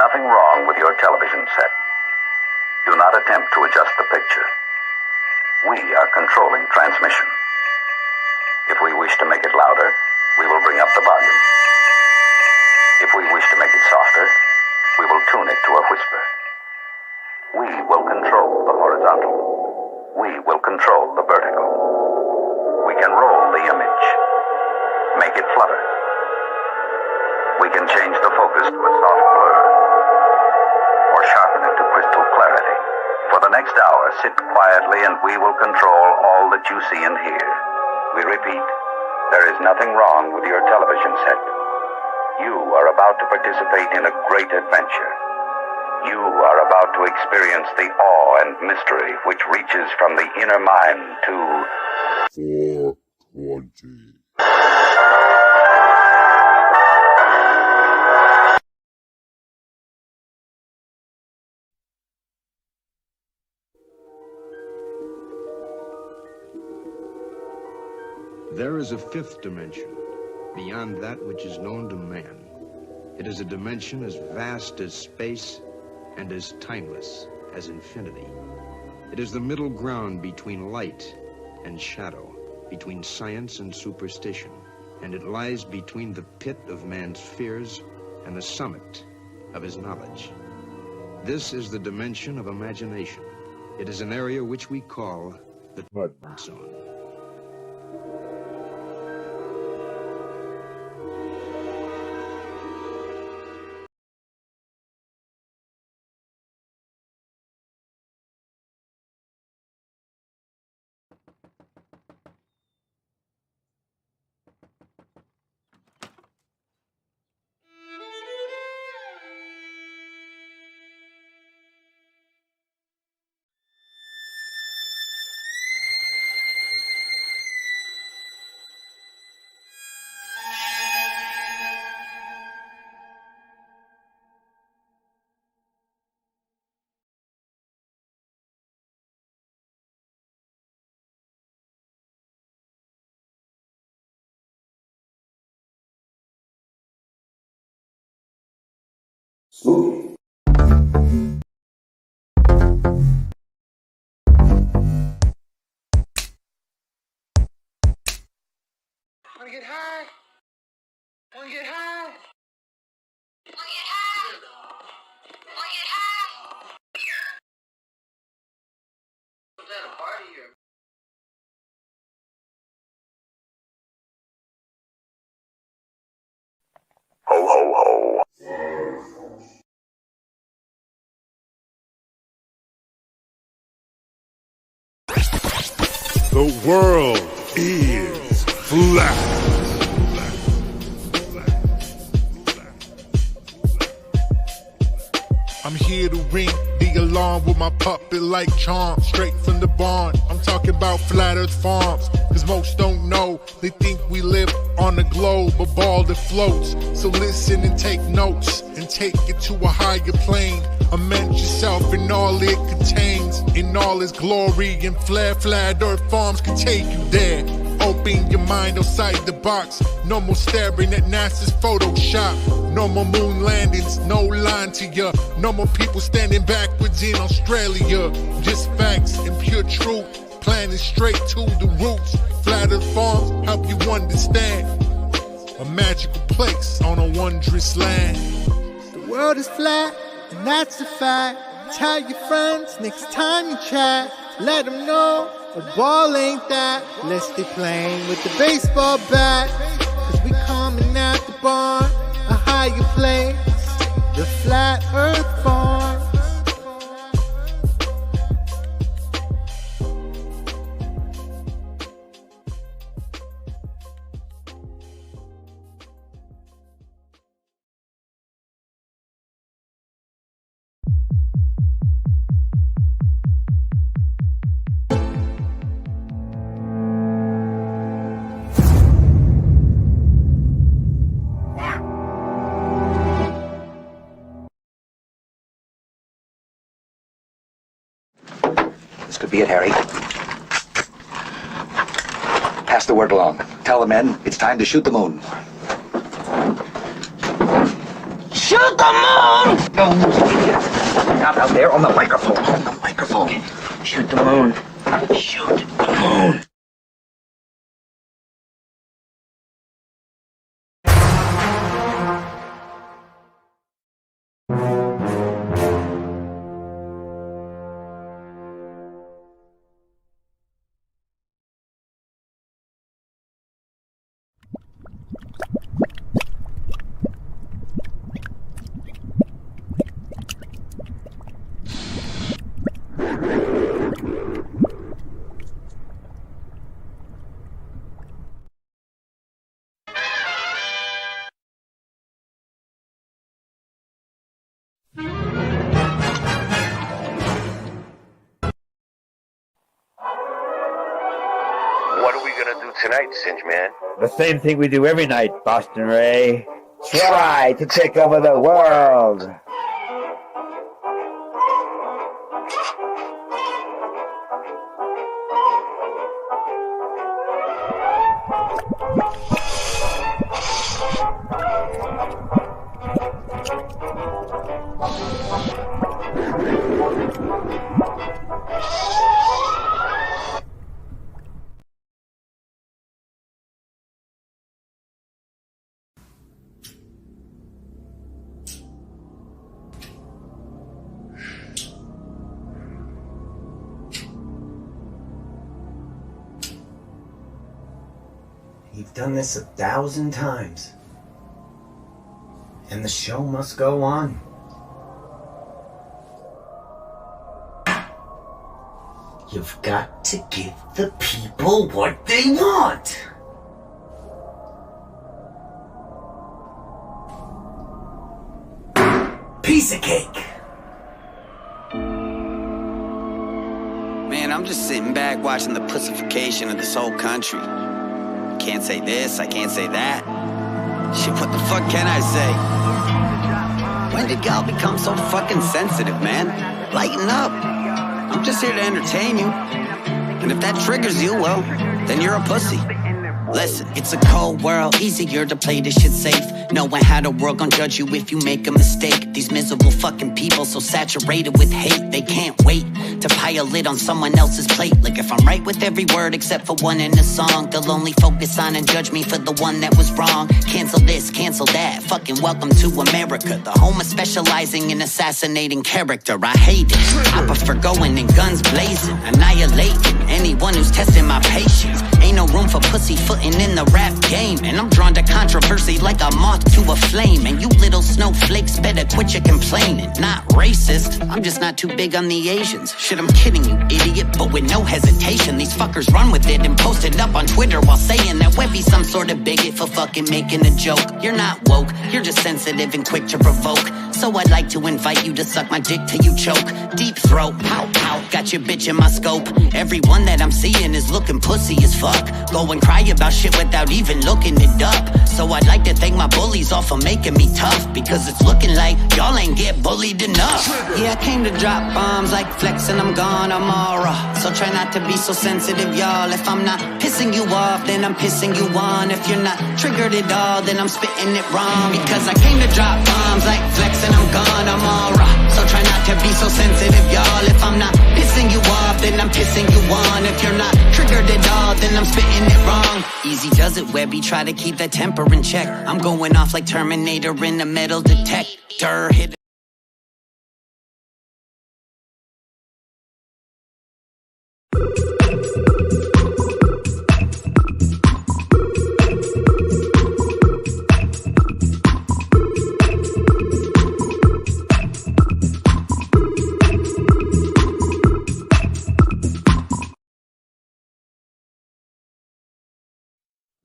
nothing wrong with your television set. Do not attempt to adjust the picture. We are controlling transmission. If we wish to make it louder, we will bring up the volume. If we wish to make it softer, we will tune it to a whisper. We will control the horizontal. We will control the vertical. We can roll the image, make it flutter. We can change the focus to a soft blur, or sharpen it to crystal clarity. For the next hour, sit quietly and we will control all that you see and hear. We repeat, there is nothing wrong with your television set. You are about to participate in a great adventure. You are about to experience the awe and mystery which reaches from the inner mind to 420. There is a fifth dimension, beyond that which is known to man. It is a dimension as vast as space and as timeless as infinity. It is the middle ground between light and shadow, between science and superstition, and it lies between the pit of man's fears and the summit of his knowledge. This is the dimension of imagination. It is an area which we call the Mud Zone. Spooky. Wanna get high? Wanna get high? Wanna get high? Wanna get high? Was that a party or? Ho, ho, ho. The world is flat. I'm here to ring the alarm with my puppet like charm, straight from the barn. I'm talking about Flat Earth Farms, cause most don't know. They think we live on a globe, a ball that floats. So listen and take notes, and take it to a higher plane. Imagine yourself in all it contains, in all its glory and flair. Flat Earth Farms can take you there. Open your mind outside the box. No more staring at NASA's Photoshop. No more moon landings, no line to ya. No more people standing backwards in Australia. Just facts and pure truth, planning straight to the roots. Flat Earth Farms help you understand. A magical place on a wondrous land. The world is flat, and that's a fact. Tell your friends next time you chat. Let them know a ball ain't that. Let's stay playing with the baseball bat. Cause we coming at the barn, a higher place. The Flat Earth Farm. This could be it, Harry. Pass the word along. Tell the men it's time to shoot the moon. Shoot! Shoot the moon! No, not out there on the microphone. On the microphone. Shoot the moon. Shoot the moon. What are we gonna do tonight, Singe Man? The same thing we do every night, Boston Ray. Try to take over the world. You've done this 1,000 times. And the show must go on. You've got to give the people what they want. Piece of cake. Man, I'm just sitting back watching the pussification of this whole country. Can't say this, I can't say that. Shit, what the fuck can I say? When did y'all become so fucking sensitive, man? Lighten up. I'm just here to entertain you. And if that triggers you, well, then you're a pussy. Listen, it's a cold world, easier to play this shit safe. Knowing how the world gon' judge you if you make a mistake. These miserable fucking people so saturated with hate, they can't wait to pile it on someone else's plate. Like if I'm right with every word except for one in the song, they'll only focus on and judge me for the one that was wrong. Cancel this, cancel that, fucking welcome to America. The home of specializing in assassinating character. I hate it, I prefer going in guns blazing, annihilating anyone who's testing my patience. Ain't no room for pussyfooting in the rap game, and I'm drawn to controversy like a moth to a flame. And you little snowflakes better quit your complaining. Not racist, I'm just not too big on the Asians. Shit, I'm kidding you, idiot, but with no hesitation. These fuckers run with it and post it up on Twitter while saying that Webby's some sort of bigot for fucking making a joke. You're not woke, you're just sensitive and quick to provoke. So I'd like to invite you to suck my dick till you choke. Deep throat, pow pow, got your bitch in my scope. Everyone that I'm seeing is looking pussy as fuck. Go and cry about shit without even looking it up. So I'd like to thank my bullies all for making me tough, because it's looking like y'all ain't get bullied enough. Yeah, I came to drop bombs like Flex and I'm gone tomorrow. So try not to be so sensitive, y'all. If I'm not pissing you off, then I'm pissing you on. If you're not triggered at all, then I'm spitting it wrong. Because I came to drop bombs like Flex and I'm gone tomorrow. So try not to be so sensitive, y'all. If I'm not pissing you off, then I'm pissing you on. If you're not triggered at all, then I'm spitting it wrong. Easy does it, Webby, try to keep that temper in check. I'm going off like Terminator in the metal detector. Hit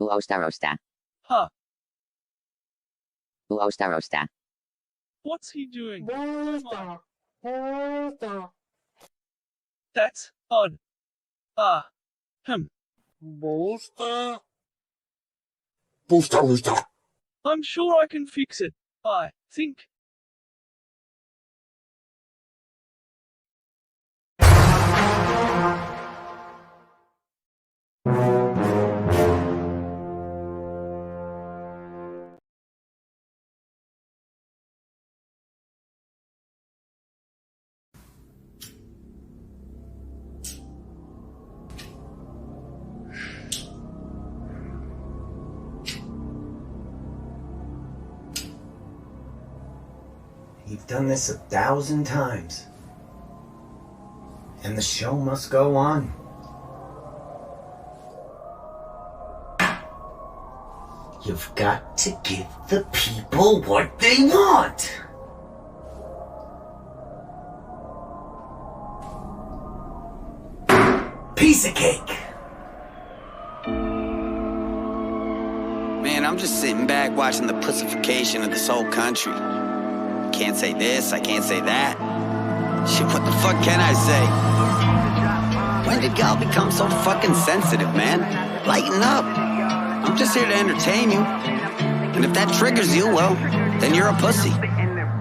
Uostarosta. Huh. Uostarosta. What's he doing? That's odd. I'm sure I can fix it. I think. You've done this 1,000 times. And the show must go on. You've got to give the people what they want. Piece of cake. Man, I'm just sitting back watching the pussification of this whole country. Can't say this, I can't say that. Shit, what the fuck can I say? When did y'all become so fucking sensitive, man? Lighten up. I'm just here to entertain you. And if that triggers you, well, then you're a pussy.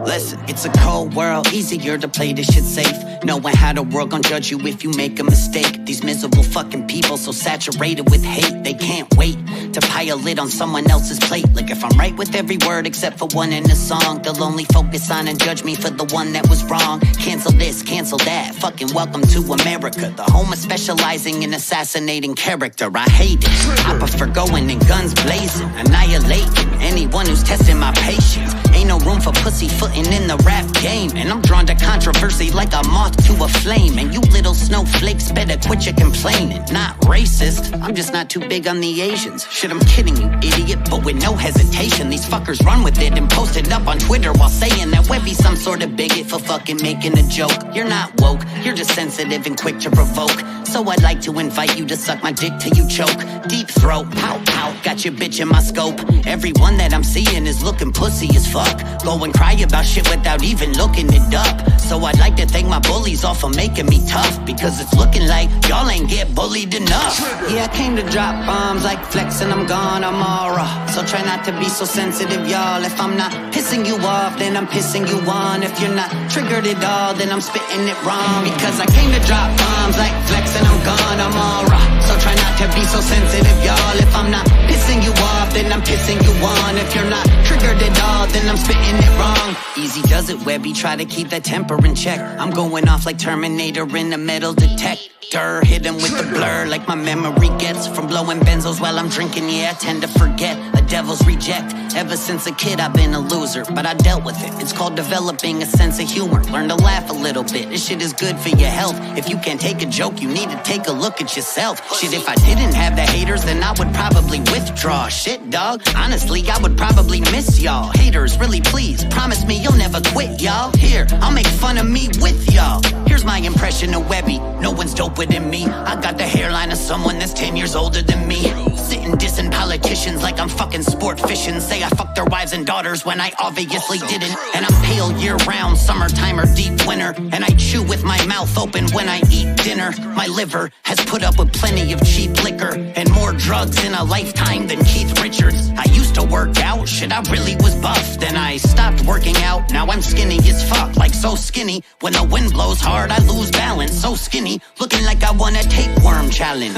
Listen, it's a cold world, easier to play this shit safe. Knowing how the world gon' judge you if you make a mistake. These miserable fucking people so saturated with hate, they can't wait to pile it on someone else's plate. Like if I'm right with every word except for one in the song, they'll only focus on and judge me for the one that was wrong. Cancel this, cancel that, fucking welcome to America. The home of specializing in assassinating character, I hate it. I prefer going in guns blazing, annihilating anyone who's testing my patience. Ain't no room for pussyfooting in the rap game. And I'm drawn to controversy like a moth to a flame. And you little snowflakes better quit your complaining. Not racist, I'm just not too big on the Asians. Shit, I'm kidding you, idiot, but with no hesitation. These fuckers run with it and post it up on Twitter while saying that Webby's some sort of bigot for fucking making a joke. You're not woke, you're just sensitive and quick to provoke. So I'd like to invite you to suck my dick till you choke. Deep throat, pow pow, got your bitch in my scope. Everyone that I'm seeing is looking pussy as fuck. Go and cry about shit without even looking it up. So I'd like to thank my bullies all for making me tough, because it's looking like y'all ain't get bullied enough. Yeah, I came to drop bombs like Flex and I'm gone, I'm aura. So try not to be so sensitive, y'all. If I'm not pissing you off, then I'm pissing you on. If you're not triggered at all, then I'm spitting it wrong. Because I came to drop bombs like Flex and I'm gone, I'm aura. So try not to be so sensitive, y'all. If I'm not pissing you off, then I'm pissing you on. If you're not triggered at all, then I'm spitting it wrong. Easy does it, Webby, try to keep that temper in check. I'm going off like Terminator in the metal detector. Hit him with the blur like my memory gets from blowing benzos while I'm drinking. Yeah, I tend to forget, a devil's reject. Ever since a kid I've been a loser, but I dealt with it. It's called developing a sense of humor. Learn to laugh a little bit, this shit is good for your health. If you can't take a joke, you need to take a look at yourself. Shit, if I didn't have the haters, then I would probably withdraw. Shit, dog, honestly, I would probably miss y'all. Haters, really please, promise me you'll never quit, y'all. Here, I'll make fun of me with y'all. Here's my impression of Webby, no one's doper than me. I got the hairline of someone that's 10 years older than me. Sitting dissing politicians like I'm fucking sport fishing. Say I fucked their wives and daughters when I obviously didn't. And I'm pale year round, summertime or deep winter. And I chew with my mouth open when I eat dinner. My liver has put up with plenty of cheap liquor and more drugs in a lifetime than Keith Richards. I used to work out, shit, I really was buff. Then I stopped working out, now I'm skinny as fuck. Like so skinny, when the wind blows hard I lose balance. So skinny, looking like I won a tapeworm challenge.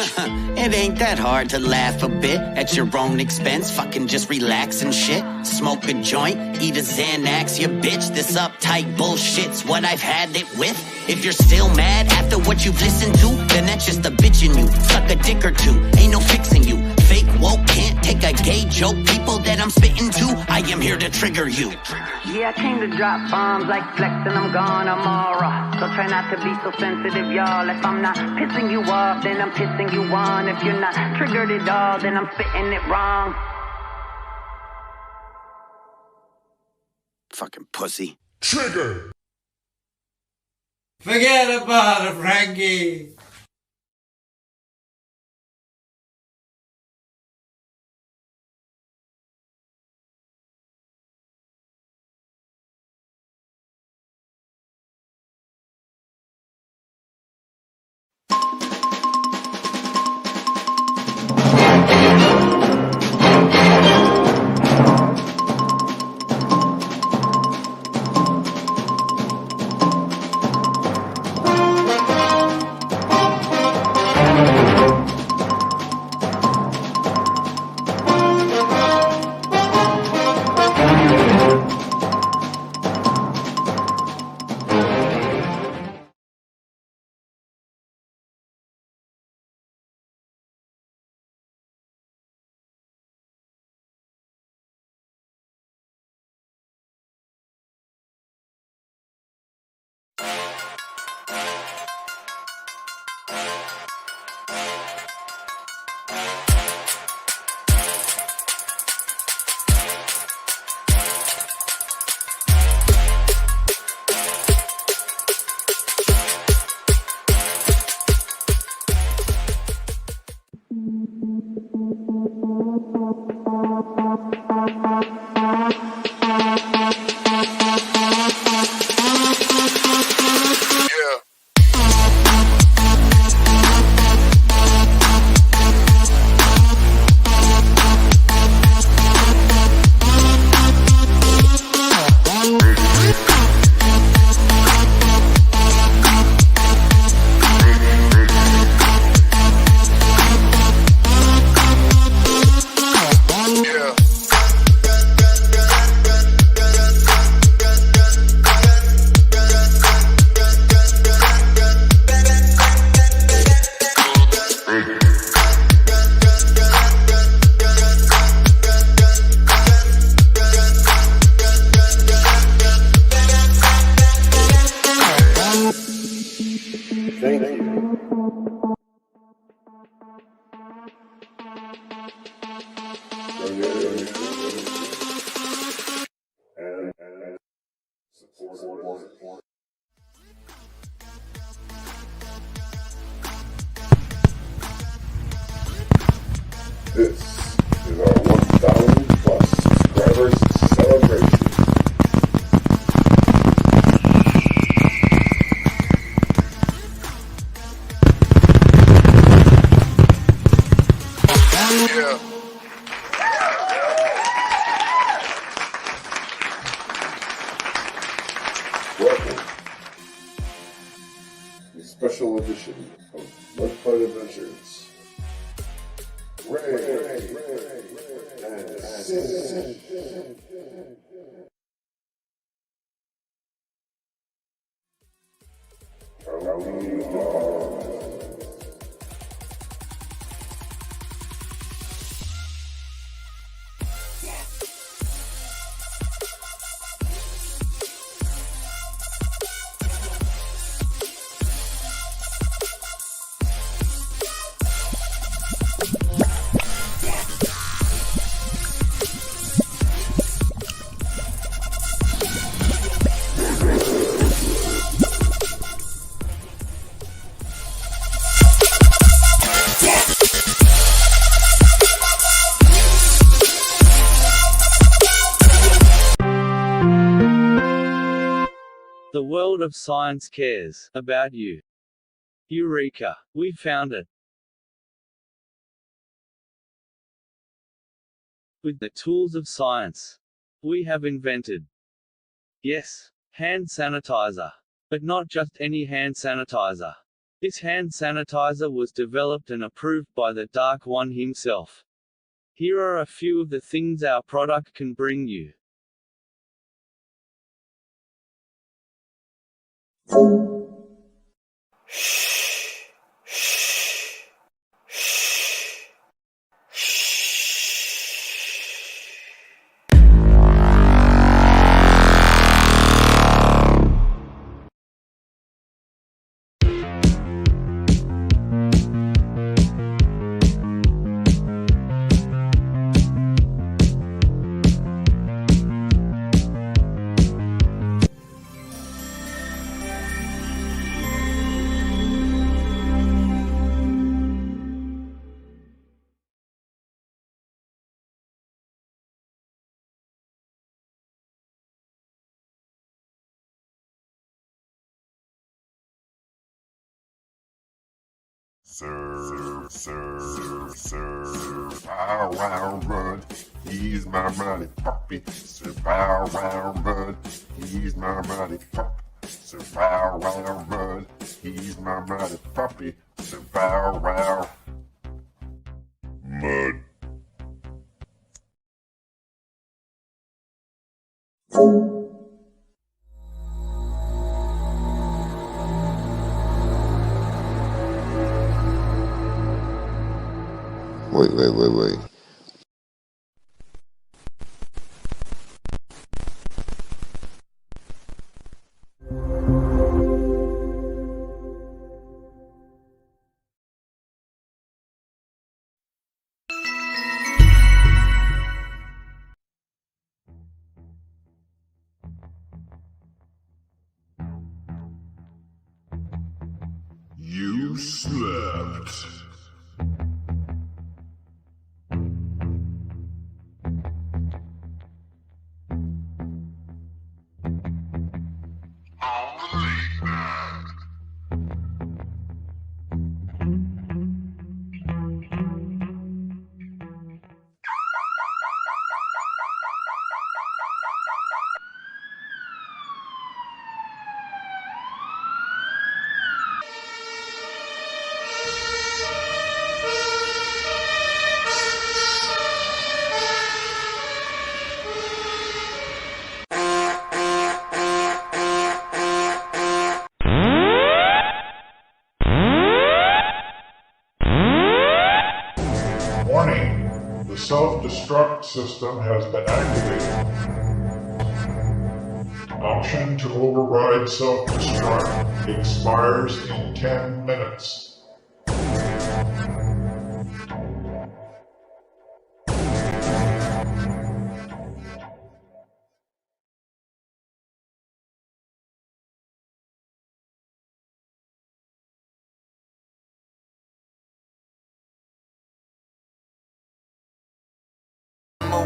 It ain't that hard to laugh a bit at your own expense. Fucking just relax and shit. Smoke a joint, eat a Xanax, you bitch. This uptight bullshit's what I've had it with. If you're still mad after what you've listened to, then that's just a bitch in you. Suck a dick or two, ain't no fixing you. Fake woke can't take a gay joke. People that I'm spitting to, I am here to trigger you. Yeah, I came to drop bombs like Flex and I'm gone, I'm aura. So try not to be so sensitive, y'all. If I'm not pissing you off, then I'm pissing you on. If you're not triggered at all, then I'm spitting it wrong. Fucking pussy. Trigger. Forget about it, Frankie. This is our 1,000 plus subscribers celebration. Yeah. Welcome to a special edition of Mudfight Adventures. Ray and Sid. The world of science cares about you. Eureka! We found it. With the tools of science, we have invented, yes, hand sanitizer. But not just any hand sanitizer. This hand sanitizer was developed and approved by the Dark One himself. Here are a few of the things our product can bring you. Sir, bow wow run, he's my mighty puppy. Sir, bow wow run, he's my mighty puppy. Sir, bow wow run, he's my mighty puppy. Sir, bow wow. Mud. Wait. You slept. Warning, the self-destruct system has been activated. Option to override self-destruct expires in 10 minutes.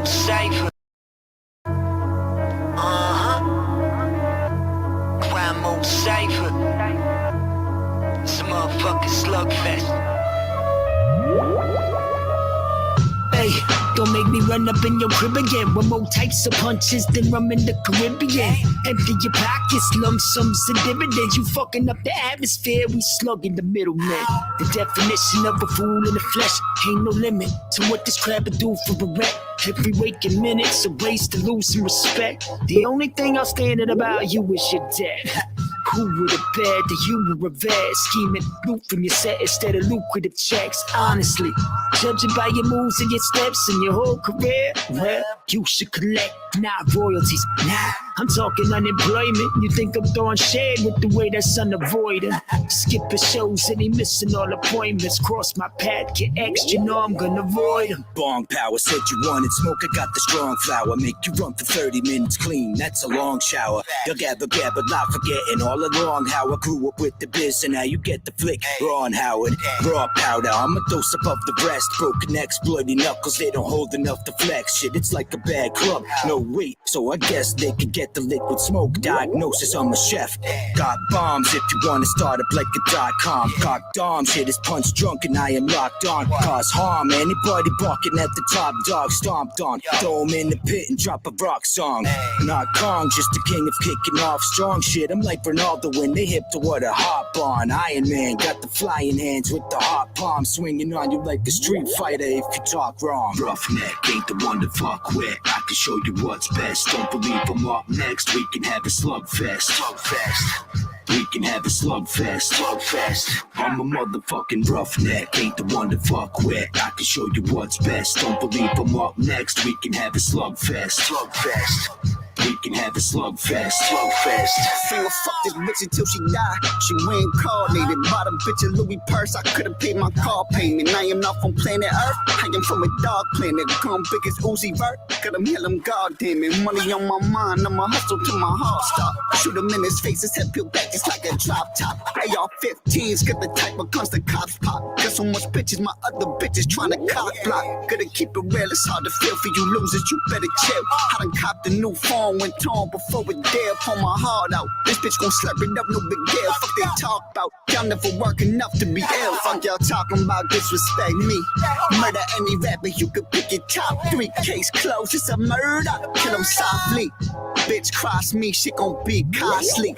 mode safer. Crime mode safer. It's a motherfucking slugfest. Hey, don't make me run up in your crib again with more types of punches than rum in the Caribbean. Empty your pockets, lump sums and dividends. You fucking up the atmosphere, we slugging the middleman. The definition of a fool in the flesh ain't no limit to what this crab will do for a rep. Every waking minute's a race to lose some respect. The only thing outstanding about you is your debt. Who would have bet that you were a vet? Scheming loot from your set instead of lucrative checks. Honestly, judging by your moves and your steps and your whole career, well, you should collect, not royalties. Nah, I'm talking unemployment. You think I'm throwing shade with the way that's unavoided? Skipping shows and he missing all appointments. Cross my path, get extra, know I'm gonna avoid them. Bong power, said you wanted smoke, I got the strong flower. Make you run for 30 minutes clean, that's a long shower. You'll gather, not forgetting all along how I grew up with the biz. And now you get the flick, Ron Howard. Raw powder, I'm a dose above the breast. Broken necks, bloody knuckles, they don't hold enough to flex. Shit, it's like a bad club, no weight. So I guess they could get the liquid smoke diagnosis, I'm a chef. Got bombs if you wanna start up like a .com. Cock dom, shit is punch drunk and I am locked on. Cause harm, anybody barking at the top dog stomped on. Throw him in the pit and drop a rock song. Not Kong, just the king of kicking off strong shit. I'm like Ronaldo when they hip to what a hop on. Iron Man got the flying hands with the hot palm, swinging on you like a street fighter if you talk wrong. Roughneck ain't the one to fuck with. I can show you what's best. Don't believe I'm up next. We can have a slugfest. We can have a slugfest. I'm a motherfucking roughneck, ain't the one to fuck with. I can show you what's best. Don't believe I'm up next. We can have a slugfest. We can have a slugfest. Finger fuck this bitch until she die. She reincarnated. Bought a bitch a Louis purse. I could've paid my car payment. I am not from planet Earth. I am from a dog planet. Come big as Uzi Vert. Gotta heal him, goddamn it. Money on my mind. I'ma hustle till my heart stop. Shoot him in his face. His head peel back just like a drop top. AR-15s got the type of guns the cops pop. Got so much bitches, my other bitches trying to cock block. Gotta keep it real. It's hard to feel for you losers. You better chill. I done copped the new phone. Went torn before it dare pull my heart out. This bitch gon' slurp it up, no big deal. Fuck they talk about. Y'all never work enough to be ill. Fuck y'all talking about, disrespect me. Murder any rapper, you could pick your top 3. Case closed, it's a murder. Kill him softly. Bitch cross me, shit gon' be costly.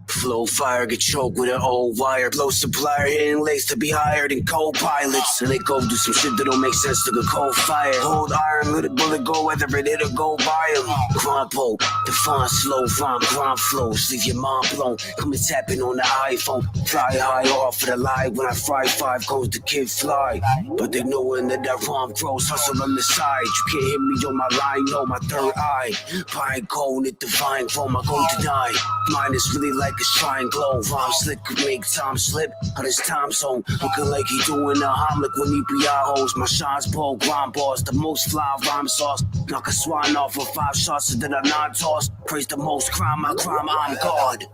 Flow fire, get choked with an old wire. Blow supplier, hitting lace to be hired in co-pilots. And they go do some shit that don't make sense to the cold fire. Hold iron, let a bullet go, whether it hit or go by him. Crompo, define slow, rhyme, crime flows. Leave your mind blown, come and tapping on the iPhone. Fly high off of the lie, when I fry 5 goes the kid fly. But they knowing that rhyme grows, hustle on the side. You can't hit me on my line, no, my third eye. Pine cold, it divine, from my go to die. Mine is really like a shine glow. Rhyme slick could make time slip on his time zone. Looking like he doing a Heimlich when he be out hoes. My shines ball, grind bars, the most fly rhyme sauce. Knock a swine off with 5 shots that I non-toss. Praise the most crime, my crime, I'm God.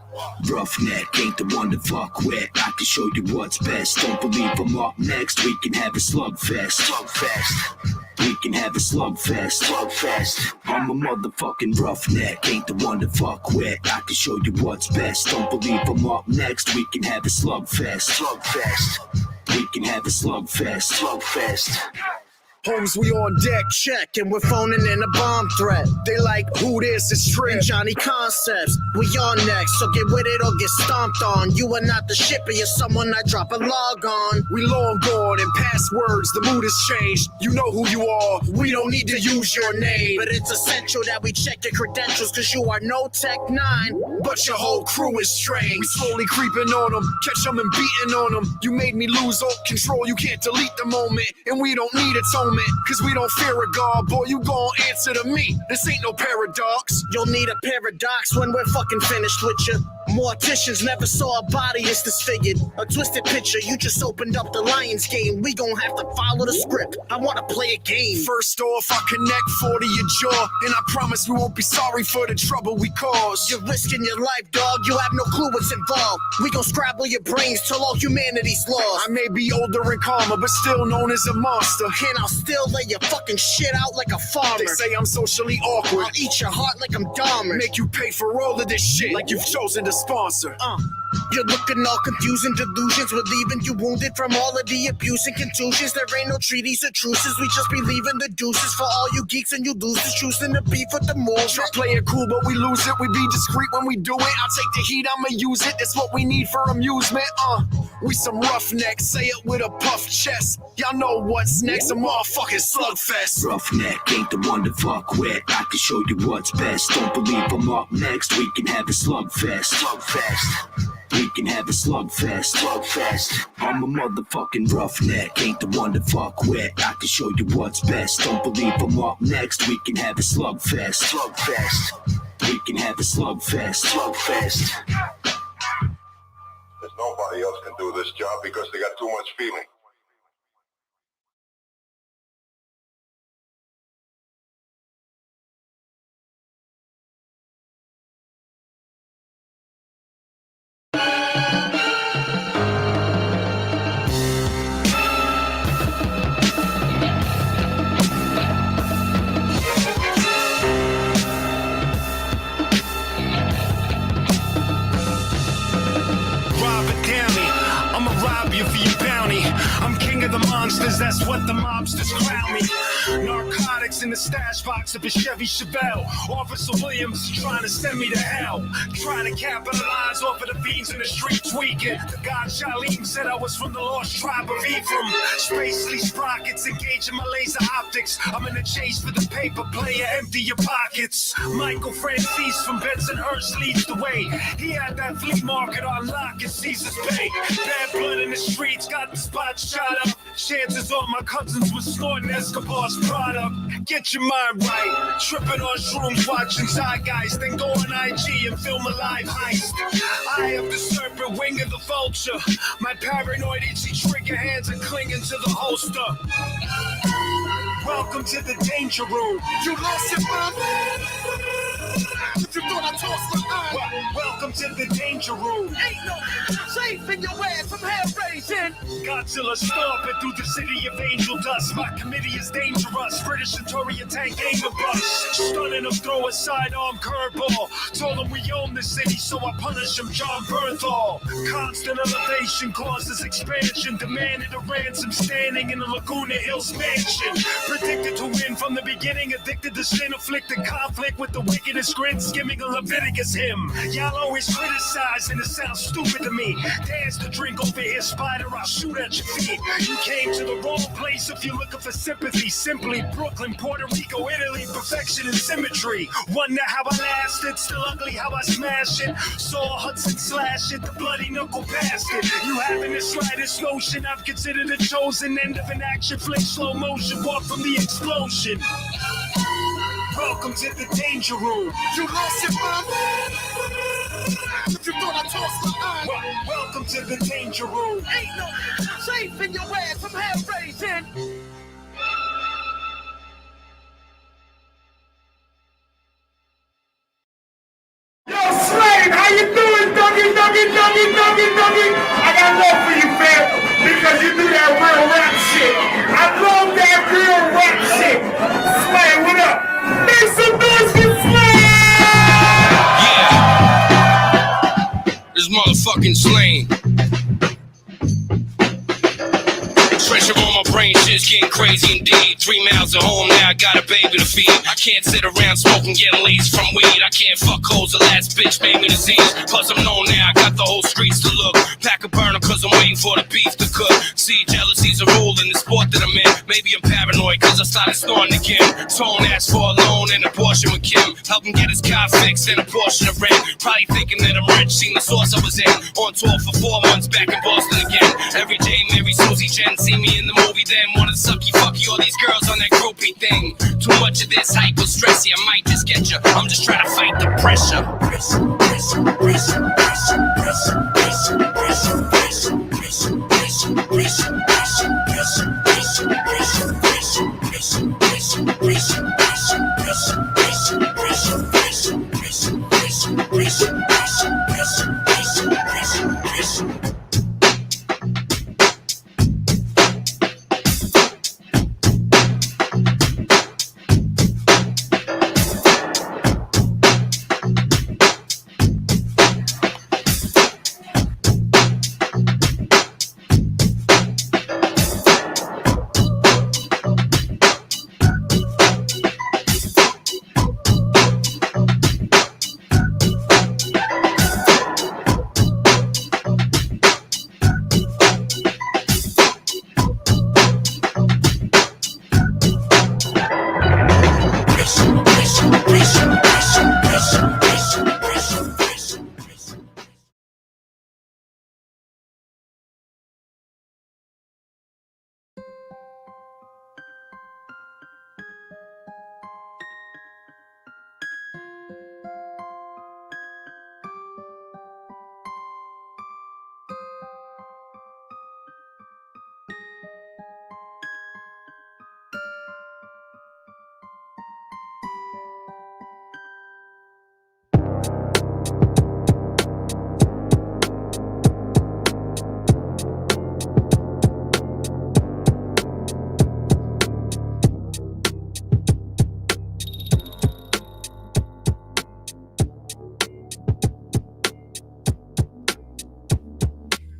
Roughneck ain't the one to fuck with. I can show you what's best. Don't believe I'm up next. We can have a slugfest. We can have a slugfest. I'm a motherfucking roughneck, ain't the one to fuck with. I can show you what's best. Don't believe I'm up next. We can have a slugfest. We can have a slugfest. Holmes, we on deck, check, and we're phoning in a bomb threat. They like, who this is Trip, Johnny Concepts. We on next, so get with it or get stomped on. You are not the shipper, you're someone I drop a log on. We long gone and passwords, the mood has changed. You know who you are, we don't need to use your name. But it's essential that we check your credentials, cause you are no Tech 9, but your whole crew is strange. We slowly creeping on them, catch them and beating on them. You made me lose all control, you can't delete the moment. And we don't need atonement, cause we don't fear a god. Boy, you gon' answer to me, this ain't no paradox. You'll need a paradox when we're fucking finished with you. Morticians never saw a body as disfigured. A twisted picture, you just opened up the Lions game. We gon' have to follow the script. I wanna play a game. First off, I connect 40 your jaw, and I promise we won't be sorry for the trouble we caused. You're risking your life, dog. You have no clue what's involved. We gon' scrabble your brains till all humanity's lost. I may be older and calmer, but still known as a monster. And I'll still lay your fucking shit out like a farmer. They say I'm socially awkward. I'll eat your heart like I'm Dahmer. Make you pay for all of this shit like you've chosen to sponsor. You're looking all confused and delusions. We're leaving you wounded from all of the abuse and contusions. There ain't no treaties or truces. We just be leaving the deuces for all you geeks and you losers choosing to beef with the moon. Try play it cool, but we lose it. We be discreet when we do it. I'll take the heat, I'ma use it. That's what we need for amusement. We some roughnecks, say it with a puff chest. Y'all know what's next, a motherfucking slugfest. Roughneck ain't the one to fuck with. I can show you what's best. Don't believe I'm up next. We can have a slugfest. We can have a slugfest. I'm a motherfucking roughneck, ain't the one to fuck with. I can show you what's best. Don't believe I'm up next. We can have a slugfest. We can have a slugfest. There's nobody else can do this job because they got too much feeling. Monsters, that's what the mobsters crown me. Narcotics in the stash box of a Chevy Chevelle. Officer Williams is trying to send me to hell. Trying to capitalize off of the fiends in the streets weekend. The god Shalim said I was from the lost tribe of Ephraim. Spacely sprockets engaging my laser optics. I'm in the chase for the paper player, empty your pockets. Michael Francis from Bensonhurst leads the way. He had that flea market on lock at Caesar's Bay. Bad blood in the streets, got the spot shot up. Chances are my cousins were snorting Escobar's product. Get your mind right. Tripping on shrooms, watching Zeitgeist. Then go on IG and film a live heist. Eye of the serpent, wing of the vulture. My paranoid itchy trigger hands are clinging to the holster. Welcome to the danger room. You lost your mind? You thought I tossed my eye? Welcome to the danger room. Ain't no safe in your ass from hell raising. Godzilla stomping through the city of angel dust. My committee is dangerous. British Centurion tank aim and bust. Stunning him, throw a sidearm curveball. Told him we own the city, so I punish him, John Bernthal. Constant elevation causes expansion. Demanded a ransom standing in the Laguna Hills mansion. Predicted to win from the beginning. Addicted to sin, afflicted conflict with the wickedest grin. Skimming a Leviticus hymn. Y'all always criticize and it sounds stupid to me. Dance to drink over here, spider, I'll shoot at your feet. You came to the wrong place if you're looking for sympathy. Simply Brooklyn, Puerto Rico, Italy, perfection and symmetry. Wonder how I lasted, still ugly how I smashed it. Saw Hudson slash it, the bloody knuckle bastard. You haven't the slightest notion, I've considered the chosen end of an action flick, slow motion, walk from the explosion. Welcome to the danger room. You lost your mind? You thought I tossed my eye? Welcome to the danger room. Ain't no safe in your ass from hell raising. Yo, Slade, how you doing, Dougie? I got love for you, fam, because you do that real rap shit. I love that real rap shit. Slade, what up? Make some noise for Slade! Yeah. This motherfucking Slane. Pressure on my brain, shit's getting crazy indeed. 3 miles at home, now I got a baby to feed. I can't sit around smoking, getting lazy from weed. I can't fuck hoes, the last bitch made me disease. Plus I'm known now, I got the whole streets to look. Pack a burner cause I'm waiting for the beef to cook. See, jealousy's a rule in the sport that I'm in. Maybe I'm paranoid cause I started snoring again. Tone asked for a loan and abortion with Kim. Help him get his car fixed and a portion of rent. Probably thinking that I'm rich, seen the source I was in. On tour for 4 months, back in Boston again. Every day, Mary, Susie, Jen, see me in the movie, then wanna sucky, fucky, all these girls on that groupie thing. Too much of this hyper stressy, I might just get you. I'm just trying to fight the pressure. Pressure.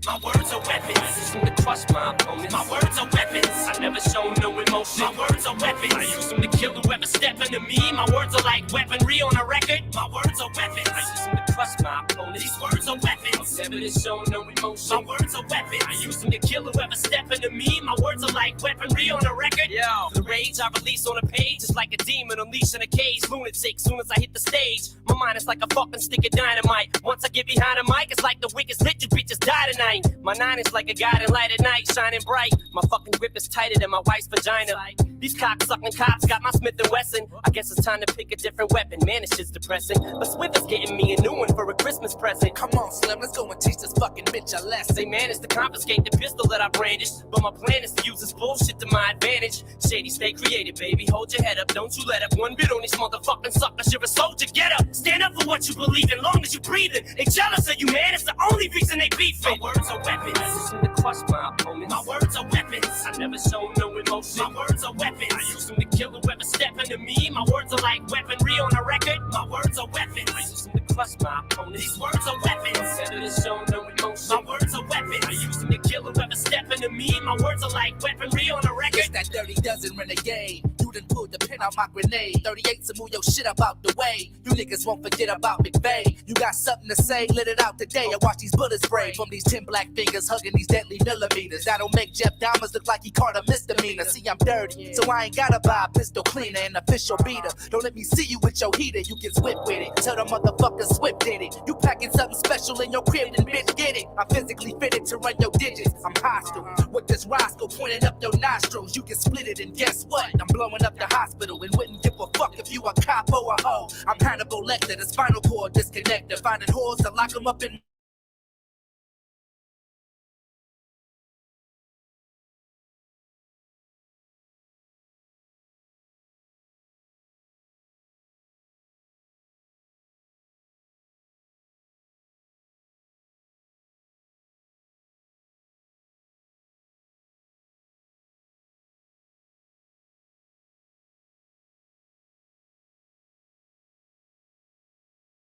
My words are weapons, use them to crush my opponents. My words are weapons, I never show no emotion. My words are weapons, I use them to kill whoever step into me. My words are like weaponry on a record. My words are weapons, I use them to crush my opponents. These words are weapons, never to show no emotion. My words are weapons, I use them to kill whoever step into me. My words are like weaponry on a record. Yo, the rage I release on a page is like a demon unleashed in a cage. Lunatic, soon as I hit the stage, my mind is like a fucking stick of dynamite. Once I get behind a mic, it's like the wickedest hit, you bitches die tonight. My nine is like a guiding light at night, shining bright. My fucking grip is tighter than my wife's vagina. These cock-sucking cops got my Smith & Wesson. I guess it's time to pick a different weapon. Man, this shit's depressing. But Swift is getting me a new one for a Christmas present. Come on, Slim, let's go and teach this fucking bitch a lesson. They managed to confiscate the pistol that I brandished, but my plan is to use this bullshit to my advantage. Shady, stay creative, baby. Hold your head up, don't you let up one bit on these motherfucking suckers. You're a soldier, get up. Stand up for what you believe in, long as you breathing. They jealous of you, man. It's the only reason they beefing. My words are weapons, use them to crush my opponents. My words are weapons, I never show no emotion. My words are weapons, I use them to kill whoever step into me. My words are like weaponry on a record. My words are weapons, I use them to crush my opponents. These words are weapons, never to show no emotion. My words are weapons, I use them to kill whoever step into me. My words are like weaponry on a record. It's that dirty dozen renegade. You done pulled the pin out my grenade. 38 to move your shit up out the way. You niggas won't forget about McVeigh. You got something to say, let it out today. I watch these bullets spray from these 10 black fingers hugging these deadly millimeters. That'll make Jeff Dahmer look like he caught a misdemeanor. See, I'm dirty, so I ain't gotta buy a pistol cleaner and official beater. Don't let me see you with your heater, you get whipped with it. Tell the motherfucker Swift did it. You packing something special in your crib, then bitch get it. I'm physically fitted to run your digits. I'm hostile with this Roscoe pointing up your nostrils. You can split it, and guess what? I'm blowing up the hospital and wouldn't give a fuck if you a cop or a hoe. I'm Hannibal Lecter, the spinal cord disconnected, finding holes to lock them up in.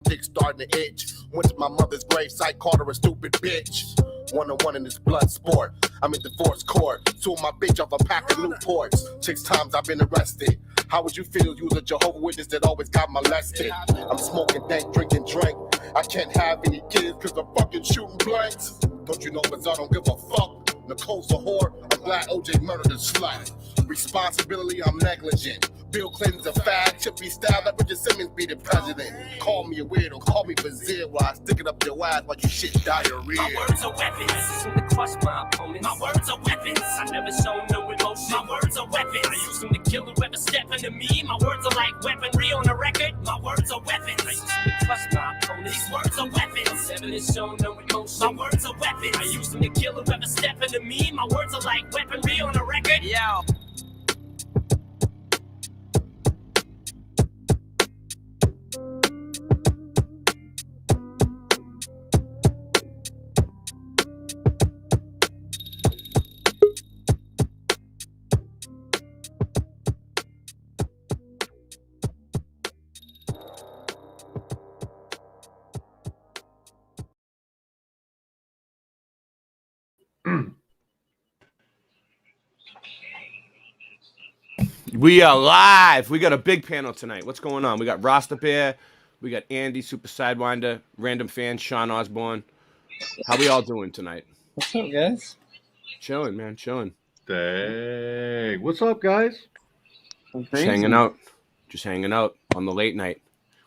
Dick starting to itch. Went to my mother's gravesite, called her a stupid bitch. 1-on-1 in this blood sport. I'm in divorce court. Sued my bitch off a pack of Newports. 6 times I've been arrested. How would you feel? You was a Jehovah's Witness that always got molested. I'm smoking dank, drinking drink. I can't have any kids cause I'm fucking shooting blanks. Don't you know I don't give a fuck? Nicole's a whore. I'm glad OJ murdered a slut. Responsibility, I'm negligent. Bill Clinton's a fag, Chippy style, let Richard Simmons be the president. Call me a weirdo, call me Brazil while I stick it up your ass while you shit diarrhea. My words are weapons, use them to crush my opponents. My words are weapons, I never show no emotion. My words are weapons, I use them to kill whoever step into me. My words are like weaponry on a record. My words are weapons, I use them to crush my opponents. These words are weapons. 7 is shown no emotion. My words are weapons. I use them to kill whoever step into me. My words are like weaponry on a record. Yo. We are live. We got a big panel tonight. What's going on? We got Rasta Bear, we got Andy, Super Sidewinder, Random Fan, Sean Osborne. How we all doing tonight? What's up, guys? Chilling, man, chilling. Dang. What's up, guys? Just hanging out. Just hanging out on the late night.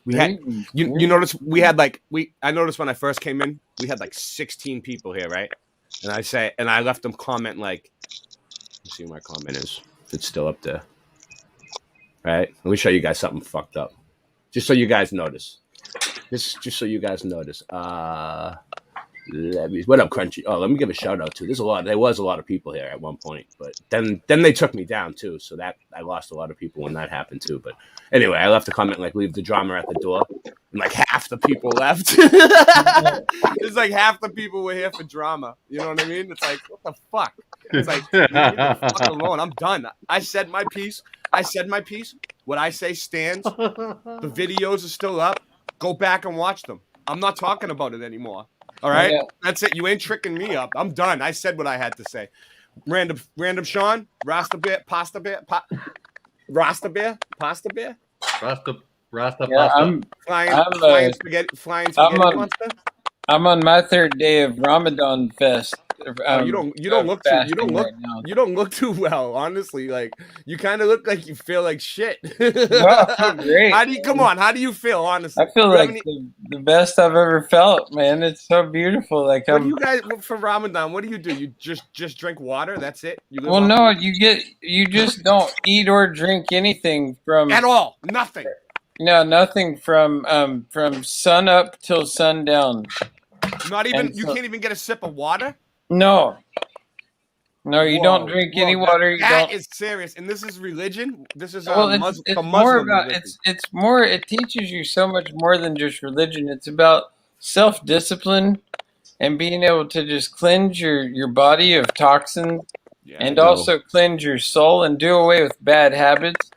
We had you notice we had like I noticed when I first came in, we had like 16 people here, right? And I left them comment like, let's see what my comment is. If it's still up there. Right? Let me show you guys something fucked up. Just so you guys notice. Just so you guys notice. What up, Crunchy? Oh, let me give a shout out to. There was a lot of people here at one point, but then they took me down too. So that I lost a lot of people when that happened too. But anyway, I left a comment like leave the drama at the door. And like half the people left. It's like half the people were here for drama. You know what I mean? It's like, what the fuck? It's like, leave the fuck alone. I'm done. I said my piece. What I say stands. The videos are still up. Go back and watch them. I'm not talking about it anymore. All right? Yeah. That's it. You ain't tricking me up. I'm done. I said what I had to say. Random Sean, Rasta Bear, Pasta Bear, Rasta Bear, Pasta Bear? Rasta yeah, pasta. Flying spaghetti monster? I'm on my third day of Ramadan fest. You don't look too well, honestly. Like you kind of look like you feel like shit. Well, I feel great. How do you feel, honestly? I feel like the best I've ever felt, man. It's so beautiful. Like what do you guys for Ramadan? What do? You just drink water? That's it? Well, no, you just don't eat or drink anything from at all. Nothing. No, nothing from sun up till sundown. Not even you can't even get a sip of water? No, you don't drink any water. That is serious, and this is religion. This is it's more about religion. It's more. It teaches you so much more than just religion. It's about self-discipline and being able to just cleanse your body of toxins, and also cleanse your soul and do away with bad habits.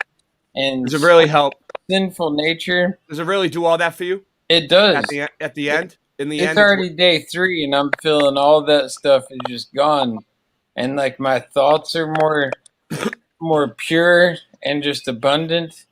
And does it really help? Sinful nature. Does it really do all that for you? It does. At the end. It's already day 3, and I'm feeling all that stuff is just gone, and like my thoughts are more pure and just abundant,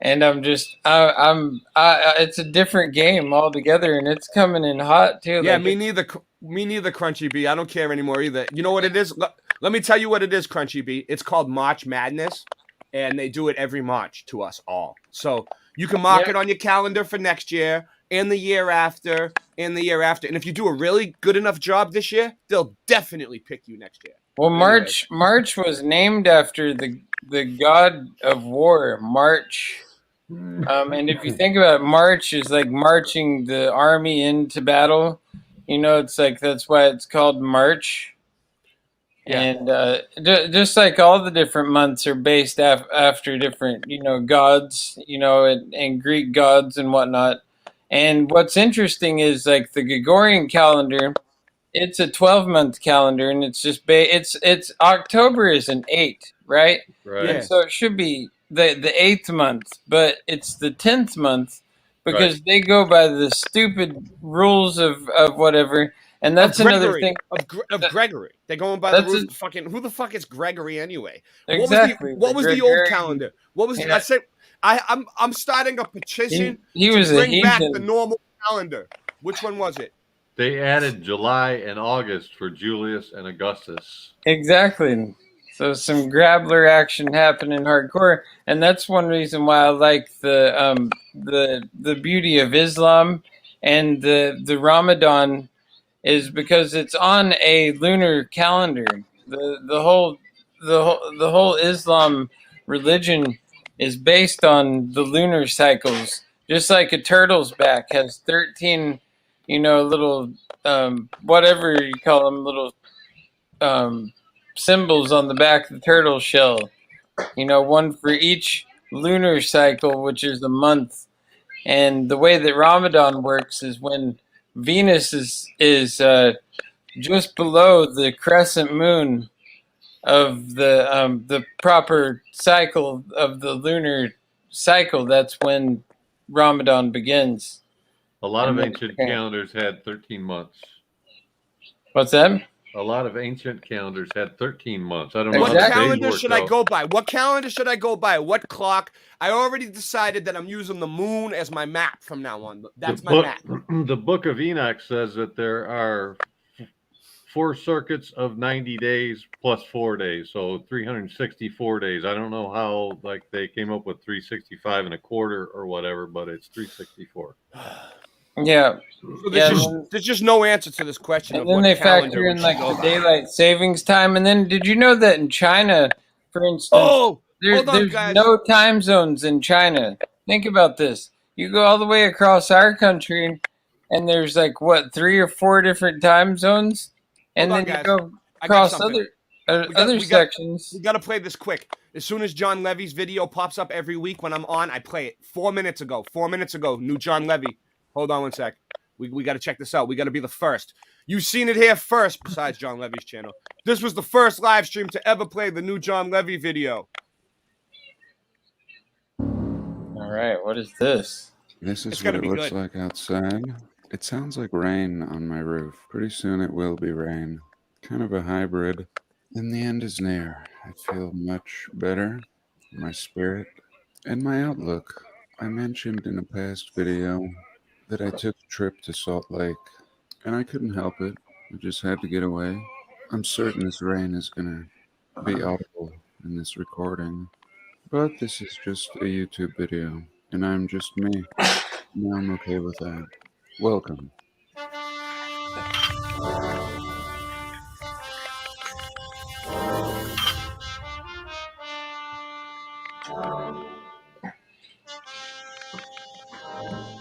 and I'm just it's a different game altogether, and it's coming in hot too. Yeah, me neither, Crunchy B. I don't care anymore either. You know what it is? Let me tell you what it is, Crunchy B. It's called March Madness, and they do it every March to us all. So you can mark it on your calendar for next year. And the year after, and the year after. And if you do a really good enough job this year, they'll definitely pick you next year. Well, March was named after the god of war, March. And if you think about it, March is like marching the army into battle. You know, it's like that's why it's called March. Yeah. And just like all the different months are based after different, gods, and Greek gods and whatnot. And what's interesting is like the Gregorian calendar, it's a 12-month calendar, and it's just it's October is an 8, right? Right. And so it should be the 8th month, but it's the 10th month because they go by the stupid rules of whatever. And that's another thing of Gregory. They're going by the rules. Who the fuck is Gregory anyway? Exactly. What was the old calendar? What was I said? I'm starting a petition to bring back the normal calendar. Which one was it? They added July and August for Julius and Augustus. Exactly. So some Grabler action happening hardcore, and that's one reason why I like the beauty of Islam and the Ramadan is because it's on a lunar calendar. The whole Islam religion is based on the lunar cycles, just like a turtle's back has 13, little whatever you call them, little symbols on the back of the turtle shell. One for each lunar cycle, which is a month. And the way that Ramadan works is when Venus is just below the crescent moon of the proper cycle of the lunar cycle. That's when Ramadan begins. A lot of ancient calendars had 13 months. What's that? A lot of ancient calendars had 13 months. I don't know. What how calendar they should I go by? What calendar should I go by? What clock? I already decided that I'm using the moon as my map from now on. That's my map. The Book of Enoch says that there are 4 circuits of 90 days plus 4 days, so 364 days. I don't know how they came up with 365 and a quarter or whatever, but it's 364. Yeah. So there's just no answer to this question. And then they factor in the daylight savings time. And then did you know that in China, for instance, there's no time zones in China? Think about this. You go all the way across our country and there's 3 or 4 different time zones. And then you go across other sections. We got to play this quick. As soon as John Levy's video pops up every week when I'm on, I play it. 4 minutes ago, new John Levy. Hold on one sec. We got to check this out. We got to be the first. You've seen it here first, besides John Levy's channel. This was the first live stream to ever play the new John Levy video. All right, what is this? This is what it looks like outside. It sounds like rain on my roof. Pretty soon it will be rain. Kind of a hybrid. And the end is near. I feel much better. My spirit and my outlook. I mentioned in a past video that I took a trip to Salt Lake, and I couldn't help it. I just had to get away. I'm certain this rain is going to be audible in this recording, but this is just a YouTube video, and I'm just me. Now I'm okay with that. Welcome.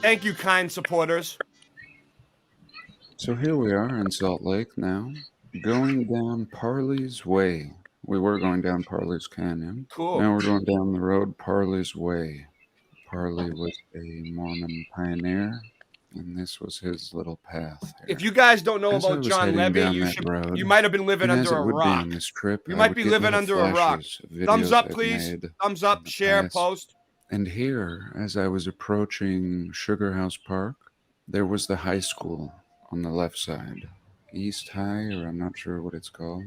Thank you, kind supporters. So here we are in Salt Lake now, going down Parley's Way. We were going down Parley's Canyon. Cool. Now we're going down the road Parley's Way. Parley was a Mormon pioneer, and this was his little path. If you guys don't know As I about was John heading Levy, down that road, you might have been living and as under it a would be rock. on this trip, You I might would be get living little under a rock. flashes of Thumbs videos up, I've please. made Thumbs up, in the share, past. post. And here, as I was approaching Sugar House Park, there was the high school on the left side. East High, or I'm not sure what it's called.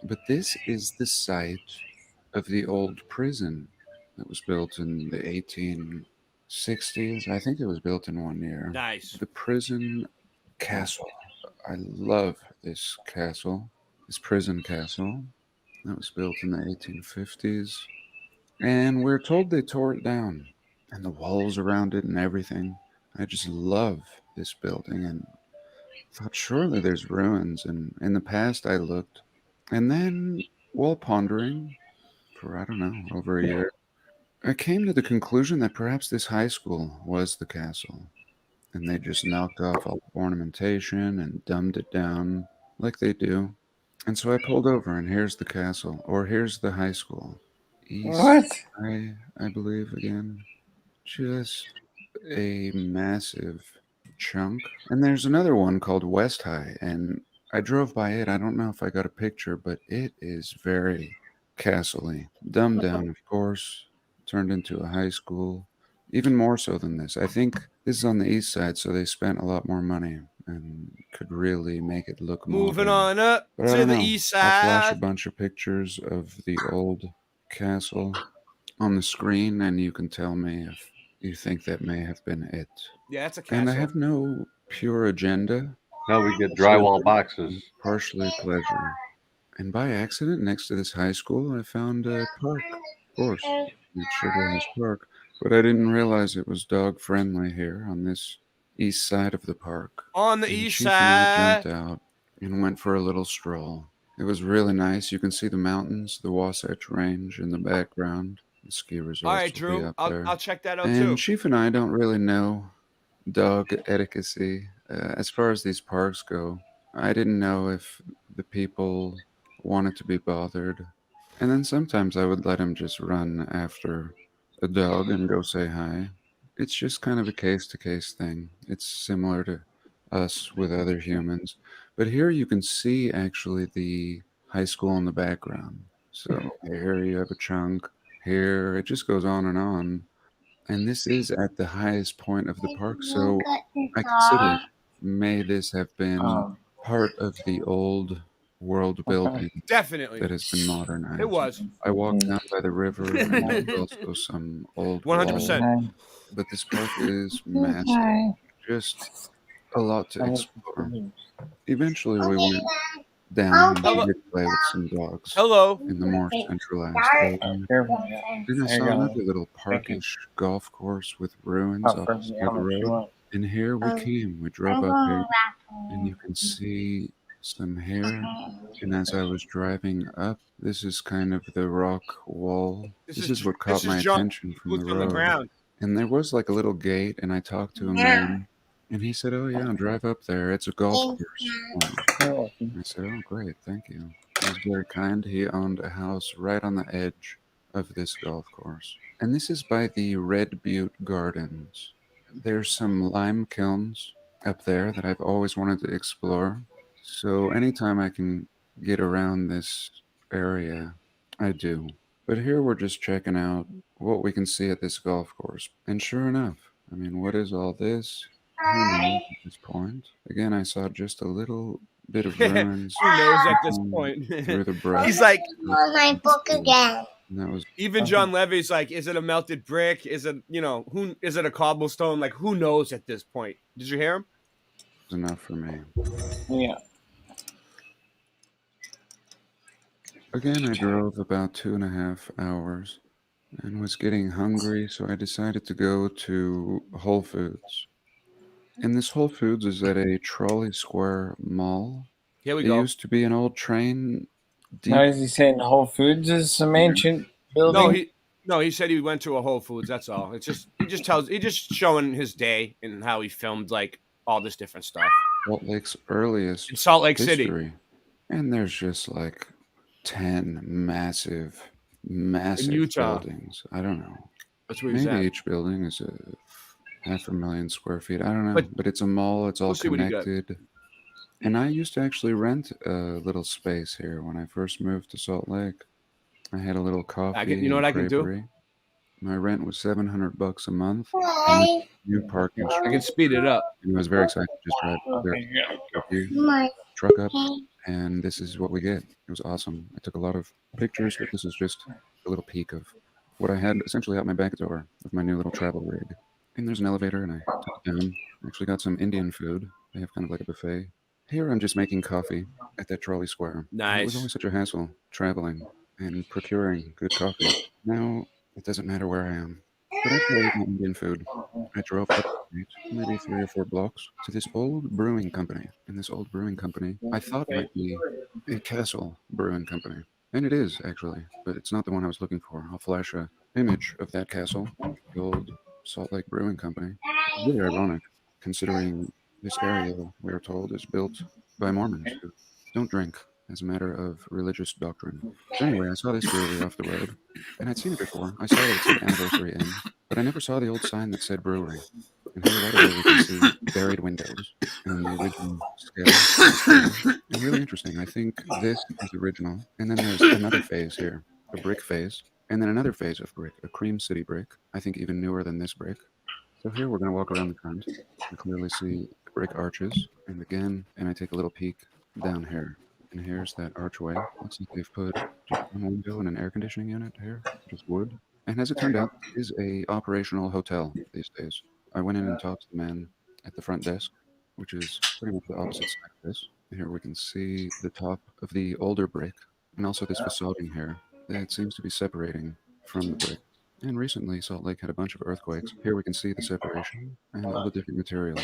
But this is the site of the old prison that was built in the 1860s. I think it was built in 1 year. Nice. The prison castle. I love this castle, this prison castle. That was built in the 1850s. And we're told they tore it down, and the walls around it and everything. I just love this building, and thought surely there's ruins. And in the past I looked, and then while pondering for, I don't know, over a year, I came to the conclusion that perhaps this high school was the castle, and they just knocked off all the ornamentation and dumbed it down like they do. And so I pulled over, and here's the castle, or here's the high school. East High, I believe, again. Just a massive chunk. And there's another one called West High, and I drove by it. I don't know if I got a picture, but it is very castle-y. Dumbed down, of course, turned into a high school. Even more so than this. I think this is on the east side, so they spent a lot more money and could really make it look more. Moving on up to the east I'll flash a side. bunch of pictures of the old castle on the screen, and you can tell me if you think that may have been it. Yeah, that's a And I castle. have no pure agenda. Now we get drywall boxes. Partially pleasure. And by accident, next to this high school, I found a park, of course, at Sugar House Park. But I didn't realize it was dog friendly here on this east side of the park. On the And east Chief and I side. jumped out and went for a little stroll. It was really nice. You can see the mountains, the Wasatch Range in the background. The ski resorts All right, will be Drew. up there. I'll check that out And too. Chief and I don't really know dog etiquette. As far as these parks go, I didn't know if the people wanted to be bothered. And then sometimes I would let him just run after a dog and go say hi. It's just kind of a case-to-case thing. It's similar to us with other humans. But here you can see actually the high school in the background. So here you have a chunk. Here it just goes on and on. And this is at the highest point of the park. So I consider may this have been part of the old world building Definitely. that has been modernized. It was. I walked down by the river and there's also some old 100%. walls. But this park is massive. Just a lot to explore. Eventually we went down and we did play with some dogs. Hello. In the more centralized area. Then I saw another little parkish golf course with ruins off the side of the road. And here we came. We drove up here, and you can see some hair. And as I was driving up, this is kind of the rock wall. This is what caught my attention from the road. ground. And there was like a little gate, and I talked to a man, and he said, "Oh yeah, drive up there. It's a golf course." I said, "Oh great, thank you." He was very kind. He owned a house right on the edge of this golf course, and this is by the Red Butte Gardens. There's some lime kilns up there that I've always wanted to explore. So anytime I can get around this area, I do. But here we're just checking out what we can see at this golf course. And sure enough, I mean, what is all this? Who knows at this point? Again, I saw just a little bit of ruins. Who knows at this point? Through the brush. He's like, On my book again. And that was even John Levy's like, is it a melted brick? Is it, who is it a cobblestone? Like, who knows at this point? Did you hear him? enough for me. Yeah. Again, I drove about 2.5 hours and was getting hungry, so I decided to go to Whole Foods. And this Whole Foods is at a Trolley Square mall. Here we It go. used to be an old train. Now is he saying Whole Foods is some ancient building? No, he said he went to a Whole Foods. That's all. It's just he just showing his day and how he filmed like all this different stuff. Salt Lake's earliest In Salt Lake City. history. And there's just like 10 massive Utah. buildings. I don't know. That's where he's Maybe at. each building is 500,000 square feet. I don't know. But it's a mall. It's all We'll see what he got. connected. And I used to actually rent a little space here when I first moved to Salt Lake. I had a little coffee. you know what I can do? creperie. My rent was $700 a month. Hi. And new parking. I can speed it up. And I was very excited to just drive up there, My truck up, and this is what we get. It was awesome. I took a lot of pictures, but this is just a little peek of what I had essentially out my back door of my new little travel rig. And there's an elevator, and I took it down. Actually got some Indian food. They have kind of like a buffet. Here I'm just making coffee at that Trolley Square. It Nice. was always such a hassle traveling and procuring good coffee. Now it doesn't matter where I am. But after I ate my Indian food, I drove up the street, maybe 3 or 4 blocks, to this old brewing company. And this old brewing company, I thought might be a Castle Brewing Company. And it is, actually, but it's not the one I was looking for. I'll flash a image of that castle, the old Salt Lake Brewing Company. It's really ironic, considering this area, we are told, is built by Mormons who don't drink as a matter of religious doctrine. So anyway, I saw this brewery off the road, and I'd seen it before. I saw that it said Anniversary Inn, but I never saw the old sign that said brewery. And here right away we can see buried windows and the original scale. And really interesting. I think this is original. And then there's another phase here, a brick phase, and then another phase of brick, a Cream City brick, I think even newer than this brick. So here we're going to walk around the front. You clearly see the brick arches, and again, and I take a little peek down here. And here's that archway. Looks like they've put just one window and an air conditioning unit here, just wood. And as it turned out, it is a operational hotel these days. I went in and talked to the man at the front desk, which is pretty much the opposite side of this. Here we can see the top of the older brick, and also this facading here that seems to be separating from the brick. And recently, Salt Lake had a bunch of earthquakes. Here we can see the separation and all the different materials.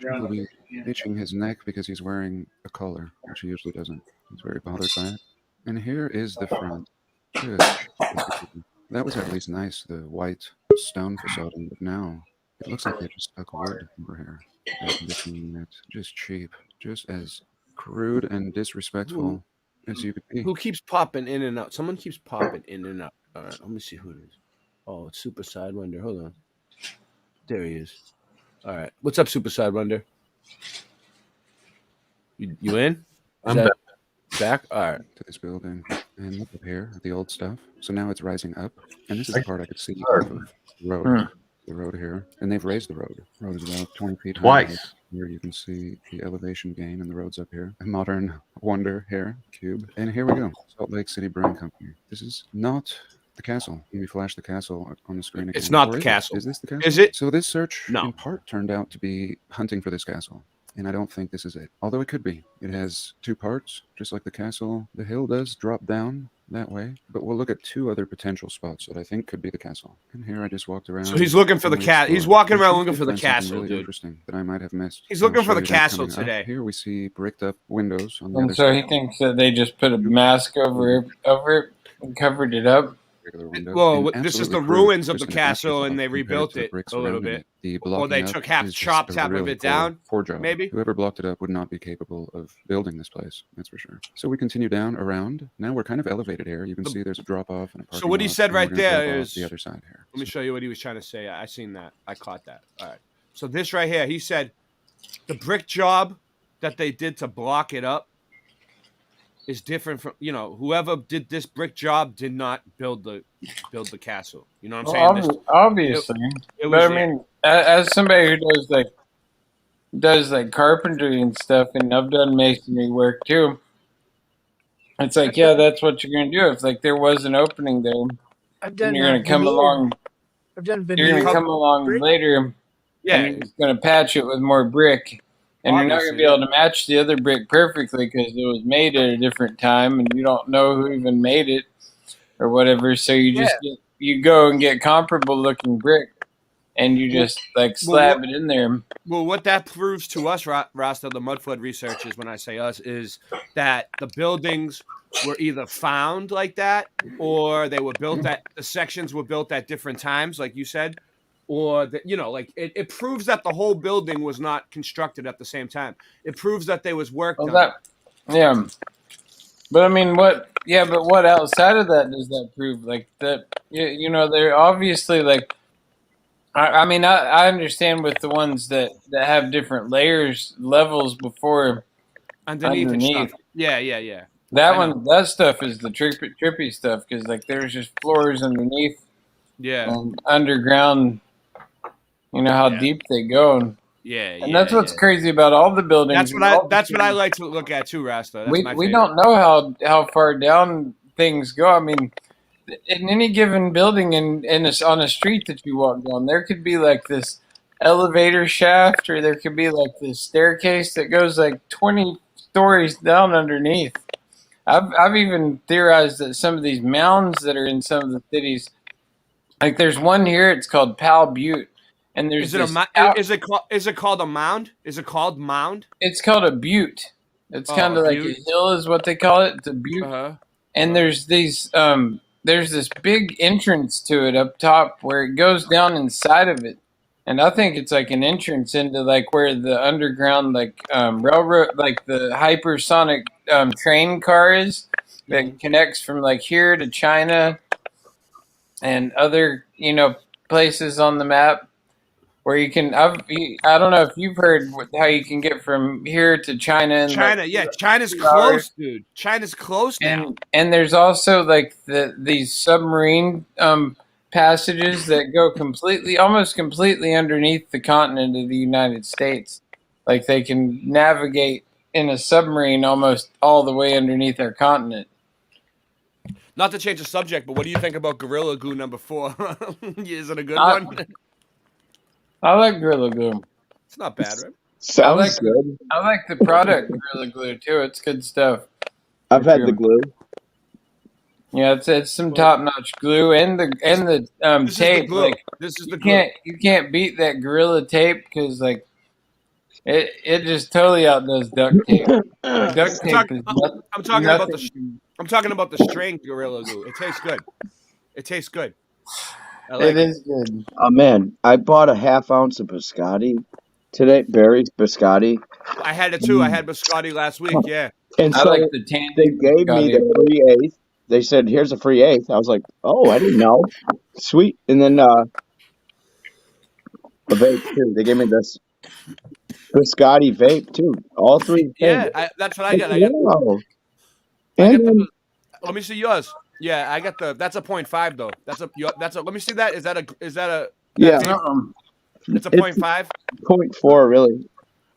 He'll be itching his neck because he's wearing a collar, which he usually doesn't. He's very bothered by it. And here is the front. Just That was at least nice, the white stone facade, but now it looks like they just stuck wood over here. Air conditioning unit, just cheap, just as crude and disrespectful as you could be. Who keeps popping in and out? Someone keeps popping in and out. All right, let me see who it is. Oh, it's Super Sidewinder. Hold on. There he is. All right. What's up, Super Sidewinder? You in? I'm that back. All right. To this building. And look up here at the old stuff. So now it's rising up. And this is the part I could see off of the road. The road here. And they've raised the road. The road is about 20 feet high. Twice. Here you can see the elevation gain and the road's up here. A modern wonder here, cube. And here we go. Salt Lake City Brewing Company. This is not the castle. Can we flash the castle on the screen again? It's not Or the is it? castle. Is this the castle? Is it? So this search No. in part turned out to be hunting for this castle. And I don't think this is it. Although it could be. It has two parts, just like the castle. The hill does drop down that way. But we'll look at two other potential spots that I think could be the castle. And here I just walked around. So he's looking for the and cat. He's explored. walking I'm around sure looking we for the find something castle, really dude. interesting that I might have missed. He's I'll looking for show the you that castle coming up. today. Here we see bricked up windows on the And other so side. he thinks that they just put a mask over it and covered it up. Regular window. Well, And this is the absolutely crude, ruins of just the an castle, afterthought and they compared rebuilt to the it bricks a little surrounding bit. it. The Or they blocking up took half, is just chopped a half of really it down, poor job. maybe? Whoever blocked it up would not be capable of building this place, that's for sure. So we continue down around. Now we're kind of elevated here. You can see there's a drop off and a parking So what he lot, said and we're right gonna there drop off is the other side here. Let me show you what he was trying to say. I seen that. I caught that. All right. So this right here, he said the brick job that they did to block it up is different from, whoever did this brick job did not build the castle. You know what I'm saying? Obviously, it but I was- mean, as somebody who does like carpentry and stuff, and I've done masonry work too. It's like, yeah, that's what you're gonna do. If like there was an opening there, I've done. and you're gonna come veneer. along. I've done You're gonna veneer. come along brick. later, Yeah. and you're just gonna patch it with more brick, and you're not gonna be able to match the other brick perfectly because it was made at a different time, and you don't know who even made it or whatever. So you just you go and get comparable looking brick, and you just like slab it in there. Well, what that proves to us, Rasta, the Mudflood researchers, when I say us, is that the buildings were either found like that, or they were built at the sections were built at different times, like you said, or that it proves that the whole building was not constructed at the same time. It proves that there was work done. Yeah, but I mean, what? Yeah, but what outside of that does that prove? Like that, they're obviously like. I mean, I understand with the ones that have different levels before underneath. And stuff. Yeah. That stuff is the trippy stuff because like there's just floors underneath. Yeah. And underground. You know how deep they go. And that's what's crazy about all the buildings. That's what I like to look at too, Rasta. That's We don't know how far down things go. I mean, in any given building on a street that you walk down, there could be like this elevator shaft, or there could be like this staircase that goes like 20 stories down underneath. I've even theorized that some of these mounds that are in some of the cities, like there's one here, it's called Powell Butte, and there's is it called a mound? Is it called mound? It's called a butte. It's kind of like a hill, is what they call it. It's a butte, and there's these there's this big entrance to it up top where it goes down inside of it. And I think it's like an entrance into like where the underground railroad, like the hypersonic train car is that connects from like here to China and other, places on the map where you can, I don't know if you've heard how you can get from here to China. And China's close, dude. China's close now. And there's also like these submarine passages that go almost completely underneath the continent of the United States. Like they can navigate in a submarine almost all the way underneath our continent. Not to change the subject, but what do you think about Gorilla Glue number 4? Is it a good one? I like Gorilla Glue. It's not bad, right? Sounds good. I like the product Gorilla Glue too. It's good stuff. I've had the glue. Yeah, it's some top notch glue and the This is the tape. glue. Like This is the glue. you can't beat that Gorilla tape because like it just totally outdoes duct tape. Duct tape is I'm talking about the string Gorilla Glue. It tastes good. It tastes good. I like It is good. Oh man, I bought a half ounce of biscotti today. Barry's biscotti. I had it too. I had biscotti last week. Yeah. And I so like the tangy they gave me biscotti. the free eighth. They said, "Here's a free eighth." I was like, "Oh, I didn't know." Sweet. And then a vape too. They gave me this biscotti vape too. All three. Yeah, things. that's what I got. I got. Wow. I And got then, the. Let me see yours. Yeah, I got the. That's a 0.5 though. That's a. Let me see that. Is that a? yeah, It's a 0.5. 0.4 really.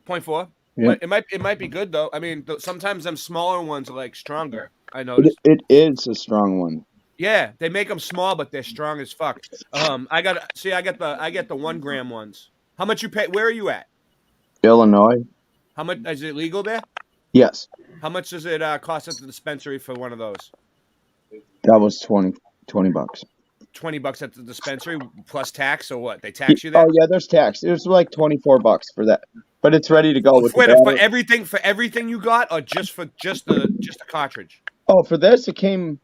0.4. Yeah. It might be good though. I mean, sometimes them smaller ones are like stronger. I It, noticed. it is a strong one. Yeah, they make them small, but they're strong as fuck. I get the 1 gram ones. How much you pay? Where are you at? Illinois. How much is it legal there? Yes, How much does it cost at the dispensary for one of those? that was 20 bucks. $20 at the dispensary plus tax or what? They tax you there? Oh yeah, there's tax. It was like 24 bucks for that, but it's ready to go with the For battery. everything you got, or just the cartridge? Oh, for this it came.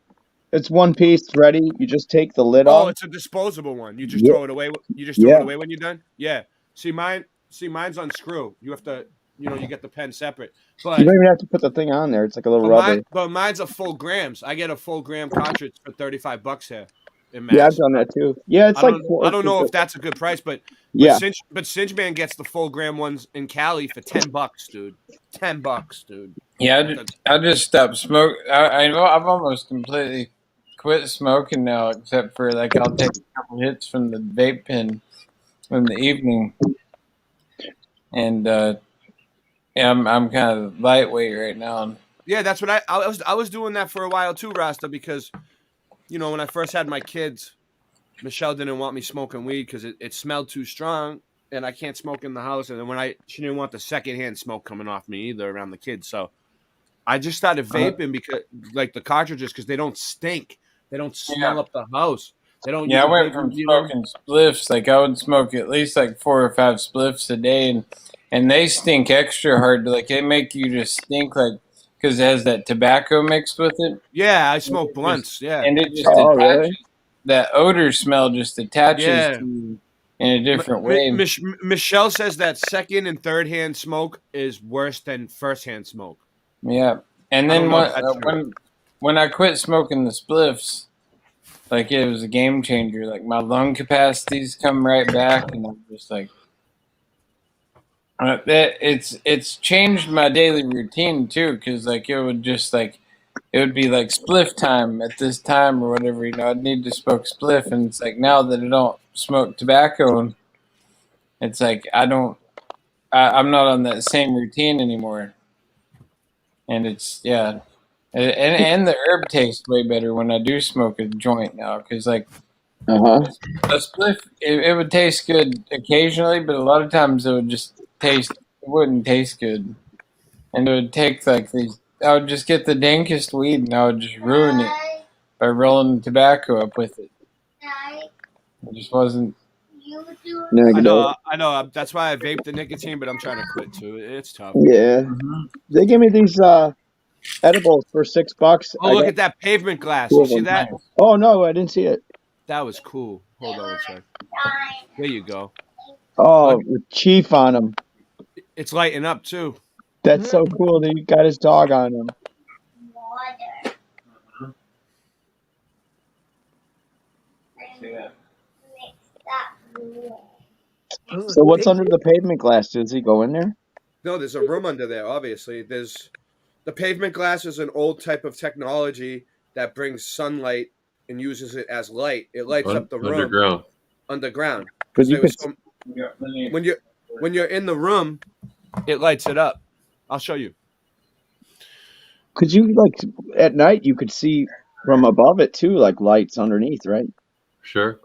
It's one piece ready. You just take the lid Oh, off. it's a disposable one. You just Yeah. throw it away. You just throw Yeah. it away when you're done. Yeah. See, mine's on screw. You have to, you get the pen separate. But You don't even have to put the thing on there. It's like a little rubber. mine's a full grams. I get a full gram cartridge for $35 here in Yeah, I've Mass. done that too. Yeah, it's like I don't know if that's a good price, but Yeah. Cinch Man gets the full gram ones in Cali for $10, dude. $10, dude. Yeah, I just stopped smoke. I know I've almost completely quit smoking now, except for like I'll take a couple hits from the vape pen in the evening, and yeah, I'm kind of lightweight right now. Yeah, that's what I was doing that for a while too, Rasta, because when I first had my kids, Michelle didn't want me smoking weed because it smelled too strong, and I can't smoke in the house. And then she didn't want the secondhand smoke coming off me either around the kids. So I just started vaping because like the cartridges, because they don't stink, they don't smell up the house. They don't. Yeah, I went from smoking spliffs. Like I would smoke at least like 4 or 5 spliffs a day, and they stink extra hard. Like they make you just stink like because it has that tobacco mixed with it. Yeah, I smoke blunts. Yeah, and it just attaches. That odor smell just attaches to you in a different way. Michelle says that second and third hand smoke is worse than first hand smoke. Yeah, and then when I quit smoking the spliffs, like it was a game changer. Like my lung capacities come right back, and I'm just like, it's changed my daily routine too. Because like it would be like spliff time at this time or whatever. I'd need to smoke spliff, and it's like now that I don't smoke tobacco, it's like I'm not on that same routine anymore. And it's and the herb tastes way better when I do smoke a joint now, because like a spliff it would taste good occasionally, but a lot of times it wouldn't taste good, and it would take like these. I would just get the dankest weed and I would just ruin it by rolling the tobacco up with it. It just wasn't. I know. That's why I vape the nicotine, but I'm trying to quit too. It's tough. Yeah. They gave me these edibles for $6. Oh, look at that pavement glass. You see that? Oh no, I didn't see it. That was cool. Hold on a sec. There you go. Oh, with Chief on him. It's lighting up too. That's so cool that he got his dog on him. So what's under the pavement glass? Does he go in there? No, there's a room under there. Obviously, the pavement glass is an old type of technology that brings sunlight and uses it as light. It lights up the room underground. Because when you're in the room, it lights it up. I'll show you. Because you like at night you could see from above it too, like lights underneath, right? Sure.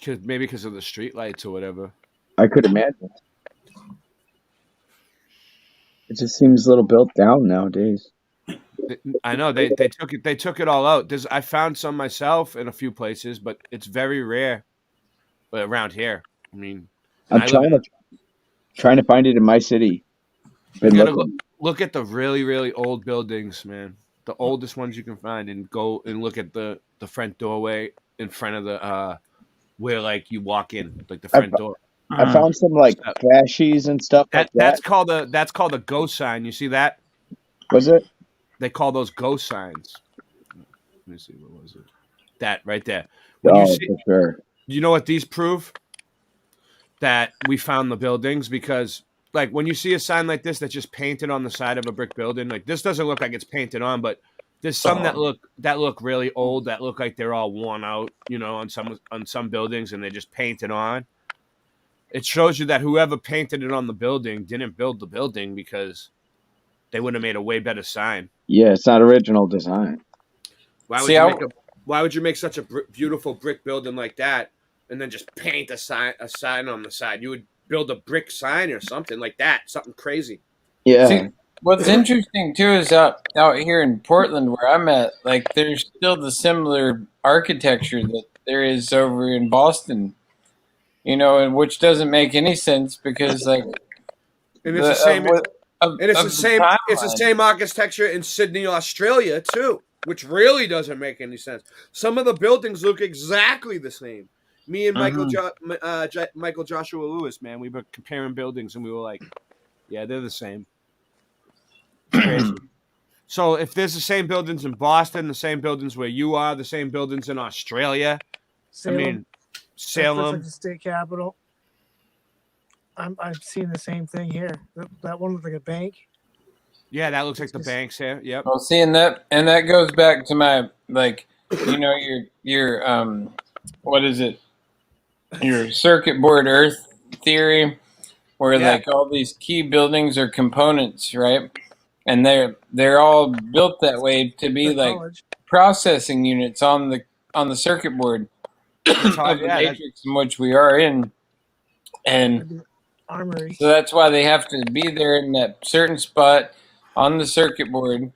Maybe because of the street lights or whatever. I could imagine. It just seems a little built down nowadays. I know they took it all out. I found some myself in a few places, but it's very rare. But around here, I mean, I'm trying to find it in my city. You gotta look at the really, really old buildings, man. The oldest ones you can find, and go and look at the front doorway. in front of the where like you walk in, like the I, front door. I found some like fascies and stuff like that. That's called a ghost sign. You see that? Was it? They call those ghost signs. Let me see, what was it? That right there. When Oh, you see, for sure. you know what these prove? That we found the buildings, because like when you see a sign like this that's just painted on the side of a brick building, like this doesn't look like it's painted on, but there's some that look really old, that look like they're all worn out, you know, on some buildings, and they're just painted on. It shows you that whoever painted it on the building didn't build the building, because they would have made a way better sign. Yeah, it's not original design. Why would you make such a beautiful brick building like that and then just paint a sign on the side? You would build a brick sign or something like that, something crazy. Yeah. See, what's interesting too is out here in Portland where I'm at, like there's still the similar architecture that there is over in Boston, you know, and which doesn't make any sense because like And it's the same. It's the same architecture in Sydney, Australia, too, which really doesn't make any sense. Some of the buildings look exactly the same. Me and Michael Joshua Lewis, man, we were comparing buildings, and we were like, "Yeah, they're the same." It's crazy. So if there's the same buildings in Boston, the same buildings where you are, the same buildings in Australia, Salem. I mean, Salem. That looks like the state capitol. I've seen the same thing here. That one looks like a bank. Yeah, that looks like the banks here. Yep. Well, seeing that, and that goes back to my like, you know, your what is it? Your circuit board Earth theory, where like all these key buildings are components, right? And they're all built that way to be like processing units on the circuit board of the matrix in which we are in, and armory. so that's why they have to be there in that certain spot on the circuit board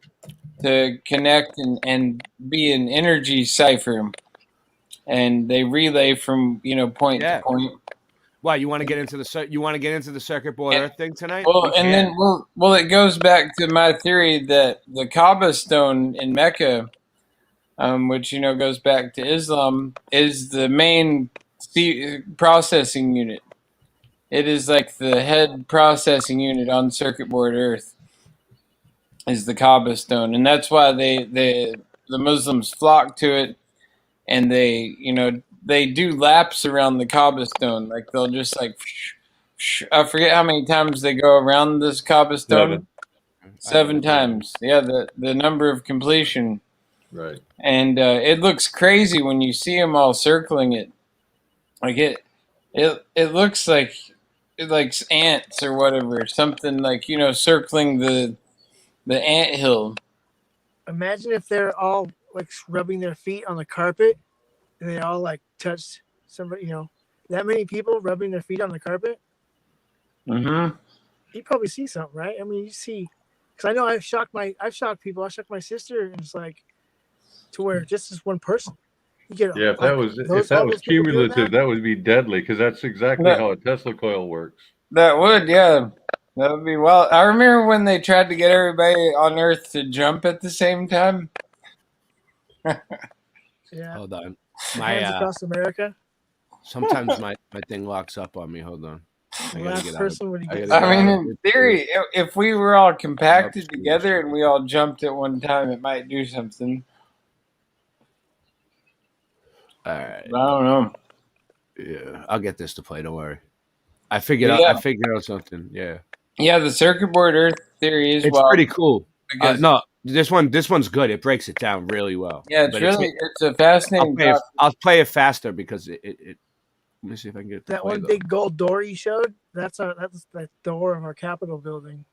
to connect and be an energy cipher, and they relay from point to point. Why you want to get into the circuit board Earth thing tonight? Well, and then it goes back to my theory that the Kaaba stone in Mecca, which goes back to Islam, is the main processing unit. It is like the head processing unit on circuit board Earth is the Kaaba stone, and that's why the Muslims flock to it, and they do laps around the Kaaba stone. Like they'll just like, I forget how many times they go around this Kaaba stone. 7 times. Yeah, the number of completion. Right. And it looks crazy when you see them all circling it. Like it looks like ants or whatever, something like circling the anthill. Imagine if they're all like rubbing their feet on the carpet, and they all like touch somebody. That many people rubbing their feet on the carpet. Mm-hmm. You probably see something, right? I mean, you see, because I know I've shocked people. I shocked my sister, and it's like to where just as one person. You get if that was cumulative, that would be deadly, because that's exactly how a Tesla coil works. That would, yeah. That would be wild. I remember when they tried to get everybody on Earth to jump at the same time. Yeah. Hold on. Hands across America. Sometimes my thing locks up on me. Hold on. In theory, if we were all compacted together and we all jumped at one time, it might do something. All right. I don't know. Yeah, I'll get this to play. Don't worry. I figured out something. Yeah. Yeah, the circuit board Earth theory is pretty cool. No, this one's good. It breaks it down really well. Yeah, it's a fascinating. I'll play it faster because it. Let me see if I can get it to that play, one though. big gold door you showed. That's the door of our Capitol building.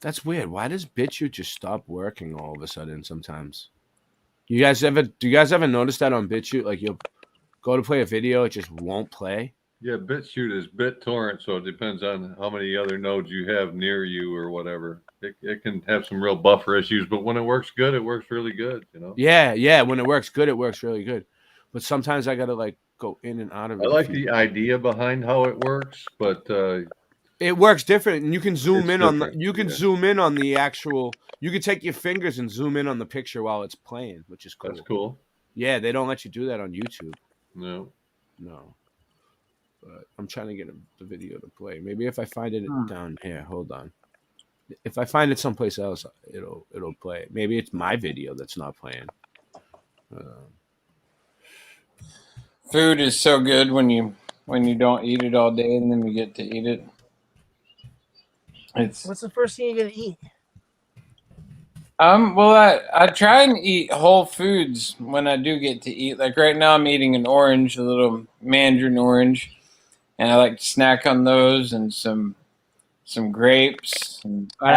That's weird. Why does BitChute just stop working all of a sudden sometimes? Do you guys ever notice that on BitChute? Like you'll go to play a video, it just won't play. Yeah, BitChute is BitTorrent, so it depends on how many other nodes you have near you or whatever. It can have some real buffer issues, but when it works good, it works really good. Yeah. When it works good, it works really good. But sometimes I gotta like go in and out of it. I like the idea behind how it works, but it works different, and you can zoom in on zoom in on the actual. You can take your fingers and zoom in on the picture while it's playing, which is cool. That's cool. Yeah, they don't let you do that on YouTube. No. No. But I'm trying to get the video to play. Maybe if I find it down here, hold on. If I find it someplace else, it'll play. Maybe it's my video that's not playing. Food is so good when you don't eat it all day and then you get to eat it. It's What's the first thing you're gonna eat? well, I try and eat whole foods when I do get to eat. Like right now, I'm eating an orange, a little mandarin orange, and I like to snack on those and some grapes. And All right,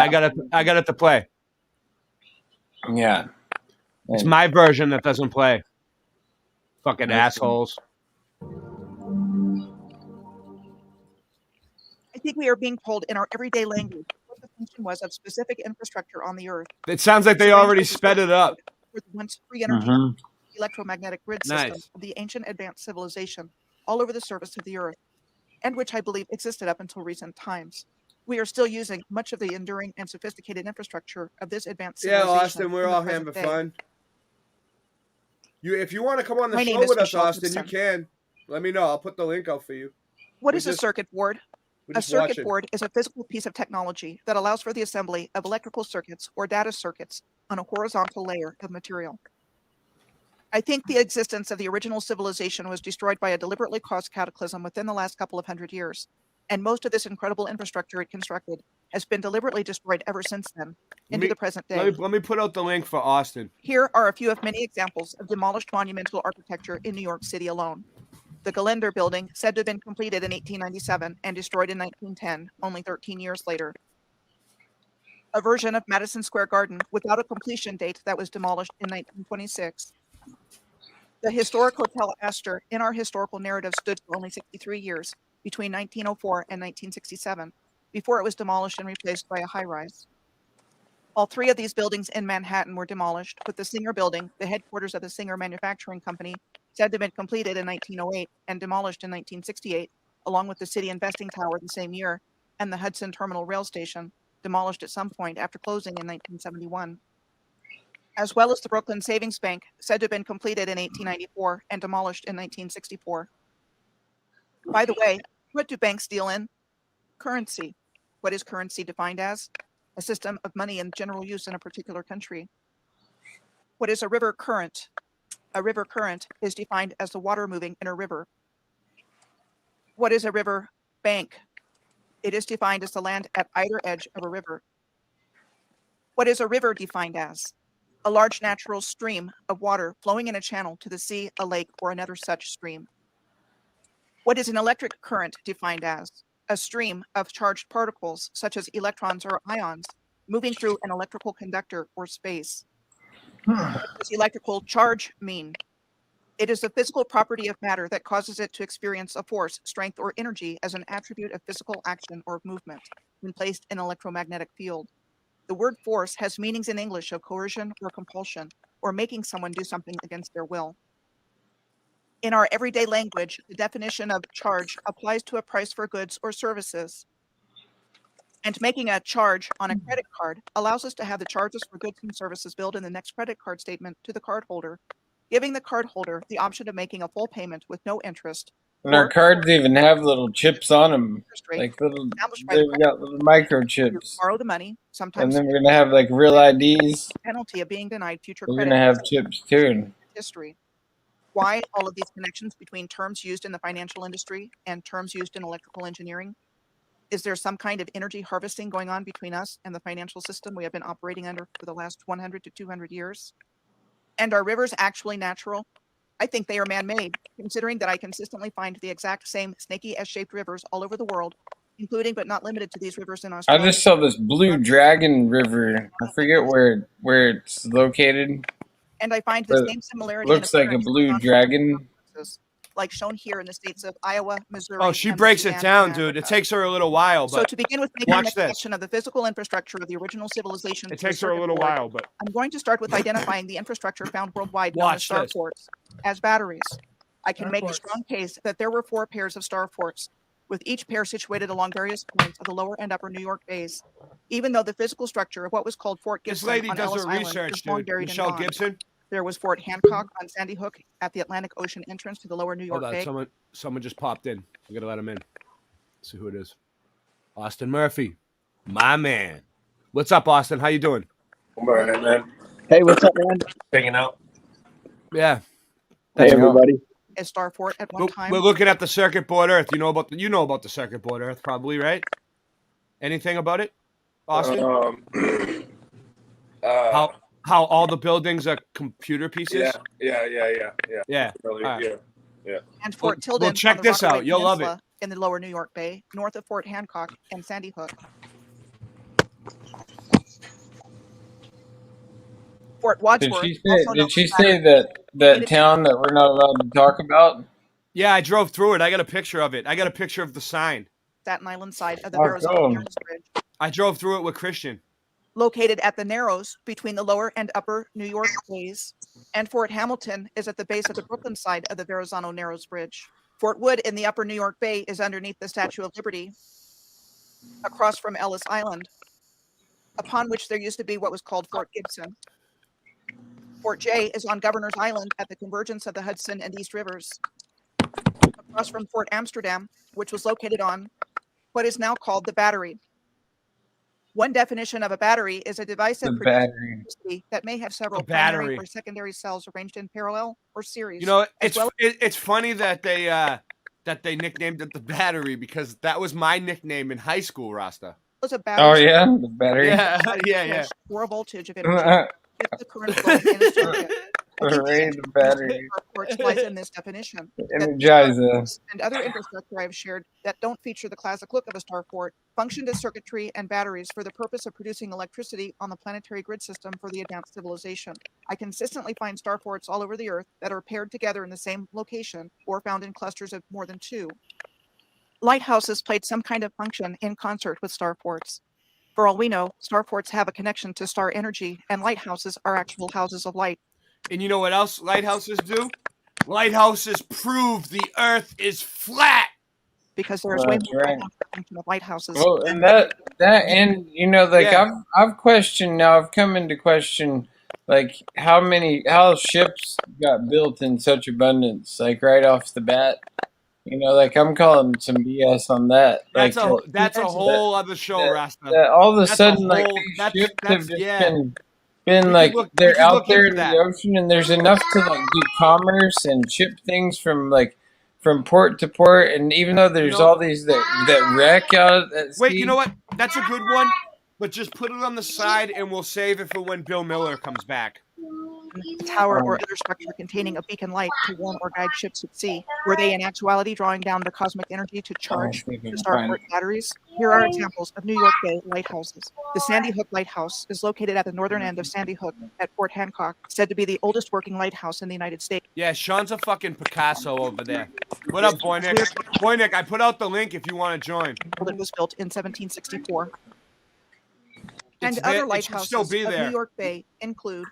I got it to play. Yeah, it's my version that doesn't play. Fucking assholes. I think we are being told in our everyday language what the function was of specific infrastructure on the Earth. It sounds like they already sped it up. For the once free energy electromagnetic grid system Nice. of the ancient advanced civilization all over the surface of the Earth, and which I believe existed up until recent times. We are still using much of the enduring and sophisticated infrastructure of this advanced Yeah, civilization. Austin, we're in the all present having day. fun. If you want to come on the My name show is with us, Michelle Austin, you Gibson. can. Let me know. I'll put the link out for you. What We're is a just- circuit board? we're A just circuit watching. board is a physical piece of technology that allows for the assembly of electrical circuits or data circuits on a horizontal layer of material. I think the existence of the original civilization was destroyed by a deliberately caused cataclysm within the last couple of hundred years, and most of this incredible infrastructure it constructed has been deliberately destroyed ever since then, into the present day. Let me put out the link for Austin. Here are a few of many examples of demolished monumental architecture in New York City alone. The Galender Building, said to have been completed in 1897 and destroyed in 1910, only 13 years later. A version of Madison Square Garden without a completion date that was demolished in 1926. The historic Hotel Astor in our historical narrative stood for only 63 years, between 1904 and 1967, before it was demolished and replaced by a high-rise. All three of these buildings in Manhattan were demolished, with the Singer Building, the headquarters of the Singer Manufacturing Company, said to have been completed in 1908 and demolished in 1968, along with the City Investing Tower the same year, and the Hudson Terminal Rail Station, demolished at some point after closing in 1971. As well as the Brooklyn Savings Bank, said to have been completed in 1894 and demolished in 1964. By the way, what do banks deal in? Currency. What is currency defined as? A system of money in general use in a particular country. What is a river current? A river current is defined as the water moving in a river. What is a river bank? It is defined as the land at either edge of a river. What is a river defined as? A large natural stream of water flowing in a channel to the sea, a lake, or another such stream. What is an electric current defined as? A stream of charged particles, such as electrons or ions, moving through an electrical conductor or space. What does electrical charge mean? It is the physical property of matter that causes it to experience a force, strength, or energy as an attribute of physical action or movement when placed in an electromagnetic field. The word force has meanings in English of coercion or compulsion, or making someone do something against their will. In our everyday language, the definition of charge applies to a price for goods or services. And making a charge on a credit card allows us to have the charges for goods and services billed in the next credit card statement to the cardholder, giving the cardholder the option of making a full payment with no interest. and our cards even have little chips on them, rate like little. established by the They've got little microchips, borrow the money, and sometimes then we're gonna have like real IDs. penalty of being denied future We're credit gonna have chips too. history. Why all of these connections between terms used in the financial industry and terms used in electrical engineering? Is there some kind of energy harvesting going on between us and the financial system we have been operating under for the last 100 to 200 years? And are rivers actually natural? I think they are man-made, considering that I consistently find the exact same snaky S-shaped rivers all over the world, including but not limited to these rivers in I Australia. just saw this Blue Dragon River. I forget where it's located. And I find the But same similarity in looks like a appearance blue on dragon. like shown here in the states of Iowa, Missouri. Oh, she and breaks it Louisiana down, and dude. It Africa. takes her a little while, So but to begin with making the watch this. connection of the physical infrastructure of the original civilization, It to the takes her a circuit little board, while, but I'm going to start with identifying the infrastructure found worldwide known as Watch this. starports as batteries. I can make a Starports. strong case that there were 4 pairs of starports, with each pair situated along various points of the lower and upper New York bays, even though the physical structure of what was called Fort this Gibson lady on does Ellis her Island research, is long dude. buried in Michelle bond. Gibson. There was Fort Hancock on Sandy Hook at the Atlantic Ocean entrance to the lower New York Hold on, Bay. someone just popped in. I gotta let him in. Let's see who it is. Austin Murphy, my man. What's up, Austin? How you doing? I'm all right, man. Hey, what's up, man? Hanging out. Yeah. Hey, everybody. As Star Fort at one time. We're looking at the circuit board Earth. You know about the circuit board Earth, probably, right? Anything about it, Austin? How all the buildings are computer pieces? Yeah. Yeah. Really, All right. yeah. And Fort Well, Tilden check on the this Rockaway out. You'll love Peninsula in the lower New York Bay, north of Fort Hancock and Sandy Hook. Fort Wadsworth. Did she say that town that we're not allowed to talk about? Yeah, I drove through it. I got a picture of it. I got a picture of the sign. Staten Island side of the Oh, Verrazano cool. Narrows Bridge, I drove through it with Christian. located at the Narrows between the lower and upper New York bays. And Fort Hamilton is at the base of the Brooklyn side of the Verrazano Narrows Bridge. Fort Wood in the upper New York Bay is underneath the Statue of Liberty, across from Ellis Island, upon which there used to be what was called Fort Gibson. Fort Jay is on Governor's Island at the convergence of the Hudson and East Rivers, across from Fort Amsterdam, which was located on what is now called the Battery. One definition of a battery is a device that The produces battery. electricity that may have several A battery. primary or secondary cells arranged in parallel or series. You know, as it's funny that they nicknamed it the Battery because that was my nickname in high school, Rasta. as a Oh battery yeah, the battery. Yeah, yeah, yeah. or a voltage of energy if the current flow in a circuit. Hooray, the battery. Starport lies in this definition. The That Energizer. and other infrastructure I have shared that don't feature the classic look of a starport functioned as circuitry and batteries for the purpose of producing electricity on the planetary grid system for the advanced civilization. I consistently find starports all over the earth that are paired together in the same location or found in clusters of more than two. Lighthouses played some kind of function in concert with starports. For all we know, starports have a connection to star energy, and lighthouses are actual houses of light. And you know what else lighthouses do? Lighthouses prove the Earth is flat. Because there's way That's more right. function of lighthouses. Well, and that and you know, like Yeah. I've questioned now. I've come into question like how ships got built in such abundance, like right off the bat. You know, like I'm calling some BS on that. That's like a whole other show, Rasta. that all of a That's a sudden, like whole- these that's- ships have that's- just yeah. been We like could look they're out there into in that. the ocean, and there's enough to like do commerce and ship things from port to port. And even though there's all these that wreck out at Wait, sea, you know what? That's a good one. But just put it on the side, and we'll save it for when Bill Miller comes back. Tower or other structure containing a beacon light to warn or guide ships at sea. Were they in actuality drawing down the cosmic energy to charge see if I the can find starport batteries? Here are examples of New York Bay lighthouses. The Sandy Hook Lighthouse is located at the northern end of Sandy Hook at Fort Hancock, said to be the oldest working lighthouse in the United States. Yeah, Sean's a fucking Picasso over there. What up, Boynick? Boynick, I put out the link if you want to join. It was built in 1764. And It's there- other it should lighthouses still be of there. New York Bay include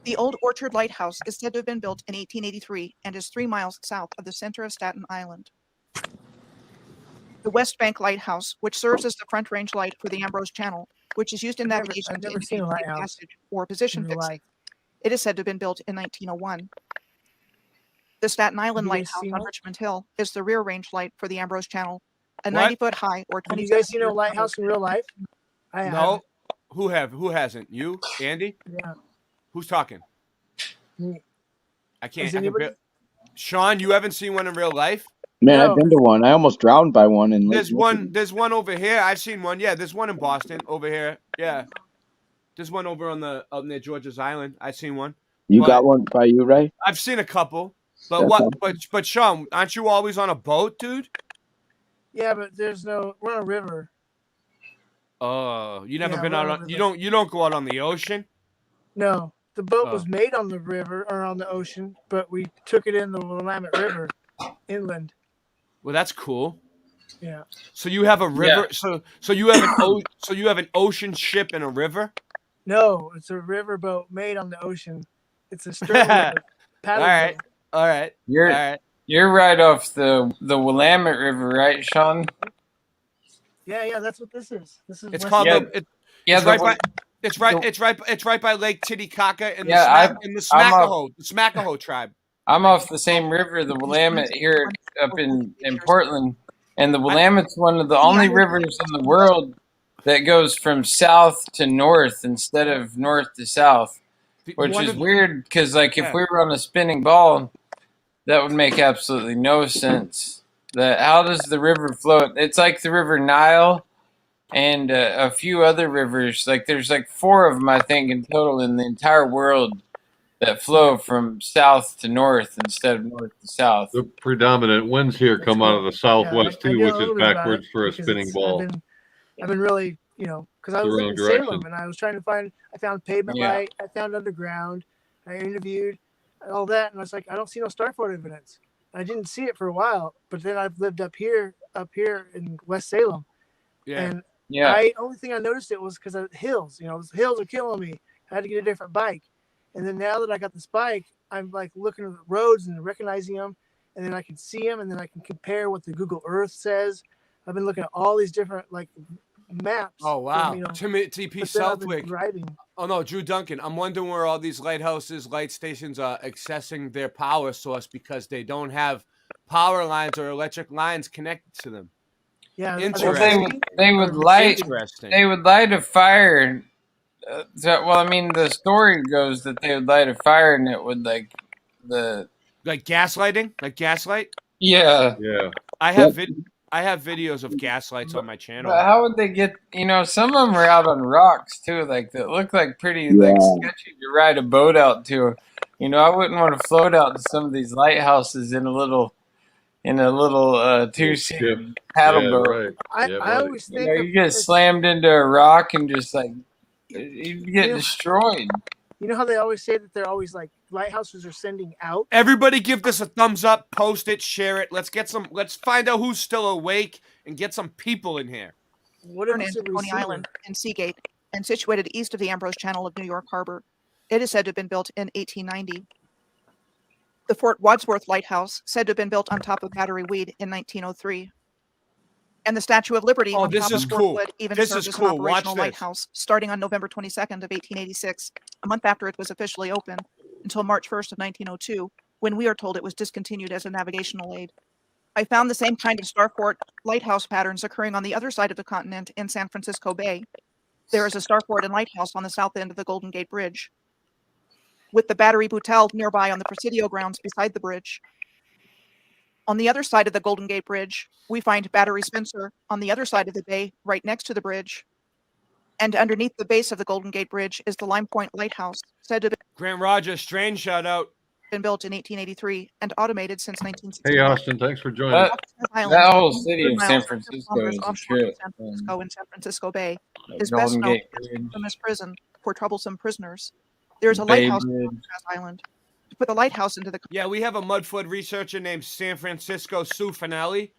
the Old Orchard Lighthouse is said to have been built in 1883 and is 3 miles south of the center of Staten Island. The West Bank Lighthouse, which serves as the front range light for the Ambrose Channel, which is used in navigation I've to never seen a indicate lighthouse passage or position in real fixing. life. It is said to have been built in 1901. The Staten Island you guys Lighthouse seen on one? Richmond Hill is the rear range light for the Ambrose Channel, a What? 90-foot high or Have you 27 guys seen a lighthouse in real life? I have. No? Who hasn't? You? Andy? Yeah. Who's talking? Me. I can't. Has I can anybody- bar- Sean, you haven't seen one in real life? Man, No. I've been to one. I almost drowned by one in Lake There's Michigan. There's one over here. I've seen one. Yeah, there's one in Boston over here. Yeah. There's one over out near George's Island. I've seen one. You But got one by you, Ray? I've seen a couple. But That's what? all. But Sean, aren't you always on a boat, dude? Yeah, but we're on a river. Oh, you never Yeah, been we're out on on. a You don't go out on the ocean. No, the boat Oh. was made on the river or on the ocean, but we took it in the Willamette River, inland. Well, that's cool. Yeah. So you have a river. So you have an ocean ship in a river. No, it's a river boat made on the ocean. It's a stern All river. Paddle right. boat. All right. you're All right. you're right off the Willamette River, right, Sean? Yeah, that's what this is. This is It's West called Yeah. the. Yeah, It's right by. It's right. It's right. It's right by Lake Titicaca and Yeah, the I'm Smackahoe tribe. I'm off the same river, the Willamette, here up in Portland, and the Willamette's one of the only rivers in the world that goes from south to north instead of north to south, which is weird because, like, if we were on a spinning ball, that would make absolutely no sense. How does the river flow? It's like the River Nile and a few other rivers. Like, there's like 4 of them, I think, in total in the entire world that flow from south to north instead of north to south. The predominant winds here come out of the southwest I too, know a which little is bit about backwards it for a because spinning ball. I've been really, because I The was wrong in direction. Salem and I was trying to find. I found pavement Yeah. light. I found underground. I interviewed all that, and I was like, I don't see no Starfort evidence. I didn't see it for a while, but then I've lived up here in West Salem, and only thing I noticed it was because of the hills. The hills are killing me. I had to get a different bike, and then now that I got this bike, I'm like looking at the roads and recognizing them, and then I can see them, and then I can compare what the Google Earth says. I've been looking at all these different like maps. Oh wow, but TP then I've been Southwick. driving. Oh no, Drew Duncan. I'm wondering where all these lighthouses, light stations are accessing their power source because they don't have power lines or electric lines connected to them. Yeah, interesting. They would light. Interesting. They would light a fire. The story goes that they would light a fire and it would like gaslighting, like gaslight. Yeah. I have videos of gaslights on my channel. But how would they get? Some of them are out on rocks too, like that look like pretty like sketchy to ride a boat out to. I wouldn't want to float out to some of these lighthouses in a little 2-seater paddle boat. Right. I always think you get slammed into a rock and just like you get destroyed. You know how they always say that they're always like lighthouses are sending out. Everybody give this a thumbs up, post it, share it. Let's find out who's still awake and get some people in here. What in Coney Island and Seagate, and situated east of the Ambrose Channel of New York Harbor. It is said to have been built in 1890. The Fort Wadsworth Lighthouse, said to have been built on top of Battery Weed in 1903. And the Statue of Liberty on this top is of Fort cool. Wood even This served is as cool. an Watch operational this. lighthouse starting on November 22nd of 1886, a month after it was officially opened, until March 1st of 1902, when we are told it was discontinued as a navigational aid. I found the same kind of Starfort lighthouse patterns occurring on the other side of the continent in San Francisco Bay. There is a Starfort and lighthouse on the south end of the Golden Gate Bridge, with the Battery Boutel nearby on the Presidio grounds beside the bridge. On the other side of the Golden Gate Bridge, we find Battery Spencer on the other side of the bay, right next to the bridge. And underneath the base of the Golden Gate Bridge is the Lime Point Lighthouse, said to have Grant Rogers, strange shout out. been built in 1883 and automated since 1960. Hey, Austin, thanks for joining. That whole city of San Francisco is a trip. San Francisco and San Francisco Bay Like is best Golden known Gate as Bridge. infamous prison for troublesome prisoners. There is a Bay lighthouse on Bridge. Alcatraz Island. To put the lighthouse into the Yeah, we have a Mudfoot researcher named San Francisco Sue Finelli,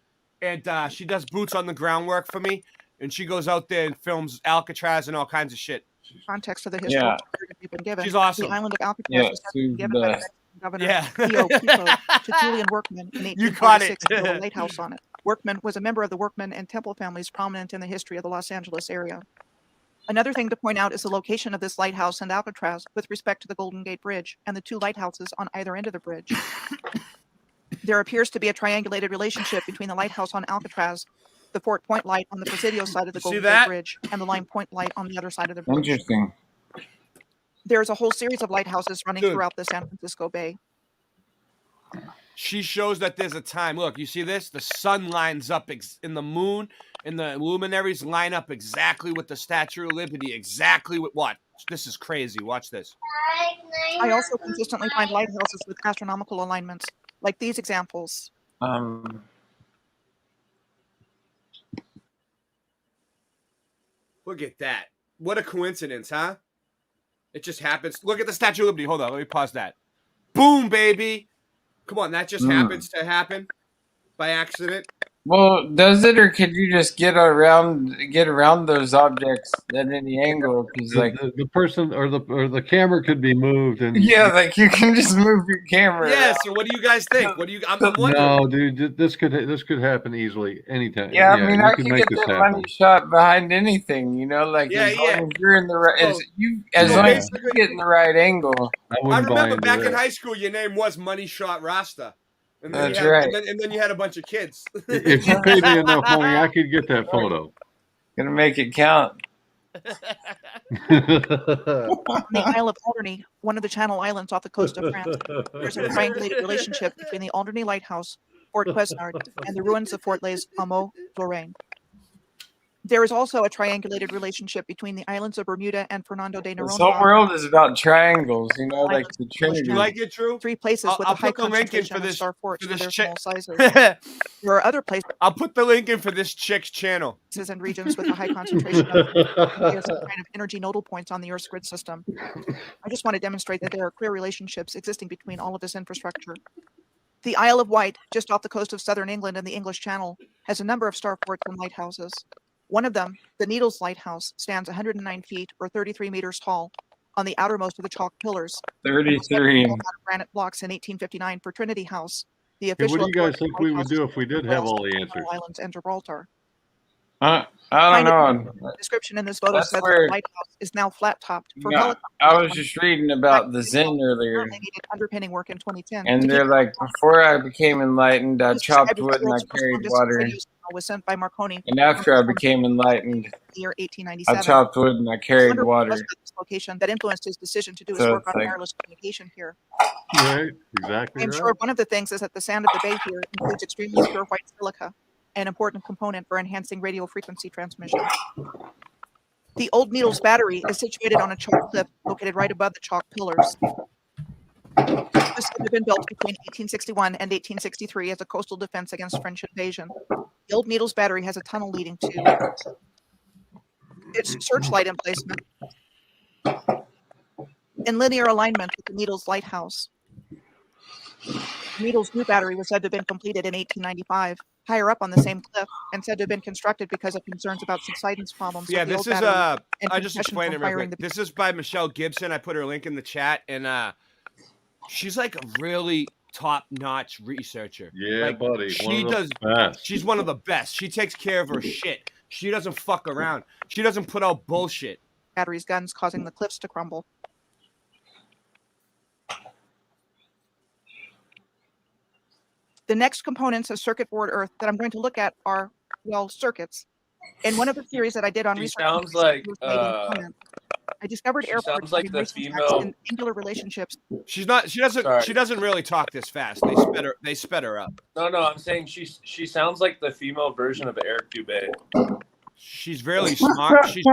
and she does boots on the ground work for me, and she goes out there and films Alcatraz and all kinds of shit. context of the history Yeah. that we've been given. She's awesome. The island of Alcatraz Yeah, was Sue's given the by the best. Mexican governor Yeah. Pio Pico to Julian Workman in You caught it. 1846 to build a lighthouse on it. Workman was a member of the Workman and Temple families prominent in the history of the Los Angeles area. Another thing to point out is the location of this lighthouse and Alcatraz with respect to the Golden Gate Bridge and the two lighthouses on either end of the bridge. There appears to be a triangulated relationship between the lighthouse on Alcatraz, the Fort Point light on the Presidio side of the See Golden that? Gate Bridge, and the Lime Point light on the other side of the bridge. Interesting. There's a whole series of lighthouses running Dude. throughout the San Francisco Bay. She shows that there's a time. Look, you see this? The sun lines up in the moon, and the luminaries line up exactly with the Statue of Liberty. Exactly with what? This is crazy. Watch this. I also consistently find lighthouses with astronomical alignments, like these examples. Look at that. What a coincidence, huh? It just happens. Look at the Statue of Liberty. Hold on. Let me pause that. Boom, baby. Come on. That just happens to happen by accident. Well, does it, or could you just get around those objects at any angle? Because the person or the camera could be moved and yeah, like you can just move your camera. Yeah. around. So what do you guys think? What do you? I'm wondering. no, dude, this could happen easily anytime. Yeah, I mean, you I can could make get this that happen. money shot behind anything, like Yeah, as yeah. long as you're in the right, as so long as basically- you get in the right angle. I remember back in high school, your name was Money Shot Rasta. And then That's you had, right. And then you had a bunch of kids. If you paid me enough money, I could get that photo. Gonna make it count. On the Isle of Alderney, one of the Channel Islands off the coast of France, there's a triangulated relationship between the Alderney Lighthouse, Fort Quesnard, and the ruins of Fort Les Amours, Lorraine. There is also a triangulated relationship between the islands of Bermuda and Fernando de This Noronha. whole world is about triangles, like the Trinity. You like it, Drew? 3 places with I'll a high put the link in concentration for of this star forts for for this their chick. small sizes. There are other places I'll put the link in for this chick's channel. and regions with a high concentration of some kind of energy nodal points on the Earth's grid system. I just want to demonstrate that there are clear relationships existing between all of this infrastructure. The Isle of Wight, just off the coast of southern England and the English Channel, has a number of star forts and lighthouses. One of them, the Needles Lighthouse, stands 109 feet or 33 meters tall on the outermost of the chalk pillars. 33. Out of granite blocks in 1859 for Trinity House, the Hey, official. what do you guys authority think we would lighthouse do if we did have all the answers? Islands and Gibraltar. I don't know. The description in this photo That's says where- the lighthouse is now flat topped for Yeah, helicopters. I was just reading about the Zen earlier, Currently needed underpinning work in 2010. and to they're keep like, before I became enlightened, I This chopped described wood and I as the world's carried longest water, radio signal was sent by Marconi and after I became enlightened, in the year I 1897. chopped wood and I carried Wonder what it water. was about this location that influenced his decision to do his So work it's on like- wireless communication here. Right, exactly I'm right. sure one of the things is that the sound of the bay here includes extremely pure white silica, an important component for enhancing radio frequency transmission. The Old Needles Battery is situated on a chalk cliff located right above the chalk pillars. This had been built between 1861 and 1863 as a coastal defense against French invasion. The Old Needles Battery has a tunnel leading to its searchlight emplacement in linear alignment with the Needles Lighthouse. Needles' new battery was said to have been completed in 1895, higher up on the same cliff, and said to have been constructed because of concerns about subsidence problems. Yeah, of the this old is battery and I just concession explained it from real firing quick. the This is by Michelle Gibson. I put her link in the chat, and she's like a really top-notch researcher. Yeah, like, buddy, one She of the does. best. She's one of the best. She takes care of her shit. She doesn't fuck around. She doesn't put out bullshit. battery's guns, causing the cliffs to crumble. The next components of circuit board Earth that I'm going to look at are, well, circuits. And one of the theories that I did on She research sounds like, I discovered she airports sounds like having the racing female- tracks and angular relationships. She's not. She doesn't. Sorry. She doesn't really talk this fast. They sped her. They sped her up. No, I'm saying she sounds like the female version of Eric Dubé. She's really smart. She's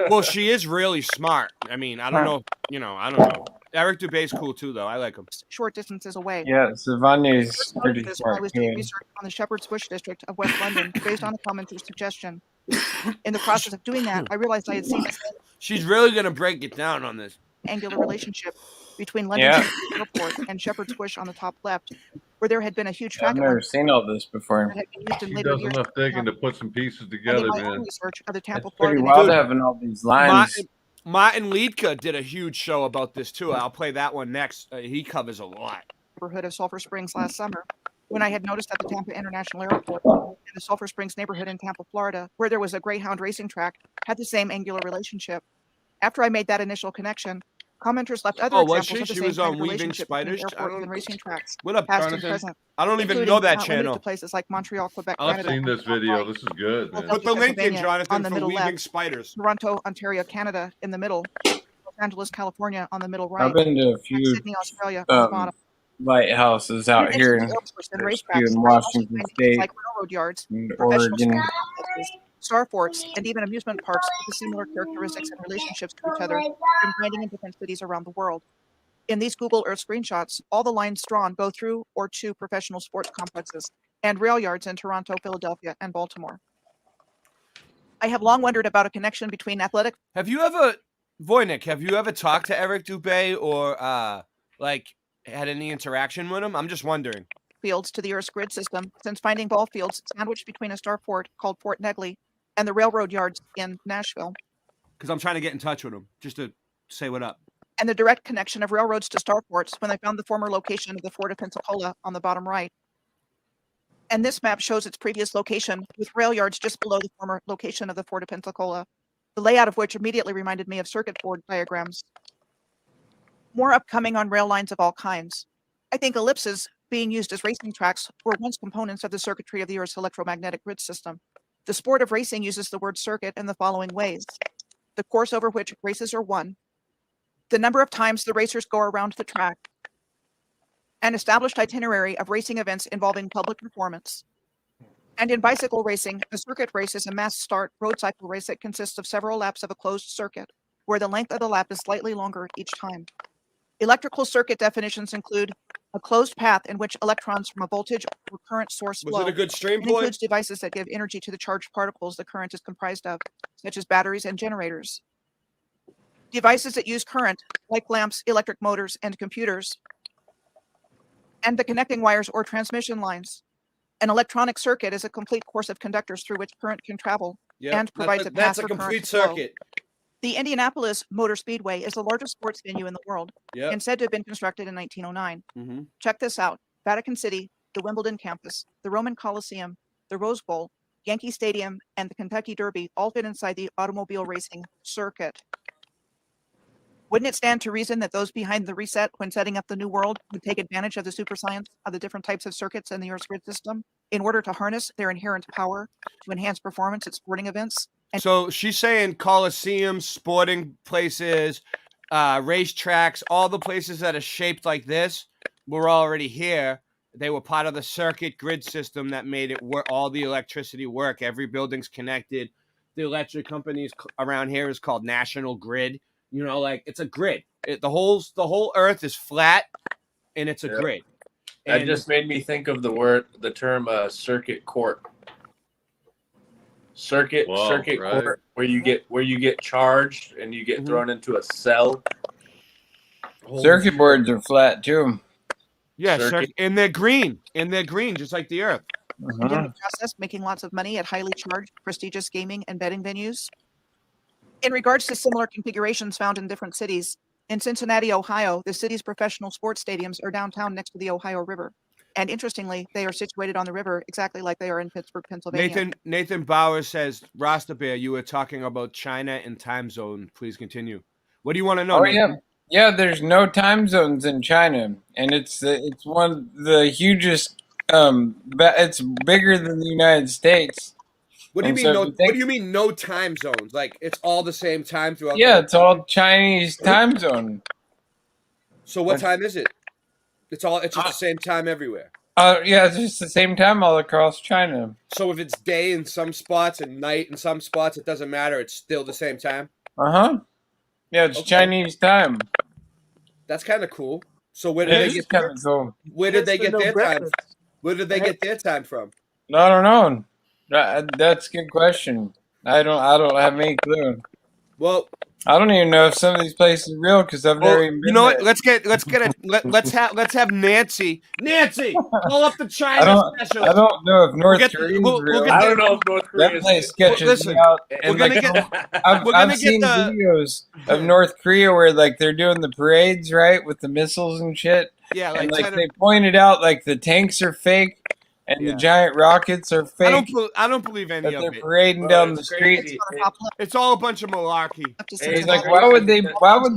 well. She is really smart. I mean, I don't know. You know, I don't know. Eric Dubé's cool too, though. I like him. Short distances away. Yeah, Savani's First noticed pretty this when I smart was doing kid. research on the Shepherd's Bush district of West London based on a commenter's suggestion. In the process of doing that, I realized I had seen this She's really gonna break it down on this. angular relationship between London Yeah. Central Airport and Shepherd's Bush on the top left, where there had been a huge I've track never seen all this before. that had been used in She later does years. enough digging to put some pieces And together, in my own man. research of the Tampa, It's pretty Florida wild neighborhood having all these lines. Martin Liedka did a huge show about this too. I'll play that one next. He covers a lot. of Sulphur Springs last summer, when I had noticed that the Tampa International Airport and the Sulphur Springs neighborhood in Tampa, Florida, where there was a Greyhound racing track, had the same angular relationship. After I made that initial connection, commenters left other Oh, was examples of the she? She same was kind on of Weaving relationship between Spiders? I airports don't- and racing tracks. What up, past and Jonathan? present, I don't even including know but that not limited channel. to places like Montreal, Quebec, I've Canada, seen this video. This is good, man. Put the link in, Pennsylvania Jonathan, on the for middle Weaving left, Spiders. Toronto, Ontario, Canada in the middle, Los Angeles, California on the middle right, I've been to a and few Sydney, Australia on the bottom. lighthouses out here in, Airports and there's a racetracks, few in where you also Washington find things State like railroad yards, and professional Oregon. sports complexes, star forts, and even amusement parks with similar characteristics and relationships to each other, and finding in different cities around the world. In these Google Earth screenshots, all the lines drawn go through or to professional sports complexes and rail yards in Toronto, Philadelphia, and Baltimore. I have long wondered about a connection between athletic. Have you ever, Voynick? Have you ever talked to Eric Dubé or like had any interaction with him? I'm just wondering. fields to the Earth's grid system, since finding ball fields sandwiched between a starport called Fort Negley and the railroad yards in Nashville, Because I'm trying to get in touch with him just to say what up. and the direct connection of railroads to starports when they found the former location of the Fort of Pensacola on the bottom right. And this map shows its previous location with rail yards just below the former location of the Fort of Pensacola, the layout of which immediately reminded me of circuit board diagrams. More upcoming on rail lines of all kinds. I think ellipses, being used as racing tracks, were once components of the circuitry of the Earth's electromagnetic grid system. The sport of racing uses the word circuit in the following ways: the course over which races are won, the number of times the racers go around the track, an established itinerary of racing events involving public performance. And in bicycle racing, a circuit race is a mass start road cycle race that consists of several laps of a closed circuit, where the length of the lap is slightly longer each time. Electrical circuit definitions include a closed path in which electrons from a voltage or current source Was flow. it a good stream, and boy? includes devices that give energy to the charged particles the current is comprised of, such as batteries and generators. Devices that use current, like lamps, electric motors, and computers. And the connecting wires or transmission lines. An electronic circuit is a complete course of conductors through which current can travel Yep, and provides a path that's a for current complete to flow. circuit. The Indianapolis Motor Speedway is the largest sports venue in the world Yep. and said to have been constructed in 1909. Mm-hmm. Check this out: Vatican City, the Wimbledon campus, the Roman Coliseum, the Rose Bowl, Yankee Stadium, and the Kentucky Derby all fit inside the automobile racing circuit. Wouldn't it stand to reason that those behind the reset when setting up the new world would take advantage of the super science of the different types of circuits in the Earth's grid system in order to harness their inherent power to enhance performance at sporting events? So she's saying coliseums, sporting places, racetracks, all the places that are shaped like this were already here. They were part of the circuit grid system that made it work. All the electricity work. Every building's connected. The electric companies around here is called National Grid. You know, like it's a grid. The whole Earth is flat, and it's a Yep. grid. That And just made me think of the term circuit court. Circuit Wow, circuit right. court, where you get charged and you get Mhm. thrown into a cell. Circuit boards are flat too. yeah, circuit. and they're green, just like the Earth. And in the process, making lots of money at highly charged, prestigious gaming and betting venues. In regards to similar configurations found in different cities, in Cincinnati, Ohio, the city's professional sports stadiums are downtown next to the Ohio River. And interestingly, they are situated on the river exactly like they are in Pittsburgh, Pennsylvania. Nathan Bauer says, Rasta Bear, you were talking about China and time zone. Please continue. What do you want to know? Oh Nathan? yeah, there's no time zones in China, and it's one of the hugest. It's bigger than the United States. What do you And mean so no? if you think- What do you mean no time zones? Like it's all the same time throughout. Yeah, the it's all Chinese time zone. So what time is it? It's just the same time everywhere. Yeah, it's just the same time all across China. So if it's day in some spots and night in some spots, it doesn't matter. It's still the same time. Yeah, it's Okay. Chinese time. That's kind of cool. So where It did they is get? kind of cool. Where did they Yes, get but no their time? breakfast. Where did they get their time from? I don't know. That's a good question. I don't have any clue. Well, I don't even know if some of these places are real because I've never even been you know what? there. Let's have Nancy. Nancy, call up the I China don't specialist. know if North We'll get- Korea is we'll real. get I don't know if North Korea That is place sketches Listen, me out. we're And gonna like, get- I've we're gonna get seen the- videos of North Korea where like they're doing the parades, right, with the missiles and shit. Yeah, And like like they pointed out like the tanks are fake and the giant rockets are fake. I don't believe any that of they're it. parading down the street. It's all a bunch of malarkey. He's like, why would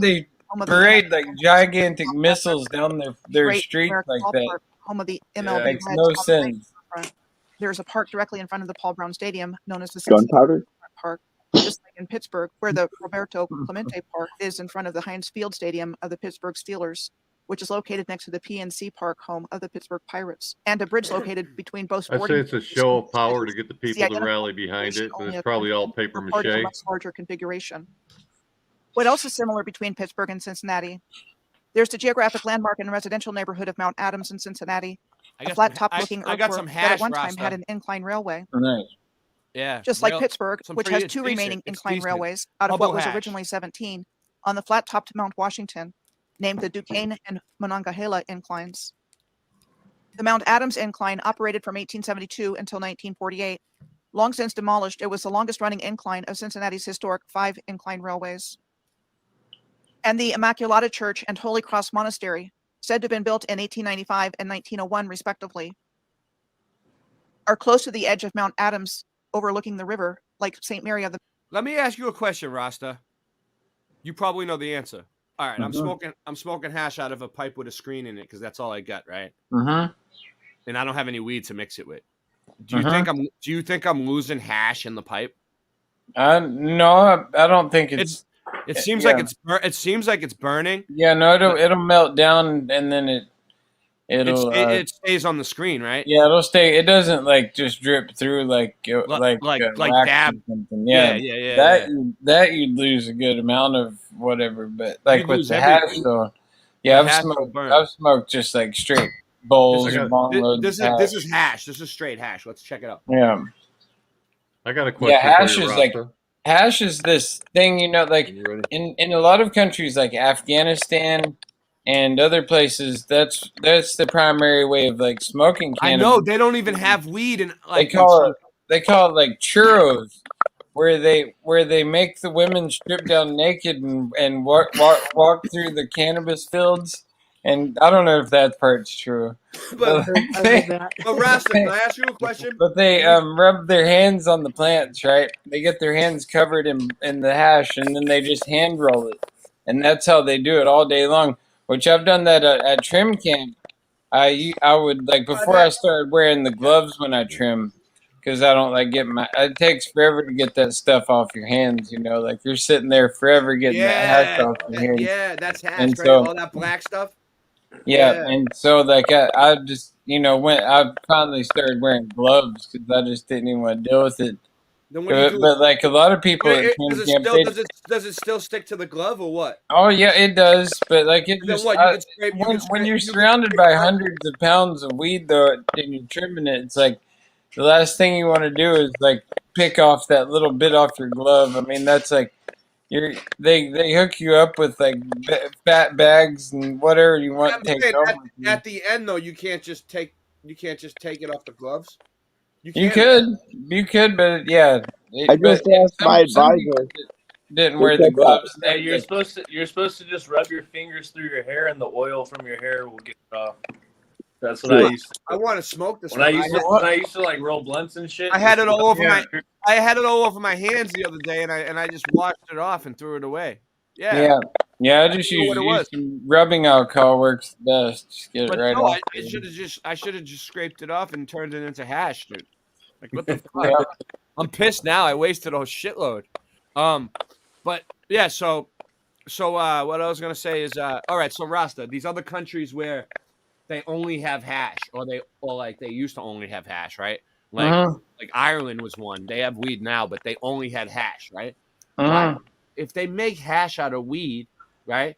they parade like gigantic missiles down their Great streets American like ballpark, that? home of the MLB Makes Reds no on the right sense. front. There's a park directly in front of the Paul Brown Stadium, known as the Gunpowder? Park, just like in Pittsburgh, where the Roberto Clemente Park is in front of the Heinz Field Stadium of the Pittsburgh Steelers, which is located next to the PNC Park, home of the Pittsburgh Pirates, and a bridge located between both. I say it's a show of power to get the the people to identical rally behind it, but only it's a probably all paper part of a mache. much larger configuration. What else is similar between Pittsburgh and Cincinnati? There's the geographic landmark and residential neighborhood of Mount Adams in Cincinnati, a flat-top-looking I got earthwork some that hash, at one time Rasta. had an incline railway. Nice. Yeah. Just like real- Pittsburgh, some which pretty- has two decent. remaining It's incline decent. railways out of what Bubble was hash. originally 17 on the flat-topped Mount Washington, named the Duquesne and Monongahela inclines. The Mount Adams incline operated from 1872 until 1948. Long since demolished, it was the longest running incline of Cincinnati's historic 5 incline railways. And the Immaculata Church and Holy Cross Monastery, said to have been built in 1895 and 1901 respectively, are close to the edge of Mount Adams, overlooking the river, like St. Mary of the... Let me ask you a question, Rasta. You probably know the answer. All right, Mhm. I'm smoking hash out of a pipe with a screen in it because that's all I got, right? Mhm. And I don't have any weed to mix it with. Do you think I'm losing hash in the pipe? No, I don't think It seems yeah. like it seems like it's burning. Yeah, no, it'll melt down and then it'll it stays on the screen, right? Yeah, it'll stay. It doesn't like just drip through like like wax dab. or something. Yeah, that you'd lose a good amount of whatever. But like You'd with lose the hash, everything. though, yeah, The hash will burn. I've smoked just like straight bowls and bong loads. This is hash. This is straight hash. Let's check it out. Yeah. I got a question. Yeah, hash for you, is like Rasta. hash is this thing, like in a lot of countries like Afghanistan and other places, that's the primary way of like smoking I cannabis. know they don't even have weed and like They call it like churros, where they make the women strip down naked and walk through the cannabis fields. And I don't know if that part's true. But Rasta, can I ask you a question? But they rub their hands on the plants, right? They get their hands covered in the hash, and then they just hand roll it, and that's how they do it all day long. Which I've done that at trim camp. I would like before I started wearing the gloves when I trim, because I don't like get my. It takes forever to get that stuff off your hands. Like you're sitting there forever getting that hash off your hands. Yeah, that's hash, And right? so- All that black stuff. Yeah, and so like I just when I finally started wearing gloves because I just didn't even want to deal with it. Then what do you do? But like a lot of people at Does trim it camp, still does it still stick to the glove or what? oh yeah, it does. But like it Then just what, you can scrape- you when can scrape- you're you can surrounded by hundreds of pounds of weed though, and you're trimming it, it's like the last thing you want to do is like pick off that little bit off your glove. I mean that's like. They hook you up with like fat bags and whatever you want I'm to take saying, home. at the end though, you can't just take it off the gloves. You could, but yeah. I just asked my advisor. Didn't wear the gloves. Yeah, you're supposed to just rub your fingers through your hair, and the oil from your hair will get it off. That's what I used to. I want to smoke this. When I used to like roll blunts and shit. I had it all over Yeah. I had it all over my hands the other day, and I just washed it off and threw it away. Yeah. I just I know what it was. use some rubbing alcohol works best. Just get But it right no, off. I should have just scraped it off and turned it into hash, dude. Like what the fuck? Yeah. I'm pissed now. I wasted a shitload. But yeah, so what I was gonna say is all right. So Rasta, these other countries where they only have hash, or they used to only have hash, right? Like Ireland was one. They have weed now, but they only had hash, right? Why, if they make hash out of weed, right?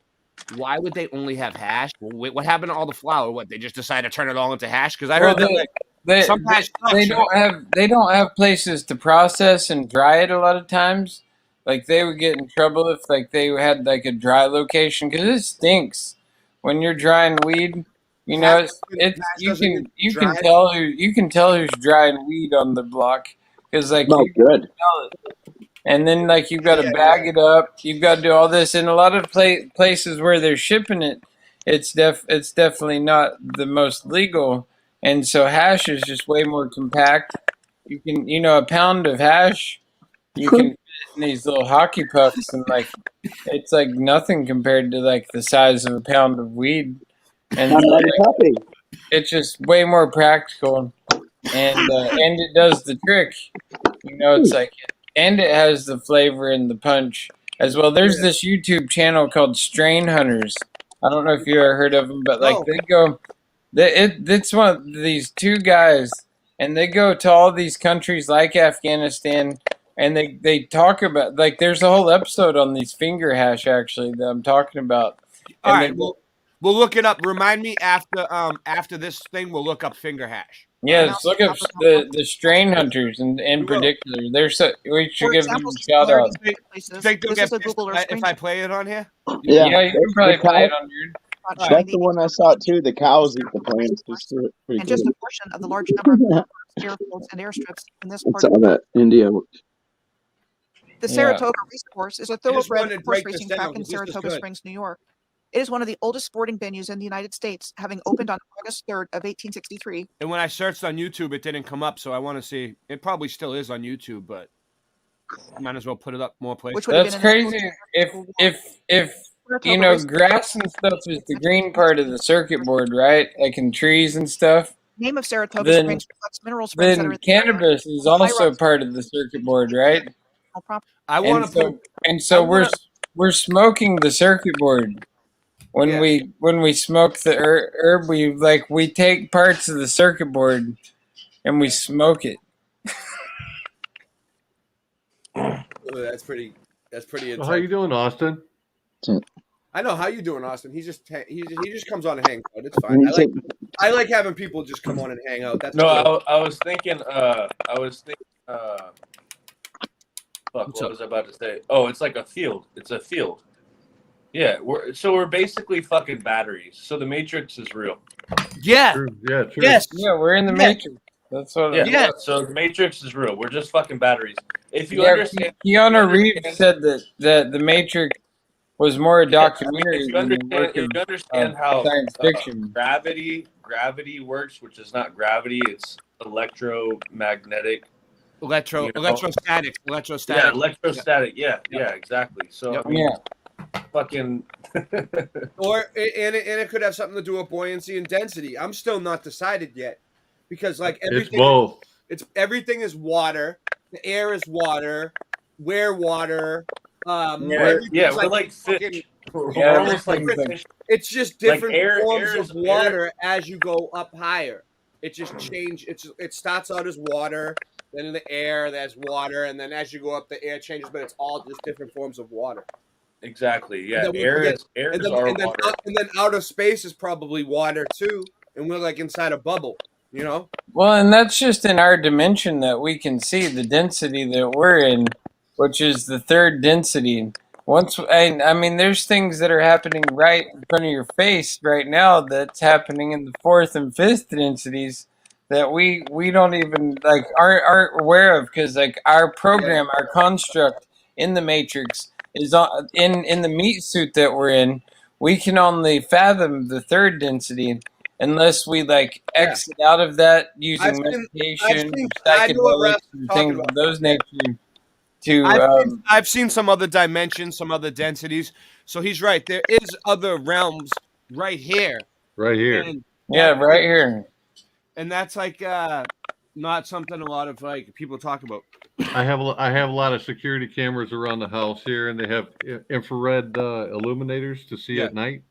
Why would they only have hash? Well, what happened to all the flour? What, they just decided to turn it all into hash? Because I heard some hash sucks, They don't have places to process and dry it a lot of times. Like they would get in trouble if like they had like a dry location because it stinks when you're drying weed. It's you can tell who's drying weed on the block because like No, you can good. tell it. And then like you've got to bag it up. You've got to do all this. In a lot of places where they're shipping it, it's definitely not the most legal. And so hash is just way more compact. You can a pound of hash, you can fit in these little hockey pucks, and like it's like nothing compared to like the size of a pound of weed. And I'm not happy. it's just way more practical, and it does the trick. It's like, and it has the flavor and the punch as well. There's this YouTube channel called Strain Hunters. I don't know if you ever heard of them, but like they go, it's one of these two guys, and they go to all these countries like Afghanistan, and they talk about like there's a whole episode on these finger hash actually that I'm talking about. All And right, we'll look it up. Remind me after this thing. We'll look up finger hash. Yeah, just look up the Strain Hunters in particular. We should give them a shout out. You think they'll get pissed if I play it on here? Yeah, you can probably play it on your. about That's the one I saw too. The cows eat the plants. It's pretty and just cool. a portion of the large number of airfields and airstrips in this part It's of on that India. The Saratoga Race Course is a wanted thoroughbred to horse break this racing down track in 'cause this is Saratoga good. Springs, New York. It is one of the oldest sporting venues in the United States, having opened on August 3rd of 1863. And when I searched on YouTube, it didn't come up, so I want to see. It probably still is on YouTube, but might as well put it up more places. That's crazy. If you know, grass and stuff is the green part of the circuit board, right? Like in trees and stuff. Name of Saratoga Then, Springs reflects mineral springs that are then in the area. cannabis is also part of the circuit board, right? I want And to so, and so we're smoking the circuit board. When we smoke the herb, we take parts of the circuit board and we smoke it. That's pretty intense. How you doing, Austin? I know how you doing, Austin. He just comes on and hangs out. It's fine. I like having people just come on and hang out. That's No, cool. I was thinking. Fuck, what was I about to say? Oh, it's like a field. It's a field. Yeah, we're basically fucking batteries. So the Matrix is real. Yeah. True. Yeah. True. Yes. Yeah, we're in the Matrix. That's what. Yeah. So the Matrix is real. We're just fucking batteries. If you Yeah, understand, Keanu Reeves said that the Matrix was more a documentary if you than a understand, work if you of understand how science fiction. gravity works, which is not gravity, it's electromagnetic. Electrostatic. Yeah, electrostatic. Yeah, exactly. So I mean, fucking. Or and it could have something to do with buoyancy and density. I'm still not decided yet, because like everything, It's both. Everything is water. The air is water. We're water. We're like fish. We're almost like fish. It's just Like different air forms is of water as you go up higher. It just changes. It starts out as water, then in the air there's water, and then as you go up, the air changes. But it's all just different forms of water. Exactly. Yeah. And then Air is and our then, water. and then outer space is probably water too, and we're like inside a bubble. You know. Well, and that's just in our dimension that we can see the density that we're in, which is the third density. I mean, there's things that are happening right in front of your face right now that's happening in the fourth and fifth densities that we don't even like aren't aware of, because like our program, our construct in the Matrix is in the meat suit that we're in. We can only fathom the third density unless we like exit out of that using meditation, psychedelics, and things of those nature. I've seen some other dimensions, some other densities. So he's right. There is other realms right here. Right here. And right here. And that's like not something a lot of like people talk about. I have a lot of security cameras around the house here, and they have infrared illuminators to see at night,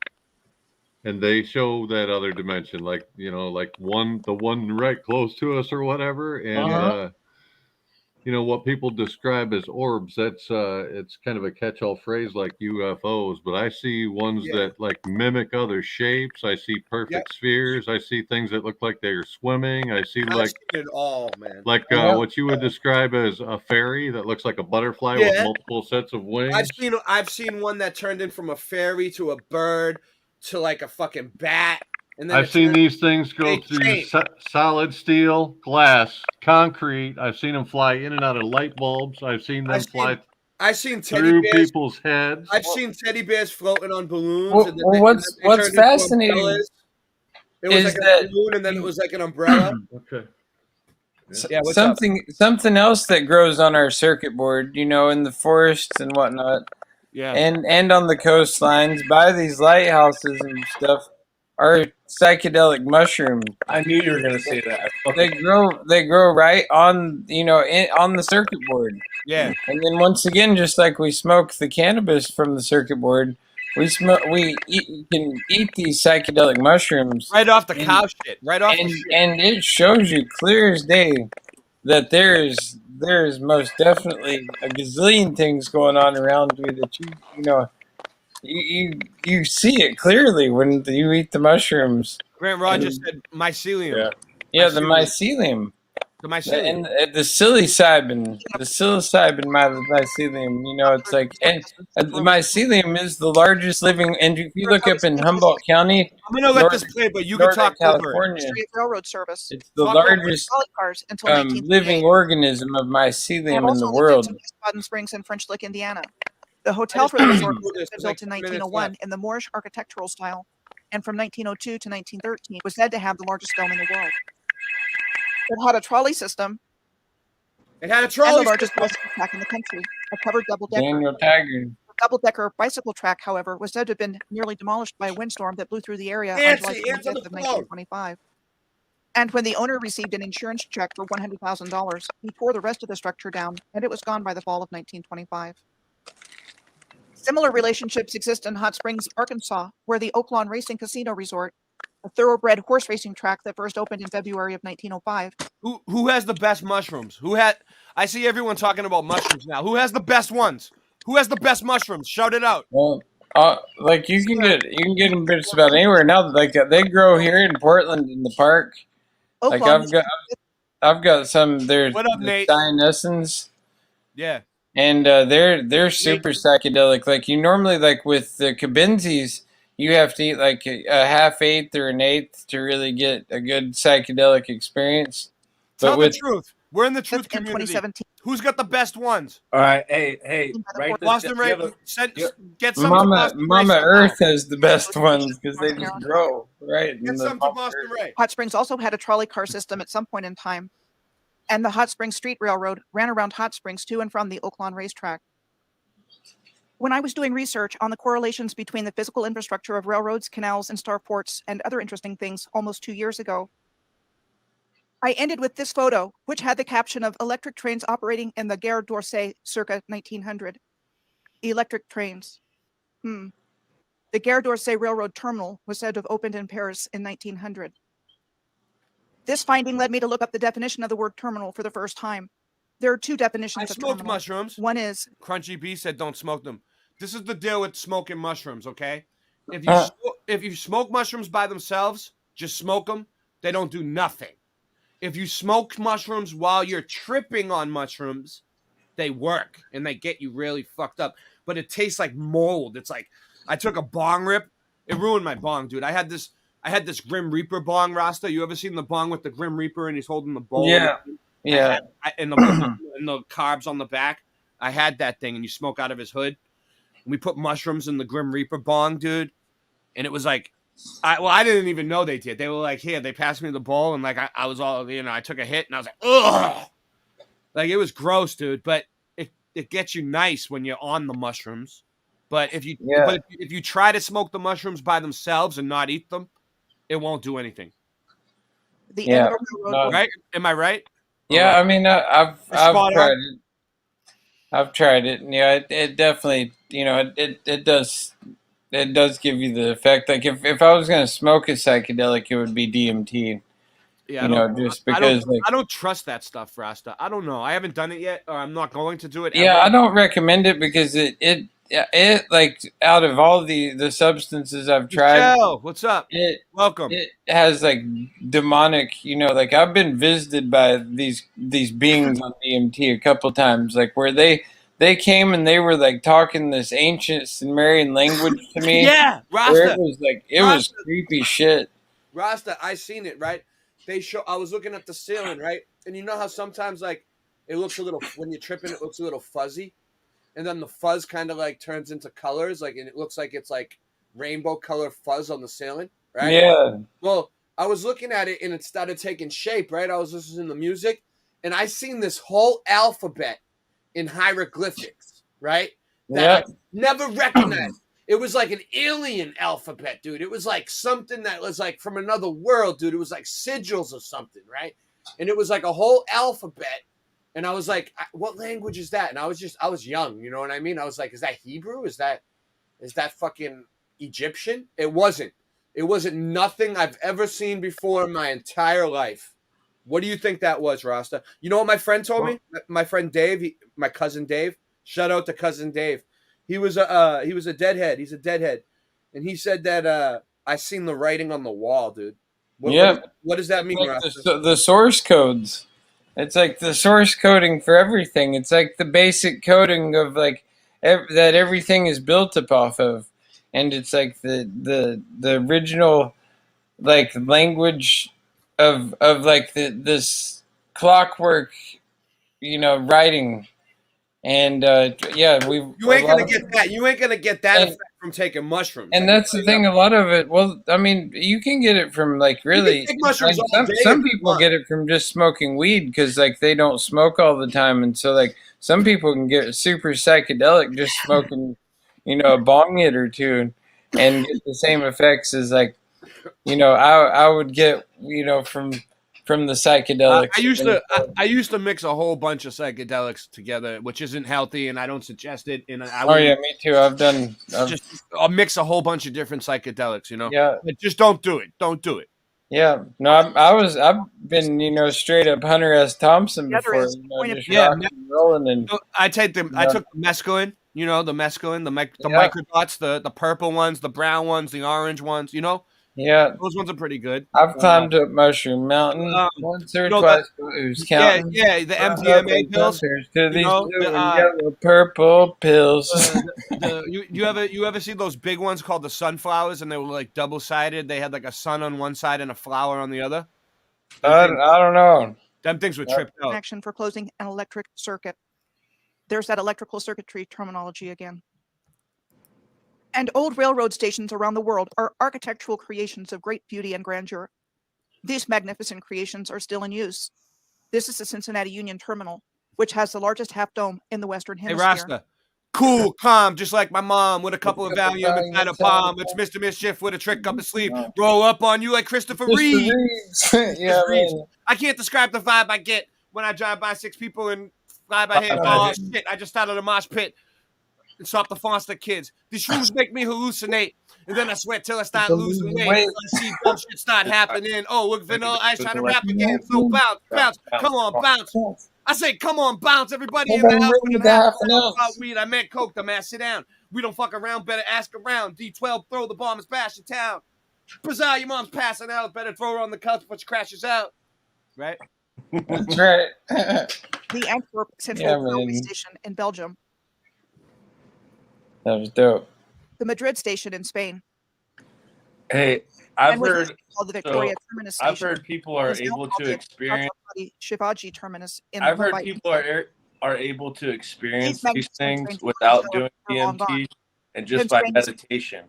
and they show that other dimension, like the one right close to us or whatever, and what people describe as orbs. That's it's kind of a catch-all phrase like UFOs, but I see ones that like mimic other shapes. I see perfect spheres. I see things that look like they're swimming. I see I've seen it all, man. like what you would describe as a fairy that looks like a butterfly with multiple sets of wings. I've seen one that turned in from a fairy to a bird to like a fucking bat. And then I've seen these things go through solid steel, glass, concrete. I've seen them fly in and out of light bulbs. I've seen them fly I've seen teddy through bears. people's heads. I've seen teddy bears floating on balloons. Well, and then what's they turned into fascinating umbrellas. It was is like that- a balloon, and then it was like an umbrella. Okay. Yeah, what's up? Something else that grows on our circuit board, in the forests and whatnot, Yeah. and on the coastlines by these lighthouses and stuff, are psychedelic mushrooms. I knew you were gonna say that. They grow right on on the circuit board. Yeah. And then once again, just like we smoke the cannabis from the circuit board, we can eat these psychedelic mushrooms Right off the cow shit. Right off the shit. and it shows you clear as day that there's most definitely a gazillion things going on around you that you see it clearly when you eat the mushrooms. Grant Rogers said mycelium. Yeah, the mycelium. The mycelium. And the psilocybin mycelium, you know, it's like, and the mycelium is the largest living. And if you look up in Humboldt County, I'm gonna let this play, but you can talk over it. California, Street railroad service. it's the Talk largest trolley cars until living 1938. organism of They mycelium in the also lived in world. some East Baden Springs and French Lick, Indiana. The hotel for the resort was this, built in 1901 in the Moorish architectural style, and from 1902 to 1913 was said to have the largest dome in the world. It had a trolley system. It had a And trolley the largest system. bicycle track in the country, a covered double-decker. Daniel Taggart. The double-decker bicycle track, however, was said to have been nearly demolished by a windstorm that blew through the area on July Answer 25th the of phone. 1925. And when the owner received an insurance check for $100,000, he tore the rest of the structure down, and it was gone by the fall of 1925. Similar relationships exist in Hot Springs, Arkansas, where the Oaklawn Racing Casino Resort, a thoroughbred horse racing track that first opened in February of 1905. Who has the best mushrooms? I see everyone talking about mushrooms now. Who has the best ones? Who has the best mushrooms? Shout it out. Well, like you can get them just about anywhere now. Like they grow here in Portland in the park. Like Oaklawn I've got some. There's What up, Nate? Dianessence. Yeah. And they're super psychedelic. Like you normally, like with the Kabinzis, you have to eat like a half-eighth or an eighth to really get a good psychedelic experience. But Tell with the truth. We're in the truth in community. 2017. Who's got the best ones? All right, hey, right. Boston Ray, get some to Mama Boston Ray Mama somehow. Earth has the best ones because they just grow right. in Get the some to Boston Ray. Hot Springs also had a trolley car system at some point in time, and the Hot Springs Street Railroad ran around Hot Springs to and from the Oaklawn racetrack. When I was doing research on the correlations between the physical infrastructure of railroads, canals, and starports, and other interesting things almost 2 years ago, I ended with this photo, which had the caption of electric trains operating in the Gare d'Orsay circa 1900. Electric trains. The Gare d'Orsay Railroad Terminal was said to have opened in Paris in 1900. This finding led me to look up the definition of the word terminal for the first time. There are two definitions I of smoked terminal. mushrooms. One is Crunchy B said don't smoke them. This is the deal with smoking mushrooms, okay? If you smoke mushrooms by themselves, just smoke them. They don't do nothing. If you smoke mushrooms while you're tripping on mushrooms, they work and they get you really fucked up. But it tastes like mold. It's like I took a bong rip. It ruined my bong, dude. I had this Grim Reaper bong, Rasta. You ever seen the bong with the Grim Reaper and he's holding the bowl? Yeah. Yeah. And the carbs on the back. I had that thing, and you smoke out of his hood. And we put mushrooms in the Grim Reaper bong, dude. And it was like, I didn't even know they did. They were like, here, they passed me the bowl, and like I was all, I took a hit, and I was like, ugh. Like, it was gross, dude. But it gets you nice when you're on the mushrooms. But if you try to smoke the mushrooms by themselves and not eat them, it won't do anything. Right? Am I right? Yeah, I mean, I've tried it. I've tried it, and yeah, it definitely, it does give you the effect. Like if I was gonna smoke a psychedelic, it would be DMT. Yeah, just because I don't trust that stuff, Rasta. I don't know. I haven't done it yet, or I'm not going to do it. Yeah, ever. I don't recommend it because it like out of all the substances I've tried, Michelle, what's up? Welcome. It has like demonic, like I've been visited by these beings on DMT a couple times, like where they came and they were like talking this ancient Sumerian language to me. Yeah, Rasta. It was creepy shit. Rasta, I seen it, right? I was looking at the ceiling, right? And you know how sometimes like it looks a little, when you're tripping, it looks a little fuzzy. And then the fuzz kind of like turns into colors, like, and it looks like it's like rainbow color fuzz on the ceiling, right? Yeah. Well, I was looking at it and it started taking shape, right? I was listening to music and I seen this whole alphabet in hieroglyphics, right? That I never recognized. It was like an alien alphabet, dude. It was like something that was like from another world, dude. It was like sigils or something, right? And it was like a whole alphabet. And I was like, what language is that? And I was young, you know what I mean? I was like, is that Hebrew? Is that fucking Egyptian? It wasn't. It wasn't nothing I've ever seen before in my entire life. What do you think that was, Rasta? You know what my friend told me? My friend Dave, my cousin Dave. Shout out to cousin Dave. He was a deadhead. He's a deadhead. And he said that I seen the writing on the wall, dude. What does that mean, Like Rasta? the source codes. It's like the source coding for everything. It's like the basic coding of like that everything is built up off of, and it's like the original like language of like this clockwork, writing. And yeah, you ain't gonna get that. You ain't gonna get that effect from taking mushrooms. And that's the thing. A lot of it. Well, I mean, you can get it from like really. take mushrooms all day Some if you people want. get it from just smoking weed because like they don't smoke all the time, and so like some people can get super psychedelic just smoking, a bong hit or two, and get the same effects as like, I would get, from the psychedelics. I used to mix a whole bunch of psychedelics together, which isn't healthy, and I don't suggest it. And Oh yeah, me too. I'll mix a whole bunch of different psychedelics. Yeah. But just don't do it. Don't do it. Yeah, no, I've been straight up Hunter S. Thompson The other before, is point of just view. rocking and rolling and I took the mescaline. The mescaline, the microdots, the purple ones, the brown ones, the orange ones. yeah. Those ones are pretty good. I've climbed up Mushroom Mountain once or twice. Who's counting? Yeah, the MDMA pills. To these blue and the, yellow, purple pills. you ever see those big ones called the sunflowers, and they were like double sided? They had like a sun on one side and a flower on the other. I don't know. Them things were tripped out. Connection for closing an electric circuit. There's that electrical circuitry terminology again. And old railroad stations around the world are architectural creations of great beauty and grandeur. These magnificent creations are still in use. This is the Cincinnati Union Terminal, which has the largest half dome in the Western Hey, Hemisphere. Rasta. Cool, calm, just like my mom, with a couple of Valium inside a palm. It's Mr. Mischief with a trick up his sleeve. Roll up on you like Christopher Reeve. Yeah, Reeves. man. I can't describe the vibe I get when I drive by 6 people and fly by here. Oh, shit, I just started a mosh pit and stop the Foster kids. These shrooms make me hallucinate. And then I sweat till I start losing weight. I see dumb shit start happening. Oh, look, Vanilla Ice trying to rap again. So bounce, bounce. Come on, bounce. I say, come on, bounce. Everybody in the house with the half an ounce. About weed. I meant coke. The man, sit down. We don't fuck around. Better ask around. D12, throw the bomb and smash the town. Brazil, your mom's passing out. Better throw her on the couch before she crashes out. Right? That's right. The Antwerp Central Railway Station in Belgium. That was dope. The Madrid Station in Spain. Hey, I've And what heard. used to be called the Victoria Terminus I've Station heard people are is now able called to the experience. Chhatrapati Shivaji Terminus in I've heard Mumbai. people are able to experience These these magnificent things trains without are doing long gone. DMT and just by Constraints. meditation.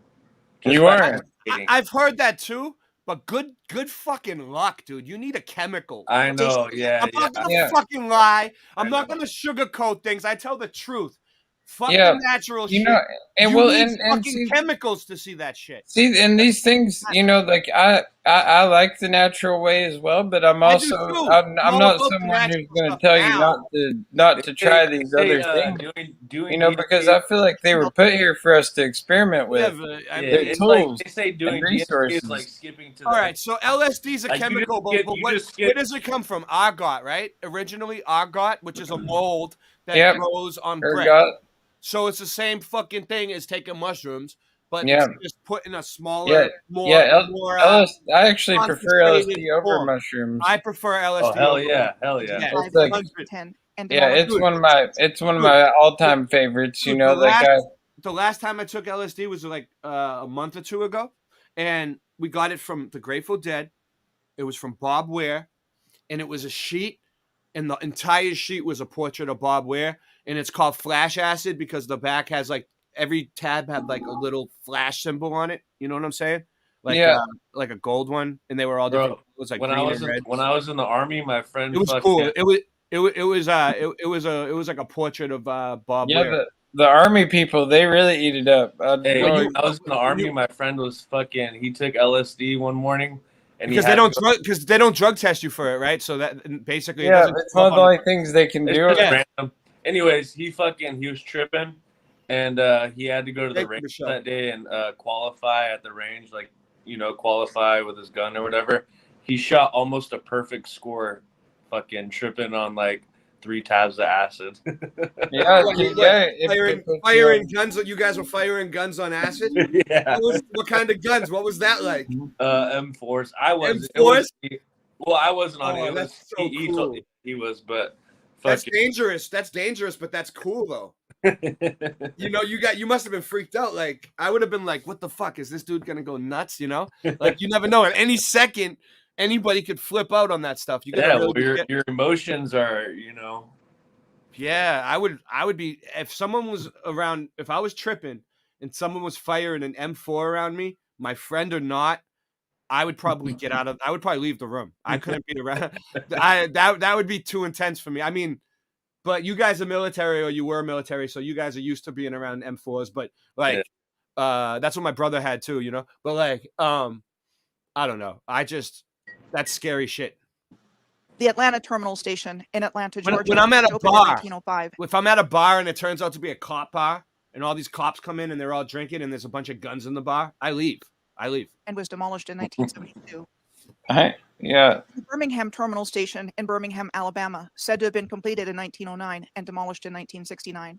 You by are. meditating. I've heard that too, but good fucking luck, dude. You need a chemical. I know, yeah, I'm not gonna yeah. fucking lie. I'm not gonna sugarcoat things. I tell the truth. Fucking Yeah, natural you shit. know, and you well, need and fucking see- chemicals to see that shit. See, and these things, like I like the natural way as well, but I'm I do also too. I'm I'm all not about the someone who's natural going to stuff tell you now. not to try these Hey, other things. doing Because DMT I feel like they were put here for us to experiment with. Yeah, but, I Yeah, They're it's tools like they say doing and DMT resources. is like skipping to All the right, so LSD is a Like, you chemical, just skip- but you where just skip- does it come from? Argot, right? Originally, argot, which is a mold that Yep. grows on brick. Ergot. So it's the same fucking thing as taking mushrooms, but Yeah. it's just put in a smaller, Yeah, more, yeah. more I actually prefer concentrated LSD over form. mushrooms. I prefer LSD. Oh hell over- yeah, hell yeah. Yeah, It's like- 10 and Yeah, it's one of my all-time favorites. You Dude, know, the like the last time I took LSD was like a month or two ago, and we got it from the Grateful Dead. It was from Bob Ware, and it was a sheet, and the entire sheet was a portrait of Bob Ware, and it's called Flash Acid because the back has like every tab had like a little flash symbol on it. You know what I'm saying? Like Yeah. like a gold one, and they were all Bro, different. It was like when green I was and red. when I was in the army, my friend It was fucking- cool. It was like a portrait of Bob yeah, Ware. the army people, they really eat it up. Hey, Oh, when I was in the army, my friend was fucking. He took LSD one morning, and Because he they don't drug test you for it, right? So that basically, it yeah, doesn't it's one of the only things they can It's do. just Yeah. random. Anyways, he was tripping, and he had to go to the Thank you, range Michelle. that day and qualify at the range, like qualify with his gun or whatever. He shot almost a perfect score, fucking tripping on like 3 tabs of acid. Yeah, Firing guns. You guys were firing guns on acid. Yeah. What kind of guns? What was that like? M4s. I was. M4s? Well, I wasn't on Oh, it. It was, that's so he cool. he was, but That's fucking dangerous. That's dangerous, but that's cool though. You know, you must have been freaked out. Like I would have been like, what the fuck? Is this dude gonna go nuts? You know? Like you never know. At any second, anybody could flip out on that stuff. You gotta yeah, really well, your emotions are, you know. Yeah, I would be if someone was around, if I was tripping and someone was firing an M4 around me, my friend or not, I would probably I would probably leave the room. I couldn't be around. That would be too intense for me. I mean, but you guys are military, or you were military, so you guys are used to being around M4s, but like that's what my brother had too, you know? But like I don't know. That's scary shit. The Atlanta Terminal Station in Atlanta, Georgia. When I'm at a opened in bar, 1905. if I'm at a bar and it turns out to be a cop bar and all these cops come in and they're all drinking and there's a bunch of guns in the bar, I leave. And was demolished in 1972. Yeah. The Birmingham Terminal Station in Birmingham, Alabama, said to have been completed in 1909 and demolished in 1969.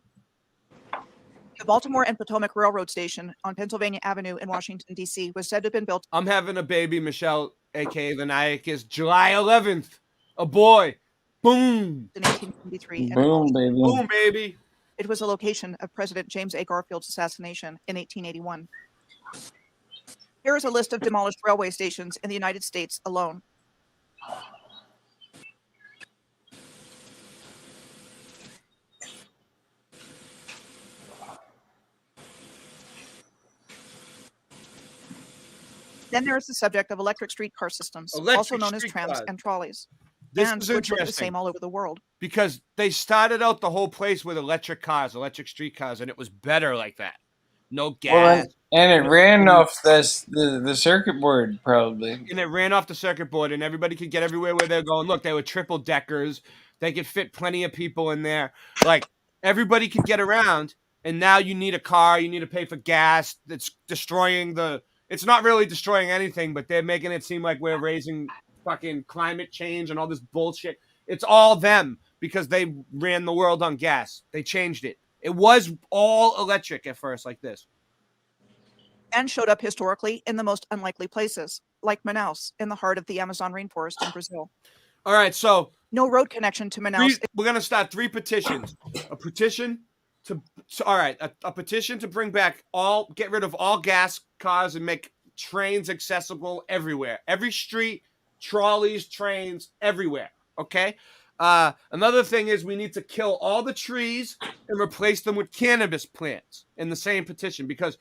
The Baltimore and Potomac Railroad Station on Pennsylvania Avenue in Washington, D.C. was said to have been built. I'm having a baby, Michelle, a.k.a. the Nyack, is July 11th. A boy. Boom. In 1873. Boom, baby. Boom, baby. It was a location of President James A. Garfield's assassination in 1881. Here is a list of demolished railway stations in the United States alone. Then there is the subject of electric streetcar systems, also known as trams and trolleys. This and is which look the interesting. same all over the world. Because they started out the whole place with electric cars, electric streetcars, and it was better like that. No gas. Well, and it ran off the circuit board, probably. And it ran off the circuit board, and everybody could get everywhere where they're going. Look, they were triple deckers. They could fit plenty of people in there. Like, everybody could get around, and now you need a car. You need to pay for gas. That's destroying it's not really destroying anything, but they're making it seem like we're raising fucking climate change and all this bullshit. It's all them because they ran the world on gas. They changed it. It was all electric at first, like this. And showed up historically in the most unlikely places, like Manaus, in the heart of the Amazon rainforest in Brazil. All right, so no road connection to Manaus. We're gonna start 3 petitions. A petition a petition to bring back get rid of all gas cars and make trains accessible everywhere. Every street, trolleys, trains, everywhere. Okay. Another thing is we need to kill all the trees and replace them with cannabis plants in the same petition, because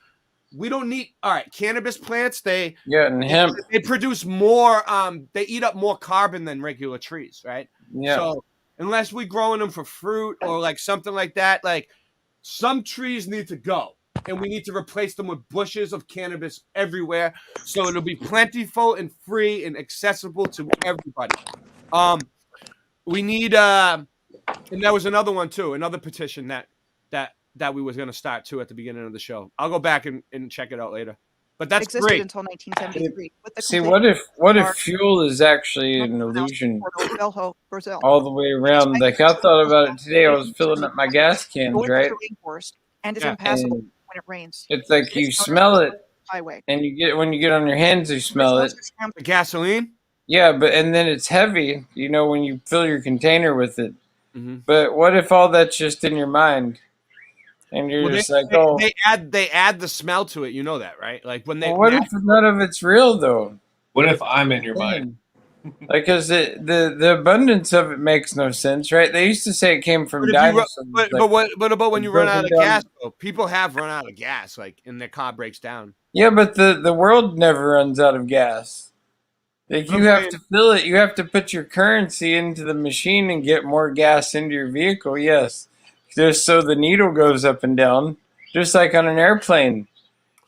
we don't need cannabis plants. And hemp. They produce more. They eat up more carbon than regular trees, right? Yeah. So unless we're growing them for fruit or like something like that, like some trees need to go, and we need to replace them with bushes of cannabis everywhere, so it'll be plentiful and free and accessible to everybody. We need and there was another one too, another petition that we was going to start too at the beginning of the show. I'll go back and check it out later. But that's existed great. Until 1973. See, what if fuel is actually an illusion Brazil. all the way around? Like I thought about it today. I was filling up my gas cans, right? And is impassable when it rains. It's like you smell it, highway. and when you get on your hands, you smell it. The gasoline. Yeah, and then it's heavy. You know, when you fill your container with it. Mm-hmm. But what if all that's just in your mind, and you're just they add the smell to it? You know that, right? Like when they. What if none of it's real though? What if I'm in your mind? Like, because the abundance of it makes no sense, right? They used to say it came from dinosaurs. But what about when you run out of gas? Though? People have run out of gas, like, and their car breaks down. Yeah, but the world never runs out of gas. Like, you have to fill it. You have to put your currency into the machine and get more gas into your vehicle. Yes, just so the needle goes up and down, just like on an airplane.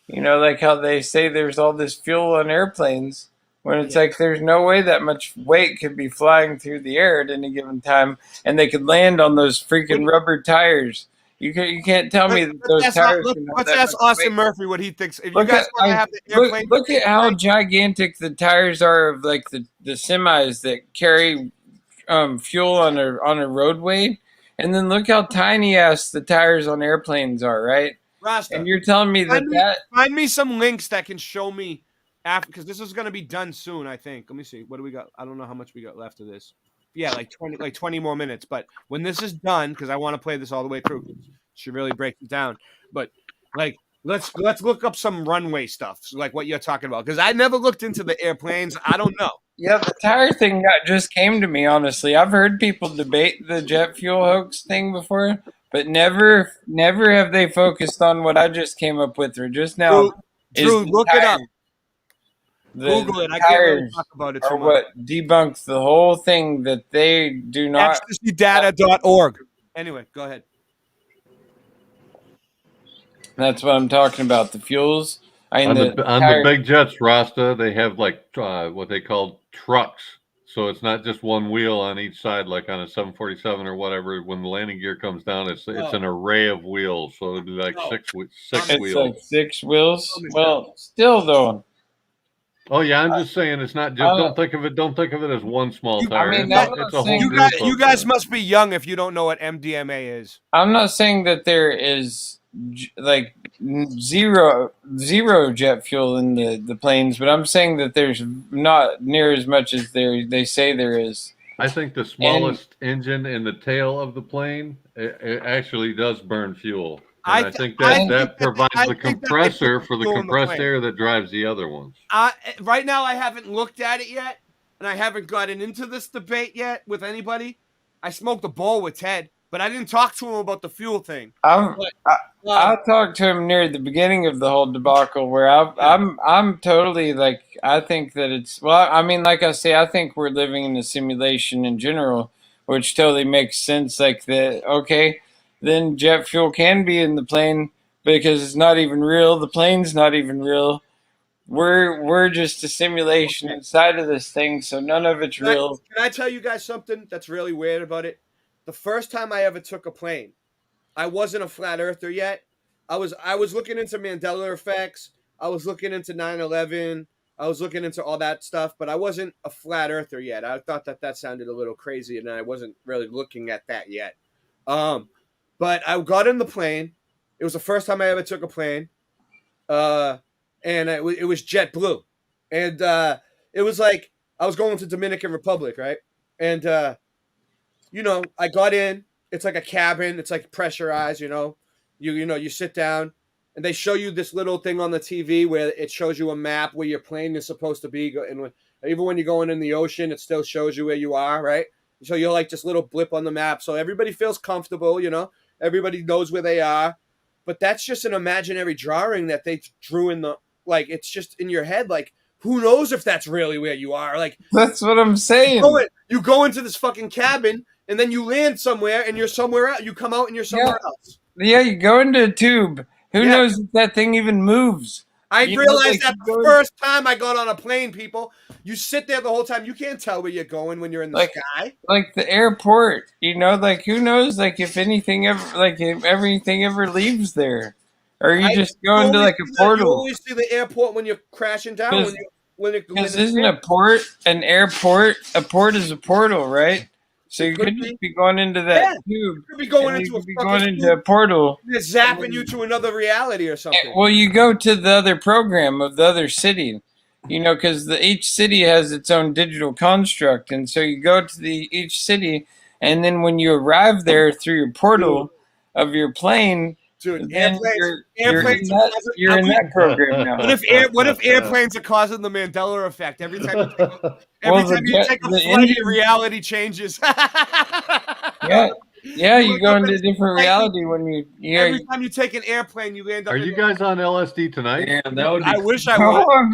You know, like how they say there's all this fuel on airplanes. When it's like there's no way that much weight could be flying through the air at any given time, and they could land on those freaking rubber tires. You can't tell me that those tires. Let's ask Austin Murphy what he thinks. If you guys want to have the airplane, look at how gigantic the tires are of like the semis that carry fuel on a roadway, and then look how tiny ass the tires on airplanes are, right? Rasta, and you're telling me find me some links that can show me. After, because this is going to be done soon, I think. Let me see. What do we got? I don't know how much we got left of this. like 20 more minutes. But when this is done, because I want to play this all the way through, she really breaks it down. But like, let's look up some runway stuff, like what you're talking about, because I never looked into the airplanes. I don't know. Yeah, the tire thing just came to me, honestly. I've heard people debate the jet fuel hoax thing before, but never have they focused on what I just came up with or just now. Drew, look it up. Google it. I can't really talk about it too much. What debunks the whole thing that they do not. ExtasyData.org. Anyway, go ahead. That's what I'm talking about. The fuels. On the big jets, Rasta, they have like what they call trucks. So it's not just one wheel on each side, like on a 747 or whatever. When the landing gear comes down, it's an array of wheels. So it'd be like six wheels. It's like 6 wheels. Well, still though. Oh yeah, I'm just saying it's not. Just don't think of it as one small tire. It's a whole you guys must be young if you don't know what MDMA is. I'm not saying that there is like zero jet fuel in the planes, but I'm saying that there's not near as much as they say there is. I think the smallest engine in the tail of the plane it actually does burn fuel. And I think that provides the compressor for the compressed air that drives the other ones. Right now, I haven't looked at it yet, and I haven't gotten into this debate yet with anybody. I smoked a bowl with Ted, but I didn't talk to him about the fuel thing. I talked to him near the beginning of the whole debacle, where I'm totally like, I think that it's, well, I mean, like I say, I think we're living in a simulation in general, which totally makes sense. Like okay, then jet fuel can be in the plane because it's not even real. The plane's not even real. We're just a simulation inside of this thing, so none of it's real. Can I tell you guys something that's really weird about it? The first time I ever took a plane, I wasn't a flat earther yet. I was looking into Mandela effects. I was looking into 9/11. I was looking into all that stuff, but I wasn't a flat earther yet. I thought that sounded a little crazy, and I wasn't really looking at that yet. But I got in the plane. It was the first time I ever took a plane, and it was JetBlue, and it was like I was going to Dominican Republic, right? And I got in. It's like a cabin. It's like pressurized. You sit down, and they show you this little thing on the TV where it shows you a map where your plane is supposed to be. And even when you're going in the ocean, it still shows you where you are, right? So you're like this little blip on the map. So everybody feels comfortable, Everybody knows where they are, but that's just an imaginary drawing that they drew in it's just in your head. Like, who knows if that's really where you are? Like, that's what I'm saying. You go into this fucking cabin and then you land somewhere and you're somewhere else. You come out and you're somewhere else. Yeah, you go into a tube. Who knows if that thing even moves? I realized that the first time I got on a plane, people. You sit there the whole time. You can't tell where you're going when you're in the sky. Like the airport, like who knows, like if anything ever, if everything ever leaves there, or you just go into like a portal. You always see the airport when you're crashing down. Because isn't a port an airport? A port is a portal, right? So you could just be going into that tube. You could be going into a portal. It's zapping you to another reality or something. Well, you go to the other program of the other city, because each city has its own digital construct. And so you go to each city, and then when you arrive there through your portal of your plane, Dude, you're in that program now. What if airplanes are causing the Mandela effect? Every time you take a flight, your reality changes. Yeah, you go into a different reality when every time you take an airplane, you end up. Are you guys on LSD tonight? Yeah, that would be I wish I was. I'm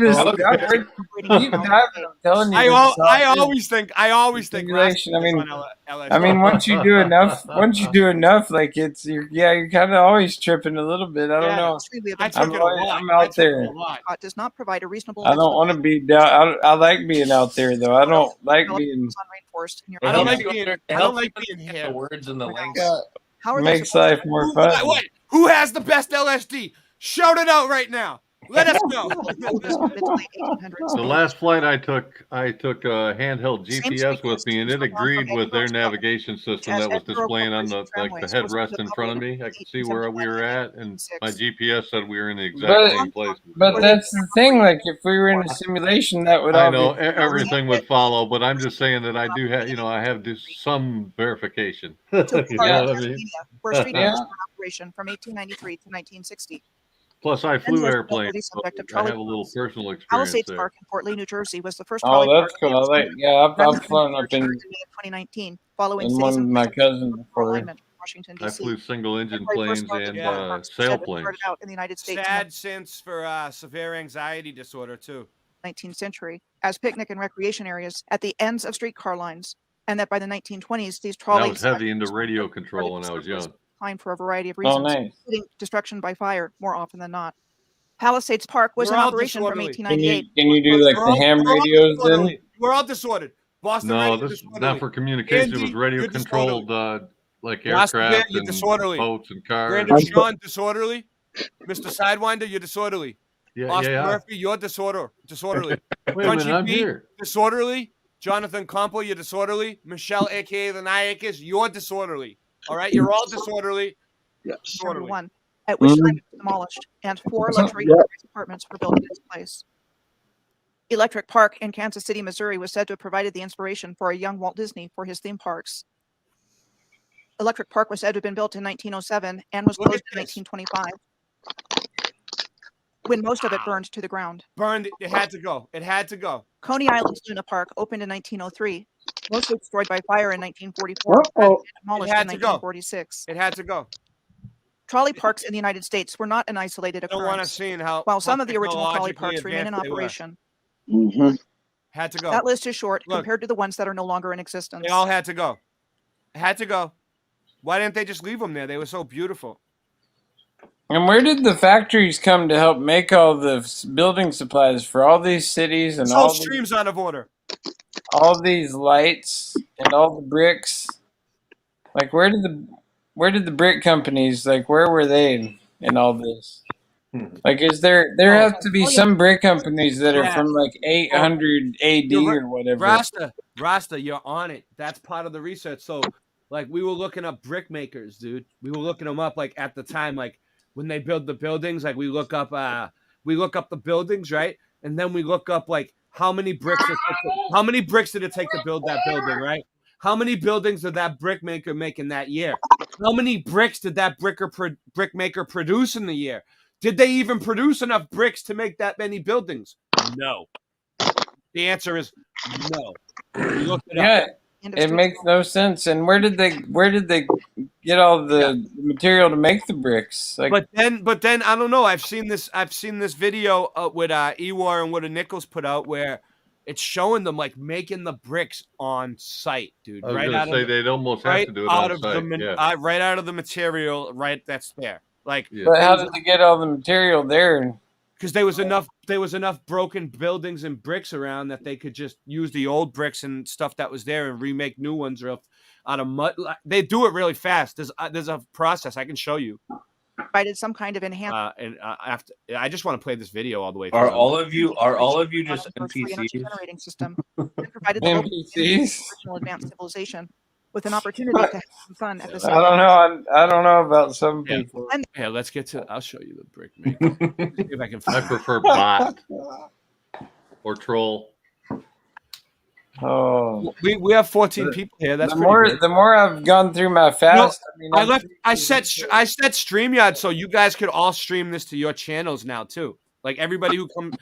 telling you. I always think. I mean, once you do enough, like you're kind of always tripping a little bit. I don't know. I'm out there. Does not provide a reasonable. I don't want to be down. I like being out there, though. I don't like being. I don't like being here. The words and the links. Makes life more fun. Who has the best LSD? Shout it out right now. Let us know. The last flight I took a handheld GPS with me, and it agreed with their navigation system that was displaying on the headrest in front of me. I could see where we were at, and my GPS said we were in the exact same place. But that's the thing. Like, if we were in a simulation, that would I all know be everything would follow, but I'm just saying that I do have, I have some verification. You know what I mean? Where street dogs were in operation from 1893 to 1960. Plus, I flew Then airplanes, the so subject of I trolley have a little parks. personal experience Palisades there. Park in Fort Lee, New Jersey, was the first Oh, trolley that's park. cool. I've flown up in 2019, following in cities one and with my places cousin for before. alignment, Washington I D.C. flew single engine The very first planes large and parks sail that planes. started out in the United States in Sad sense for severe anxiety disorder too. the 19th century as picnic and recreation areas at the ends of streetcar lines, and that by the 1920s, these And I trolleys was heavy into radio control when I was young. declined for a variety of Oh, reasons, nice. including destruction by fire more often than not. Palisades Park was We're in all operation from disorderly. 1898. Can you do like We're the all- ham we're all radios then? disorderly. We're all disordered. Boston No, Red, you're this disorderly. not for communication. It was Andy, radio you're controlled, like Rasta Bear, aircraft you're and disorderly. boats and cars. Brandon Sean, disorderly. Mr. Sidewinder, you're disorderly. Yeah, Austin yeah. Murphy, you're disorderly. Wait a minute, Crunchy I'm Pete, here. disorderly. Jonathan Campo, you're disorderly. Michelle, aka the Nayakis, you're disorderly. All right, you're all disorderly. Number one, at which time it was demolished, and 4 luxury apartments were built in its place. Electric Park in Kansas City, Missouri, was said to have provided the inspiration for a young Walt Disney for his theme parks. Electric Park was said to have been built in 1907 and was Look closed at in this. 1925, when most of it burned to the ground. Burned. It had to go. It had to go. Coney Island's Luna Park opened in 1903, mostly destroyed by fire in 1944, and It demolished in had to go. 1946. It had to go. Trolley parks in the United States were not an isolated I don't want to occurrence. see how. While some of the original trolley technologically parks remain in advanced they were. operation, Had to go. that list is short Look. compared to the ones that are no longer in existence. They all had to go. Had to go. Why didn't they just leave them there? They were so beautiful. And where did the factories come to help make all the building supplies for all these cities and This whole all stream's out of order. all these lights and all the bricks? Like, where did the brick companies, like, where were they in all this? Like, is there has to be some brick companies that are Yeah. from like 800 AD You're or whatever. Rasta, you're on it. That's part of the research. So, like, we were looking up brick makers, dude. We were looking them up, like, at the time, like, when they build the buildings. Like, we look up the buildings, right? And then we look up, like, how many bricks did it take to build that building, right? How many buildings did that brick maker make in that year? How many bricks did that brick maker produce in the year? Did they even produce enough bricks to make that many buildings? No. The answer is no. We looked it Yeah, up. it makes no sense. And where did they get all the material to make the bricks? Like, But then I don't know. I've seen this video with Ewar and Wood Nichols put out where it's showing them like making the bricks on site, dude. I was right gonna out say of they'd almost have right to do it out on of site, yeah. right out of the material, right that's there. Like, but how did they get all the material there? because there was enough broken buildings and bricks around that they could just use the old bricks and stuff that was there and remake new ones out of mud. They do it really fast. There's a process I can show you. Provided some kind of enhanced After I just want to play this video all the way. Are through. all of you just free energy NPCs? generating system, and provided the local NPCs? original advanced civilization with an opportunity to have some fun at the same I don't time. know. I don't know about some people. Yeah, let's get to. I'll show you the brick maker. See if I can. I prefer bot or troll. Oh, we have 14 people here. That's the pretty more good. the more I've gone through my fast. No, I set StreamYard so you guys could all stream this to your channels now too. Like everybody who comes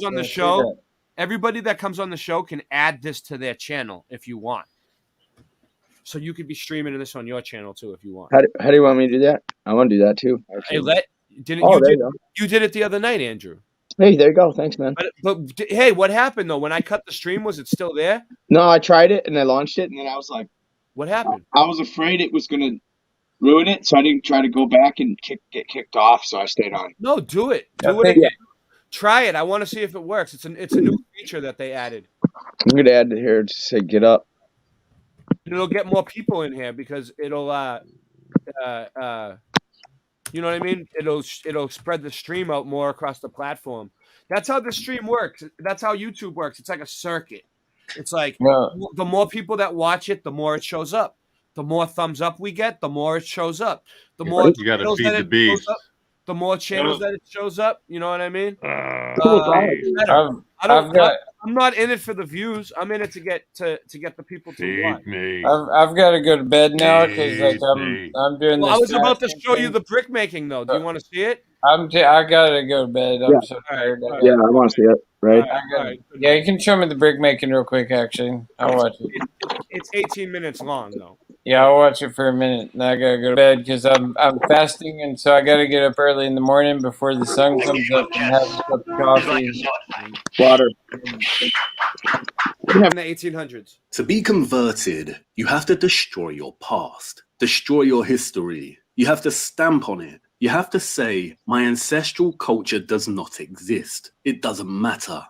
on the yeah, show, see that. everybody that comes on the show can add this to their channel if you want. So you could be streaming this on your channel too if you want. How do you want me to do that? I want to do that too. Hey, actually. Oh, there you go. you did it the other night, Andrew. Hey, there you go. Thanks, man. But hey, what happened though? When I cut the stream, was it still there? No, I tried it and I launched it, and then I was like, What happened? I was afraid it was gonna ruin it, so I didn't try to go back and get kicked off. So I stayed on. No, do it. Do it again. Try it. I want to see if it works. It's a new feature that they added. I'm gonna add it here to say get up. It'll get more people in here because it'll You know what I mean? It'll spread the stream out more across the platform. That's how the stream works. That's how YouTube works. It's like a circuit. It's like the more people that watch it, the more it shows up. The more thumbs up we get, the more it shows up. The more You gotta channels feed that the it beast. shows up, the more channels that it shows up. You know what I mean? I'm not in it for the views. I'm in it to get the people to watch. I've got to go to bed now because like I'm doing this. Well, I was about to fasting show you thing. the brick making though. Do you want to see it? I gotta go to bed. I'm so tired. Yeah, I want to see it. Right. Yeah, you can show me the brick making real quick. Actually, I'll watch it. It's 18 minutes long though. Yeah, I'll watch it for a minute. And I gotta go to bed because I'm fasting, and so I gotta get up early in the morning before the sun comes up and have a cup of coffee. Water. In the 1800s. To be converted, you have to destroy your past, destroy your history. You have to stamp on it. You have to say, my ancestral culture does not exist. It doesn't matter.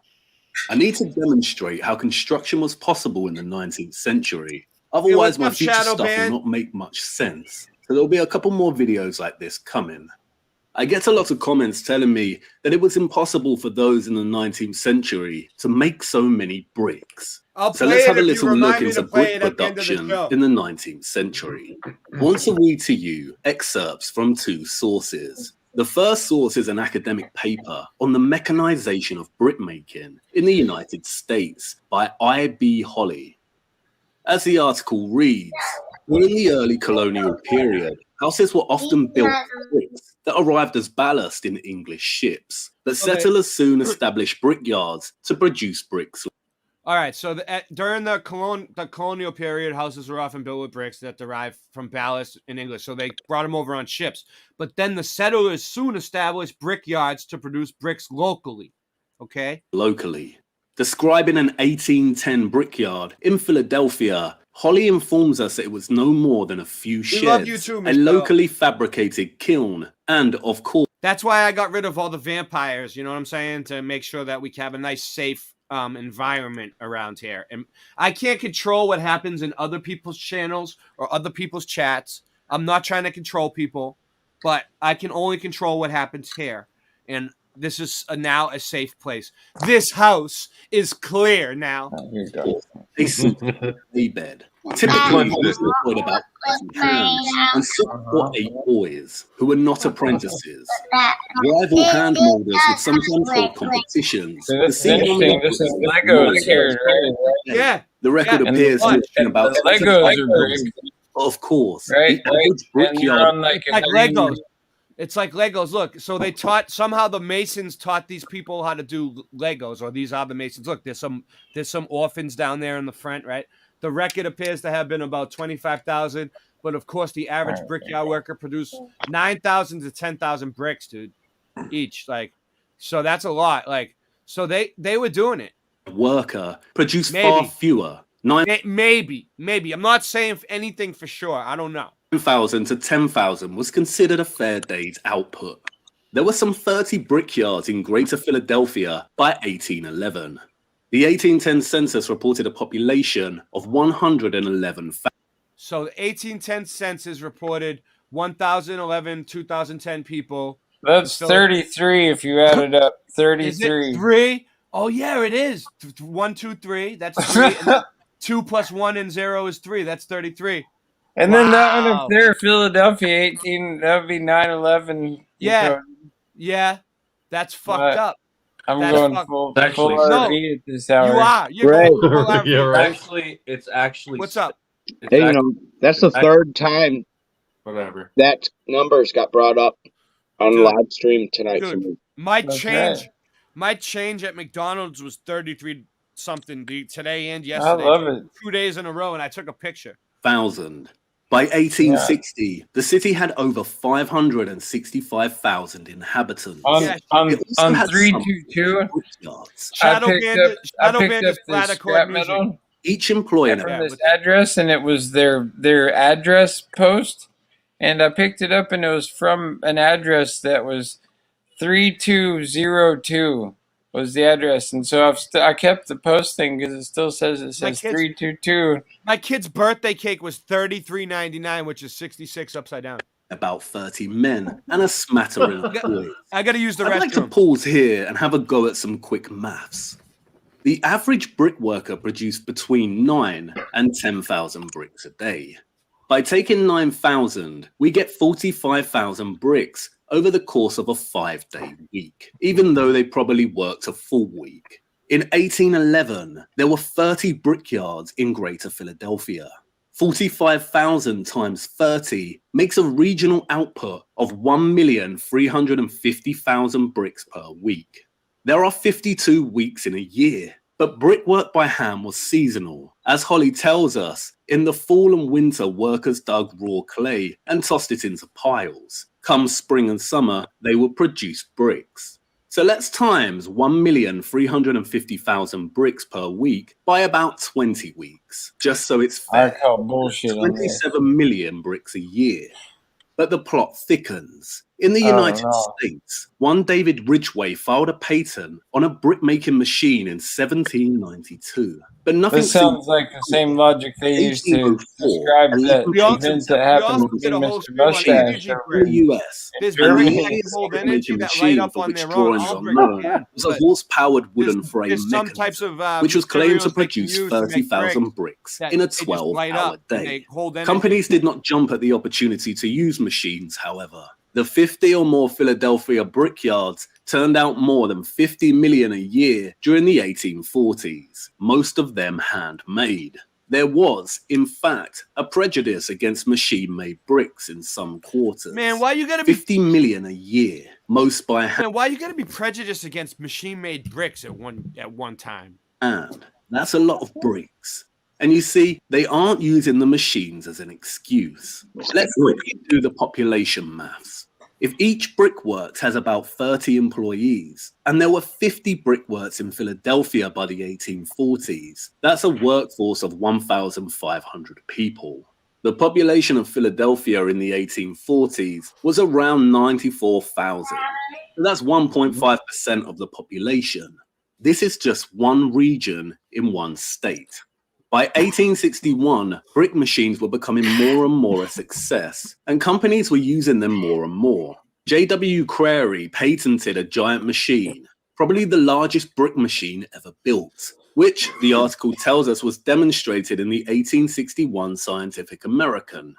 I need to demonstrate how construction was possible in the 19th century. Otherwise, my future stuff will not make much sense. So there'll be a couple more videos like this coming. I get a lot of comments telling me that it was impossible for those in the 19th century to make so many bricks. So let's have a little look into brick production in the 19th century. I want to read to you excerpts from two sources. The first source is an academic paper on the mechanization of brickmaking in the United States by I.B. Holly. As the article reads, during the early colonial period, houses were often built with bricks that arrived as ballast in English ships, but settlers soon established brickyards to produce bricks. All right, so during the colonial period, houses were often built with bricks that derived from ballast in English, so they brought them over on ships. But then the settlers soon established brickyards to produce bricks locally, okay? Locally. Describing an 1810 brickyard in Philadelphia, Holly informs us that it was no more than a few sheds, a locally fabricated kiln, and of course... That's why I got rid of all the vampires, you know what I'm saying? To make sure that we have a nice, safe environment around here. And I can't control what happens in other people's channels or other people's chats. I'm not trying to control people, but I can only control what happens here. And this is now a safe place. This house is clear now. A simple bed. Typically, was employed about 1,000 hands and 6 or 8 boys who were not apprentices. Rival hand molders would sometimes hold competitions. This is Legos here, right? Yeah. The record appears to have been about Legos are brick. Of course. Right? Brickyard. Like Legos. It's like Legos. Look, so they somehow the Masons taught these people how to do Legos, or these are the Masons. Look, there's some orphans down there in the front, right? The record appears to have been about 25,000, but of course the average brickyard worker produced 9,000 to 10,000 bricks, dude, each. Like, so that's a lot. Like, so they were doing it. Worker produced far fewer. Maybe. I'm not saying anything for sure. I don't know. 9,000 to 10,000 was considered a fair day's output. There were some 30 brickyards in Greater Philadelphia by 1811. The 1810 census reported a population of 111,000. So the 1810 census reported 1,011, 2010 people. That's 33 if you add it up. 33. Is it 3? Oh, yeah, it is. 1, 2, 3. That's 3. And 2 plus 1 and 0 is 3. That's 33. And then that one up there, Philadelphia, 18, that would be 9/11. Yeah. That's fucked up. I'm going full RV at this hour. You are. You're Right. going full RV. Yeah, right. It's actually. What's up? Hey, you know, that's the third time Whatever. that numbers got brought up on live stream tonight for me. My change at McDonald's was 33 something today and yesterday. I love it. 2 days in a row, and I took a picture. By 1860, the city had over 565,000 inhabitants. On 322, I picked up this scrap metal. Each employer from this address, and it was their address post, and I picked it up, and it was from an address that was 3202 was the address, and so I kept the posting because it still says 322. My kid's birthday cake was $33.99, which is 66 upside down. about 30 men, and a smattering of boys. I gotta use the I'd like to restroom. pause here and have a go at some quick maths. The average brick worker produced between 9 and 10,000 bricks a day. By taking 9,000, we get 45,000 bricks over the course of a 5-day week, even though they probably worked a full week. In 1811, there were 30 brickyards in Greater Philadelphia. 45,000 times 30 makes a regional output of 1,350,000 bricks per week. There are 52 weeks in a year, but brickwork by hand was seasonal. As Holly tells us, in the fall and winter, workers dug raw clay and tossed it into piles. Come spring and summer, they would produce bricks. So let's times 1,350,000 bricks per week by about 20 weeks, just so it's fair. I call bullshit on this. 27 million bricks a year. But the plot thickens. In the United States, one David Ridgway filed a patent on a brick-making machine in 1792. But nothing This sounds like the same logic they used to describe that event that happened with Mr. Mustache in the US. There's And the brick earliest cold energy brick-making that light machine up for on which their own. drawings All are brick known can, was a but horse-powered wooden frame there's some mechanism, types of which was claimed to materials they can produce use to make 30,000 bricks bricks that in a they just light 12-hour up and day. they hold energy. Companies did not jump at the opportunity to use machines, however. The 50 or more Philadelphia brickyards turned out more than 50 million a year during the 1840s, most of them handmade. There was, in fact, a prejudice against machine-made bricks in some quarters. Man, why you gotta be 50 million a year, most by hand. Man, why you gotta be prejudiced against machine-made bricks at one time? And that's a lot of bricks. And you see, they aren't using the machines as an excuse. Let's quickly do the population maths. If each brickworks has about 30 employees, and there were 50 brickworks in Philadelphia by the 1840s, that's a workforce of 1,500 people. The population of Philadelphia in the 1840s was around 94,000. So that's 1.5% of the population. This is just one region in one state. By 1861, brick machines were becoming more and more a success, and companies were using them more and more. J.W. Crary patented a giant machine, probably the largest brick machine ever built, which, the article tells us, was demonstrated in the 1861 Scientific American.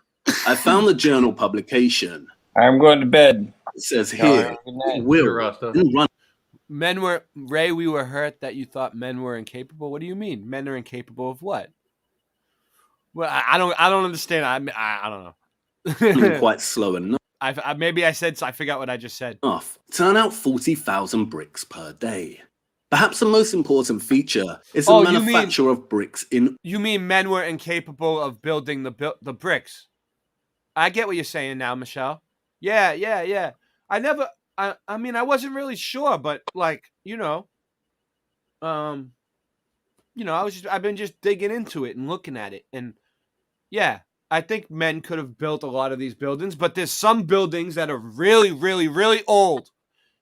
I found the journal publication. I'm going to bed. It says here, will run. Men were Ray. We were hurt that you thought men were incapable. What do you mean? Men are incapable of what? Well, I don't understand. I don't know. Quite slow enough. Maybe I said. I forgot what I just said. Turn out 40,000 bricks per day. Perhaps the most important feature is the manufacture of bricks in. You mean men were incapable of building the bricks? I get what you're saying now, Michelle. Yeah. I mean, I wasn't really sure, but like, I've been just digging into it and looking at it. And yeah, I think men could have built a lot of these buildings, but there's some buildings that are really, really, really old,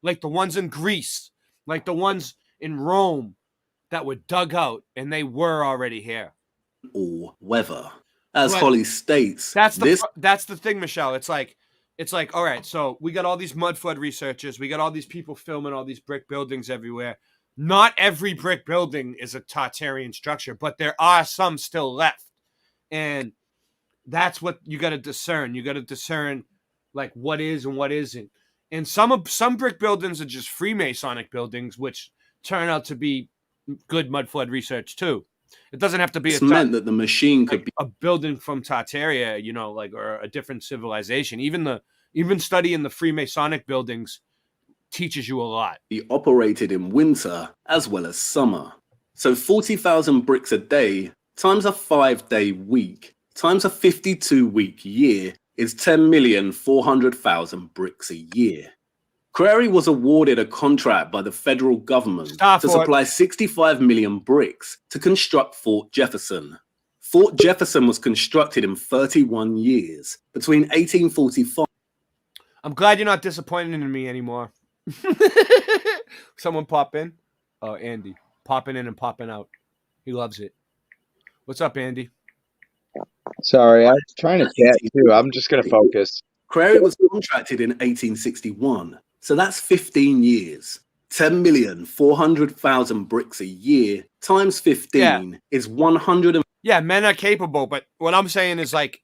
like the ones in Greece, like the ones in Rome that were dug out and they were already here. Or weather. As Holly states, that's the thing, Michelle. It's like, all right, so we got all these mud flood researchers. We got all these people filming all these brick buildings everywhere. Not every brick building is a Tartarian structure, but there are some still left. And that's what you got to discern. You got to discern like what is and what isn't. And some brick buildings are just Freemasonic buildings, which turn out to be good mud flood research too. It doesn't have to be meant that the machine could be a building from Tartaria, or a different civilization. Even studying the Freemasonic buildings teaches you a lot. Be operated in winter as well as summer. So 40,000 bricks a day times a 5-day week times a 52-week year is 10,400,000 bricks a year. Crary was awarded a contract by the federal government to supply 65 million bricks to construct Fort Jefferson. Fort Jefferson was constructed in 31 years, between 1845. I'm glad you're not disappointed in me anymore. Someone pop in? Oh, Andy. Popping in and popping out. He loves it. What's up, Andy? Sorry, I was trying to chat too. I'm just going to focus. Crary was contracted in 1861, so that's 15 years. 10,400,000 bricks a year times 15 is 100. Yeah, men are capable, but what I'm saying is like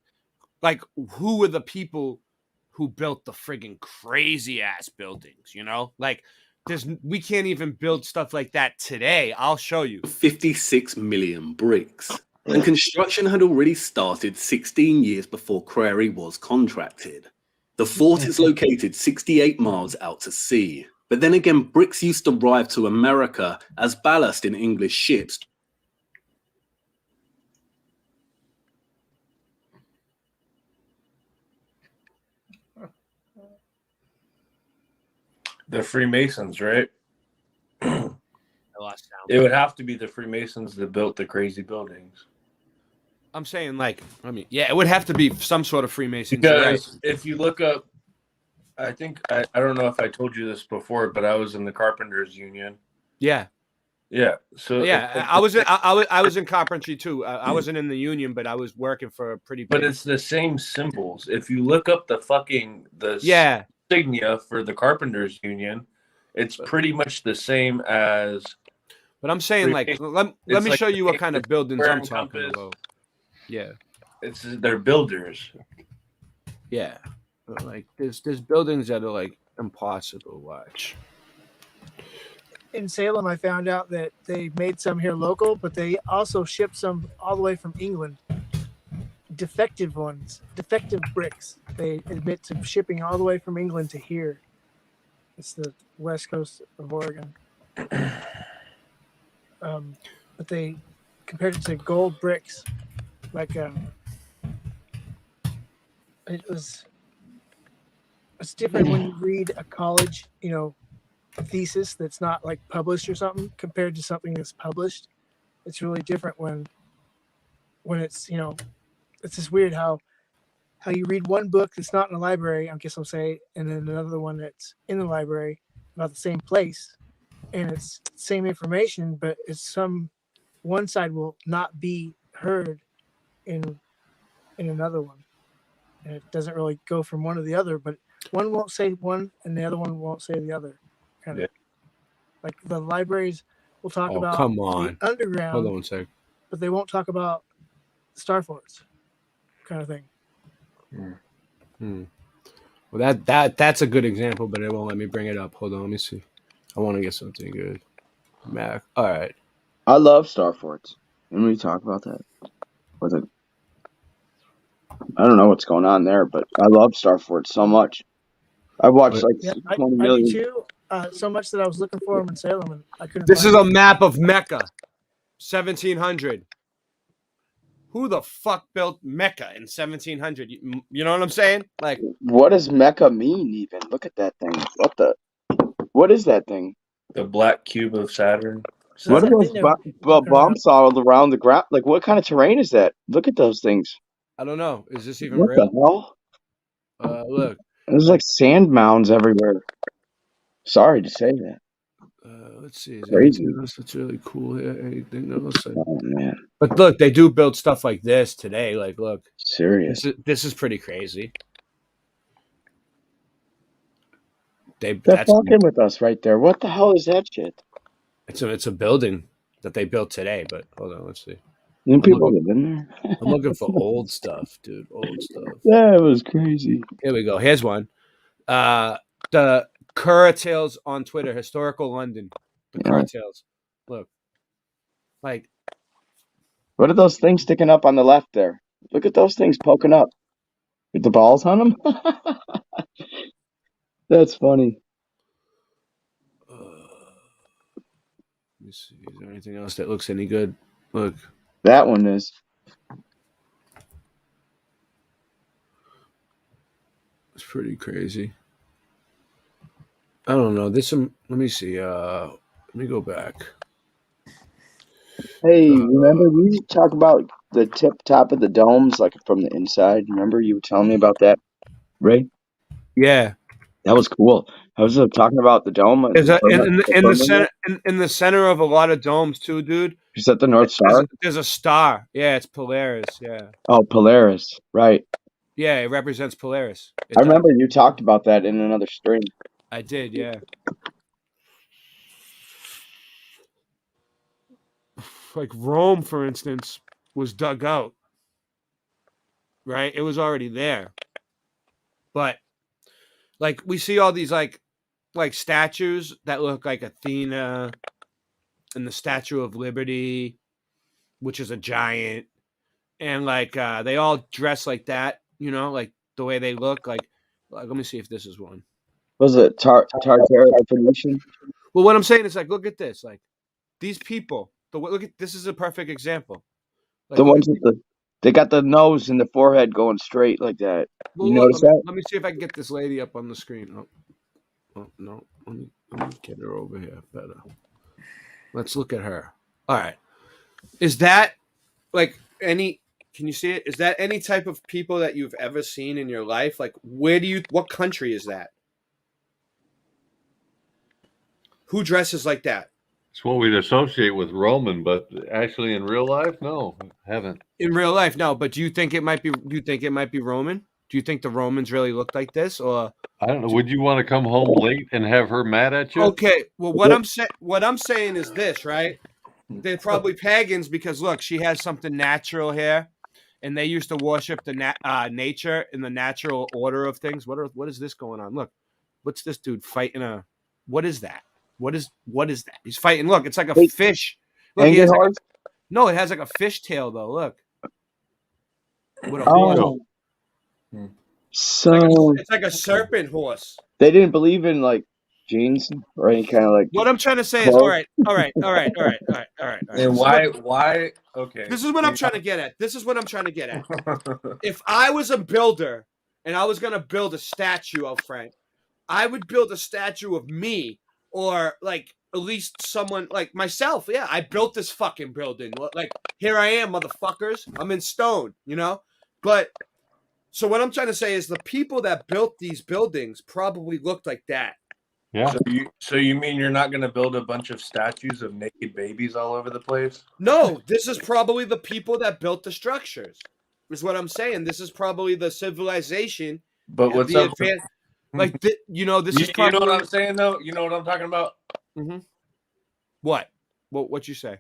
who are the people who built the friggin' crazy ass buildings? You know, like we can't even build stuff like that today. I'll show you. 56 million bricks. And construction had already started 16 years before Crary was contracted. The fort is located 68 miles out to sea. But then again, bricks used to arrive to America as ballast in English ships. The Freemasons, right? I lost sound. It would have to be the Freemasons that built the crazy buildings. I'm saying, like, I mean, yeah, it would have to be some sort of Freemasons. Because Right? if you look up, I think, I don't know if I told you this before, but I was in the Carpenters Union. Yeah. Yeah. So Yeah, I was in carpentry too. I wasn't in the union, but I was working for a pretty. But it's the same symbols. If you look up the insignia for the Carpenters Union, it's pretty much the same as. But I'm saying, like, let me show you what kind of buildings I'm talking about. Yeah, they're builders. Yeah, like there's buildings that are like impossible to watch. In Salem, I found out that they made some here local, but they also shipped some all the way from England. Defective ones, defective bricks. They admit to shipping all the way from England to here. It's the west coast of Oregon. But they compared it to gold bricks. Like it's different when you read a college, thesis that's not like published or something compared to something that's published. It's really different when it's it's just weird how you read one book that's not in the library, I guess I'll say, and then another one that's in the library about the same place, and it's same information, but it's one side will not be heard in another one, and it doesn't really go from one to the other, but one won't say one and the other one won't say the other. Kind of like the libraries will talk about come on. the underground. Hold on one sec. But they won't talk about star forts, kind of thing. Well, that's a good example, but it won't let me bring it up. Hold on, let me see. I want to get something good. Mac. All right. I love star forts. When we talk about that, I don't know what's going on there, but I love star forts so much. I watched 20 million. I do too. So much that I was looking for them in Salem, and I couldn't. This is find a map of Mecca, 1700. Who the fuck built Mecca in 1700? You know what I'm saying? Like, what does Mecca mean? Even look at that thing. What is that thing? The black cube of Saturn. What are those bumps all around the ground? Like, what kind of terrain is that? Look at those things. I don't know. Is this even What real? the hell? Look. There's like sand mounds everywhere. Sorry to say that. Let's see. Is Crazy. That's really cool here. Anything else? Oh man. But look, they do build stuff like this today. Like, look. Serious. This is pretty crazy. They're fucking with us right there. What the hell is that shit? It's a building that they built today. But hold on, let's see. People live in there. I'm looking for old stuff, dude. Old stuff. Yeah, it was crazy. Here we go. Here's one. The Curtails on Twitter, historical London. The Curtails. Look. Like, what are those things sticking up on the left there? Look at those things poking up. With the balls on them? That's funny. Let me see. Is there anything else that looks any good? Look. That one is. It's pretty crazy. I don't know. Let me see. Let me go back. Hey, remember we talk about the top of the domes, like from the inside? Remember you were telling me about that, Ray? Yeah. That was cool. I was talking about the dome. In the center of a lot of domes too, dude. Is that the North Star? There's a star. Yeah, it's Polaris. Yeah. Oh, Polaris. Right. Yeah, it represents Polaris. It I does. remember you talked about that in another stream. I did, yeah. Like Rome, for instance, was dug out. Right? It was already there. But like we see all these like statues that look like Athena and the Statue of Liberty, which is a giant, and like they all dress like that, you know, like the way they look. Like let me see if this is one. Was it Tartary Phoenician? Well, what I'm saying is like, look at this. Like these people. Look at this is a perfect example. Like, The ones with they got the nose and the forehead going straight like that. well, You look, notice that? let me see if I can get this lady up on the screen. Oh no, let me get her over here better. Let's look at her. All right, is that like any? Can you see it? Is that any type of people that you've ever seen in your life? Like, what country is that? Who dresses like that? It's what we'd associate with Roman, but actually in real life, no, haven't. In real life, no. But do you think it might be? Do you think it might be Roman? Do you think the Romans really looked like this, or I don't know. Would you want to come home late and have her mad at you? okay? Well, what I'm saying is this, right? They're probably pagans because look, she has something natural here, and they used to worship the nature and the natural order of things. What is this going on? Look, what's this dude fighting a? What is that? What is that? He's fighting. Look, it's like a fish. Look, he has like no, it has like a fish tail though. Look. With a horn. So It's like a serpent horse. they didn't believe in like genes or any kind of like. What I'm trying to say is, all right. And why? Okay. This is what I'm trying to get at. If I was a builder and I was gonna build a statue of Frank, I would build a statue of me, or like at least someone like myself. Yeah, I built this fucking building. Like here I am, motherfuckers. I'm in stone, you know. But so what I'm trying to say is the people that built these buildings probably looked like that. Yeah. So you mean you're not going to build a bunch of statues of naked babies all over the place? No, this is probably the people that built the structures. Is what I'm saying. This is probably the civilization. But what's up? Like you know, this is you know probably what I'm saying though. You know what I'm talking about? Mm-hmm. What you say?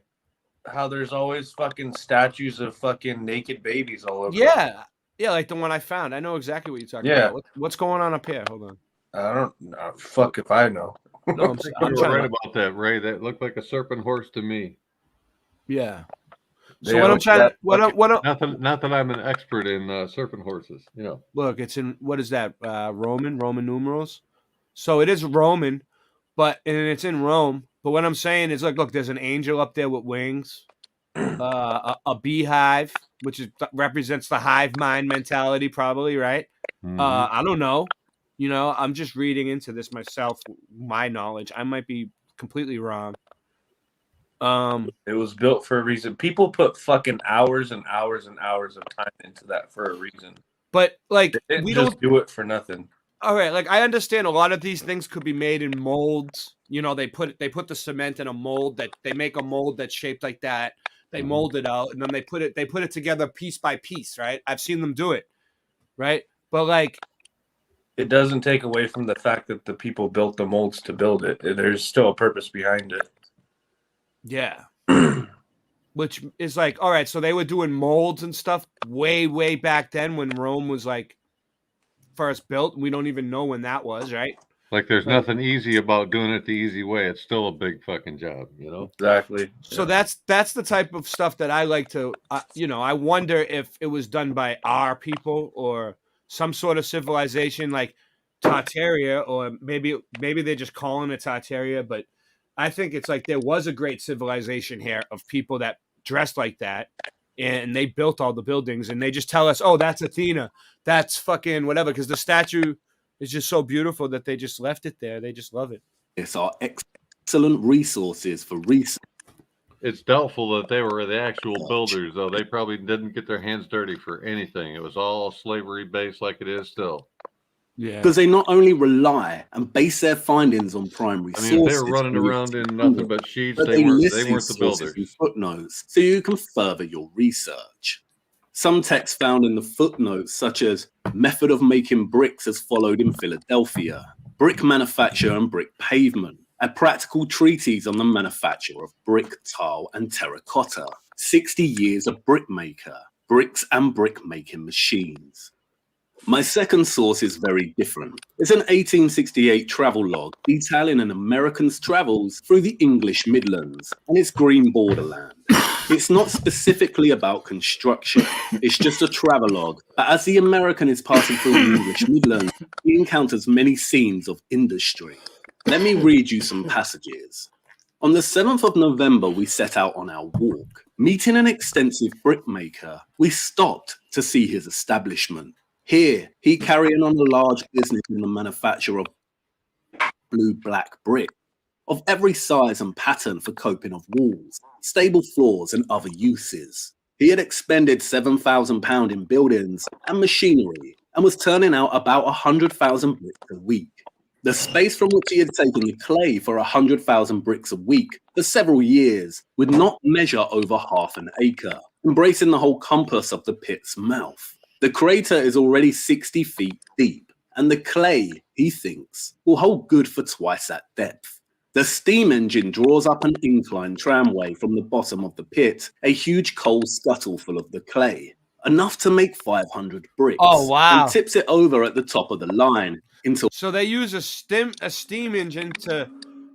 How there's always fucking statues of fucking naked babies all over. Yeah, like the one I found. I know exactly what you're talking about. What's going on up here? Hold on. I don't know. Fuck if I know. No, I'm right about that, Ray. That looked like a serpent horse to me. Yeah. So what I'm trying to not that I'm an expert in serpent horses, you know. Look, it's in what is that? Roman numerals. So it is Roman, and it's in Rome. But what I'm saying is, look, there's an angel up there with wings, a beehive, which represents the hive mind mentality, probably, right? Mm-hmm. I don't know. You know, I'm just reading into this myself, my knowledge. I might be completely wrong. It was built for a reason. People put fucking hours and hours and hours of time into that for a reason. But like, we don't do it for nothing. All right, like I understand a lot of these things could be made in molds. You know, they put the cement in a mold that they make a mold that's shaped like that. They mold it out and then they put it together piece by piece, right? I've seen them do it, right? But like, it doesn't take away from the fact that the people built the molds to build it. There's still a purpose behind it. Yeah. Which is like, all right, so they were doing molds and stuff way, way back then when Rome was like first built. We don't even know when that was, right? Like there's nothing easy about doing it the easy way. It's still a big fucking job, you know? Exactly. So that's the type of stuff that I like to, I wonder if it was done by our people or some sort of civilization like Tartaria, or maybe they're just calling it Tartaria, but I think it's like there was a great civilization here of people that dressed like that, and they built all the buildings, and they just tell us, oh, that's Athena, that's fucking whatever, because the statue is just so beautiful that they just left it there. They just love it. It's our excellent resources for research. It's doubtful that they were the actual builders, though. They probably didn't get their hands dirty for anything. It was all slavery based like it is still. Yeah. Because they not only rely and base their findings on primary sources. If they were running around in nothing but sheets, they weren't the builders. And footnotes, so you can further your research. Some texts found in the footnotes, such as method of making bricks as followed in Philadelphia, brick manufacture and brick pavement, a practical treatise on the manufacture of brick, tile, and terracotta, 60 years of brickmaker, bricks and brick-making machines. My second source is very different. It's an 1868 travel log detailing an American's travels through the English Midlands and its green borderland. It's not specifically about construction, it's just a travelogue, but as the American is passing through the English Midlands, he encounters many scenes of industry. Let me read you some passages. On the 7th of November, we set out on our walk. Meeting an extensive brickmaker, we stopped to see his establishment. Here, he carrying on a large business in the manufacture of blue-black brick, of every size and pattern for coping of walls, stable floors and other uses. He had expended £7,000 in buildings and machinery and was turning out about 100,000 bricks a week. The space from which he had taken the clay for 100,000 bricks a week for several years would not measure over half an acre, embracing the whole compass of the pit's mouth. The crater is already 60 feet deep, and the clay, he thinks, will hold good for twice that depth. The steam engine draws up an incline tramway from the bottom of the pit, a huge coal scuttle full of the clay, enough to make 500 bricks. Oh, wow. And tips it over at the top of the line into. So they use a steam engine to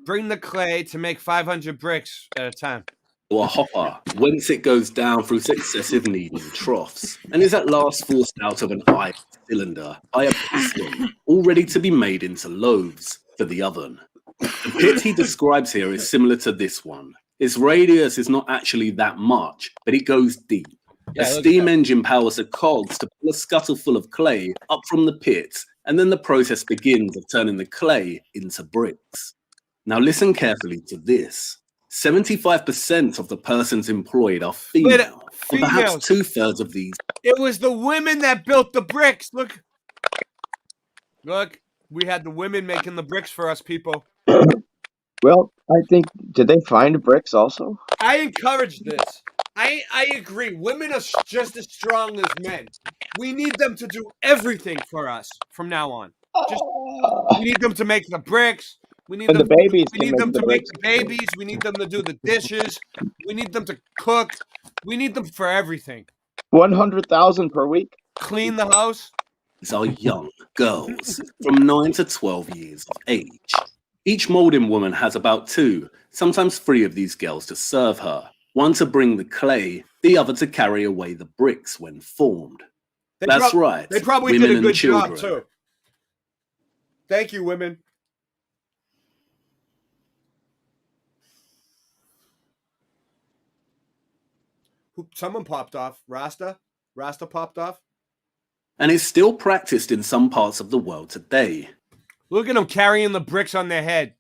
bring the clay to make 500 bricks at a time. A hopper, whence it goes down through successive kneading troughs, and is at last forced out of an iron cylinder by a piston, all ready to be made into loaves for the oven. The pit he describes here is similar to this one. Its radius is not actually that much, but it goes deep. A steam engine powers the cogs to pull a scuttle full of clay up from the pit, and then the process begins of turning the clay into bricks. Now listen carefully to this. 75% of the persons employed are female, or perhaps 2/3 of these. It was the women that built the bricks. Look, we had the women making the bricks for us people. Well, I think, did they find bricks also? I encourage this. I agree. Women are just as strong as men. We need them to do everything for us from now on. We need them to make the bricks. We need them, babies. We need them to make the babies. We need them to do the dishes. We need them to cook. We need them for everything. 100,000 per week. Clean the house. These are young girls from 9 to 12 years of age. Each molding woman has about 2, sometimes 3 of these girls to serve her. One to bring the clay, the other to carry away the bricks when formed. That's right. They probably women did a and good job children. too. Thank you, women. Someone popped off. Rasta popped off. And is still practiced in some parts of the world today. Look at them carrying the bricks on their head.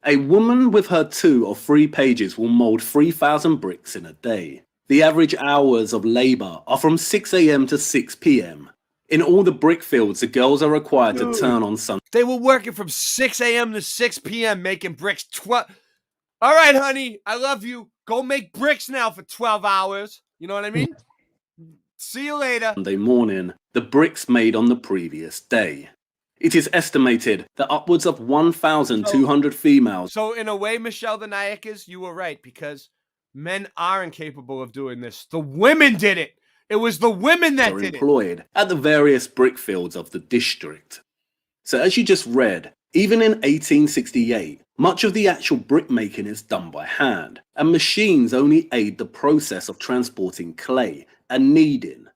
A woman with her 2 or 3 pages will mold 3,000 bricks in a day. The average hours of labor are from 6 a.m. to 6 p.m. In all the brick fields, the girls are required to turn on sun. They were working from 6 a.m. to 6 p.m. making bricks. All right, honey, I love you. Go make bricks now for 12 hours. You know what I mean? See you later. Sunday morning, the bricks made on the previous day. It is estimated that upwards of 1,200 females. So in a way, Michelle the Nayakas, you were right, because men are incapable of doing this. The women did it. It was the women that did it. Employed at the various brick fields of the district. So as you just read, even in 1868, much of the actual brickmaking is done by hand, and machines only aid the process of transporting clay and kneading.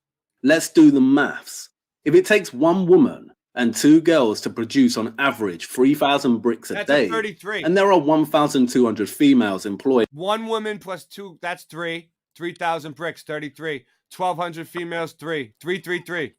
Let's do the maths. If it takes 1 woman and 2 girls to produce on average 3,000 bricks a day, 33. and there are 1,200 females employed. 1 woman plus 2, that's 3. 3,000 bricks, 33. 1,200 females, 3. 333.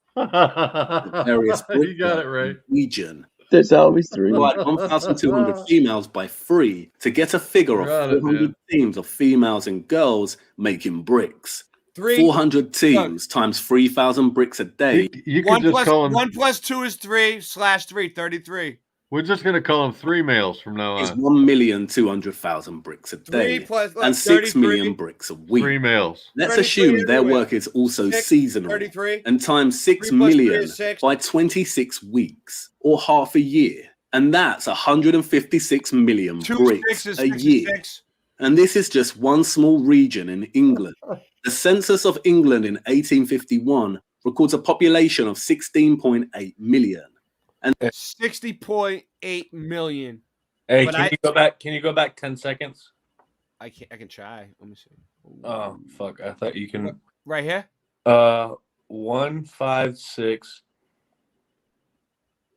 Various You got it right. Region. There's always 3. Divide 1,200 females by 3 to get a figure of 400 teams of females and girls making bricks. 400 teams times 3,000 bricks a day. You could just call them. 1 plus 2 is 3 / 3, 33. We're just gonna call them 3 males from now Is on. 1,200,000 bricks a day 3 plus and 6 million 33. bricks a week. 3 males. Let's 33 assume their everywhere. work is also 6, seasonal 33. and times 6 3 plus 3 million is 6. by 26 weeks or half a year. And that's 156 million 2 bricks 6 is a year. 66. And this is just one small region in England. The census of England in 1851 records a population of 16.8 million. And 60.8 million. Hey, But can you go back? Can you go back 10 seconds? I can try. Let me see. Oh fuck! I thought you can. Right here. 156.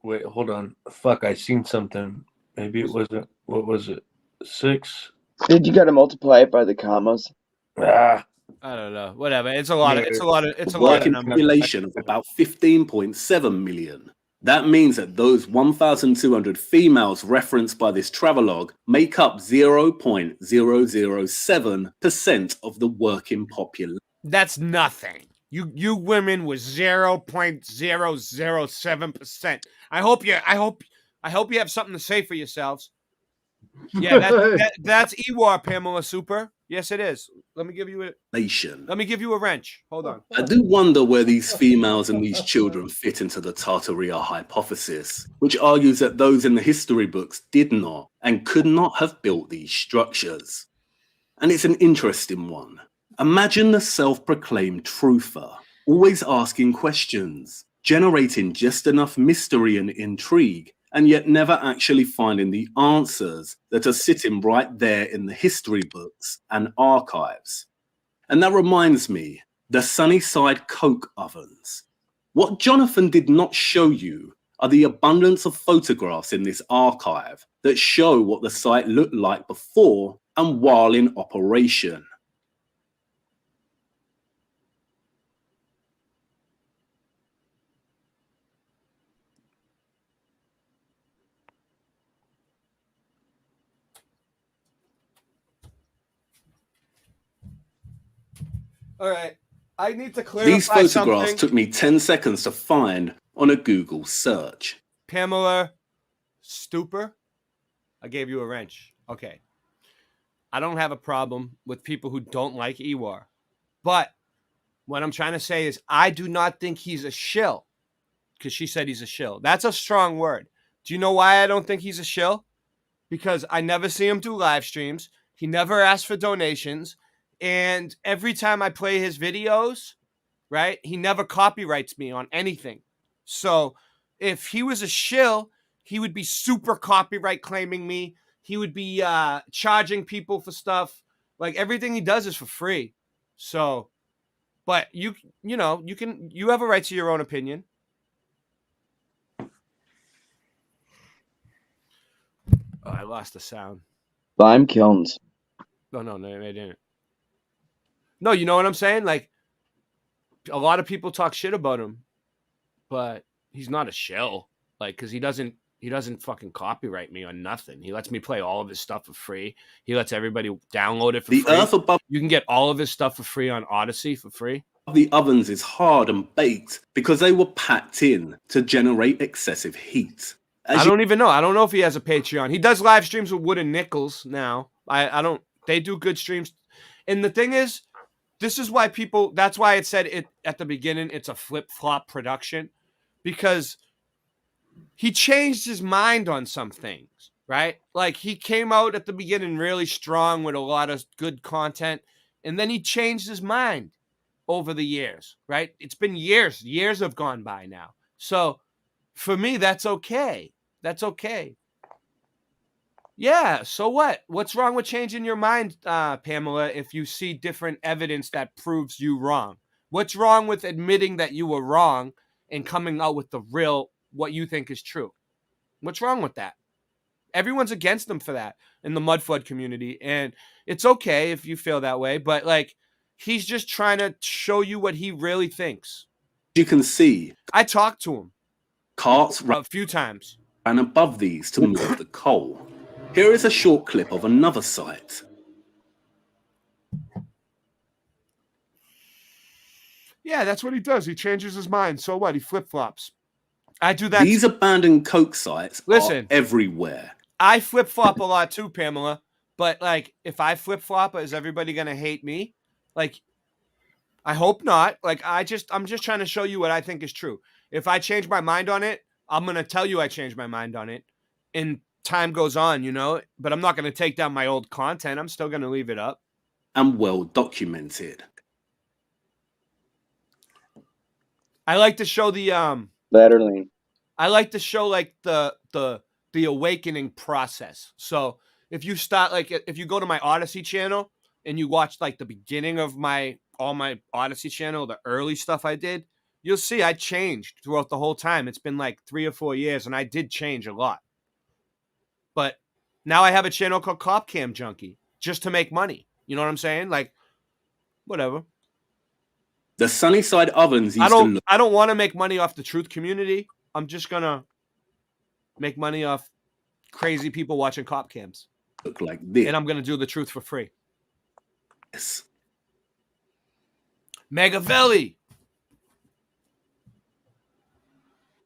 Wait, hold on. Fuck! I seen something. Maybe it wasn't. What was it? 6. Did you got to multiply it by the commas? Ah. I don't know. Whatever. It's a lot of. It's a lot of. It's a a lot of working numbers. population of about 15.7 million. That means that those 1,200 females referenced by this travelogue make up 0.007% of the working population. That's nothing. You women was 0.007%. I hope you have something to say for yourselves. Yeah, that's Ewar, Pamela Super. Yes, it is. Let me give you a wrench. Hold on. I do wonder where these females and these children fit into the Tartaria hypothesis, which argues that those in the history books did not and could not have built these structures. And it's an interesting one. Imagine the self-proclaimed truther, always asking questions, generating just enough mystery and intrigue, and yet never actually finding the answers that are sitting right there in the history books and archives. And that reminds me, the Sunnyside Coke ovens. What Jonathan did not show you are the abundance of photographs in this archive that show what the site looked like before and while in operation. All right. I need to clarify These photographs something. took me 10 seconds to find on a Google search. Pamela Stuper. I gave you a wrench. Okay. I don't have a problem with people who don't like Ewar. But what I'm trying to say is I do not think he's a shill. Because she said he's a shill. That's a strong word. Do you know why I don't think he's a shill? Because I never see him do live streams. He never asks for donations. And every time I play his videos, right, he never copyrights me on anything. So if he was a shill, he would be super copyright claiming me. He would be charging people for stuff. Like everything he does is for free. So, but you have a right to your own opinion. Oh, I lost the sound. Lime kilns. No, I didn't. No, you know what I'm saying? Like, a lot of people talk shit about him, but he's not a shill. Like, because he doesn't fucking copyright me on nothing. He lets me play all of his stuff for free. He lets everybody download it for free. The earth above You can get all of his stuff for free on Odyssey for free. the ovens is hard and baked because they were packed in to generate excessive heat. I don't even know. I don't know if he has a Patreon. He does live streams with Wooden Nickels now. I don't. They do good streams. And the thing is, this is why people. That's why it said it at the beginning. It's a flip-flop production, because he changed his mind on some things. Right? Like he came out at the beginning really strong with a lot of good content, and then he changed his mind over the years. Right? It's been years. Years have gone by now. So for me, that's okay. That's okay. Yeah, so what? What's wrong with changing your mind, Pamela, if you see different evidence that proves you wrong? What's wrong with admitting that you were wrong and coming out with the real, what you think is true? What's wrong with that? Everyone's against him for that in the Mudflood community, and it's okay if you feel that way, but like, he's just trying to show you what he really thinks. You can see I talked to him carts a few times ran above these to move the coal. Here is a short clip of another site. Yeah, that's what he does. He changes his mind. So what? He flip-flops. I do that. These abandoned coke sites Listen. are everywhere. I flip-flop a lot too, Pamela. But, like, if I flip-flop, is everybody going to hate me? Like, I hope not. Like, I'm just trying to show you what I think is true. If I change my mind on it, I'm going to tell you I changed my mind on it. And time goes on, you know? But I'm not going to take down my old content. I'm still going to leave it up. And well documented. I like to show the Ladder lane. I like to show like the awakening process. So if you start like if you go to my Odyssey channel and you watch like the beginning of my Odyssey channel, the early stuff I did, you'll see I changed throughout the whole time. It's been like 3 or 4 years and I did change a lot. But now I have a channel called Cop Cam Junkie just to make money. You know what I'm saying? Like whatever. The Sunnyside ovens used I don't want to make money off the truth community. I'm just gonna make money off crazy people watching cop cams. Look like this. And I'm gonna do the truth for free. Yes. Megavelli.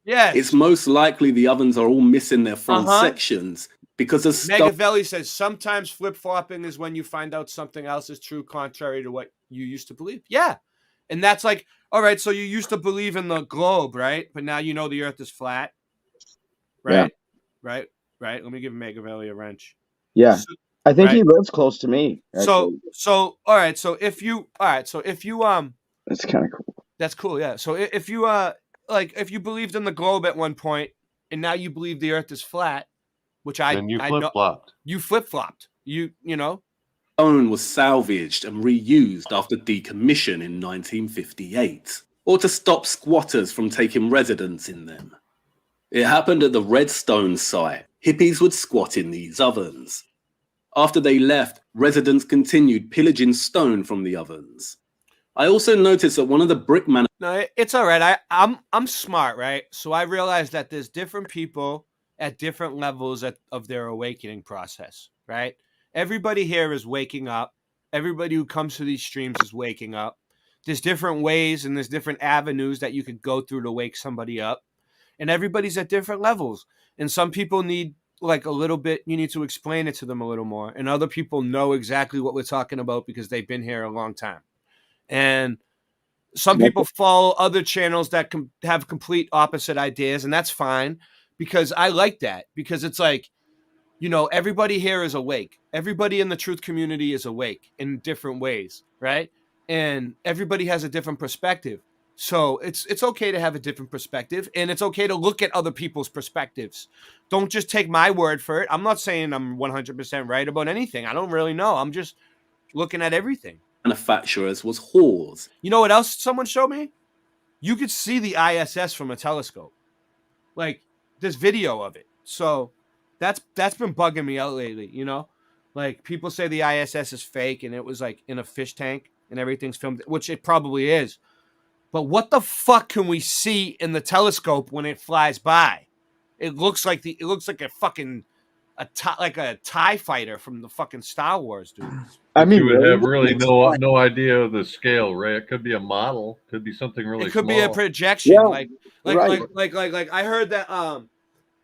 Yes. It's most likely the ovens are all missing their front sections because of stuff. Megavelli says sometimes flip-flopping is when you find out something else is true contrary to what you used to believe. Yeah. And that's like, all right, so you used to believe in the globe, right? But now you know the earth is flat. Right? Yeah. Right. Let me give Megavelli a wrench. Yeah. So, I think right? he lives close to me. So all right, so if you that's kind of cool. That's cool, yeah. So if you if you believed in the globe at one point and now you believe the earth is flat, which then you flip-flopped. You flip-flopped. You know. Stone was salvaged and reused after decommission in 1958, or to stop squatters from taking residence in them. It happened at the Redstone site. Hippies would squat in these ovens. After they left, residents continued pillaging stone from the ovens. I also noticed that one of the brick man. No, it's all right. I'm smart, right? So I realized that there's different people at different levels of their awakening process, right? Everybody here is waking up. Everybody who comes to these streams is waking up. There's different ways and there's different avenues that you could go through to wake somebody up. And everybody's at different levels. And some people need like a little bit, you need to explain it to them a little more. And other people know exactly what we're talking about because they've been here a long time. And some people follow other channels that have complete opposite ideas. And that's fine because I like that because it's like, you know, everybody here is awake. Everybody in the truth community is awake in different ways, right? And everybody has a different perspective. So it's okay to have a different perspective, and it's okay to look at other people's perspectives. Don't just take my word for it. I'm not saying I'm 100% right about anything. I don't really know. I'm just looking at everything. Manufacturers was whores. You know what else someone showed me? You could see the ISS from a telescope. Like, there's video of it. So that's been bugging me out lately, you know? Like, people say the ISS is fake and it was like in a fish tank and everything's filmed, which it probably is. But what the fuck can we see in the telescope when it flies by? It looks like a fucking a TIE fighter from the fucking Star Wars, dude. I mean, you would have really no idea of the scale, right? It could be a model, could be something really. It could small. be a projection, Yeah, like right. I heard that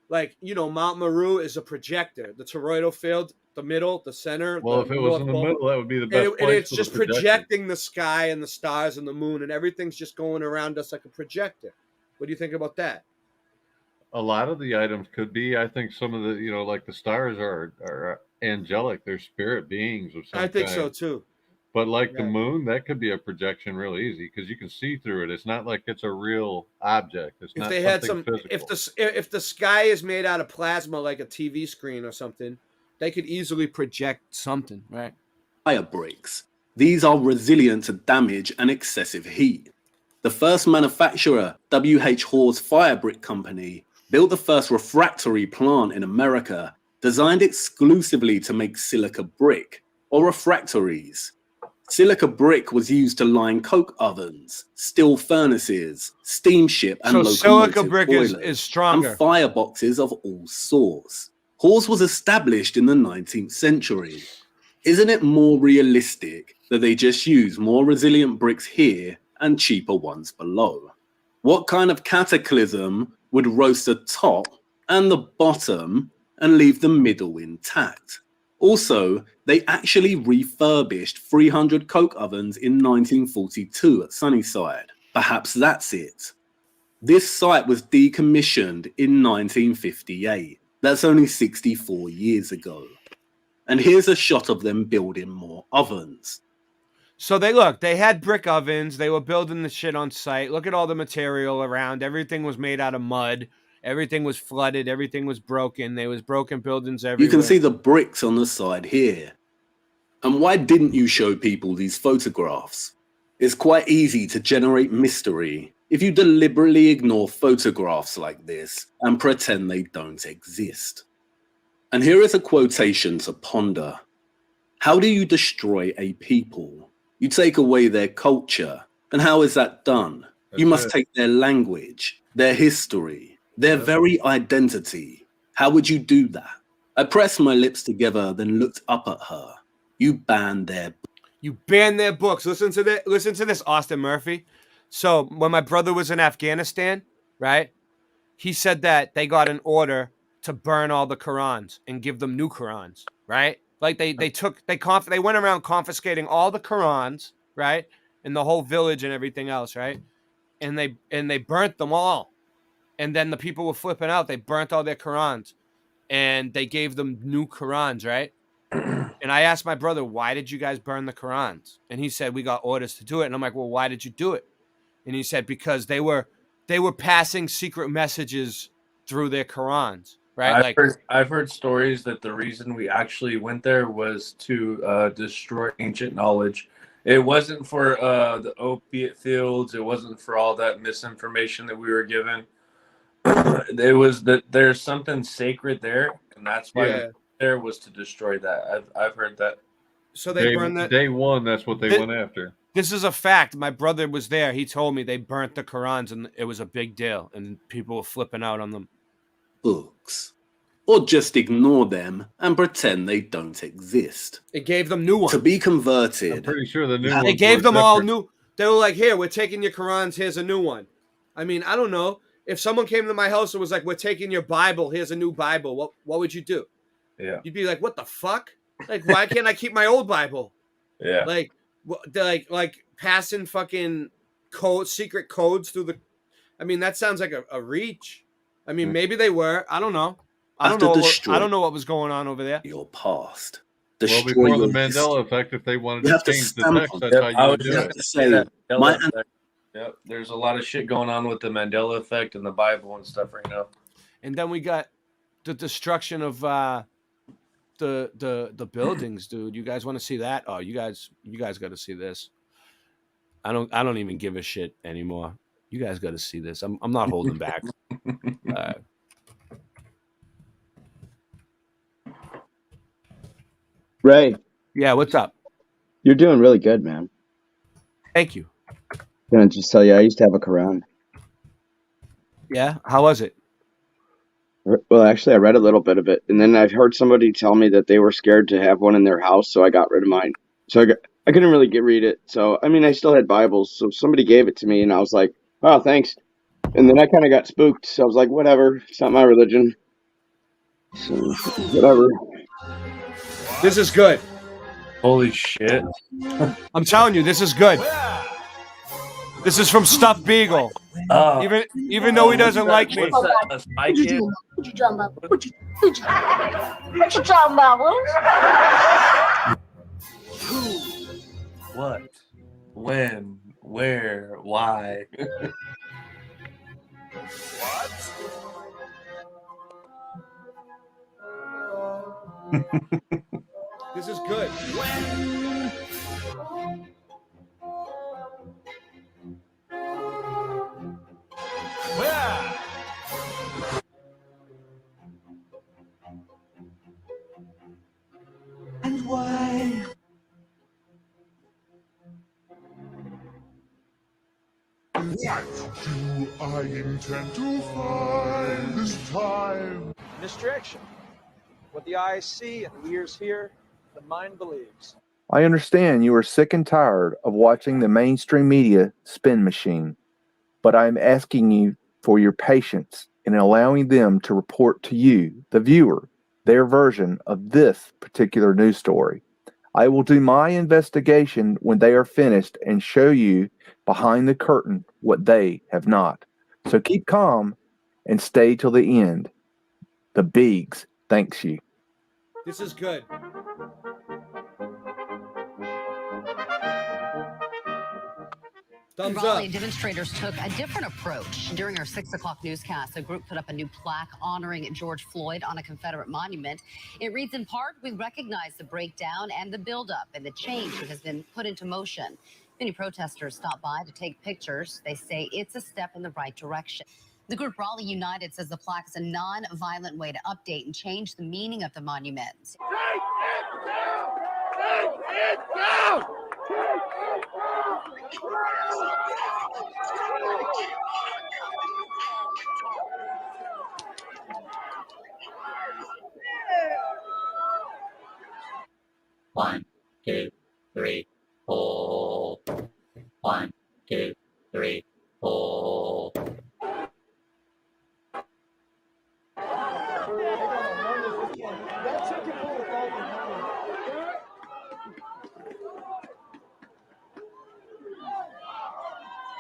like, you know, Mount Meru is a projector. The toroidal field, the middle, the center. Well, if it was in the middle, that would be the best place. And it's for just the projection. projecting the sky and the stars and the moon, and everything's just going around us like a projector. What do you think about that? A lot of the items could be. I think some of the, you know, like the stars are angelic. They're spirit beings of some I think kind. so too. But like the Yeah. moon, that could be a projection real easy because you can see through it. It's not like it's a real object. It's If not they had something some, physical. if the sky is made out of plasma like a TV screen or something, they could easily project something, right? Fire bricks. These are resilient to damage and excessive heat. The first manufacturer, W.H. Hawes Fire Brick Company, built the first refractory plant in America, designed exclusively to make silica brick, or refractories. Silica brick was used to line coke ovens, steel furnaces, steamship and So locomotive silica brick boilers, is stronger. and fireboxes of all sorts. Hawes was established in the 19th century. Isn't it more realistic that they just use more resilient bricks here and cheaper ones below? What kind of cataclysm would roast the top and the bottom and leave the middle intact. Also, they actually refurbished 300 coke ovens in 1942 at Sunnyside. Perhaps that's it. This site was decommissioned in 1958. That's only 64 years ago. And here's a shot of them building more ovens. So they had brick ovens. They were building the shit on site. Look at all the material around. Everything was made out of mud. Everything was flooded. Everything was broken. There was broken buildings everywhere. You can see the bricks on the side here. And why didn't you show people these photographs? It's quite easy to generate mystery if you deliberately ignore photographs like this and pretend they don't exist. And here is a quotation to ponder. How do you destroy a people? You take away their culture. And how is that done? You must take their language, their history, their very identity. How would you do that? I pressed my lips together, then looked up at her. You banned their books. Listen to this, Austin Murphy. So when my brother was in Afghanistan, right, he said that they got an order to burn all the Qurans and give them new Qurans, right? Like they went around confiscating all the Qurans, right, in the whole village and everything else, right, and they burnt them all, and then the people were flipping out. They burnt all their Qurans, and they gave them new Qurans, right? And I asked my brother, why did you guys burn the Qurans? And he said, we got orders to do it. And I'm like, well, why did you do it? And he said, because they were passing secret messages through their Qurans, right? I've heard stories that the reason we actually went there was to destroy ancient knowledge. It wasn't for the opiate fields. It wasn't for all that misinformation that we were given. It was that there's something sacred there, and that's why there was to destroy that. I've heard that. So they burned that day one. That's what they went after. This is a fact. My brother was there. He told me they burnt the Qurans, and it was a big deal, and people were flipping out on them. Books. Or just ignore them and pretend they don't exist. It gave them new ones. To be converted. I'm pretty sure the new ones They gave them were all separate. new. They were like, here, we're taking your Qurans. Here's a new one. I mean, I don't know. If someone came to my house and was like, we're taking your Bible. Here's a new Bible. What would you do? Yeah. You'd be like, what the fuck? Like, why can't I keep my old Bible? Yeah. Like passing fucking secret codes through the. I mean, that sounds like a reach. I mean, maybe they were. I don't know. I don't know what was going on over there. Your past. Well, before the Mandela effect, if they wanted to change the text, that's how you would do it. Yep, there's a lot of shit going on with the Mandela effect and the Bible and stuff right now. And then we got the destruction of the buildings, dude. You guys want to see that? Oh, you guys got to see this. I don't even give a shit anymore. You guys got to see this. I'm not holding back. Ray. Yeah, what's up? You're doing really good, man. Thank you. I'm gonna just tell you, I used to have a Quran. Yeah, how was it? Well, actually, I read a little bit of it, and then I've heard somebody tell me that they were scared to have one in their house, so I got rid of mine. So I couldn't really read it. So I mean, I still had Bibles, so somebody gave it to me, and I was like, "Oh, thanks." And then I kind of got spooked, so I was like, "Whatever, it's not my religion." So whatever. This is good. Holy shit! I'm telling you, this is good. This is from Stuffed Beagle. Even though he doesn't like me. What you talking about? What you talking about, Who? What? When? Where? Why? This is good. And why? What do I intend to find this time? Distraction. What the eyes see and the ears hear, the mind believes. I understand you are sick and tired of watching the mainstream media spin machine, but I am asking you for your patience and allowing them to report to you, the viewer, their version of this particular news story. I will do my investigation when they are finished and show you behind the curtain what they have not. So keep calm and stay till the end. The Biggs thanks you. This is good. In Thumbs Raleigh, up. demonstrators took a different approach. During our 6 o'clock newscast, the group put up a new plaque honoring George Floyd on a Confederate monument. It reads in part, "We recognize the breakdown and the buildup and the change that has been put into motion." Many protesters stopped by to take pictures. They say it's a step in the right direction. The group Raleigh United says the plaque is a non-violent way to update and change the meaning of the monument. One, two, three, four. 1, 2, 3, 4.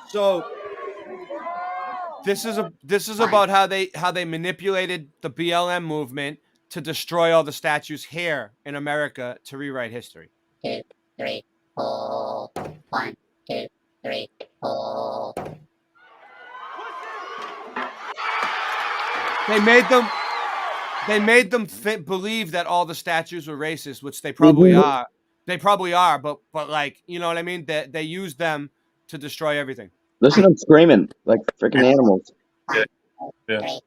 So this is about how they manipulated the BLM movement to destroy all the statues here in America to rewrite history. 2, 3, 4. 1, 2, 3, 4. They made them believe that all the statues were racist, which they probably are. They probably are, but like, you know what I mean? They used them to destroy everything. Listen to them screaming like freaking animals. Yeah.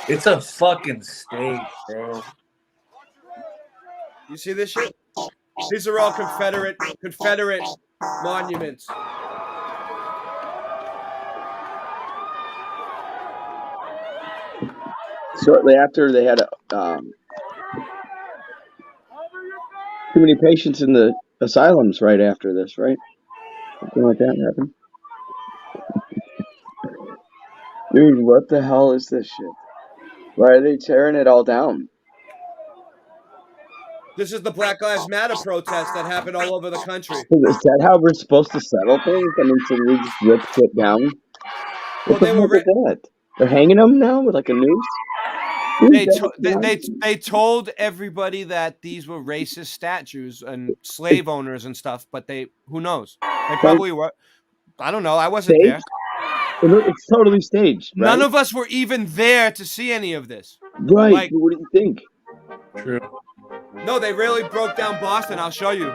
It's a fucking stage, bro. You see this shit? These are all Confederate monuments. Shortly after, they had too many patients in the asylums right after this, right? Something like that happened. Dude, what the hell is this shit? Why are they tearing it all down? This is the Black Lives Matter protest that happened all over the country. Is that how we're supposed to settle things? I mean, so we just rip shit down? What the hell is that? They're hanging them now with like a noose? They told everybody that these were racist statues and slave owners and stuff, but who knows? They probably were. I don't know. I wasn't there. It's totally staged. Right? None of us were even there to see any of this. Right. Like, what do you think? True. No, they really broke down Boston. I'll show you.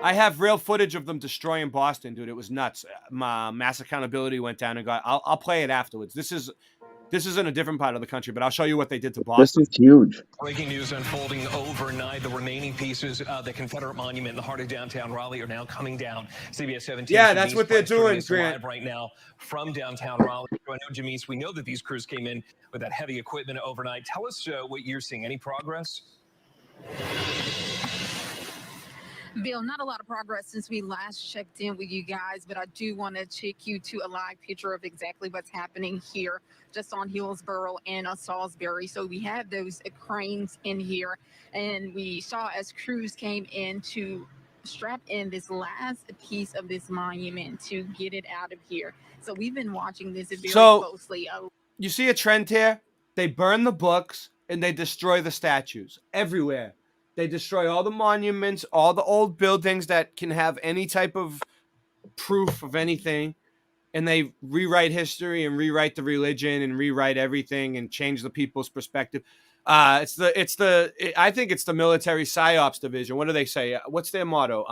I have real footage of them destroying Boston, dude. It was nuts. Mass Accountability went down and got. I'll play it afterwards. This is in a different part of the country, but I'll show you what they did to Boston. This is huge. Breaking news unfolding overnight. The remaining pieces of the Confederate monument in the heart of downtown Raleigh are now coming down. CBS 17. Yeah, that's what they're doing, Grant. Right now from downtown Raleigh. I know, Jamise, we know that these crews came in with that heavy equipment overnight. Tell us what you're seeing. Any progress? Bill, not a lot of progress since we last checked in with you guys, but I do want to take you to a live picture of exactly what's happening here just on Hillsborough and Salisbury. So we have those cranes in here, and we saw as crews came in to strap in this last piece of this monument to get it out of here. So we've been watching this very closely. You see a trend here? They burn the books and they destroy the statues everywhere. They destroy all the monuments, all the old buildings that can have any type of proof of anything, and they rewrite history and rewrite the religion and rewrite everything and change the people's perspective. I think it's the military psyops division. What do they say? What's their motto?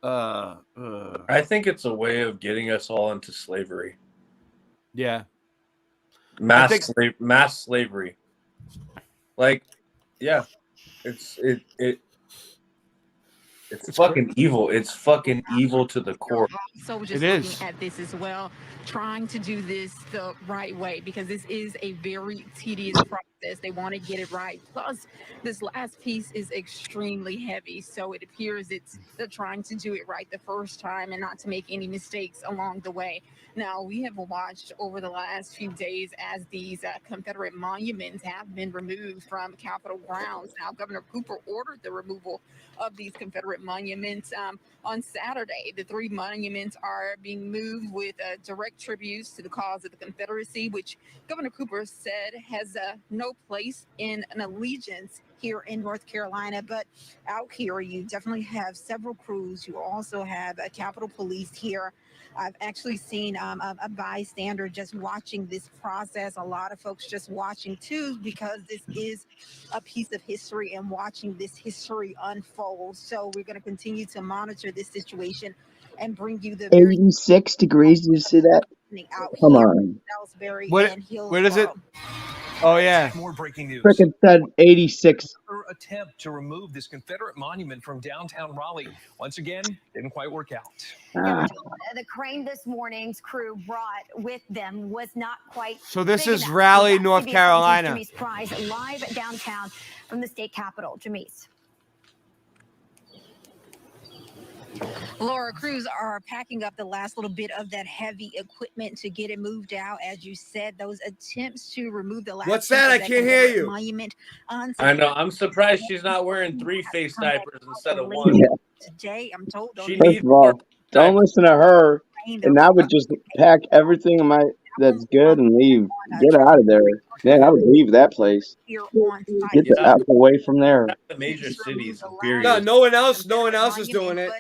I think it's a way of getting us all into slavery. Yeah. Mass slavery. Like, yeah. It's fucking evil. It's fucking evil to the core. So we're just looking at this as well, trying to do this the right way, because this is a very tedious process. process. They want to get it right. Plus, this last piece is extremely heavy, so it appears they're trying to do it right the first time and not to make any mistakes along the way. Now, we have watched over the last few days as these Confederate monuments have been removed from Capitol grounds. Now, Governor Cooper ordered the removal of these Confederate monuments on Saturday. The 3 monuments are being moved with direct tributes to the cause of the Confederacy, which Governor Cooper said has no place in an allegiance here in North Carolina. But out here, you definitely have several crews. You also have Capitol Police here. I've actually seen a bystander just watching this process. A lot of folks just watching too, because this is a piece of history and watching this history unfold. So we're going to continue to monitor this situation and bring you the very 86 degrees. Did you see that? out Come here on. in Salisbury What? and Where is it? Hillsborough. Oh yeah. More breaking news. Frickin' said 86. Her attempt to remove this Confederate monument from downtown Raleigh once again didn't quite work out. Ah. The crane this morning's crew brought with them was not quite. So this big is enough. Raleigh, We got North CBS Carolina. Jamise Prize live downtown from the state capitol. Jamise. Laura, crews are packing up the last little bit of that heavy equipment to get it moved out. As you said, those attempts to remove the last What's piece that? of I can't hear Confederate you. monument I know. I'm surprised she's not wearing 3 face diapers instead of 1. Yeah. today, I'm told. She First needs of all, more don't diapers. listen to her. And I would just pack everything in my that's good and leave. Get out of there. Man, I would leave that place. Here on site. Get the F away from there. The major cities, No, period. no one else is doing it.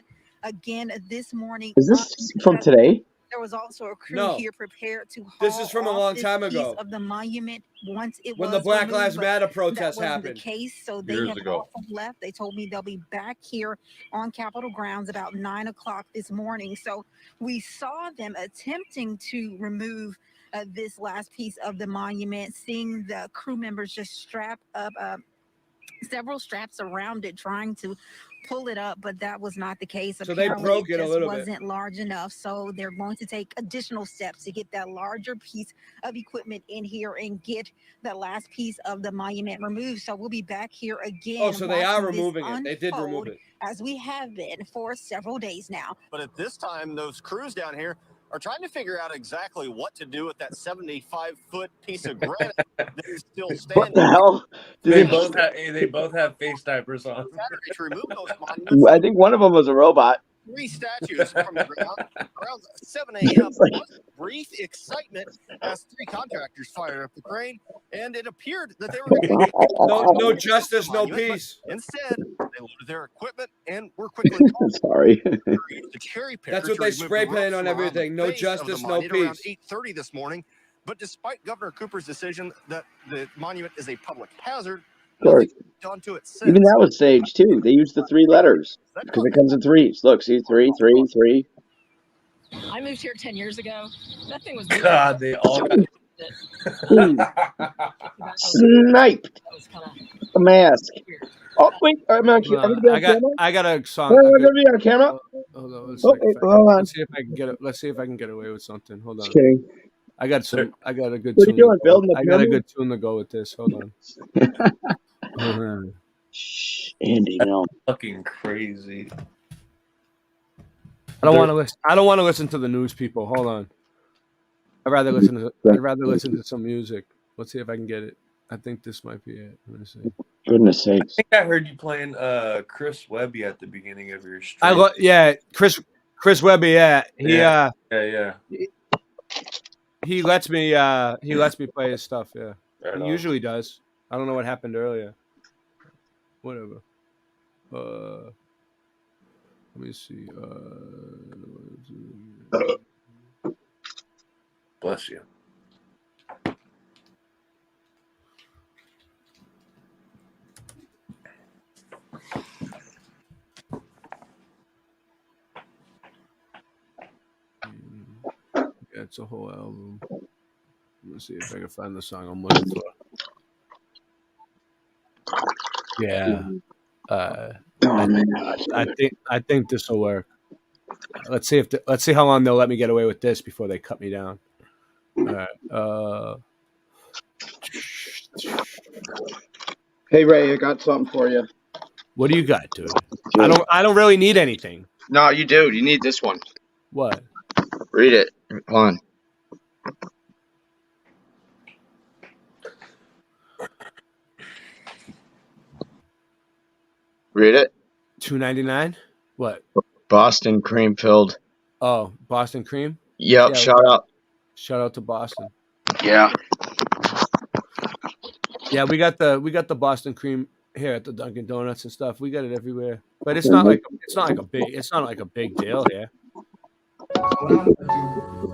Again, this morning. Is this from today? There was also a crew No. here prepared to haul This is from a off long this time piece ago. of the monument once it When was the Black removed, Lives but Matter that protest wasn't happened. the case, so they Years have ago. also left. They told me they'll be back here on Capitol grounds about 9 o'clock this morning. So we saw them attempting to remove this last piece of the monument, seeing the crew members just strap up several straps around it, trying to pull it up, but that was not the case. So they Apparently, broke it a just little bit. wasn't large enough, so they're going to take additional steps to get that larger piece of equipment in here and get the last piece of the monument removed. So we'll be back here again. Oh, so they are watching this removing it. They did remove unfold it. as we have been for several days now. But at this time, those crews down here are trying to figure out exactly what to do with that 75-foot piece of granite that is still standing. What the hell? They both have face diapers on. Saturday to remove those monuments. I think one of them was a robot. 3 statues from the ground around 7 a.m. Brief excitement as 3 contractors fired up the crane, and it appeared that they were going to No justice, no peace. Instead, they loaded their equipment and were quickly Sorry. the cherry picker. That's what to they remove spray the paint roof on around everything. the No base of justice, the no monument around peace. 8:30 this morning. But despite Governor Cooper's decision that the monument is a public hazard, Of course. done to it since. Even that was Sage too. They used the 3 letters because it comes in 3s. Look, see 3, 3, 3. I moved here 10 years ago. That thing was God, they all got Sniped. A mask. Oh wait, I'm on camera. Hold on. I got a song. Am I gonna be on camera? Hold on. One Oh, second. wait, hold on. Let's see if I can get it. Let's see if I can get away with something. Hold on. Just kidding. I got a good What are you tune. doing, to go. building the I got a pyramid? good tune to go with this. Hold on. Andy, no. fucking crazy. I don't want to listen. I don't want to listen to the news people. Hold on. I'd rather listen to some music. Let's see if I can get it. I think this might be it. Let me see. Goodness I sakes. think I heard you playing Chris Webby at the beginning of your stream. Chris Webby. Yeah, yeah. he lets me play his stuff. Yeah, Right he on. usually does. I don't know what happened earlier. Whatever. Let me see. Bless you. Yeah, it's a whole album. Let's see if I can find the song I'm looking for. Yeah. I think this will work. Let's see how long they'll let me get away with this before they cut me down. All right. Hey Ray, I got something for you. What do you got, dude? I don't really need anything. No, you do. You need this one. What? Read it. Hold on. Read it. $2.99. What? Boston cream filled. Oh, Boston cream. Yep. Yeah, Shout out. Shout out to Boston. Yeah. Yeah, we got the Boston cream here at the Dunkin' Donuts and stuff. We got it everywhere, but it's not like a big deal here.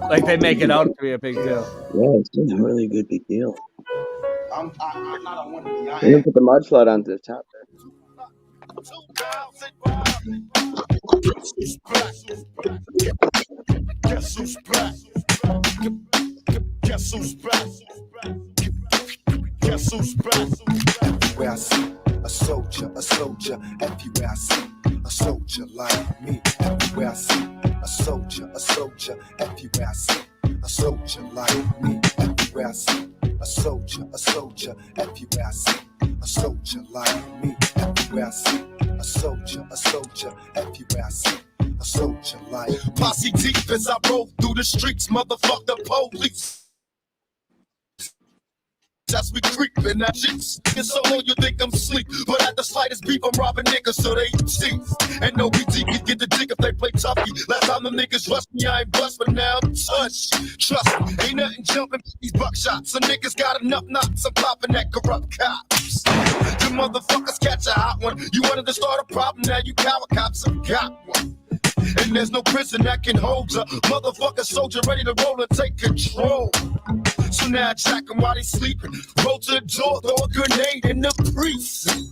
Like they make it out to be a big deal. Yeah, it's a really good big deal. I'm not on one of the. We're gonna put the mud flood on the top there. Guess who's back? Guess who's back? Guess who's back? Everywhere I see a soldier, everywhere I see a soldier like me. Everywhere I see a soldier, everywhere I see a soldier like me. Everywhere I see a soldier, everywhere I see a soldier like me. Everywhere I see a soldier, everywhere I see a soldier like me. Posse deep as I roll through the streets, motherfuck the police. As we creepin' at cheeks. And so long you think I'm sleep, but at the slightest beef I'm robbing niggas so they teeth. And no BT can get the dick if they play toughy. Last time the niggas rushed me, I ain't bust, but now I'm touched. Trust me, ain't nothing jumping these buckshots. Some niggas got enough knots, I'm popping that corrupt cops. You motherfuckers catch a hot one. You wanted to start a problem, now you coward cops have got one. And there's no prison that can hold ya. Motherfucker soldier ready to roll and take control. So now I track them while they sleeping. Roll to the door, throw a grenade in the precinct.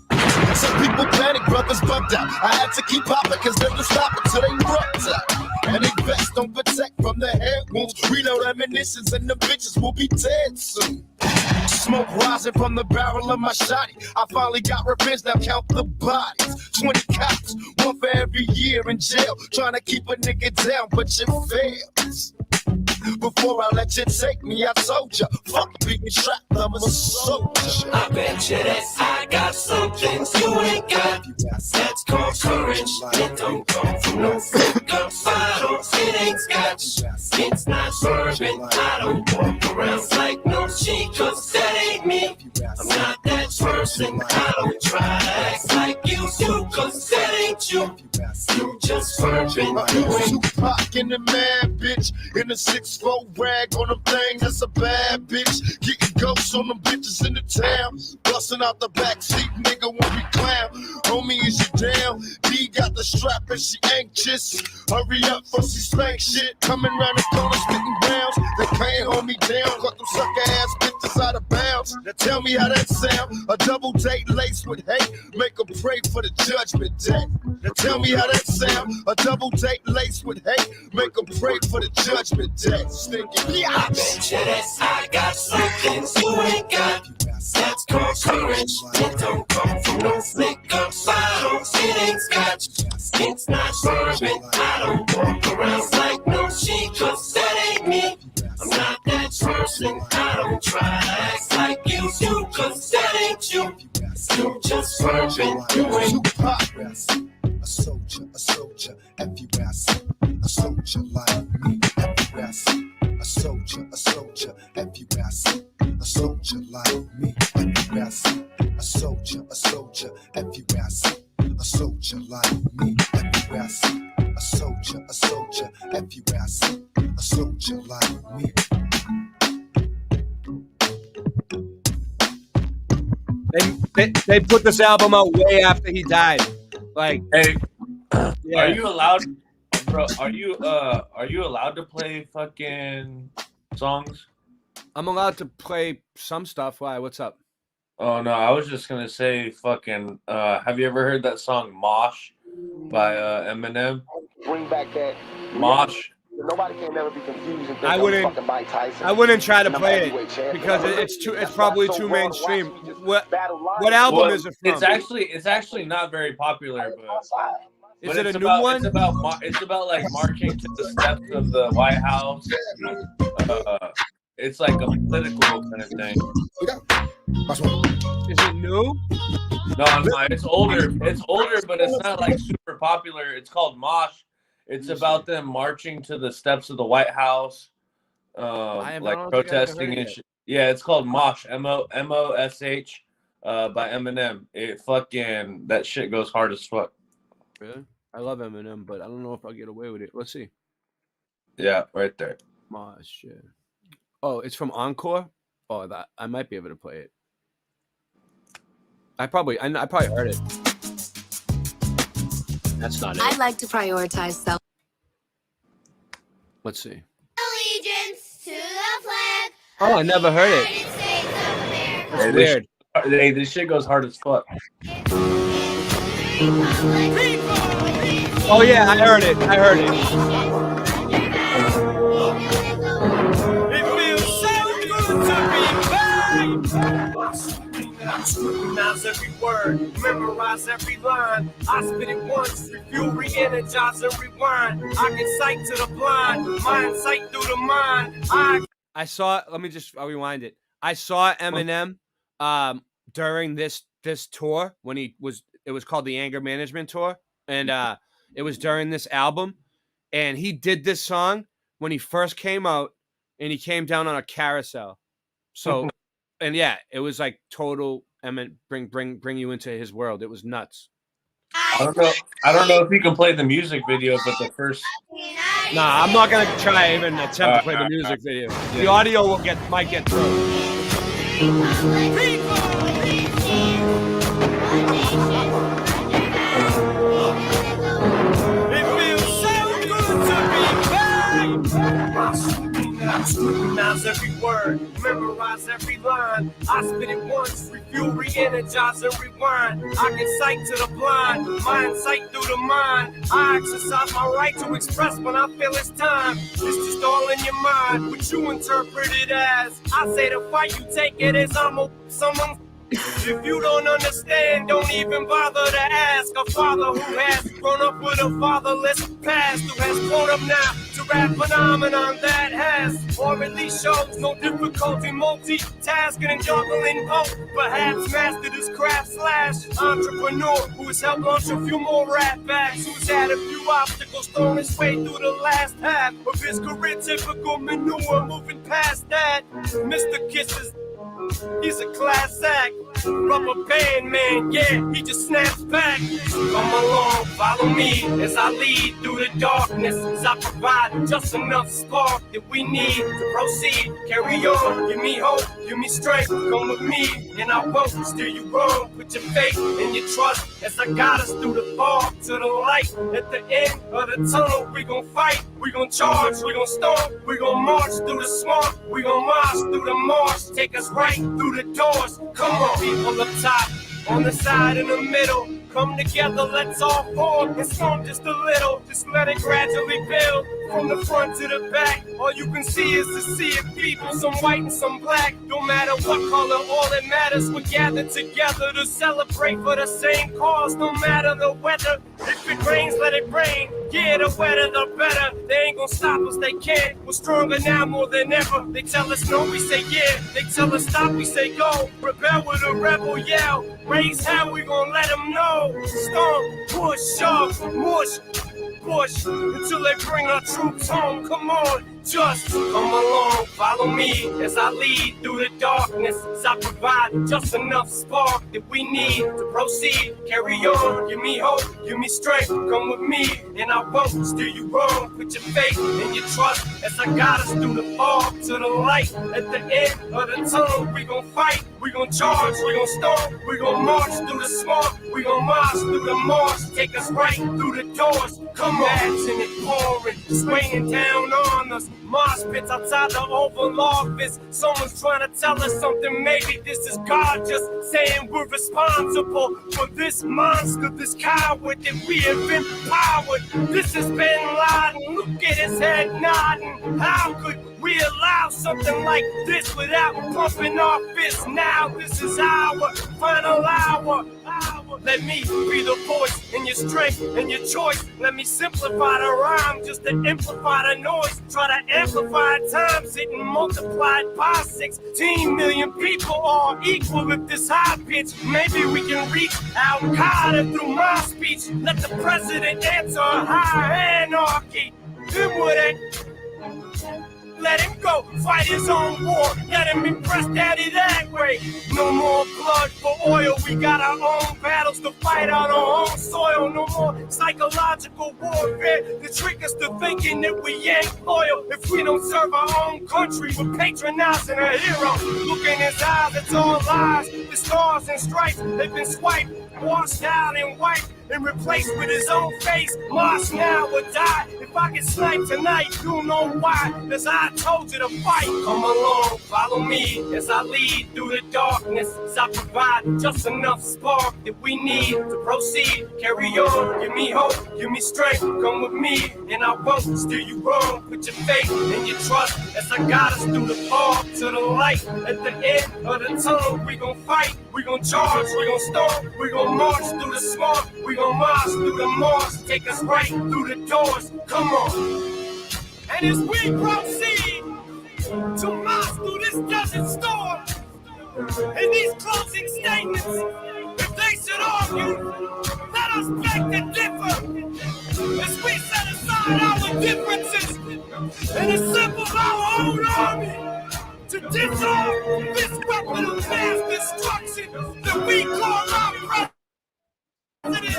Some people panic, brothers bugged out. I had to keep popping cause they don't stop until they rubbed out. And they vest don't protect from the head wounds. Reload ammunitions and the bitches will be dead soon. Smoke rising from the barrel of my shotty. I finally got revenge, now count the bodies. 20 cops, one for every year in jail. Trying to keep a nigga down, but you fails. Before I let you take me, I told ya, fuck being trapped, I'm a soldier. I bet you that I got some things you ain't got. That's called courage. It don't come from no fake up bottles. It ain't scotch. It's not bourbon. I don't walk around like no cheat, cause that ain't me. I'm not that person. I don't try to act like you do, cause that ain't you. You just bourbon. Tupac in the mad bitch in the 6'4" rag on them things. That's a bad bitch. Getting ghosts on them bitches in the town. Busting out the backseat, nigga when we clown. Homie, is you down? D got the strap and she anxious. Hurry up for she spank shit. Coming round the corner spitting rounds. They can't hold me down. Cut them sucker ass bitches out of bounds. Now tell me how that sound. A double date laced with hate. Make them pray for the judgment day. Now tell me how that sound. A double date laced with hate. Make them pray for the judgment day. Stinky. I bet you that I got some things you ain't got. That's called courage. It don't come from no flick up bottles. It ain't scotch. It's not bourbon. I don't walk around like no cheat, cause that ain't me. I'm not that person. I don't try to act like you do, cause that ain't you. You just bourbon. You ain't Tupac. A soldier, everywhere I see a soldier like me. Everywhere I see a soldier, everywhere I see a soldier like me. Everywhere I see a soldier, everywhere I see a soldier like me. Everywhere I see a soldier, everywhere I see a soldier like me. They put this album out way after he died. Like, hey, yeah. Are you allowed, bro? Are you allowed to play fucking songs? I'm allowed to play some stuff. Why? What's up? Oh no, I was just gonna say fucking. Have you ever heard that song "Mosh" by Eminem? Bring back that Mosh. Nobody can never be confused. And think I wouldn't. Mike Tyson. I wouldn't try to play it because it's probably too mainstream. What album is it from? It's actually not very popular, but is it a new one? It's about like marching to the steps of the White House. It's like a political kind of thing. Is it new? No, it's older. It's older, but it's not like super popular. It's called Mosh. It's about them marching to the steps of the White House, like protesting and shit. Yeah, it's called Mosh. M-O-S-H by Eminem. It fucking, that shit goes hard as fuck. Really? I love Eminem, but I don't know if I'll get away with it. Let's see. Yeah, right there. Mosh. Yeah. Oh, it's from Encore. Oh, that I might be able to play it. I probably heard it. That's not it. I'd like to prioritize self. Let's see. Allegiance to the flag. Oh, I never heard it. Hey, weird. This shit goes hard as fuck. Oh yeah, I heard it. I heard it. It feels so good to be back. I scrutinize every word, memorize every line. I spit it once, refuel, re-energize, and rewind. I get sight to the blind, mind sight through the mind. I saw. Let me just rewind it. I saw Eminem during this tour when it was called the Anger Management Tour, and it was during this album, and he did this song when he first came out, and he came down on a carousel. So, and yeah, it was like total. Bring you into his world. It was nuts. I don't know if you can play the music video, but the first. Nah, I'm not gonna try even attempt to play the music video. The audio might get through. It feels so good to be back. I scrutinize every word, memorize every line. I spit it once, refuel, re-energize, and rewind. I get sight to the blind, mind sight through the mind. I exercise my right to express when I feel it's time. It's just all in your mind, what you interpret it as. I say the fight, you take it as someone. If you don't understand, don't even bother to ask. A father who has grown up with a fatherless past, who has grown up now to rap phenomenon that has, or at least shows no difficulty multitasking and juggling both. Perhaps mastered his craft / entrepreneur who has helped launch a few more rap acts, who's had a few obstacles thrown his way through the last half of his career. Typical manure, moving past that. Mr. Kisses. He's a class act, rubber band man, yeah, he just snaps back. Come along, follow me as I lead through the darkness, as I provide just enough spark that we need to proceed. Carry on, give me hope, give me strength, come with me, and I won't steer you wrong. Put your faith and your trust as I guide us through the fog to the light. At the end of the tunnel, we gon' fight, we gon' charge, we gon' storm, we gon' march through the swamp, we gon' march through the marsh, take us right through the doors. Come on, people up top, on the side, in the middle. Come together, let's all form and storm just a little. Just let it gradually build from the front to the back. All you can see is the sea of people, some white and some black. No matter what color, all that matters, we're gathered together to celebrate for the same cause. No matter the weather, if it rains, let it rain. Yeah, the wetter, the better. They ain't gonna stop us, they can't. We're stronger now more than ever. They tell us no, we say yeah. They tell us stop, we say go. Rebel with a rebel yell. Raise hell, we gon' let them know. Storm, push, shove, mush, push until they bring our troops home. Come on, just come along, follow me as I lead through the darkness, as I provide just enough spark that we need to proceed. Carry on, give me hope, give me strength, come with me, and I won't steer you wrong. Put your faith and your trust as I guide us through the fog to the light. At the end of the tunnel, we gon' fight, we gon' charge, we gon' storm, we gon' march through the swamp, we gon' march through the marsh, take us right through the doors. Come on, imagine it pouring, it's raining down on us. Mosh pits outside the Oval Office. Someone's trying to tell us something. Maybe this is God just saying we're responsible for this monster, this coward that we have empowered. This is Bin Laden. Look at his head nodding. How could we allow something like this without pumping our fists? Now this is our final hour. Let me be the voice in your strength and your choice. Let me simplify the rhyme just to amplify the noise. Try to amplify times it and multiply it by 16 million people all equal with this high pitch. Maybe we can reach Al Qaeda through my speech. Let the president answer high anarchy. Then would it? Let him go, fight his own war. Let him impress daddy that way. No more blood for oil. We got our own battles to fight on our own soil. No more psychological warfare to trick us to thinking that we ain't loyal. If we don't serve our own country, we're patronizing a hero. Look in his eyes, it's all lies. The stars and stripes, they've been swiped, washed out and wiped, and replaced with his own face. March now or die. If I get sniped tonight, you'll know why. As I told you to fight. Come along, follow me as I lead through the darkness. As I provide just enough spark that we need to proceed. Carry on, give me hope, give me strength. Come with me, and I won't steer you wrong. Put your faith and your trust as I guide us through the fog to the light. At the end of the tunnel, we gon' fight. We gon' charge, we gon' storm, we gon' march through the swamp, we gon' march through the marsh, take us right through the doors, come on. And as we proceed to march through this desert storm, in these closing statements, if they should argue, let us beg to differ, as we set aside our differences and assemble our own army. To disarm this weapon of mass destruction that we call our president,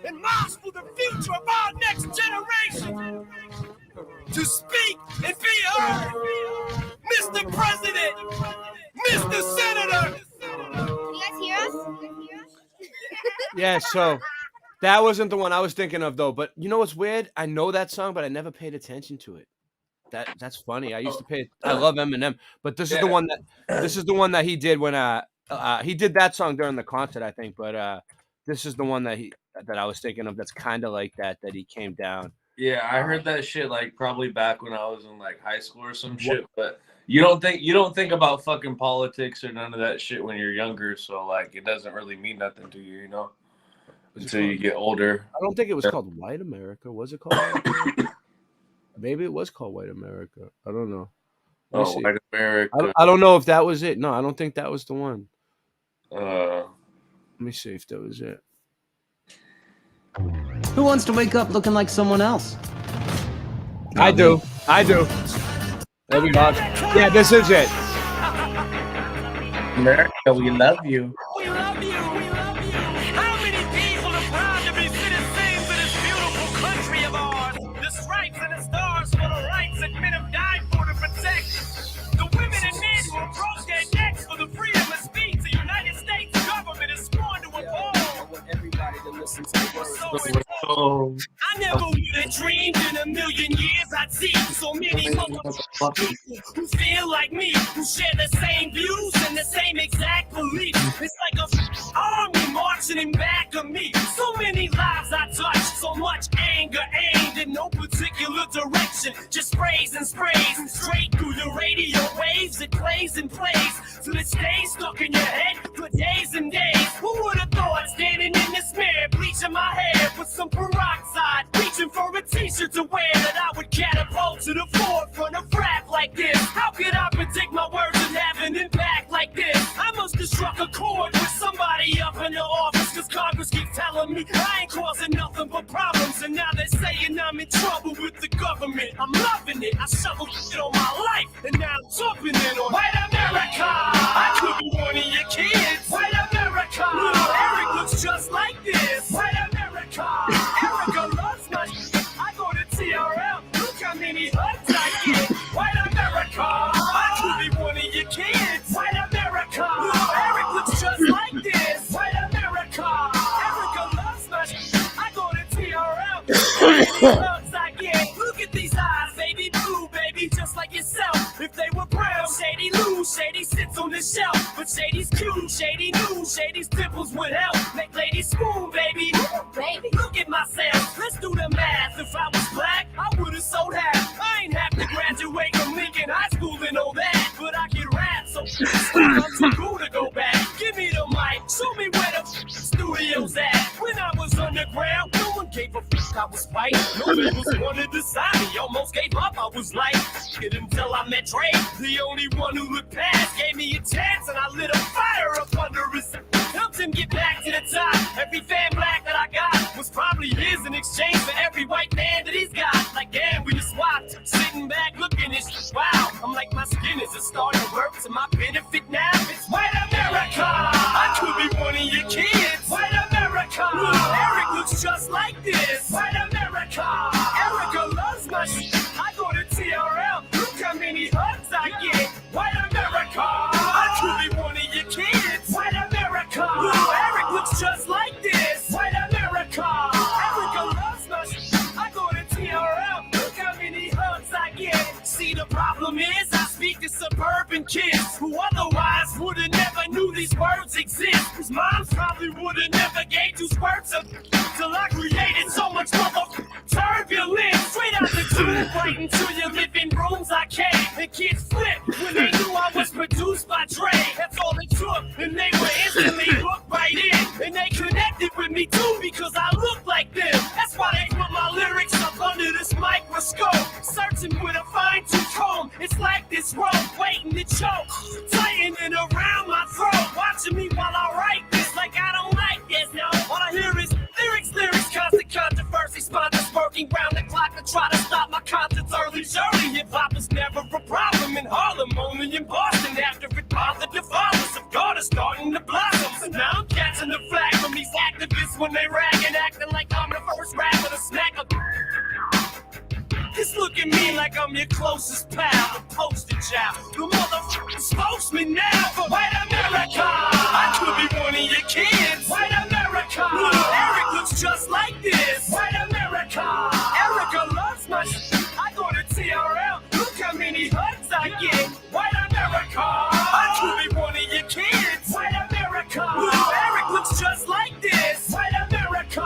and march for the future of our next generation. To speak and be heard, Mr. President, Mr. Senator. Can you guys hear us? Yeah, so that wasn't the one I was thinking of, though. But you know what's weird? I know that song, but I never paid attention to it. That's funny. I used to pay. I love Eminem, but this is the one that he did when he did that song during the concert, I think. But this is the one that I was thinking of. That's kind of like that he came down. Yeah, I heard that shit like probably back when I was in like high school or some shit. But you don't think about fucking politics or none of that shit when you're younger. So like it doesn't really mean nothing to you, you know, until you get older. I don't think it was called White America. Was it called? Maybe it was called White America. I don't know. White America. I don't know if that was it. No, I don't think that was the one. Let me see if that was it. Who wants to wake up looking like someone else? I do. There we go. Yeah, this is it. America, we love you. I never would have dreamed in a million years I'd see so many motherfuckers who feel like me, who share the same views and the same exact beliefs. It's like a army marching in back of me. So many lives I touched, so much anger aimed in no particular direction. Just sprays and sprays and straight through the radio waves. It plays and plays till it stays stuck in your head for days and days. Who would have thought standing in this mirror, bleaching my hair with some peroxide, reaching for a t-shirt to wear, that I would catapult to the forefront of rap like this? How could I predict my words and have an impact like this? I must have struck a chord with somebody up in the office, cause Congress keeps telling me I ain't causing nothing but problems, and now they're saying I'm in trouble with the government. I'm loving it. I shoveled shit on my life, and now I'm jumping in on White America. I could be one of your kids. White America. Little Eric looks just like this. White America. Erica loves my shit. I go to TRL. Look how many hugs I get. White America. I could be one of your kids. White America. Little Eric looks just like this. White America. Erica loves my shit. I go to TRL. Look how many hugs I get. Look at these eyes, baby blue, baby, just like yourself. If they were brown, Shady Lou, Shady sits on the shelf. But Shady's cute, Shady knew, Shady's dimples would help make ladies swoon, baby. Baby, look at myself. Let's do the math. If I was black, I would've sold half. I ain't have to graduate from Lincoln High School and all that, but I can rap, so I'm too cool to go back. Give me the mic, show me where the right. No labels wanted to sign me. Almost gave up. I was like, shit until I met Dre. The only one who looked past gave me a chance, and I lit a fire up under his. Helped him get back to the top. Every fan black that I got was probably his in exchange for every white man that he's got. Like, damn, we just swapped. Sitting back looking at shit. Wow. I'm like, my skin is a starting to work to my benefit now. It's white America. I could be one of your kids. White America. Eric looks just like this. White America. Erica loves my shit. I go to TRL. Look how many hugs I get. White America. I could be one of your kids. White America. Eric looks just like this. White America. Erica loves my shit. I go to TRL. Look how many hugs I get. See, the problem is I speak to suburban kids who otherwise would have never knew these words exist. Whose moms probably would have never gave 2 squirts of till I created so much turbulence. Straight out the tube, right into your living rooms I came. And kids flipped when they knew I was produced by Dre. That's all it took, and they were instantly hooked right in. And they connected with me too because I look like them. That's why they put my lyrics up under this microscope. Searching with a fine-tooth comb. It's like this rope waiting to choke. Tightening around my throat. Watching me while I write this like I don't like this. No, all I hear is lyrics, constant controversy. Sponsors working round the clock to try to stop my concerts early. Surely hip-hop is never a problem in Harlem, only in Boston. After it bothered the fathers of God are starting to blossom. So now I'm catching the flag from these activists when they rag and acting like I'm the first rapper to smack a. Just look at me like I'm your closest pal, the poster child, the motherfucking spokesman now for white America. I could be one of your kids, white America. Eric looks just like this, white America. Erica loves my shit. I go to TRL, look how many hugs I get, white America. I could be one of your kids, white America. Eric looks just like this, white America.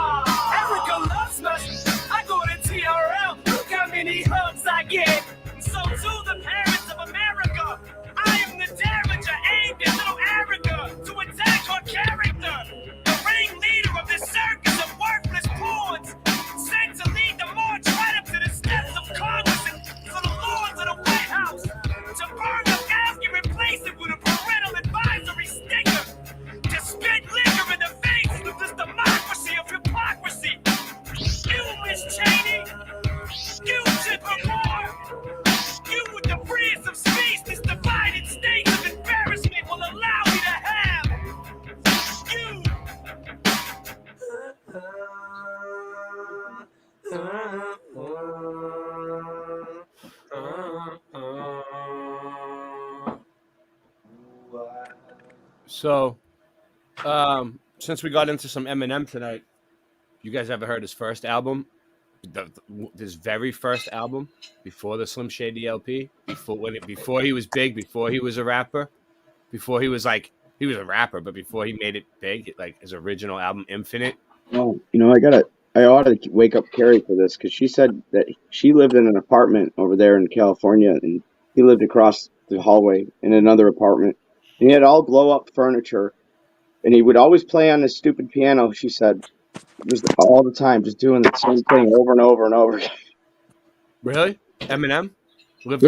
Erica loves my shit. I go to TRL. How many hugs I get. So to the parents of America, I am the damager aimed at little Erica to attack her character. The ringleader of this circus of worthless pawns, sent to lead the march right up to the steps of Congress and to the lords of the White House, to burn the mask and replace it with a parental advisory sticker, to spit liquor in the face of this democracy of hypocrisy. You, Miss Cheney. You should perform. You with the freedom of speech, this divided state of embarrassment will allow me to have. You. So, since we got into some Eminem tonight, you guys ever heard his first album? His very first album before the Slim Shady LP, before he was big, before he was a rapper, before he was like he was a rapper, but before he made it big, like his original album Infinite. Oh, I ought to wake up Carrie for this because she said that she lived in an apartment over there in California, and he lived across the hallway in another apartment, and he had all blow up furniture, and he would always play on this stupid piano. She said. Just all the time, just doing the same thing over and over and over again. Really? Eminem lived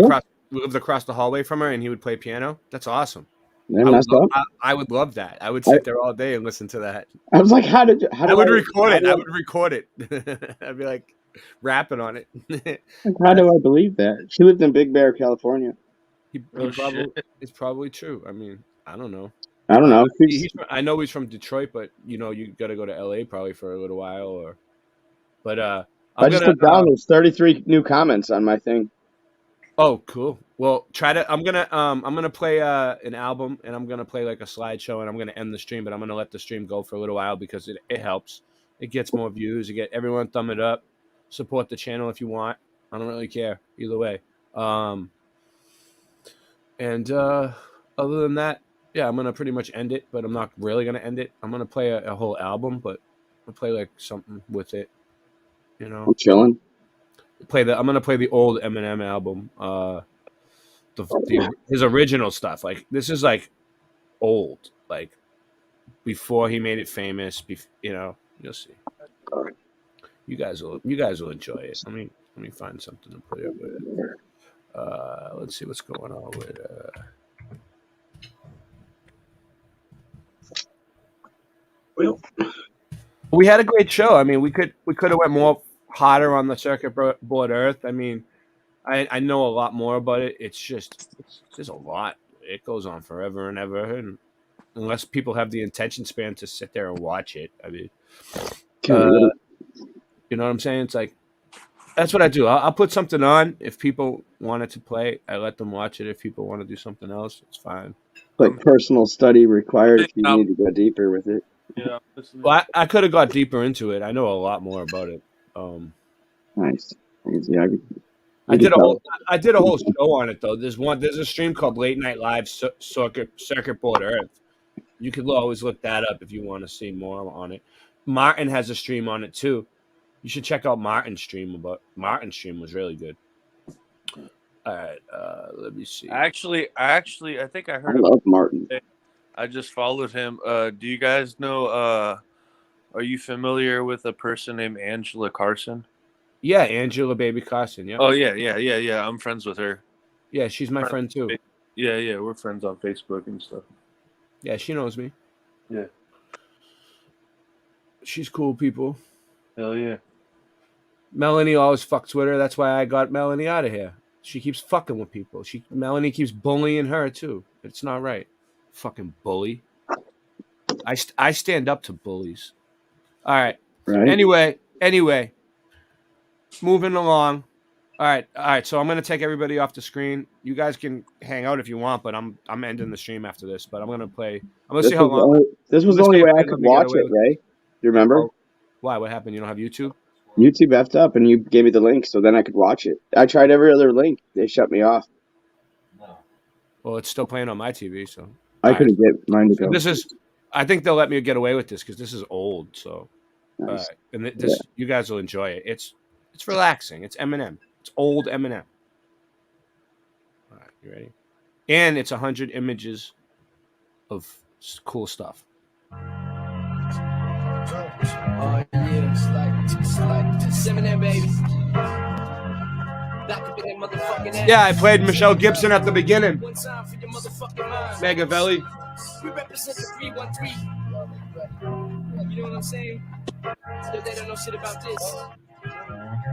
across the hallway from her, and he would play piano. That's awesome. Yeah, I would love that. I would sit there all day and listen to that. I was like, I would record it. I'd be like rapping on it. How do I believe that? She lived in Big Bear, California. It's probably true. I mean, I don't know. I don't know. I know he's from Detroit, but you got to go to LA probably for a little while. I just took down those 33 new comments on my thing. Oh, cool. Well, I'm gonna play an album, and I'm gonna play like a slideshow, and I'm gonna end the stream, but I'm gonna let the stream go for a little while because it helps. It gets more views. You get everyone thumb it up. Support the channel if you want. I don't really care either way. Other than that. Yeah, I'm going to pretty much end it, but I'm not really going to end it. I'm going to play a whole album, but I'll play like something with it, I'm chilling. I'm going to play the old Eminem album, his original stuff. Like, this is like old, like before he made it famous, you'll see. You guys will enjoy it. Let me find something to put it with. Let's see what's going on with. We had a great show. I mean, we could have went more hotter on the circuit board Earth. I mean, I know a lot more about it. It's just there's a lot. It goes on forever and ever, and unless people have the attention span to sit there and watch it, I mean, you know what I'm saying? It's like that's what I do. I'll put something on if people wanted to play. I let them watch it. If people want to do something else, it's fine. Like personal study required if you need to go deeper with it. Yeah. Well, I could have got deeper into it. I know a lot more about it. Nice. Yeah, I did a whole show on it though. There's a stream called Late Night Live Circuit Board Earth. You could always look that up if you want to see more on it. Martin has a stream on it too. You should check out Martin's stream. Martin's stream was really good. All right, let me see. Actually, I think I heard. I love Martin. I just followed him. Do you guys know? Are you familiar with a person named Angela Carson? Yeah, Angela Baby Carson. Yeah. Oh yeah. I'm friends with her. Yeah, she's my friend too. Yeah, we're friends on Facebook and stuff. Yeah, she knows me. Yeah. She's cool, people. Hell yeah. Melanie always fucks with her. That's why I got Melanie out of here. She keeps fucking with people. Melanie keeps bullying her too. It's not right. Fucking bully. I stand up to bullies. All right. Anyway. Moving along. All right. So I'm gonna take everybody off the screen. You guys can hang out if you want, but I'm ending the stream after this. But I'm gonna play. I'm gonna see how long. This was the only way I could watch it, Ray. You remember? Oh, why? What happened? You don't have YouTube? YouTube effed up, and you gave me the link, so then I could watch it. I tried every other link. They shut me off. Well, it's still playing on my TV, so I couldn't get mine to go. I think they'll let me get away with this because this is old. So, nice. And you guys will enjoy it. It's relaxing. It's Eminem. It's old Eminem. All right, you ready? And it's 100 images of cool stuff. Oh yeah, it's like Eminem, baby. Yeah, I played Michelle Gibson at the beginning. Megavelli. We represent the 313. You know what I'm saying? So they don't know shit about this.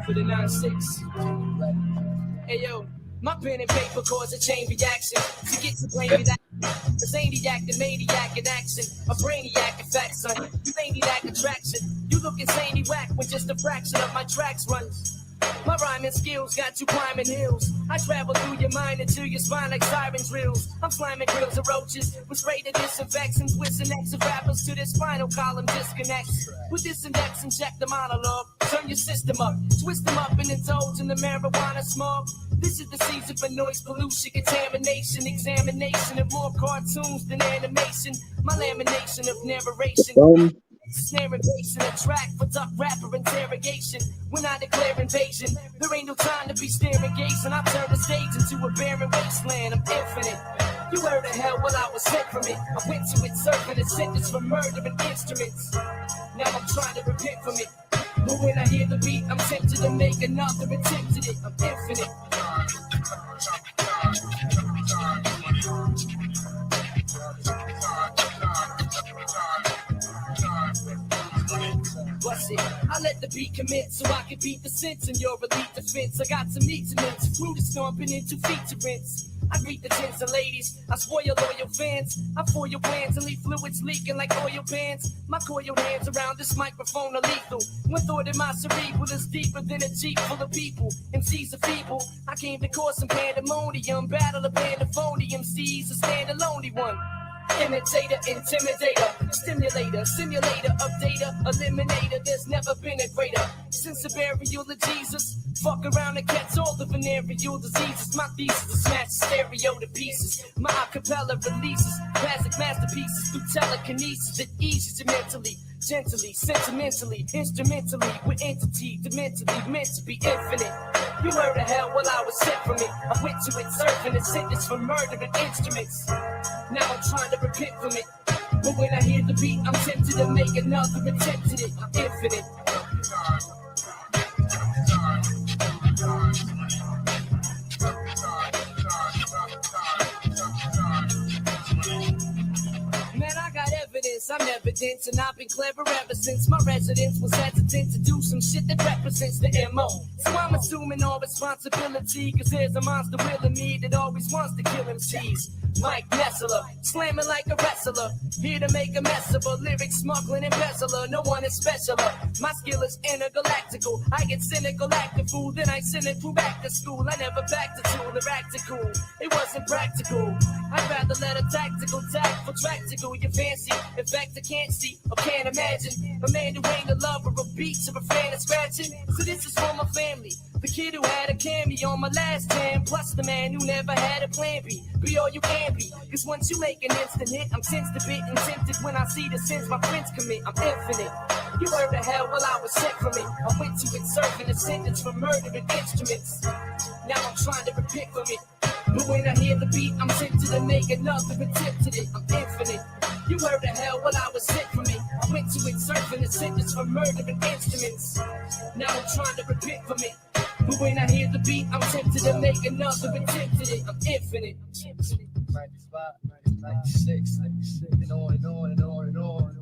For the 9-6. Hey yo, my pen and paper cause a chain reaction. To get to brain that the zaniac, the maniac in action. A brainiac in fact, son. Zaniac attraction. You look insanely whack when just a fraction of my tracks runs. My rhyming skills got you climbing hills. I travel through your mind until your spine like siren drills. I'm slamming grills of roaches with spray to disinfects and twists and X of rappers to their spinal column disconnects. With this index, inject the monologue. Turn your system up, twist them up and indulge in the marijuana smoke. This is the season for noise pollution, contamination, examination of more cartoons than animation. My lamination of narration. Snare and bass in a track for duck rapper interrogation. When I declare invasion, there ain't no time to be staring gazing. I turn the stage into a barren wasteland. I'm infinite. You heard of hell while I was sent from it. I went to it serving a sentence for murdering instruments. Now I'm trying to repent from it. But when I hear the beat, I'm tempted to make another attempt at it. I'm infinite. What's it? I let the beat commit so I can beat the sense in your elite defense. I got some meat to mince, fruit is stomping into feet to rinse. I greet the gents and ladies, I spoil loyal fans. I foil your plans and leave fluids leaking like oil pans. My coiled hands around this microphone are lethal. One thought in my cerebral is deeper than a jeep full of people. MCs are feeble, I came to cause some pandemonium. Battle of pandemonium, MCs a standalone one. Imitator, intimidator, stimulator, simulator of data, eliminator. There's never been a greater since the burial of Jesus. Fuck around and catch all the venereal diseases. My thesis is smash stereo to pieces. My acapella releases classic masterpieces through telekinesis that eases you mentally, gently, sentimentally, instrumentally, with entity, dementally, meant to be infinite. You heard of hell while I was sent from it. I went to it serving a sentence for murdering instruments. Now I'm trying to repent from it. But when I hear the beat, I'm tempted to make another attempt at it. I'm infinite. evidence, and I've been clever ever since my residence was hesitant to do some shit that represents the MO. So I'm assuming all responsibility, cause there's a monster within me that always wants to kill MCs. Mike Nessler, slamming like a wrestler, here to make a mess of a lyric smuggling embezzler. No one is specialer. My skill is intergalactical. I get cynical, act a fool, then I send it through back to school. I never backed a tool or act a cool. It wasn't practical. I'd rather let a tactical tack for practical. You fancy, in fact I can't see or can't imagine a man who ain't a lover of beats or a fan of scratching. So this is for my family. The kid who had a cameo on my last jam, plus the man who never had a plan B. Be all you can be, cause once you make an instant hit, I'm sensed a bit and tempted when I see the sins my friends commit. I'm infinite. You heard of hell while I was sick from it. I went to it serving a sentence for murdering instruments. Now I'm trying to repent from it. But when I hear the beat, I'm tempted to make another attempt at it. I'm infinite. You heard of hell while I was sick from it. I went to it serving a sentence for murdering instruments. Now I'm trying to repent from it. But when I hear the beat, I'm tempted to make another attempt at it. I'm infinite. 95, 96, and on and on and on and on.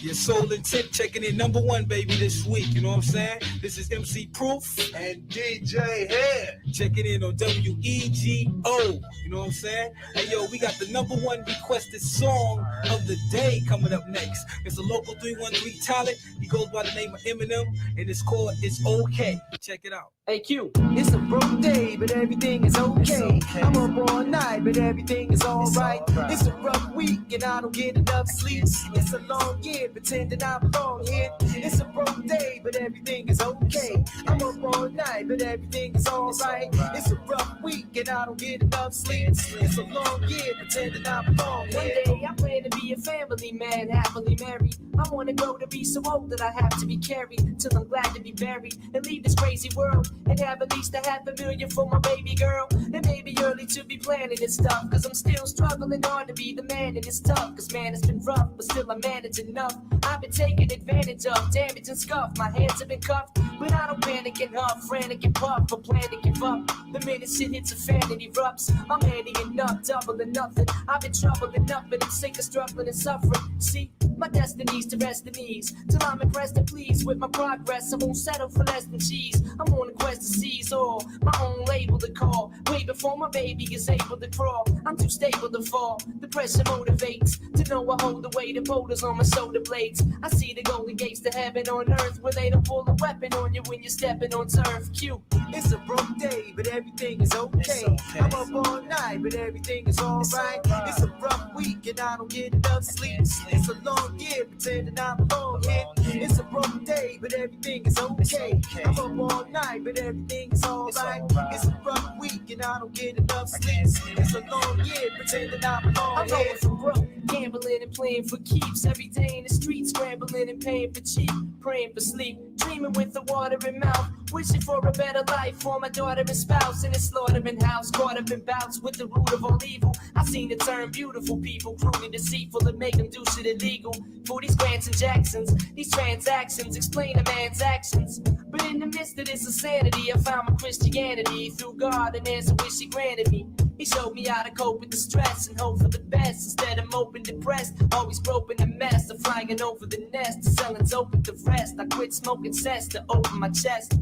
Your soul intent checking in #1, baby, this week. You know what I'm saying? This is MC Proof and DJ Head checking in on WEGO. You know what I'm saying? Hey, yo, we got the #1 requested song of the day coming up next. It's a local 313 talent. He goes by the name of Eminem, and it's called It's Okay. Check it out. Hey Q, it's a broke day, but everything is okay. I'm up all night, but everything is alright. It's a rough week, and I don't get enough sleep. It's a long year, pretending I belong here. It's a broke day, but everything is okay. I'm up all night, but everything is alright. It's a rough week, and I don't get enough sleep. It's a long year, pretending I belong here. One day I plan to be a family man, happily married. I wanna grow to be so old that I have to be carried till I'm glad to be buried and leave this crazy world and have at least $500,000 for my baby girl. It may be early to be planning this stuff, cause I'm still struggling hard to be the man, and it's tough, cause man, it's been rough, but still I manage enough. I've been taken advantage of, damaged and scuffed, my hands have been cuffed, but I don't panic and huff, frantic and puff, or plan to give up. The minute shit hits a fan, it erupts. I'm handy enough, double or nothing. I've been troubled enough, and I'm sick of struggling and suffering. See, my destiny's to rest in ease, till I'm impressed and pleased with my progress. I won't settle for less than cheese. I'm on a quest to seize all, my own label to call. Way before my baby is able to crawl, I'm too stable to fall. The pressure motivates, to know I hold the weight of boulders on my shoulder blades. I see the golden gates to heaven on earth, where they don't pull a weapon on you when you're stepping on turf. Q, it's a broke day, but everything is okay. I'm up all night, but everything is alright. It's a rough week, and I don't get enough sleep. It's a long year, pretending I belong here. It's a broke day, but everything is okay. I'm up all night, but everything is alright. It's a rough week, and I don't get enough sleep. It's a long year, pretending I belong here. I'm going for broke, gambling and playing for keeps. Every day in the streets, scrambling and paying for cheap. Praying for sleep, dreaming with the water in mouth. Wishing for a better life for my daughter and spouse. In a slaughtering house, caught up in bouts with the root of all evil. I seen it turn beautiful people, cruel deceitful, and make them do shit illegal. For these Grants and Jacksons, these transactions explain a man's actions. But in the midst of this insanity, I found my Christianity through God, and there's a wish He granted me. He showed me how to cope with the stress and hope for the best. Instead of moping depressed, always groping a mess. I'm flying over the nest, selling dope with the rest. I quit smoking cess to open my chest.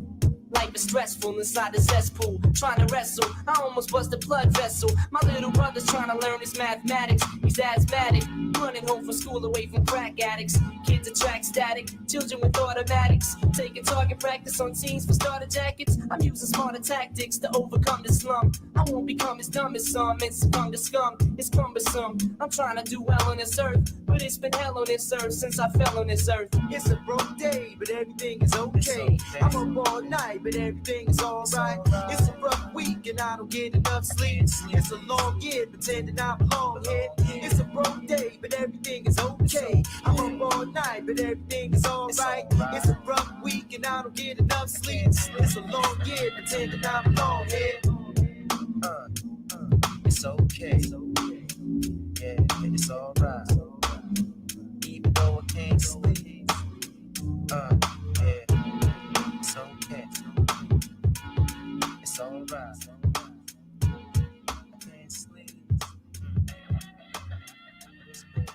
Life is stressful inside the cesspool, trying to wrestle. I almost bust a blood vessel. My little brother's trying to learn his mathematics. He's asthmatic, running home from school away from crack addicts. Kids attract static, children with automatics. Taking target practice on teens for starter jackets. I'm using smarter tactics to overcome the slum. I won't become as dumb as some and succumb to scum. It's cumbersome. I'm trying to do well on this earth, but it's been hell on this earth since I fell on this earth. It's a broke day, but everything is okay. I'm up all night, but everything is alright. It's a rough week, and I don't get enough sleep. It's a long year, pretending I belong here. It's a broke day, but everything is okay. I'm up all night, but everything is alright. It's a rough week, and I don't get enough sleep. It's a long year, pretending I belong here. It's okay. Yeah, it's alright. Even though I can't sleep. Yeah, it's okay. It's alright. I can't sleep. It's good.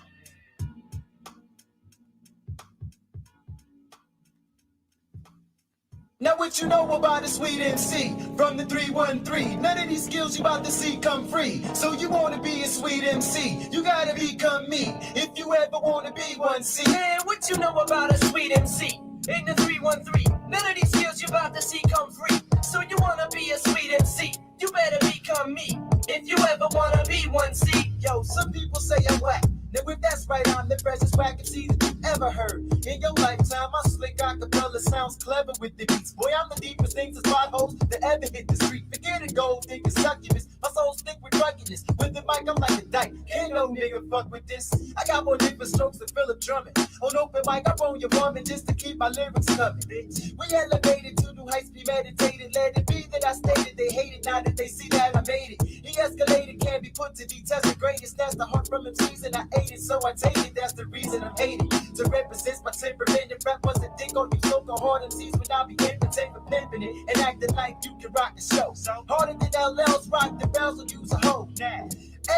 Now what you know about a sweet MC from the 313? None of these skills you about to see come free. So you wanna be a sweet MC, you gotta become me. If you ever wanna be one, see. Man, what you know about a sweet MC in the 313? None of these skills you about to see come free. So you wanna be a sweet MC, you better become me. If you ever wanna be one, see. Yo, some people say I'm whack. Now if that's right, I'm the freshest whack MC that you ever heard. In your lifetime, my slick acapella sounds clever with the beats. Boy, I'm the deepest things as potholes that ever hit the street. Forget it, gold diggers, succubus. My soul stick with ruggedness. With the mic, I'm like a dyke. Can't no nigga fuck with this. I got more different strokes than Philip Drummond. On open mic, I roll your woman just to keep my lyrics coming, bitch. We elevated to new heights, be meditated. Let it be that I stated they hate it. Now that they see that I made it. He escalated, can't be put to detest the greatest. That's the heart from MCs and I ate it, so I take it. That's the reason I'm hated. To represent my temperament, if rap was a dick on you, so go hard MCs when I be impotent for pimping it and acting like you can rock the show. Harder than LL's rock the bells will use a hoe. Nah.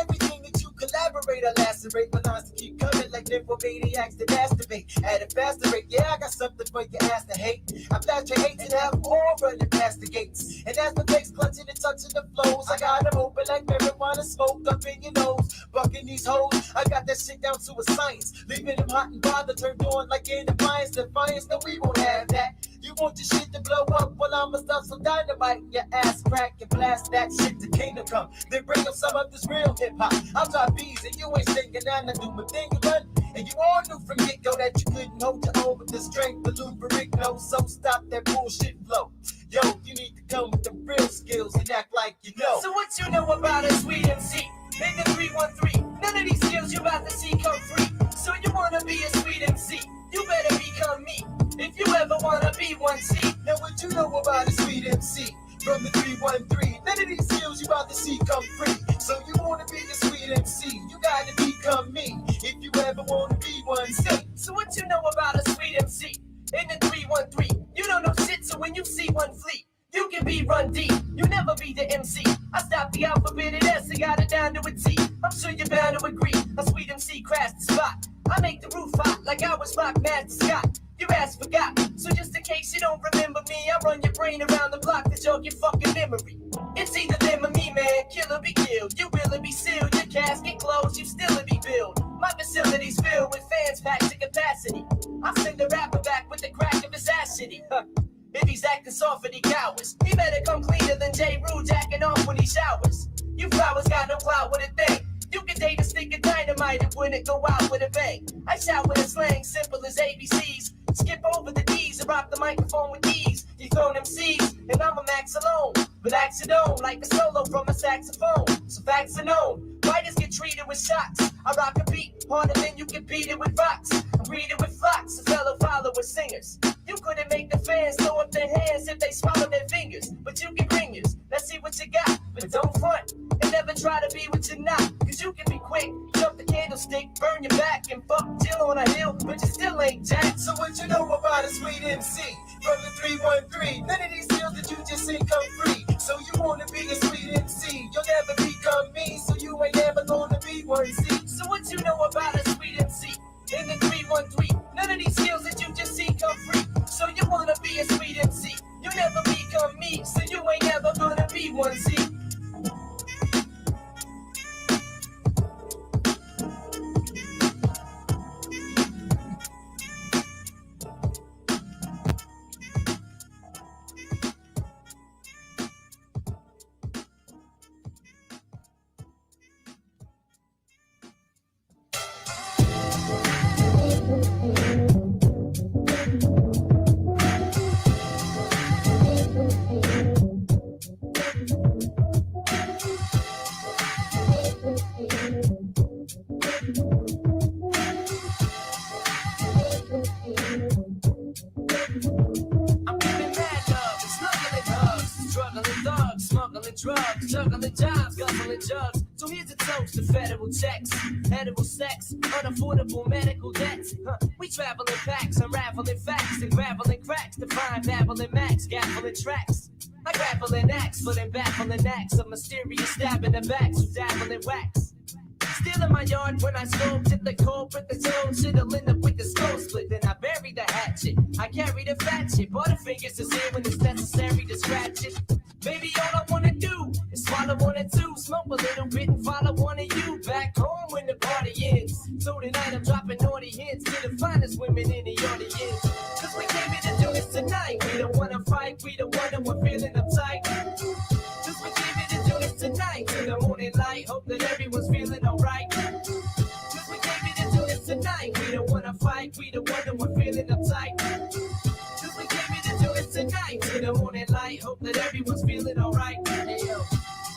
Everything that you collaborate, I lacerate my lines to keep coming like nymphomaniacs that masturbate at a faster rate. Yeah, I got something for your ass to hate. I flash your hate and have all running past the gates. And as the bass clutching and touching the flows, I got them open like marijuana smoke up in your nose. Bucking these hoes, I got that shit down to a science. Leaving them hot and bothered, turned on like in defiance. Defiance, no, we won't have that. You want your shit to blow up? Well, I'ma stuff some dynamite in your ass crack and blast that shit to kingdom come. Then bring up some of this real hip hop. I'll drop beats and you ain't singing and I do my thing and run. And you all knew from get-go that you couldn't hold your own with the strength of Lou Ferrigno. So stop that bullshit flow. Yo, you need to come with the real skills and act like you know. So what you know about a sweet MC in the 313? None of these skills you about to see come free. So you wanna be a sweet MC, you better become me. If you ever wanna be one, see. Now what you know about a sweet MC from the 313? None of these skills you about to see come free. So you wanna be a sweet MC, you gotta become me. If you ever wanna be one, see. So what you know about a sweet MC in the 313? You don't know shit, so when you see one fleet, you can be Run D, you never be the MC. I stopped the alphabet at S, I got it down to a T. I'm sure you're bound to agree, a sweet MC crashed the spot. I make the roof hot like I was Rock Master Scott. Your ass forgot, so just in case you don't remember me, I run your brain around the block to jog your fucking memory. It's either them or me, man, kill or be killed. You will be sealed, your casket closed, you still be billed. My facility's filled with fans packed to capacity. I send the rapper back with the crack of his ass shitty. If he's acting soft for the cowards, he better come cleaner than J. Rue jacking off when he showers. You flowers got no clout with a thing. You can date a stick of dynamite and wouldn't go out with a bang. I shout with a slang simple as ABCs. Skip over the D's and rock the microphone with ease. You throw them C's and I'm a max alone. Relax your dome like a solo from a saxophone. So facts are known. Fighters get treated with shots. I rock a beat harder than you can beat it with rocks. I read it with flocks of fellow followers singers. You couldn't make the fans throw up their hands if they swallow their fingers. But you can bring yours. Let's see what you got. But don't front and never try to be what you're not. Cause you can be quick, jump the candlestick, burn your back, and fuck chill on a hill, but you still ain't jack. So what you know about a sweet MC from the 313? None of these skills that you just seen come free. So you wanna be a sweet MC, you'll never become me. So you ain't ever gonna be one, see. So what you know about a sweet MC in the 313? None of these skills that you just seen come free. So you wanna be a sweet MC, you never become me. So you ain't ever gonna be one, see. Drugs, juggling jobs, guzzling jugs. So here's a toast to federal checks, edible sex, unaffordable medical debts. We travel in packs, unraveling facts and graveling cracks to find babbling max, gaffling tracks. I grapple an axe, but in baffling acts of mysterious stabbing the backs with dabbling wax. Still in my yard when I smoked at the cold with the zone. Shit'll end up with the skull split. Then I bury the hatchet. I carry the fat shit. Butterfingers is here when it's necessary to scratch it. Baby, all I wanna do is swallow one or two, smoke a little bit and follow one of you back home when the party ends. So tonight I'm dropping naughty hints to the finest women in the audience. Cause we came here to do this tonight. We don't wanna fight, we don't wanna, we're feeling uptight. Cause we came here to do this tonight. To the morning light, hope that everyone's feeling alright. Cause we came here to do this tonight. We don't wanna fight, we don't wanna, we're feeling uptight. Cause we came here to do this tonight. To the morning light, hope that everyone's feeling alright. Hey, yo.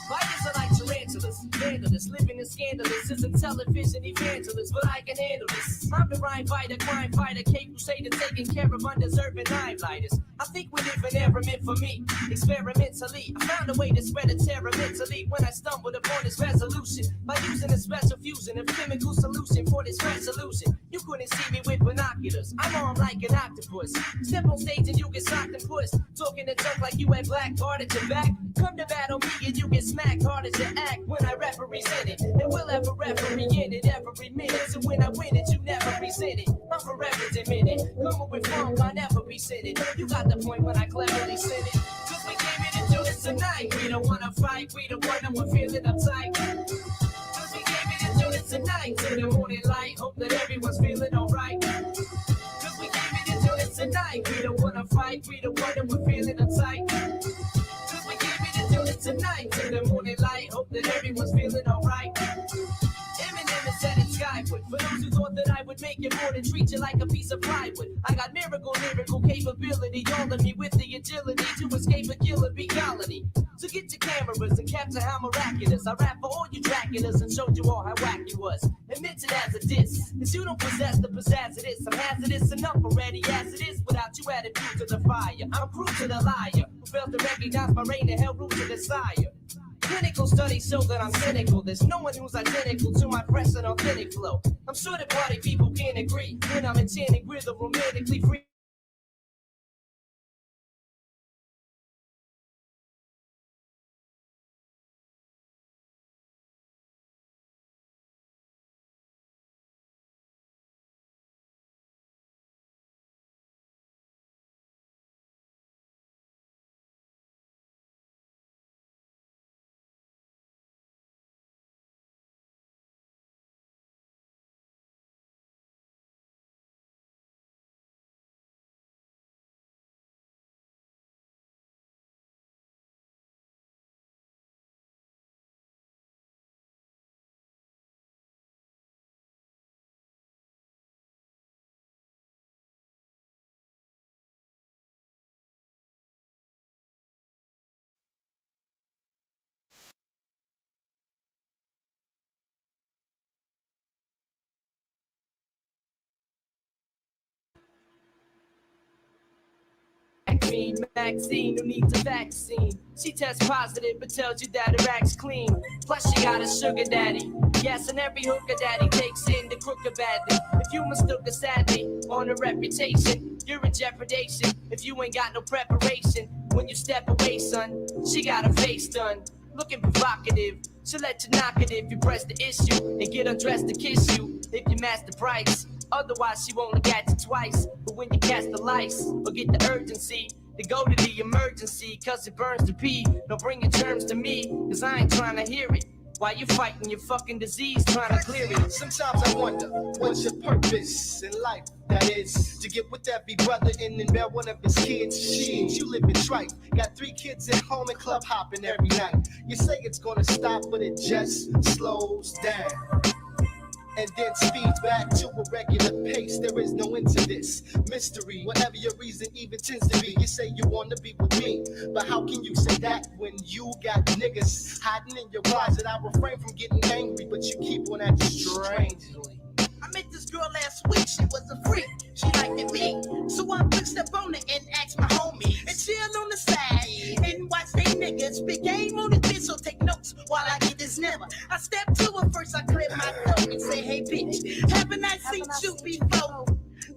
Fighters are like tarantulas, vandalists, living in scandalous. Isn't television evangelists, but I can handle this. I'm the rhyme fighter, crime fighter, K Crusader, taking care of undeserving lighters. I think we live in era meant for me, experimentally. I found a way to spread a terror mentally when I stumbled upon this resolution by using a special fusion of chemical solution for this resolution. You couldn't see me with binoculars. I'm armed like an octopus. Step on stage and you get socked and pushed. Talking to junk like you had black card at your back. Come to battle me and you get smacked hard as you act when I represent it. And we'll have a referee in it every minute. So when I win it, you never present it. I'm forever demented. Come up with funk, I'll never be sitting. You got the point when I cleverly send it. Cause we came here to do this tonight. We don't wanna fight, we don't wanna, we're feeling uptight. Cause we came here to do this tonight. To the morning light, hope that everyone's feeling alright. Cause we came here to do this tonight. We don't wanna fight, we don't wanna, we're feeling uptight. Cause we came here to do this tonight. To the morning light, hope that everyone's feeling alright. Eminem is set in skyward. For those who thought that I would make it more than treat you like a piece of plywood. I got lyrical capability, all of me with the agility to escape a killer bee colony. So get your cameras and capture how miraculous I rap for all you Draculas and showed you all how wacky was. Admit it as a diss, cause you don't possess the pizzazz of this. I'm hazardous enough already as it is without you adding fuel to the fire. I'm proof to the liar who failed to recognize my reign and hell rule to the sire. Clinical studies show that I'm cynical. There's no one who's identical to my fresh and authentic flow. I'm sure that party people can agree when I'm enchanting with a romantically free. Maxine, who needs a vaccine. She tests positive but tells you that her act's clean. Plus she got a sugar daddy. Yes, and every hooker daddy takes in the crook badly. If you mistook her sadly on her reputation, you're in jeopardation if you ain't got no preparation. When you step away, son, she got her face done. Looking provocative, she'll let you knock it if you press the issue and get undressed to kiss you if you match the price. Otherwise, she won't look at you twice. But when you catch the lice or get the urgency, to go to the emergency, cause it burns to pee. Don't bring your germs to me, cause I ain't trying to hear it. While you fighting your fucking disease, trying to clear it. Sometimes I wonder, what's your purpose in life? That is, to get with every brother and then bear one of his kids. Shit, you live in tripe. Got 3 kids at home and club hopping every night. You say it's gonna stop, but it just slows down. And then speeds back to a regular pace. There is no end to this mystery. Whatever your reason even tends to be. You say you want to be with me, but how can you say that when you got niggas hiding in your closet? I refrain from getting angry, but you keep on acting strangely. I met this girl last week, she was a freak. She liked me, so I fixed up on it and asked my homie and chill on the side and watch they niggas. Big game on this bitch, so take notes while I get this number. I step to her first, I clear my throat and say, hey bitch, haven't I seen you before?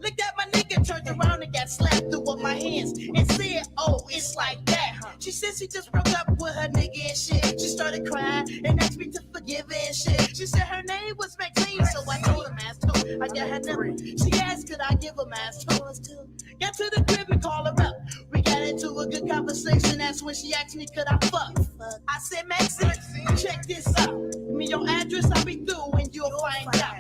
Looked at my nigga, turned around and got slapped through with my hands and said, oh, it's like that. She said she just broke up with her nigga and shit. She started crying and asked me to forgive her and shit. She said her name was Maxine, so I told her mask too. I got her number. She asked could I give her mask too. Got to the crib and call her up. We got into a good conversation. That's when she asked me could I fuck. I said Maxine, check this out. Give me your address, I'll be through and you'll find out.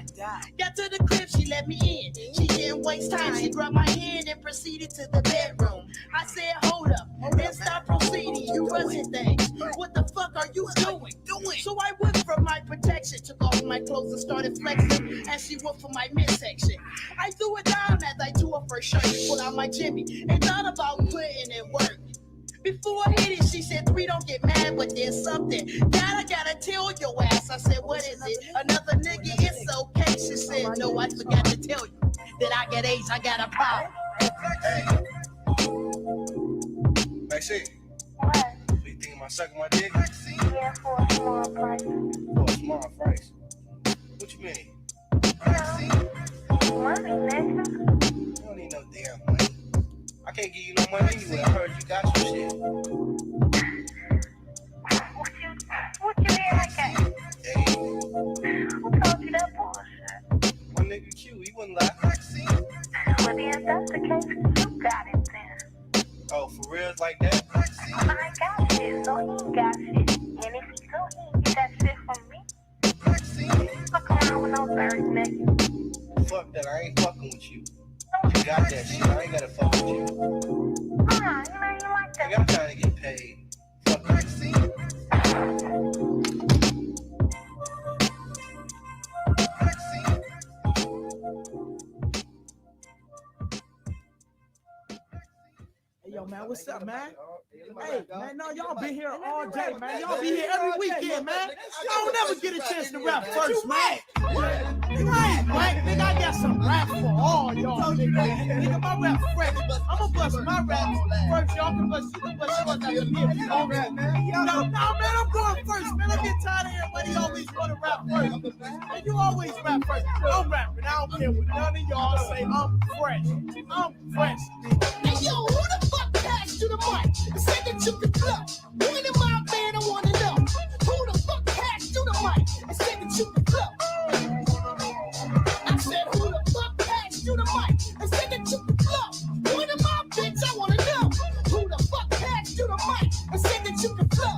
Got to the crib, she let me in. She didn't waste time. She grabbed my hand and proceeded to the bedroom. I said, hold up, and stop proceeding. You rushing things. What the fuck are you doing? So I went for my protection, took off my clothes and started flexing. And she went for my midsection. I threw it down as I threw her first shirt, pulled out my Jimmy, and thought about putting in work. Before I hit it, she said, 3, don't get mad, but there's something that I gotta tell your ass. I said, what is it? Another nigga, it's okay. She said, no, I forgot to tell you that I got AIDS, I got a problem. Maxine, what? So you think about sucking my dick? Yeah, for a small price. For a small price? What you mean? Money, nigga. You don't need no damn money. I can't give you no money anyway. I heard you got some shit. What you mean like that? Hey. Who told you that bullshit? My nigga Q, he wouldn't lie. Well, then that's the case. You got it then. Oh, for real? Like that? I got shit, so he ain't got shit. And if he do, he ain't get that shit from me. Fuck around with no birds, nigga. Fuck that, I ain't fucking with you. You got that shit, I ain't gotta fuck with you. You know you like that. I'm trying to get paid. Fuck Maxine. Hey, yo, man, what's up, man? Hey, man, no, y'all been here all day, man. Y'all be here every weekend, man. Y'all don't never get a chance to rap first, man. Right, nigga, I got some rap for all y'all, nigga. My rap fresh. I'ma bust my rap first. Y'all can bust, you can bust yours after me if you want rap, man. No, man, I'm going first, man. I get tired of everybody always want to rap first. And you always rap first. I'm rapping. I don't care what none of y'all say. I'm fresh. I'm fresh. Hey, yo, who the fuck passed you the mic and said that you could flow? When in my band, I wanna know. Who the fuck passed you the mic and said that you could flow? I said, who the fuck passed you the mic and said that you could flow? When in my bitch, I wanna know. Who the fuck passed you the mic and said that you could flow?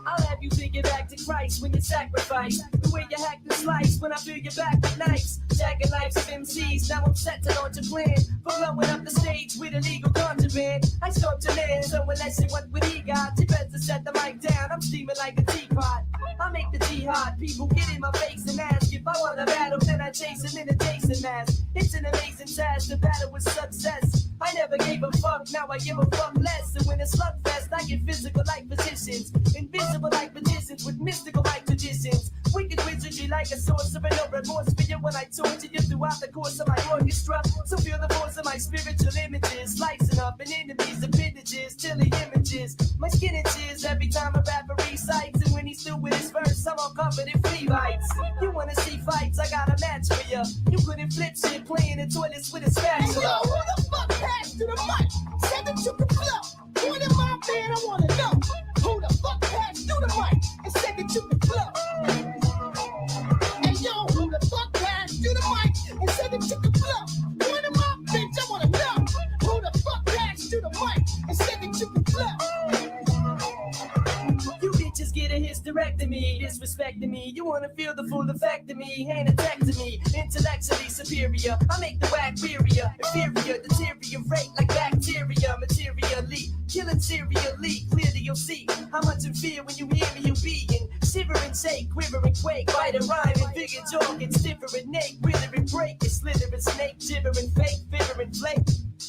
I'll have you figure back to Christ when you sacrifice. The way you hack the slice when I feel your back with knives. Jagged lives of MCs, now I'm set to launch a plan. For blowing up the stage with illegal contraband. I start to land, so unless you want what he got, you better set the mic down, I'm steaming like a teapot. I make the jihad, people get in my face and ask if I want a battle, then I chase them in a Jason mask. It's an amazing task, the battle with success. I never gave a fuck, now I give a fuck less. And when it's slugfest, I get physical like positions. Invisible like magicians with mystical like traditions. Wicked wizardry like a sorcerer, no remorse for you when I torture you throughout the course of my orchestra. So feel the force of my spiritual images, slicing up an enemy's appendages till the images. My skin itches every time a rapper recites, and when he's through with his verse, I'm all covered in flea bites. You wanna see fights? I got a match for you. You couldn't flip shit playing in toilets with a spatula. Hey, yo, who the fuck passed you the mic? Said that you could flow. When in my band, I wanna know. Who the fuck passed you the mic and said that you could flow? Hey, yo, who the fuck passed you the mic and said that you could flow? When in my bitch, I wanna know. Who the fuck passed you the mic and said that you could flow? You bitches get a hysterectomy, disrespecting me. You wanna feel the full effect of me, hand attack to me. Intellectually superior, I make the whack wearier. Inferior, deteriorate like bacteria. Materially, killing serially. Clearly you'll see how much in fear when you hear me, you being. Shiver and shake, quiver and quake. Bite and rhyme and figure jaw get stiffer and naked. Wither and break, and slither and snake. Gibber and fake, bitter and flake.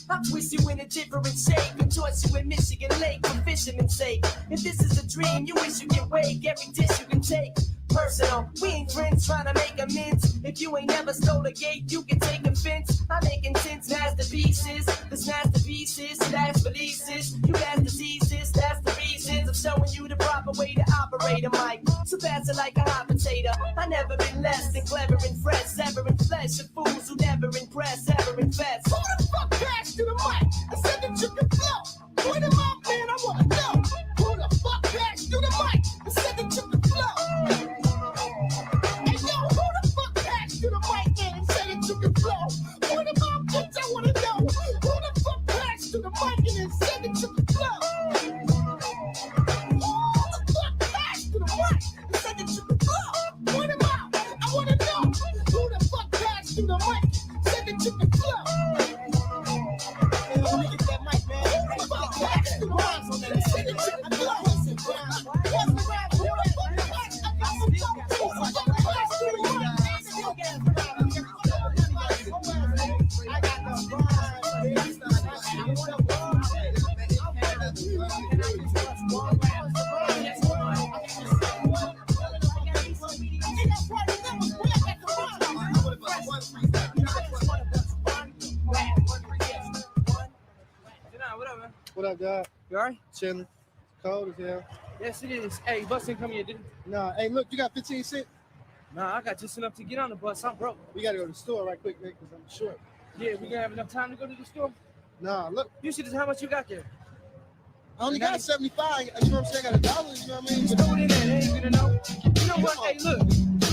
I twist you in a different shape and toss you in Michigan Lake for fisherman's sake. If this is a dream, you wish you can wake. Every dish you can take. Personal, we ain't friends trying to make amends. If you ain't never stole a gate, you can take offense. I'm making sense, masterpieces. This masterpieces, that's releases. You got diseases, that's the reasons. I'm showing you the proper way to operate a mic. So pass it like a hot potato. I never been less than clever and fresh. Ever in flesh of fools who never impress, ever infest. Who the fuck passed you the mic and said that you could flow? When in to the mic and then send it to the club. Pass to the mic and send it to the club. Point him out. I wanna know who the fuck passed to the mic. Send it to the club. Hey, let me get that mic, man. Who the fuck passed the rhymes on that? Send it to the club. What's the rhyme? Who the fuck passed the mic? I got some fuck too. Who the fuck passed to the mic? I got the What up, dog? You alright? Chilling. Cold as hell. Yes, it is. Hey, bus didn't come here, did it? Nah, hey, look, you got 15 cents? Nah, I got just enough to get on the bus. I'm broke. We gotta go to the store right quick, man, because I'm short. Yeah, we gonna have enough time to go to the store? Nah, look. You see how much you got there? I only got 75. You know what I'm saying? I got $1, you know what I mean? Just throw it in there. They ain't gonna know. You know what? Hey, look.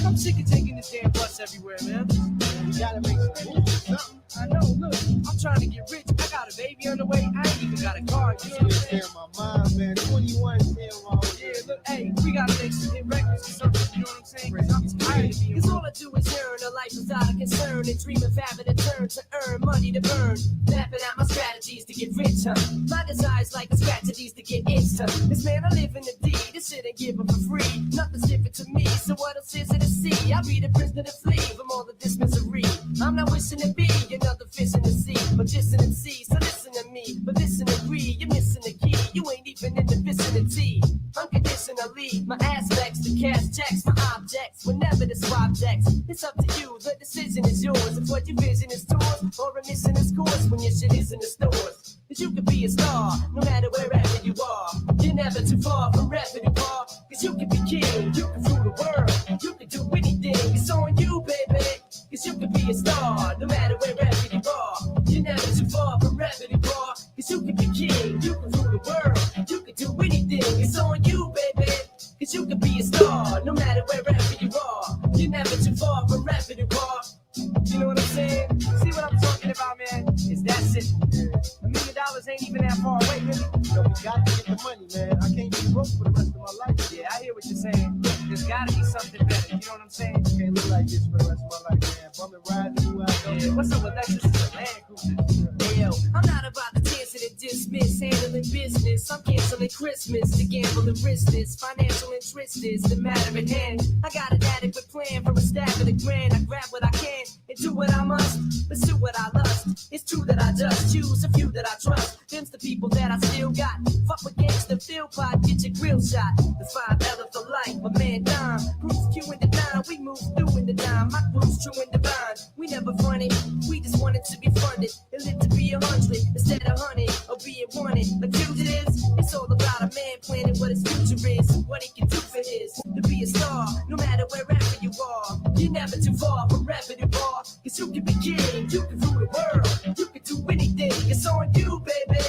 I'm sick of taking this damn bus everywhere, man. You gotta make some moves or something. I know, look. I'm trying to get rich. I got a baby on the way. I ain't even got a car. You know what I'm saying? My mind, man. 21 still wrong. Yeah, look, hey, we gotta make some hit records or something. You know what I'm saying? Cause I'm tired of being. Cause all I do is earn a life without a concern and dream of having a turn to earn money to burn. Mapping out my strategies to get rich, huh? My desires like the strategies to get it, huh? This man, I live in the D. This shit ain't given for free. Nothing's different to me. So what else is it to see? I'll be the prisoner to flee from all of this misery. I'm not wishing to be another fish in the sea, but just an MC. So listen to me, but listen to agree. You're missing the key. You ain't even in the vicinity. Unconditionally, my aspects to cash checks, my objects whenever the swap decks. It's up to you, the decision is yours. If what your vision is towards or a mission is course when your shit is in the stores. Cause you could be a star, no matter wherever you are. You're never too far from revenue bar. Cause you can be king, you can rule the world. You can do anything, it's on you, baby. Cause you can be a star, no matter wherever you are. You're never too far from revenue bar. Cause you can be king, you can rule the world. You can do anything, it's on you, baby. Cause you can be a star, no matter wherever you are. You're never too far from revenue bar. You know what I'm saying? See what I'm talking about, man? It's that simple. $1 million ain't even that far away, really. So we got to get the money, man. I can't be broke for the rest of my life. Yeah, I hear what you're saying. Look, there's gotta be something better. You know what I'm saying? I can't live like this for the rest of my life, man. Bumming rides everywhere I go. Yeah, what's up with Lexus and Land Cruisers? Hey, yo, I'm not about to cancel and dismiss, handling business. I'm canceling Christmas to gamble and risk this. Financial interest is the matter at hand. I got an adequate plan for a stab at $1,000. I grab what I can and do what I must, pursue what I lust. It's true that I just choose a few that I trust. Them's the people that I still got. Fuck with gangsta, field pot, get your grill shot. The 5L for life, my man Dime. Bruce Q in the dime, we move through in the dime. My crew's true and divine. We never fronted, we just wanted to be funded and live to be 100 instead of 100 or being wanted. Like fugitives, it's all about a man planning what his future is, what he can do for his to be a star, no matter wherever you are. You're never too far from revenue bar, cause you can be king, you can rule the world, you can do anything, it's on you, baby.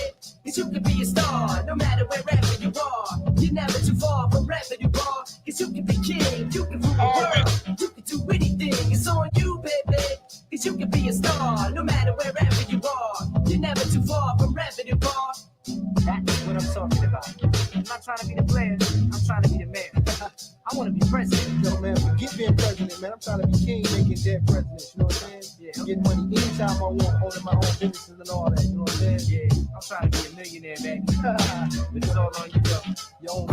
Cause you can be a star, no matter wherever you are. You're never too far from revenue bar, cause you can be king, you can rule the world, you can do anything, it's on you, baby. Cause you can be a star, no matter wherever you are. You're never too far from revenue bar. That's what I'm talking about. I'm not trying to be the player, I'm trying to be the mayor. I want to be president. Yo, man, forget being president, man. I'm trying to be king, making dead presidents. You know what I'm saying? Yeah. Getting money anytime I want, owning my own businesses and all that. You know what I'm saying? Yeah, I'm trying to be a millionaire, baby. But it's all on you, though. Your own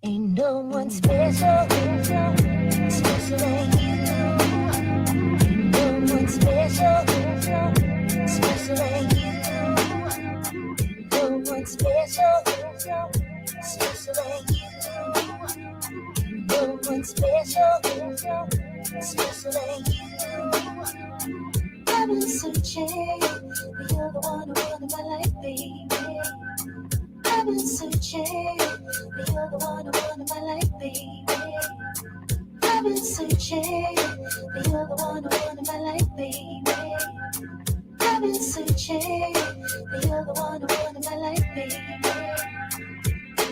Ain't no one special, special than you. Ain't no one special, special than you. Ain't no one special, special than you. Ain't no one special, special than you. I've been searching, but you're the one who wanted my life, baby. I've been searching, but you're the one who wanted my life, baby. I've been searching, but you're the one who wanted my life, baby. I've been searching, but you're the one who wanted my life, baby.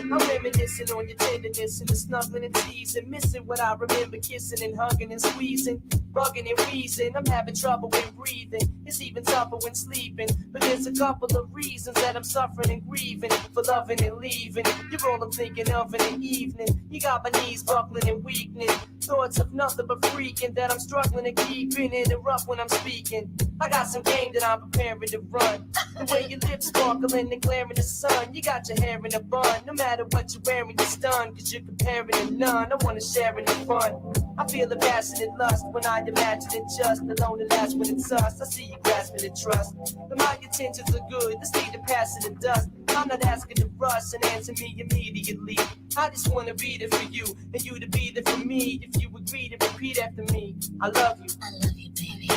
I'm reminiscing on your tenderness and the snuggling and teasing, missing what I remember kissing and hugging and squeezing, bugging and wheezing. I'm having trouble when breathing. It's even tougher when sleeping. But there's a couple of reasons that I'm suffering and grieving for loving and leaving. You're all I'm thinking of in the evening. You got my knees buckling and weakening. Thoughts of nothing but freaking that I'm struggling to keep in it and rough when I'm speaking. I got some game that I'm preparing to run. The way your lips sparkling and glaring in the sun. You got your hair in a bun. No matter what you're wearing, you're stunned. Cause you're comparing to none. I wanna share in the fun. I feel a passionate lust when I imagine it just alone and last when it's us. I see you grasping and trust. But my intentions are good. Let's leave the past in the dust. I'm not asking to rush and answer me immediately. I just wanna be there for you and you to be there for me. If you agree to repeat after me, I love you. I love you, baby.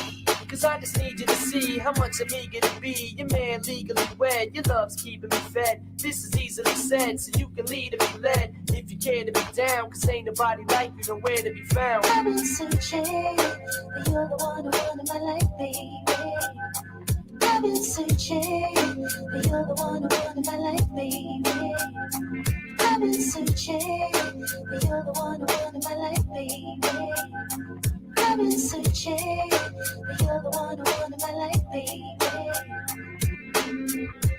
Cause I just need you to see how much I'm eager to be your man legally wed. Your love's keeping me fed. This is easily said, so you can lead and be led. If you care to be down, cause ain't nobody like you, nowhere to be found. I've been searching, but you're the one who wanted my life, baby. I've been searching, but you're the one who wanted my life, baby. I've been searching, but you're the one who wanted my life, baby. I've been searching, but you're the one who wanted my life, baby.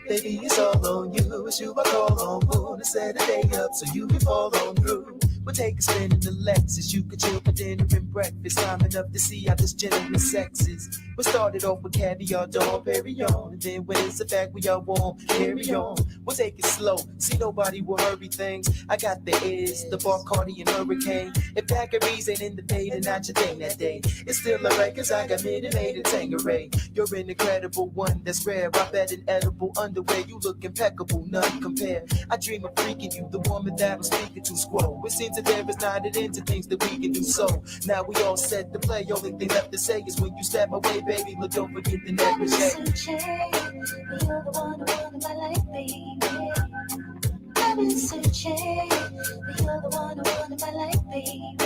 Baby, it's all on you. It's you I call on, boo, to set a day up so you can fall on through. We'll take a spin in the Lexus. You can chill for dinner and breakfast. Climbing up to see how this gentleman sexes. We started off with caviar, Dom Perignon. And then when it's a fact we all warm, carry on. We'll take it slow. See, nobody will hurry things. I got the Is, the Bacardi and Hurricane. If daiquiris ain't in the pay, then not your thing that day. It's still alright, cause I got Minute Maid and Tangeray. You're an incredible one that's rare. I bet an edible underwear. You look impeccable, none compare. I dream of freaking you, the woman that I'm speaking to, squirrel. It seems that there is not an end to things that we can do. So now we all set to play. Only thing left to say is when you step away, baby, look, don't forget the necklace. I've been searching, but you're the one who wanted my life, baby. I've been searching, but you're the one who wanted my life, baby.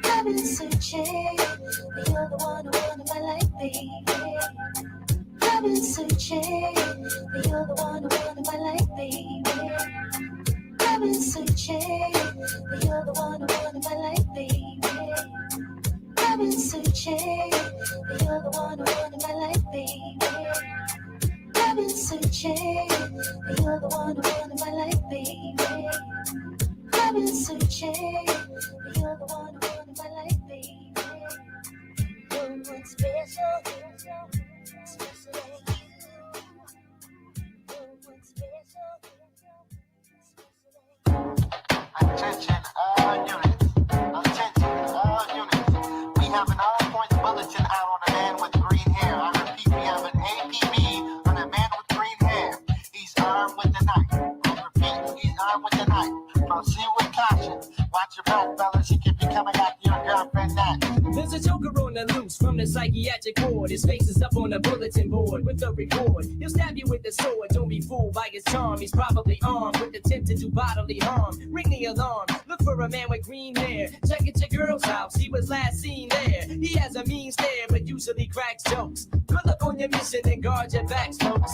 I've been searching, but you're the one who wanted my life, baby. I've been searching, but you're the one who wanted my life, baby. I've been searching, but you're the one who wanted my life, baby. I've been searching, but you're the one who wanted my life, baby. I've been searching, but you're the one who wanted my life, baby. I've been searching, but you're the one who wanted my life, baby. Someone special, special like you. Someone special. Attention all units. Attention all units. We have an all-points bulletin out on a man with green hair. I repeat, we have an APB on a man with green hair. He's armed with a knife. I repeat, he's armed with a knife. Proceed with caution. Watch your back, fellas. He could be coming after your girlfriend next. There's a joker on the loose from the psychiatric ward. His face is up on the bulletin board with the record. He'll stab you with the sword. Don't be fooled by his charm. He's probably armed with the intent to do bodily harm. Ring the alarm. Look for a man with green hair. Check at your girl's house. He was last seen there. He has a mean stare, but usually cracks jokes. Good luck on your mission and guard your backs, folks.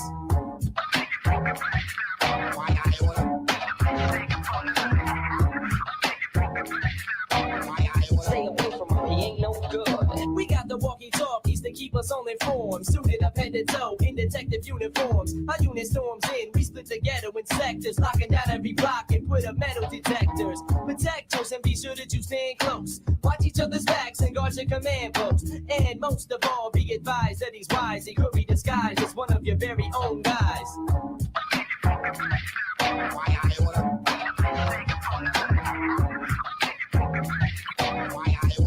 Stay away from him, he ain't no good. We got the walkie-talkies to keep us all informed. Suited up head to toe in detective uniforms. Our unit storms in, we split the ghetto in sectors, locking down every block and put up metal detectors. Protect us and be sure that you stand close. Watch each other's backs and guard your command post. And most of all, be advised that he's wise. He could be disguised as one of your very own guys.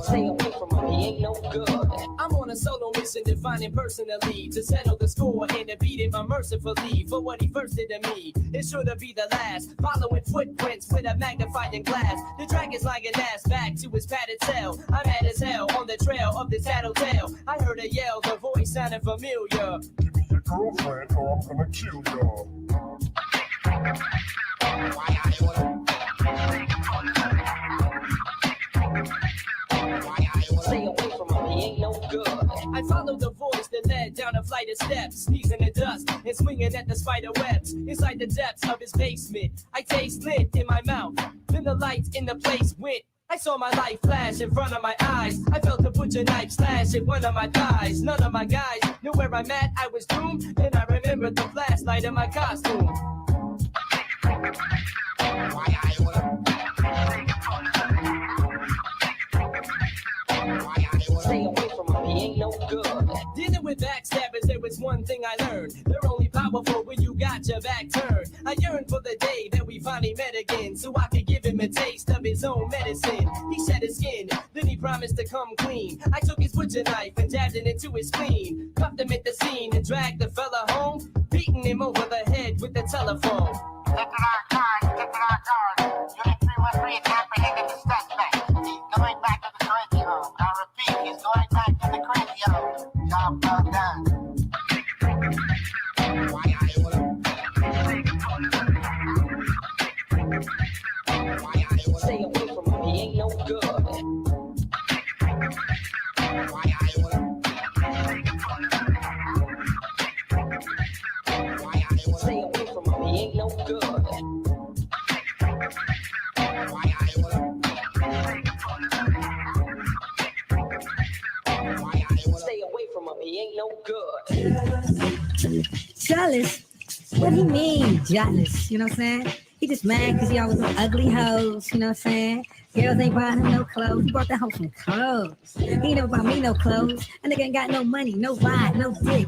Stay away from him, he ain't no good. I'm on a solo mission to find him personally, to settle the score and to beat him unmercifully for what he first did to me. It should be the last, following footprints with a magnifying glass. The dragon's lying ass back to his padded cell. I'm mad as hell on the trail of this tattletale. I heard a yell, the voice sounded familiar. Give me your girlfriend or I'm gonna kill y'all. Stay away from him, he ain't no good. I followed the voice that led down a flight of steps, sneezing the dust and swinging at the spider webs inside the depths of his basement. I taste lint in my mouth, then the lights in the place went. I saw my life flash in front of my eyes. I felt a butcher knife slash at one of my thighs. None of my guys knew where I'm at. I was doomed, and I remembered the flashlight in my costume. Stay away from him, he ain't no good. Dealing with backstabbers, there was one thing I learned. They're only powerful when you got your back turned. I yearned for the day that we finally met again, so I could give him a taste of his own medicine. He shed his skin, then he promised to come clean. I took his butcher knife and jabbed it into his spleen. Cuffed him at the scene and dragged the fella home, beating him over the head with the telephone. Unit 313 is apprehended the suspect. He's going back to the crazy home. I repeat, he's going back to the crazy home. Job well done. Stay away from him, he ain't no good. Stay away from him, he ain't no good. Stay away from him, he ain't no good. Jealous? What do you mean, jealous? You know what I'm saying? He just mad because he always with ugly hoes, you know what I'm saying? Girls ain't buying him no clothes. He bought that hoe some clothes. He ain't never bought me no clothes. That nigga ain't got no money, no ride, no dick.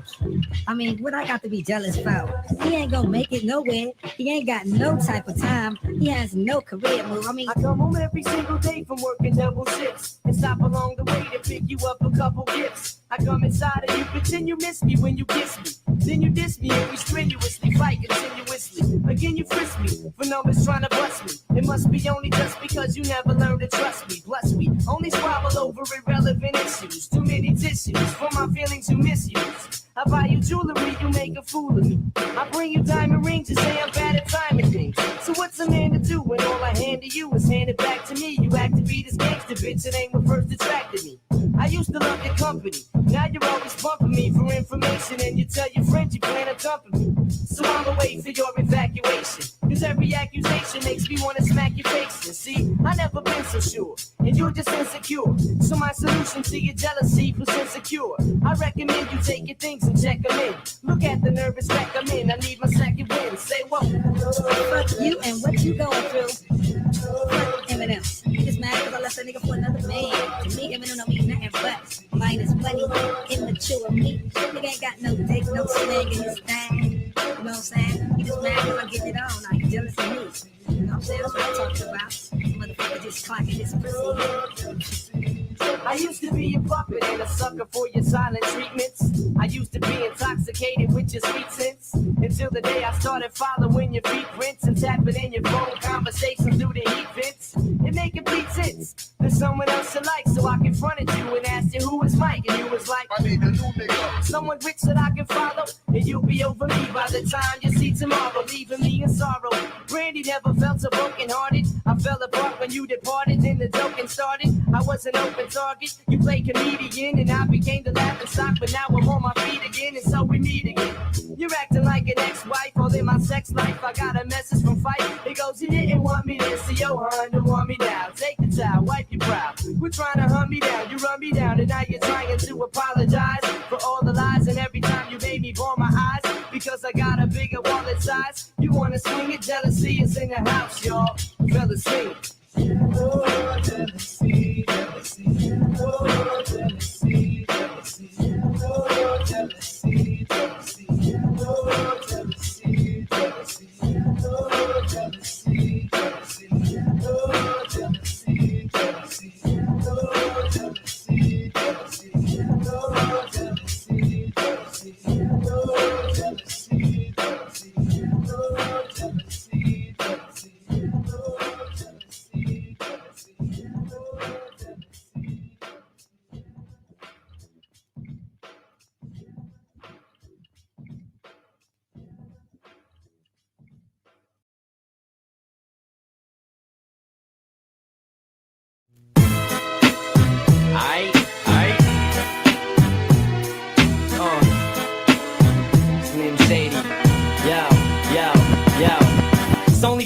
I mean, what I got to be jealous for? He ain't gonna make it nowhere. He ain't got no type of time. He has no career move. I mean, I come home every single day from working double shifts and stop along the way to pick you up a couple gifts. I come inside of you, pretend you miss me when you kiss me. Then you diss me and we strenuously fight continuously. Again you frisk me for numbers trying to bust me. It must be only just because you never learned to trust me. Plus we only squabble over irrelevant issues. Too many tissues for my feelings you misuse. I buy you jewelry, you make a fool of me. I bring you diamond rings, you say I'm bad at timing things. So what's a man to do when all I hand to you is handed back to me? You act to be this gangster bitch, it ain't what first attracted me. I used to love your company, now you're always bumping me for information. And you tell your friends you plan to dump me. So I'ma wait for your evacuation, cause every accusation makes me wanna smack your face. And see, I never been so sure, and you're just insecure. So my solution to your jealousy was insecure. I recommend you take your things and check them in. Look at the nervous wreck I'm in, I need my second win. Say what? fuck you and what you going through. Fuck Eminem. He just mad because I left a nigga for another man. To me, Eminem don't mean nothing but minus money, immature me. Nigga ain't got no dick, no slang in his thing. You know what I'm saying? He just mad because I get it on. Now he jealous of me. You know what I'm saying? That's what I'm talking about. Motherfucker just clocking his pussy. I used to be a puppet and a sucker for your silent treatments. I used to be intoxicated with your sweet sense. Until the day I started following your feet prints and tapping in your phone conversations through the heat vents. It make complete sense. There's someone else you like, so I confronted you and asked you who is Mike, and you was like, I need a new nigga. Someone rich that I can follow, and you'll be over me by the time you see tomorrow, leaving me in sorrow. Brandy never felt so broken hearted. I fell apart when you departed, then the joking started. I was an open target. You played comedian, and I became the laughing stock. But now I'm on my feet again, and so we meet again. You're acting like an ex-wife, all in my sex life. I got a message from Fight. It goes, you didn't want me then, so yo, hun, don't want me now. Take the towel, wipe your brow. We're trying to hunt me down, you run me down, and now you're trying to apologize for all the lies. And every time you made me ball my eyes, because I got a bigger wallet size. You wanna swing it, jealousy is in the house, y'all. Fellas, sing it. Oh, jealousy, jealousy, oh, jealousy, jealousy, oh, jealousy, jealousy, oh, jealousy, jealousy, oh, jealousy, jealousy, oh, jealousy, jealousy, oh, jealousy, jealousy, oh, jealousy, jealousy, oh, jealousy, jealousy, oh, jealousy, jealousy.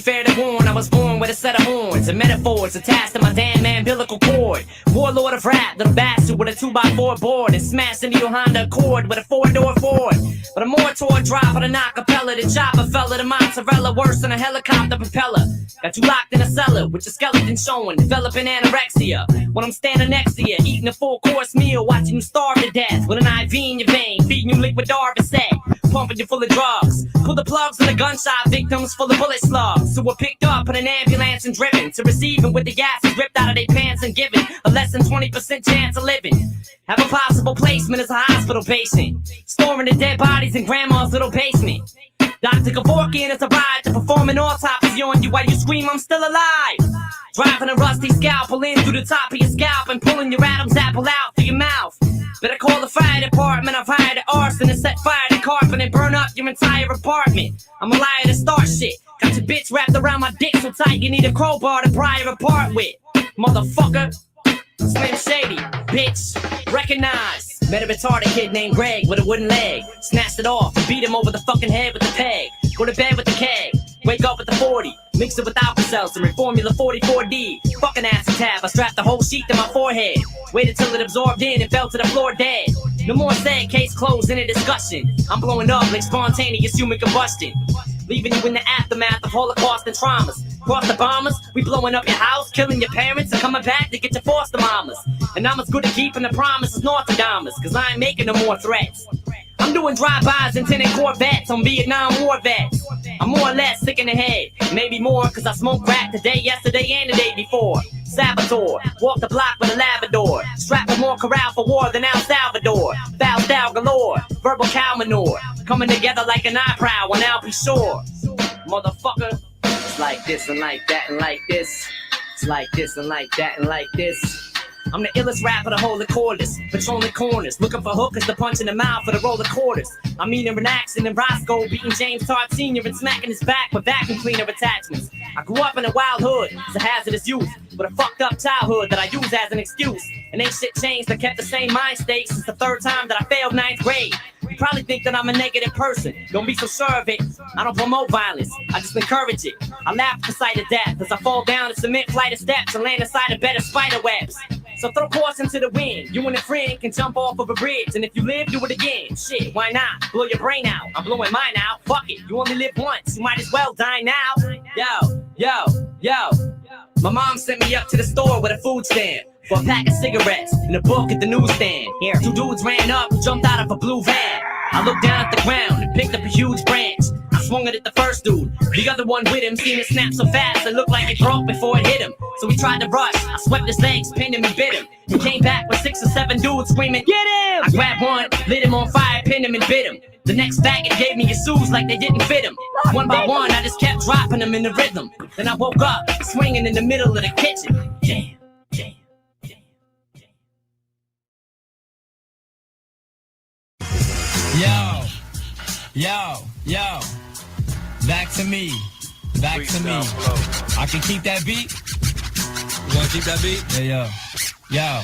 fair to warn, I was born with a set of horns and metaphors attached to my damn umbilical cord. Warlord of rap, little bastard with a 2x4 board and smashed into your Honda Accord with a 4-door Ford. But a more toward drop of an acapella, the chopper fella, the mozzarella, worse than a helicopter propeller. Got you locked in a cellar with your skeleton showing, developing anorexia. When I'm standing next to you, eating a full-course meal, watching you starve to death with an IV in your vein, feeding you liquid Darvocet, pumping you full of drugs. Pull the plugs on the gunshot victims full of bullet slugs who were picked up in an ambulance and driven to receiving with the gases ripped out of their pants and given a less than 20% chance of living. Have a possible placement as a hospital patient, storing the dead bodies in grandma's little basement. Dr. Kevorkian is a ride to perform an autopsy on you while you scream, I'm still alive. Driving a rusty scalpel in through the top of your scalp and pulling your Adam's apple out through your mouth. Better call the fire department. I've hired an arson to set fire to carpet and burn up your entire apartment. I'm a liar to start shit. Got your bitch wrapped around my dick so tight you need a crowbar to pry her apart with. Motherfucker. Slim Shady, bitch, recognize. Met a retarded kid named Greg with a wooden leg. Snatched it off, beat him over the fucking head with the peg. Go to bed with the keg, wake up with the 40. Mix it with Alka-Seltzer and Formula 44D. Fucking acetab, I strapped the whole sheet to my forehead. Waited till it absorbed in and fell to the floor dead. No more said, case closed in a discussion. I'm blowing up like spontaneous human combustion. Leaving you in the aftermath of Holocaust and traumas. Cross the bombers, we blowing up your house, killing your parents, and coming back to get your foster mamas. And I'm as good at keeping the promise as Nostradamus, cause I ain't making no more threats. I'm doing drive-bys and tinted Corvettes on Vietnam War vets. I'm more or less sick in the head, maybe more, cause I smoked crack today, yesterday, and the day before. Saboteur, walk the block with a Labrador, strapped with more corral for war than El Salvador. Foul style galore, verbal cow manure, coming together like an eyebrow on Al P. Shore. Motherfucker, it's like this and like that and like this. It's like this and like that and like this. I'm the illest rapper to hold the cordless, patrolling corners, looking for hookers to punch in the mouth for the roll of quarters. I'm eating relaxing and Roscoe beating James Tart Sr. and smacking his back with vacuum cleaner attachments. I grew up in a wild hood, it's a hazardous youth, with a fucked up childhood that I use as an excuse. And ain't shit changed, I kept the same mind state since the third time that I failed 9th grade. You probably think that I'm a negative person, don't be so sure of it. I don't promote violence, I just encourage it. I laugh at the sight of death as I fall down a cement flight of steps and land inside a bed of spider webs. So throw caution to the wind. You and a friend can jump off of a bridge, and if you live, do it again. Shit, why not? Blow your brain out. I'm blowing mine out. Fuck it, you only live once. You might as well die now. Yo. My mom sent me up to the store with a food stamp for a pack of cigarettes and a book at the newsstand. Here, 2 dudes ran up, jumped out of a blue van. I looked down at the ground and picked up a huge branch. I swung it at the first dude. The other one with him seen it snap so fast it looked like it broke before it hit him. So he tried to rush. I swept his legs, pinned him and bit him. He came back with 6 or 7 dudes screaming, "Get him!" I grabbed one, lit him on fire, pinned him and bit him. The next faggot gave me his shoes like they didn't fit him. One by one, I just kept dropping them in the rhythm. Then I woke up, swinging in the middle of the kitchen. Damn. Yo, back to me. I can keep that beat. You wanna keep that beat? Yeah, yo.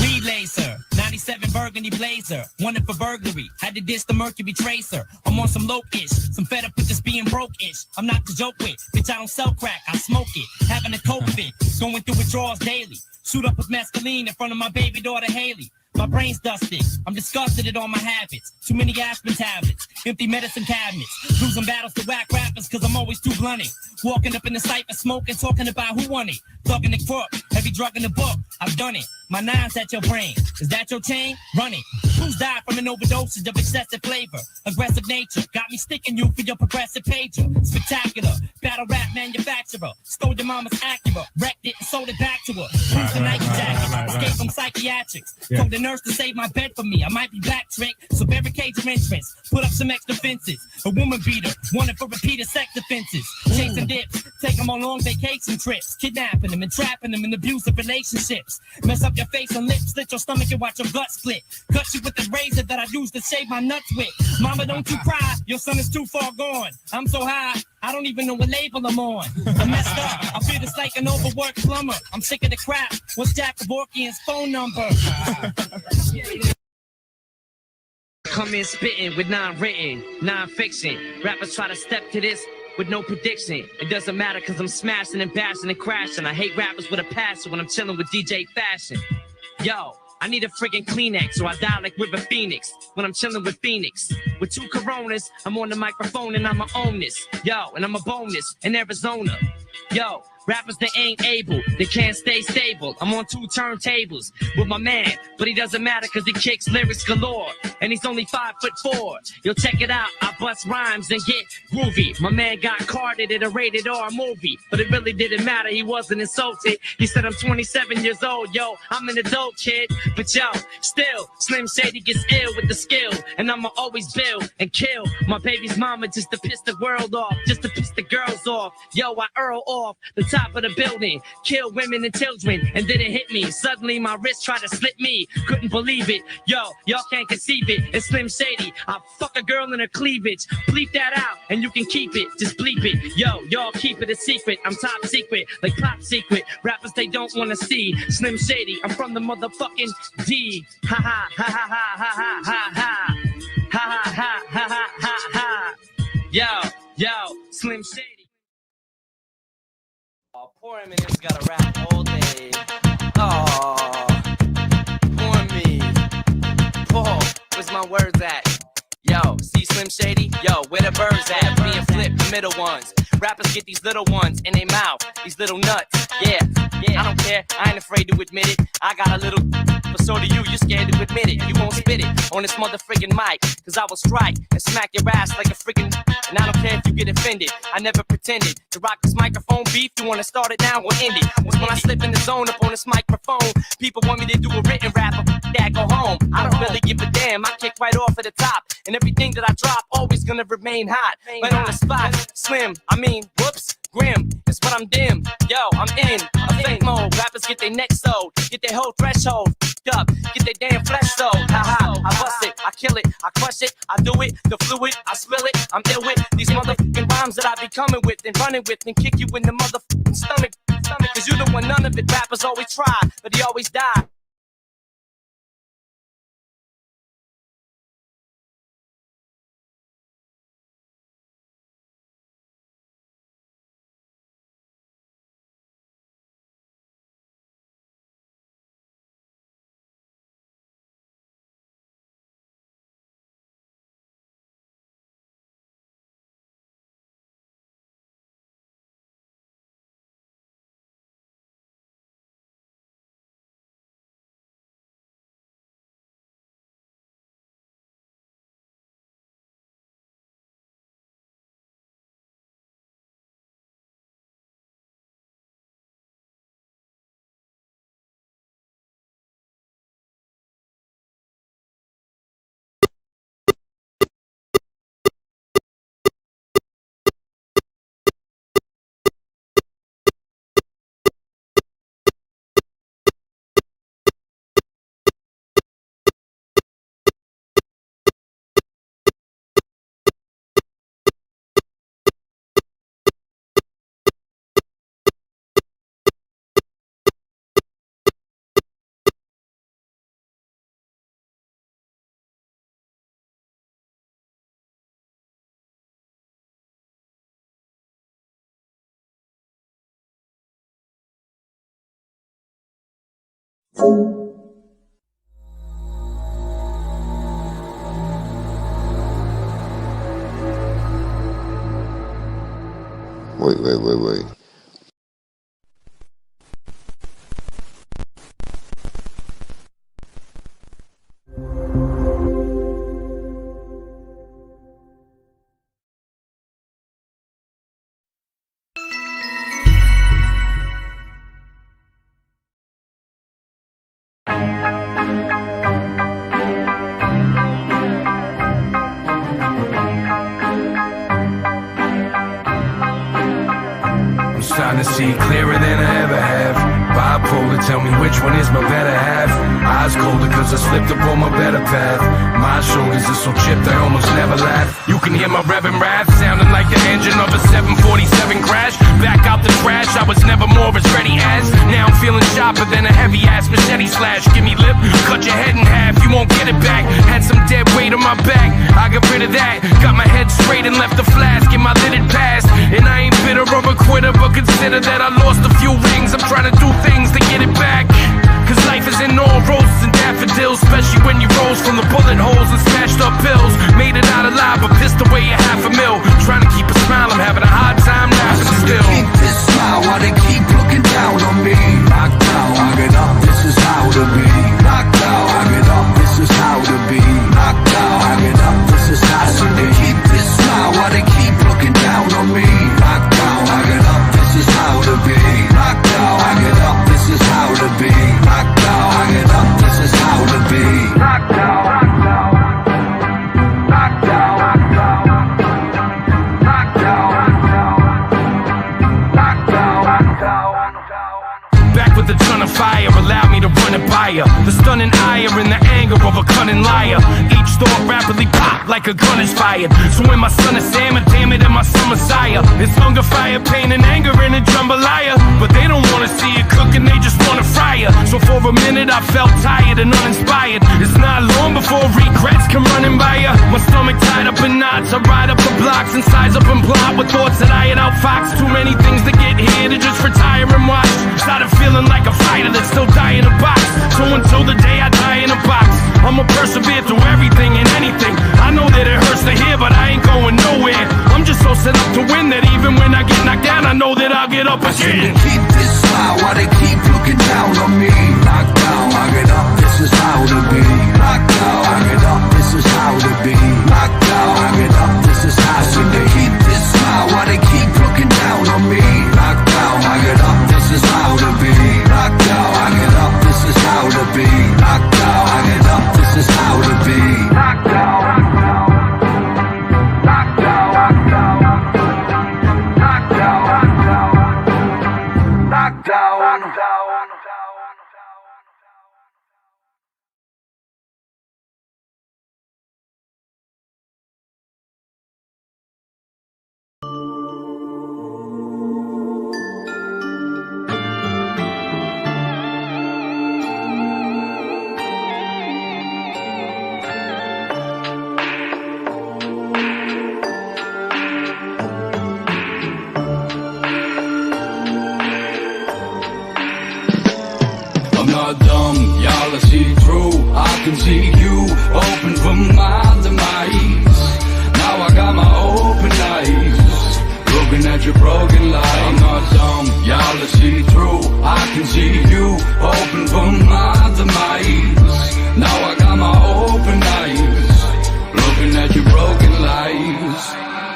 Weed laser, 97 burgundy blazer, wanted for burglary, had to dish the Mercury tracer. I'm on some low-ish, some fed up with this being broke-ish. I'm not to joke with, bitch I don't sell crack, I smoke it. Having a coke fit, going through withdrawals daily. Shoot up with mescaline in front of my baby daughter Haley. My brain's dusted, I'm disgusted at all my habits. Too many aspirin tablets, empty medicine cabinets. Losing battles to whack rappers cause I'm always too blunted. Walking up in the cypher, smoking, talking about who won it. Thugging the crook, heavy drug in the book, I've done it. My 9's at your brain, is that your chain? Run it. Who's died from an overdose of excessive flavor? Aggressive nature, got me sticking you for your progressive pager. Spectacular, battle rap manufacturer. Stole your mama's Acura, wrecked it and sold it back to her. Who's the Nike jacket? Escape from psychiatrics. Told the nurse to save my bed for me. I might be black trick, so barricade your entrance. Put up some extra fences. A woman beater, wanted for repeated sex offenses. Chasing dips, take them on long vacation trips. Kidnapping them and trapping them in abusive relationships. Mess up your face and lips, slit your stomach and watch your gut split. Cut you with the razor that I use to shave my nuts with. Mama, don't you cry, your son is too far gone. I'm so high, I don't even know what label I'm on. I'm messed up, I feel just like an overworked plumber. I'm sick of the crap, what's Jack Kevorkian's phone number? Come in spitting with non-written, non-fiction. Rappers try to step to this, with no prediction. It doesn't matter cause I'm smashing and bashing and crashing. I hate rappers with a passion when I'm chilling with DJ Fashion. Yo, I need a friggin' Kleenex or I die like River Phoenix when I'm chilling with Phoenix. With 2 Coronas, I'm on the microphone and I'ma own this. Yo, and I'm a bonus in Arizona. Yo, rappers that ain't able, they can't stay stable. I'm on 2 turntables with my man, but he doesn't matter cause he kicks lyrics galore. And he's only 5'4". Yo, check it out, I bust rhymes and get groovy. My man got carded at a rated R movie, but it really didn't matter, he wasn't insulted. He said I'm 27 years old, yo, I'm an adult kid. But yo, still, Slim Shady gets ill with the skill. And I'ma always build and kill my baby's mama just to piss the world off, just to piss the girls off. Yo, I Earl off the top of the building, kill women and children, and then it hit me. Suddenly my wrist tried to slip me, couldn't believe it. Yo, y'all can't conceive it. It's Slim Shady, I fuck a girl in her cleavage. Bleep that out and you can keep it, just bleep it. Yo, y'all keep it a secret, I'm top secret, like pop secret. Rappers they don't wanna see, Slim Shady, I'm from the motherfucking D. Ha ha ha ha ha ha ha ha ha. Ha ha ha ha ha ha ha. Yo, Slim Shady. Oh, poor Eminem's gotta rap all day. Oh, poor me. Poor, where's my words at? Yo, see Slim Shady? Yo, where the birds at? Being flipped, the middle ones. Rappers get these little ones in their mouth, these little nuts. Yeah, I don't care, I ain't afraid to admit it. I got a little, but so do you, you're scared to admit it. You won't spit it on this motherfucking mic, cause I will strike and smack your ass like a freaking. And I don't care if you get offended, I never pretended to rock this microphone beef. You wanna start it now or end it? Cause when I slip in the zone up on this microphone, people want me to do a written rap, that go home. I don't really give a damn, I kick right off at the top. And everything that I drop, always gonna remain hot. Right on the spot, Slim, whoops, grim, it's what I'm dim. Yo, I'm in a fake mode. Rappers get their neck sewed, get their whole threshold up, get their damn flesh sold. Haha, I bust it, I kill it, I crush it, I do it, the fluid, I spill it, I'm ill with these motherfucking rhymes that I be coming with and running with and kick you in the motherfucking stomach. Cause you the one, none of it. Rappers always try, but he always die. Wait. Starting to see clearer than I ever have. Bipolar, tell me which one is my better half. Eyes colder cause I slipped up on my better path. My shoulders are so chipped I almost never laugh. You can hear my revving wrath sounding like the engine of a 747 crash. Back out the trash, I was never more as ready as. Now I'm feeling sharper than a heavy ass machete slash. Give me lip, cut your head in half, you won't get it back. Had some dead weight on my back, I got rid of that. Got my head straight and left the flask in my lidded past. consider that I lost a few rings. I'm trying to do things to get it back. Cause life isn't all roses and daffodils, especially when you rose from the bullet holes and smashed up pills. Made it out alive, but pissed away $500,000. Trying to keep a smile, I'm having a hard time laughing still. Keep this smile while they keep looking down on me. Knocked down, I get up, this is how to be. Knocked down, I get up, this is how to be. Knocked down, I get up, this is how to be. Keep this smile while they keep looking down on me. Knocked down, I get up, this is how to be. Knocked down, I get up, this is how to be. Knocked down, I get up, this is how to be. Knocked down, knocked down, knocked down, knocked down, knocked down, knocked down. Back with a ton of fire, allow me to run it by ya. The stunning ire and the anger of a cunning liar. Each thought rapidly pop like a gun is fired. So when my son is salmon, damn it, and my son Messiah. It's hunger, fire, pain, and anger in a jambalaya. But they don't wanna see it cooking, they just wanna fry ya. So for a minute I felt tired and uninspired. It's not long before regrets come running by ya. My stomach tied up in knots, I ride up the blocks and size up and plot with thoughts that I had outfoxed. Too many things to get here to just retire and watch. Started feeling like a fighter that's still dying in a box. So until the day I die in a box, I'ma persevere through everything and anything. I know that it hurts to hear, but I ain't going nowhere. I'm just so set up to win that even when I get knocked down, I know that I'll get up again. Keep this smile while they keep looking down on me. Knocked down, I get up, this is how to be. Knocked down, I get up, this is how to be. Knocked down, I get up, this is how to be. Keep this smile while they keep looking down on me. Knocked down, I get up, this is how to be. Knocked down, I get up, this is how to be. Knocked down, I get up, this is how to be. Knocked down, knocked down, knocked down, knocked down, knocked down, knocked down. I'm not dumb, y'all, I see through. I can see you open for my demise. Now I got my open eyes, looking at your broken life. I'm not dumb, y'all, I see through. I can see you open for my demise. Now I got my open eyes, looking at your broken lives.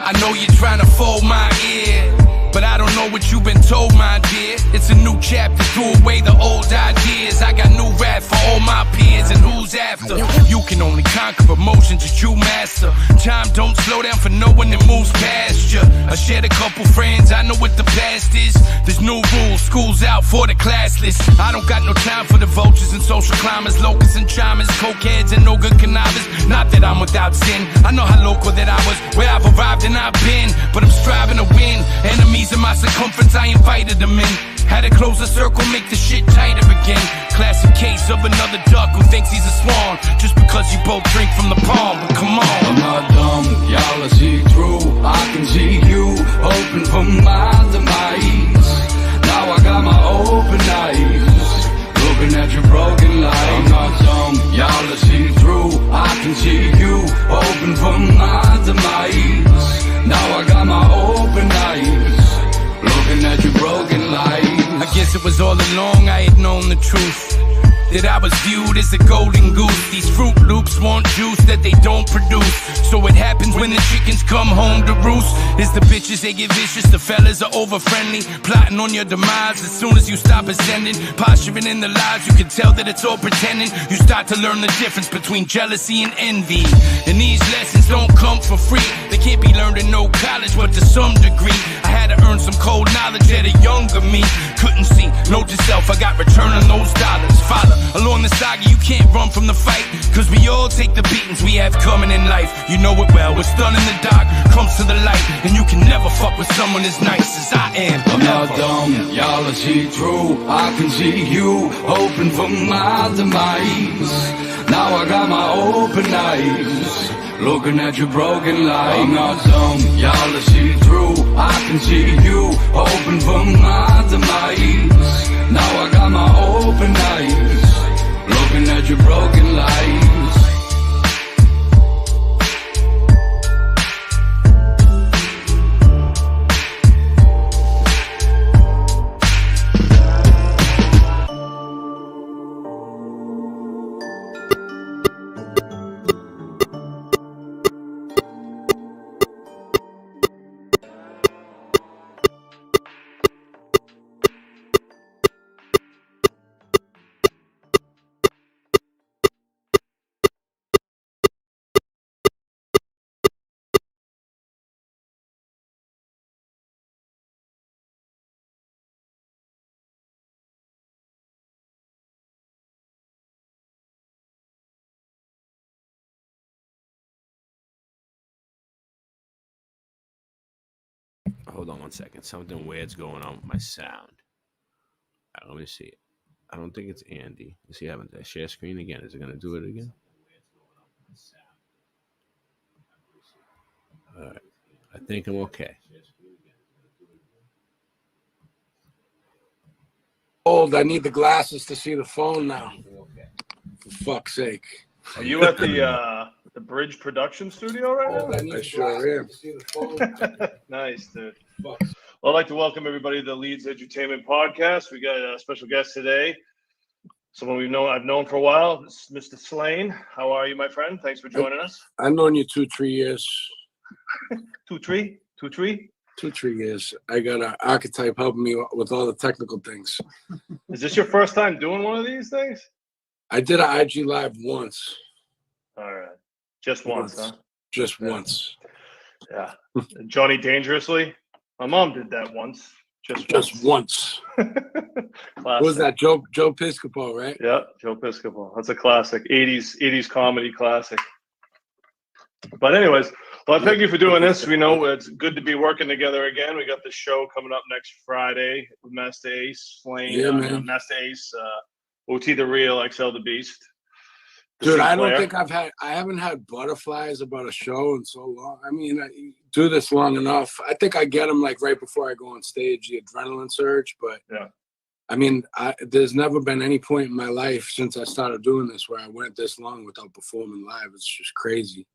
I know you're trying to fold my ear, but I don't know what you've been told, my dear. It's a new chapter, threw away the old ideas. I got new rap for all my peers, and who's after? You can only conquer emotions that you master. Time don't slow down for no one that moves past you. I shared a couple friends, I know what the past is. There's new rules, school's out for the classless. I don't got no time for the vultures and social climbers, locusts and chimers, cokeheads and no good connivers. Not that I'm without sin, I know how local that I was, where I've arrived and I've been. But I'm striving to win, enemies in my circumference, I invited them in. Had to close the circle, make the shit tighter again. Classic case of another duck who thinks he's a swan just because you both drink from the palm, but come on. I'm not dumb, y'all, I see through. I can see you open for my demise. Now I got my open eyes, looking at your broken life. I'm not dumb, y'all, I see through. I can see you open for my demise. Now I got my open eyes, looking at your broken life. I guess it was all along I had known the truth, that I was viewed as a golden goose. These Fruit Loops want juice that they don't produce. So it happens when the chickens come home to roost. It's the bitches, they get vicious, the fellas are over friendly, plotting on your demise as soon as you stop ascending. Posturing in the lies, you can tell that it's all pretending. You start to learn the difference between jealousy and envy. And these lessons don't come for free, they can't be learned in no college, but to some degree. I had to earn some cold knowledge that a younger me couldn't see. Note to self, I got return on those dollars. Follow along the saga, you can't run from the fight, cause we all take the beatings we have coming in life. You know it well, what's done in the dark comes to the light, and you can never fuck with someone as nice as I am. I'm not dumb, y'all, I see through. I can see you open for my demise. Now I got my open eyes, looking at your broken life. I'm not dumb, y'all, I see through. I can can see you hoping for my demise. Now I got my open eyes, looking at your broken lies. Hold on one second. Something weird's going on with my sound. All right, let me see. I don't think it's Andy. Let's see what happens. I share screen again. Is it going to do it again? All right. I think I'm okay. Old, I need the glasses to see the phone now. For fuck's sake. Are you at the Bridge Production Studio right now? I sure am. Nice, dude. Well, I'd like to welcome everybody to the Leeds Edutainment Podcast. We got a special guest today, someone I've known for a while, Mr. Slane. How are you, my friend? Thanks for joining us. I've known you 2-3 years. 2-3 years. I got an archetype helping me with all the technical things. Is this your first time doing one of these things? I did an IG live once. All right. Just once, huh? Just once. Yeah. Johnny Dangerously. My mom did that once. Just once. What was that? Joe Piscopo, right? Yeah, Joe Piscopo. That's a classic. 80s comedy classic. But anyways, well, thank you for doing this. We know it's good to be working together again. We got the show coming up next Friday with Master Ace, Flame, Yeah, man. Master Ace, OT the Real, XL the Beast. Dude, I don't think I haven't had butterflies about a show in so long. I mean, I do this long enough. I think I get them like right before I go on stage, the adrenaline surge. But yeah, I mean, there's never been any point in my life since I started doing this where I went this long without performing live. It's just crazy.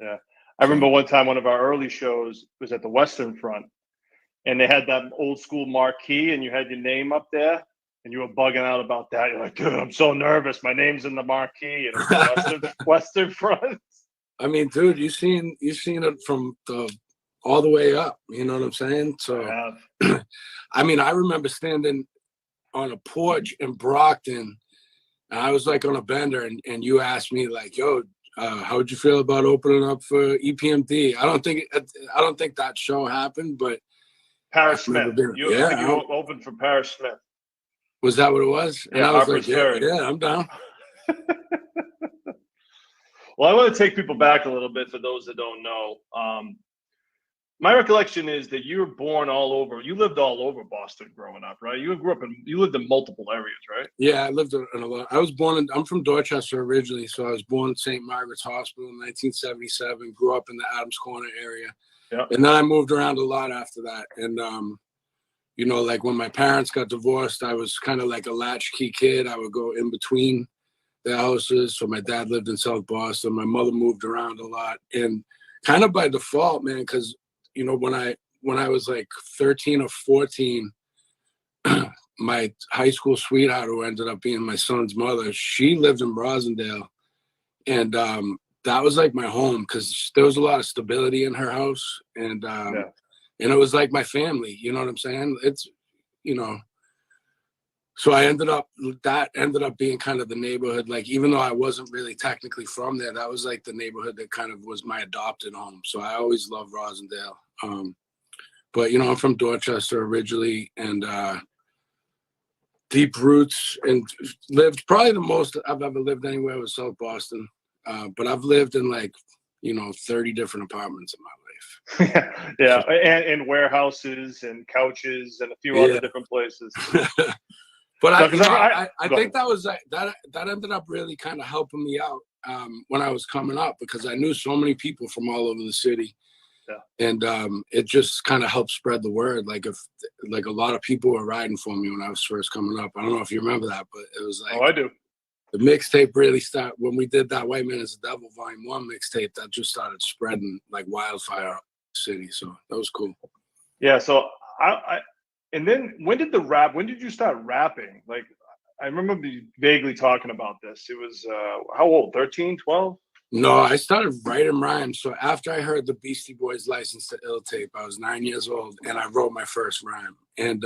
Yeah. I remember one time one of our early shows was at the Western Front, and they had that old school marquee, and you had your name up there. And you were bugging out about that. You're like, dude, I'm so nervous. My name's in the marquee. And it was Western Front. I mean, dude, you've seen it from all the way up. You know what I'm saying? So, I mean, I remember standing on a porch in Brockton, and I was like on a bender, and you asked me like, yo, how'd you feel about opening up for EPMD? I don't think that show happened, but Paris Smith. You I opened for Paris Smith. Was that what it was? And Yeah, I was Harper's like, Ferry. yeah, I'm down. Well, I want to take people back a little bit for those that don't know. My recollection is that you were born all over. You lived all over Boston growing up, right? You lived in multiple areas, right? Yeah, I lived in a lot. I'm from Dorchester originally, so I was born at St. Margaret's Hospital in 1977, grew up in the Adams Corner area. Yeah. And then I moved around a lot after that. And, you know, like when my parents got divorced, I was kind of like a latchkey kid. I would go in between the houses. So my dad lived in South Boston. My mother moved around a lot. And kind of by default, man, because, you know, when I was like 13 or 14, my high school sweetheart, who ended up being my son's mother, she lived in Rosendale. And that was like my home because there was a lot of stability in her house. And and it was like my family, you know what I'm saying? It's, you know, so that ended up being kind of the neighborhood. Like, even though I wasn't really technically from there, that was like the neighborhood that kind of was my adopted home. So I always loved Rosendale. But, you know, I'm from Dorchester originally, and deep roots, and lived probably the most I've ever lived anywhere was South Boston. But I've lived in like, you know, 30 different apartments in my life. Yeah, and warehouses and couches and a few other different places. But I think that was that ended up really kind of helping me out when I was coming up, because I knew so many people from all over the city. And it just kind of helped spread the word. Like if like a lot of people were riding for me when I was first coming up. I don't know if you remember that, but it was like, Oh, I do. The mixtape really started when we did that White Man is the Devil Volume 1 mixtape. That just started spreading like wildfire out the city. So that was cool. Yeah. So I and then when did you start rapping? Like I remember you vaguely talking about this. It was how old? 13, 12? No, I started writing rhymes. So after I heard the Beastie Boys License to Ill tape, I was 9 years old and I wrote my first rhyme. And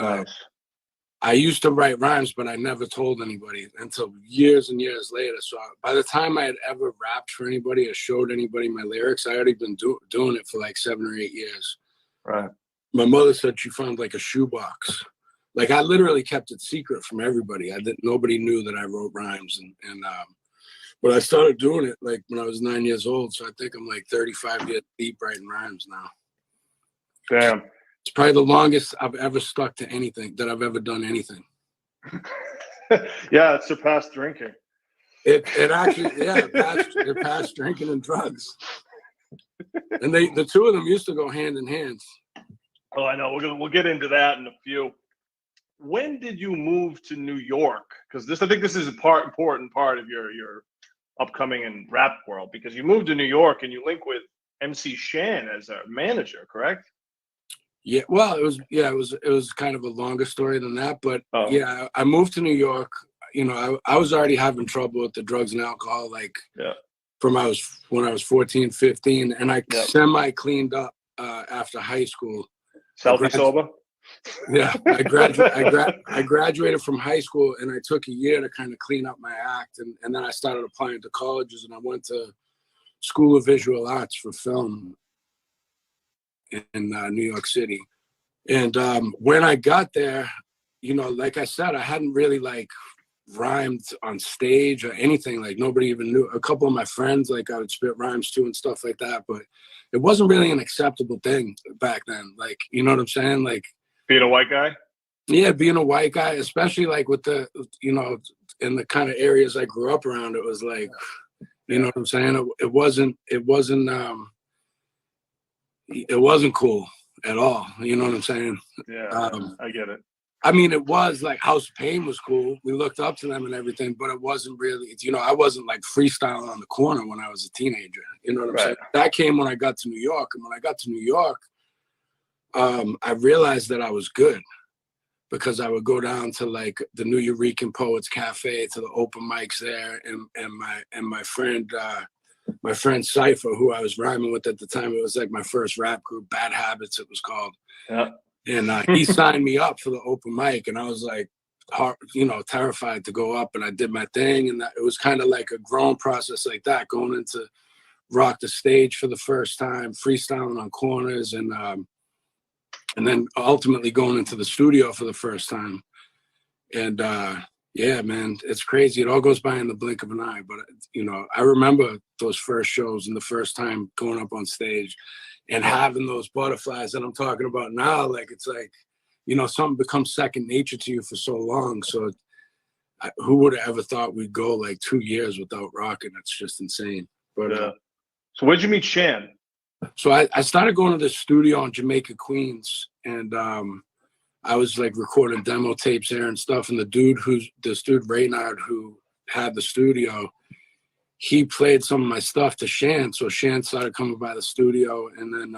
I used to write rhymes, but I never told anybody until years and years later. So by the time I had ever rapped for anybody or showed anybody my lyrics, I already been doing it for like 7 or 8 years. Right. My mother said she found like a shoebox. Like I literally kept it secret from everybody. Nobody knew that I wrote rhymes. But I started doing it like when I was 9 years old. So I think I'm like 35 years deep writing rhymes now. Damn. It's probably the longest I've ever stuck to anything that I've ever done anything. Yeah, it surpassed drinking. It actually, yeah, it passed drinking and drugs. And the two of them used to go hand in hand. Oh, I know. We'll get into that in a few. When did you move to New York? Because I think this is a important part of your upcoming and rap world. Because you moved to New York and you link with MC Shan as a manager, correct? Yeah, well, it was kind of a longer story than that, but yeah, I moved to New York. You know, I was already having trouble with the drugs and alcohol, like when I was 14, 15, and I semi cleaned up after high school. Selfie sober? Yeah, I graduated from high school, and I took a year to kind of clean up my act, and then I started applying to colleges, and I went to School of Visual Arts for film in New York City. And when I got there, you know, like I said, I hadn't really like rhymed on stage or anything. Like nobody even knew. A couple of my friends, like I would spit rhymes to and stuff like that, but it wasn't really an acceptable thing back then. Like, you know what I'm saying? Like being a white guy? Yeah, being a white guy, especially like with the, you know, in the kind of areas I grew up around, it was like, you know what I'm saying? It wasn't cool at all. You know what I'm saying? Yeah, I get it. I mean, it was like House of Pain was cool. We looked up to them and everything, but it wasn't really, you know, I wasn't like freestyling on the corner when I was a teenager. You know what I'm saying? That came when I got to New York. And when I got to New York, I realized that I was good because I would go down to like the New Eurekan Poets Cafe to the open mics there. And my friend Cypher, who I was rhyming with at the time, it was like my first rap group, Bad Habits, it was called. Yeah. And he signed me up for the open mic, and I was like, you know, terrified to go up, and I did my thing. And it was kind of like a growing process like that, going into Rock the Stage for the first time, freestyling on corners, and then ultimately going into the studio for the first time. And yeah, man, it's crazy. It all goes by in the blink of an eye. But, you know, I remember those first shows and the first time going up on stage and having those butterflies that I'm talking about now. Like, it's like, you know, something becomes second nature to you for so long. So who would have ever thought we'd go like 2 years without rocking? It's just insane. But so where'd you meet Shan? So I started going to the studio in Jamaica, Queens, and I was like recording demo tapes there and stuff. And this dude Reynard, who had the studio, he played some of my stuff to Shan. So Shan started coming by the studio, and then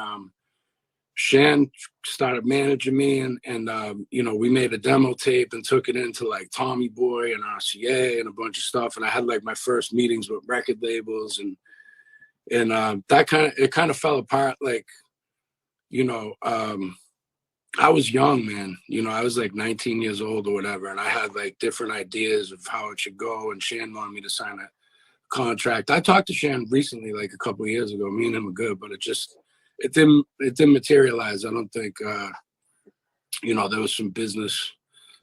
Shan started managing me, and you know, we made a demo tape and took it into like Tommy Boy and RCA and a bunch of stuff. And I had like my first meetings with record labels, and that kind of fell apart. Like, you know, I was young, man. You know, I was like 19 years old or whatever, and I had like different ideas of how it should go. And Shan wanted me to sign a contract. I talked to Shan recently, like a couple of years ago. Me and him were good, but it didn't materialize. I don't think, you know, there was some business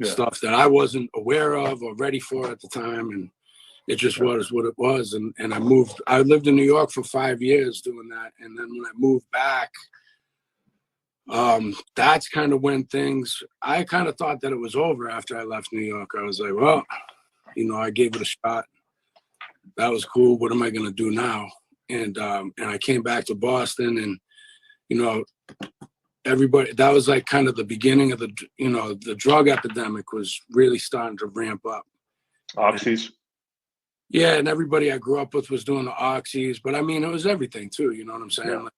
stuff that I wasn't aware of or ready for at the time, and it just was what it was. And I lived in New York for 5 years doing that, and then when I moved back, that's kind of when I kind of thought that it was over after I left New York. I was like, well, you know, I gave it a shot. That was cool. What am I going to do now? And I came back to Boston, you know, everybody, that was like kind of the beginning of the, you know, the drug epidemic was really starting to ramp up. Oxys. Yeah, and everybody I grew up with was doing the oxys, but I mean, it was everything too. You know what I'm saying? Yeah. Like,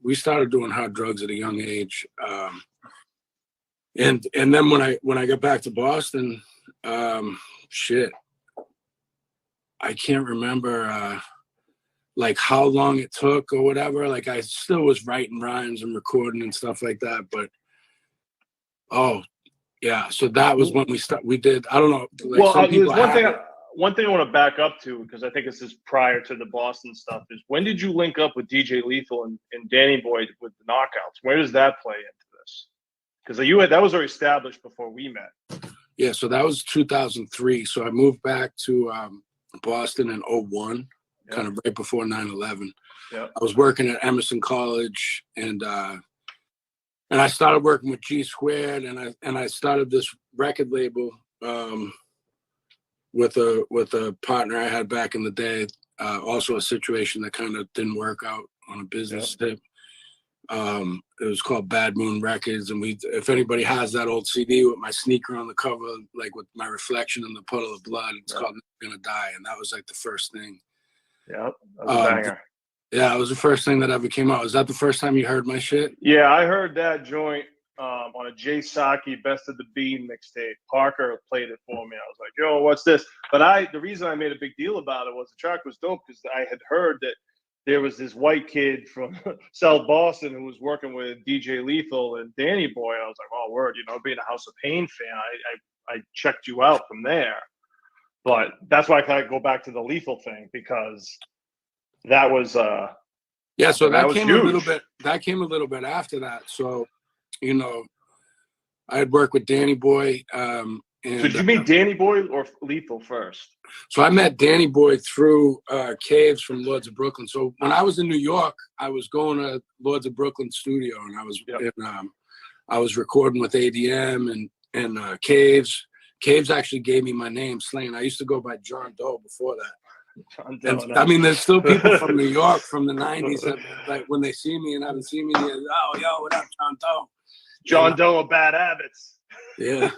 we started doing hard drugs at a young age, and then when I got back to Boston, shit, I can't remember like how long it took or whatever. Like I still was writing rhymes and recording and stuff like that, but oh yeah, so that was when we did. I don't know. Like Well, some there's people have- one thing I want to back up to, because I think this is prior to the Boston stuff, is when did you link up with DJ Lethal and Danny Boy with the Knockouts? Where does that play into this? Because that was already established before we met. Yeah, so that was 2003. So I moved back to Boston in 01, kind of right before 9/11. Yeah. I was working at Emerson College, and I started working with G Squared, and I started this record label with a partner I had back in the day. Also a situation that kind of didn't work out on a business tip. It was called Bad Moon Records, and if anybody has that old CD with my sneaker on the cover, like with my reflection in the puddle of blood, it's called Never Gonna Die, and that was like the first thing. Yeah, that was a banger. Yeah, it was the first thing that ever came out. Was that the first time you heard my shit? Yeah, I heard that joint on a Jay Saki Best of the Bean mixtape. Parker played it for me. I was like, yo, what's this? But the reason I made a big deal about it was the track was dope, because I had heard that there was this white kid from South Boston who was working with DJ Lethal and Danny Boy. I was like, oh, word, you know, being a House of Pain fan, I checked you out from there. But that's why I kind of go back to the Lethal thing, because that was yeah. So that was came huge. a little bit. That came a little bit after that. So, you know, I had worked with Danny Boy. And, so did you meet Danny Boy or Lethal first? So I met Danny Boy through Caves from Lords of Brooklyn. So when I was in New York, I was going to Lords of Brooklyn studio, and I was recording with ADM and Caves. Caves actually gave me my name, Slain. I used to go by John Doe before that. And, I mean, there's still people from New York from the 90s that, like, when they see me and haven't seen me, they're like, oh, yo, what up, John Doe? John Doe of Bad Habits. Yeah.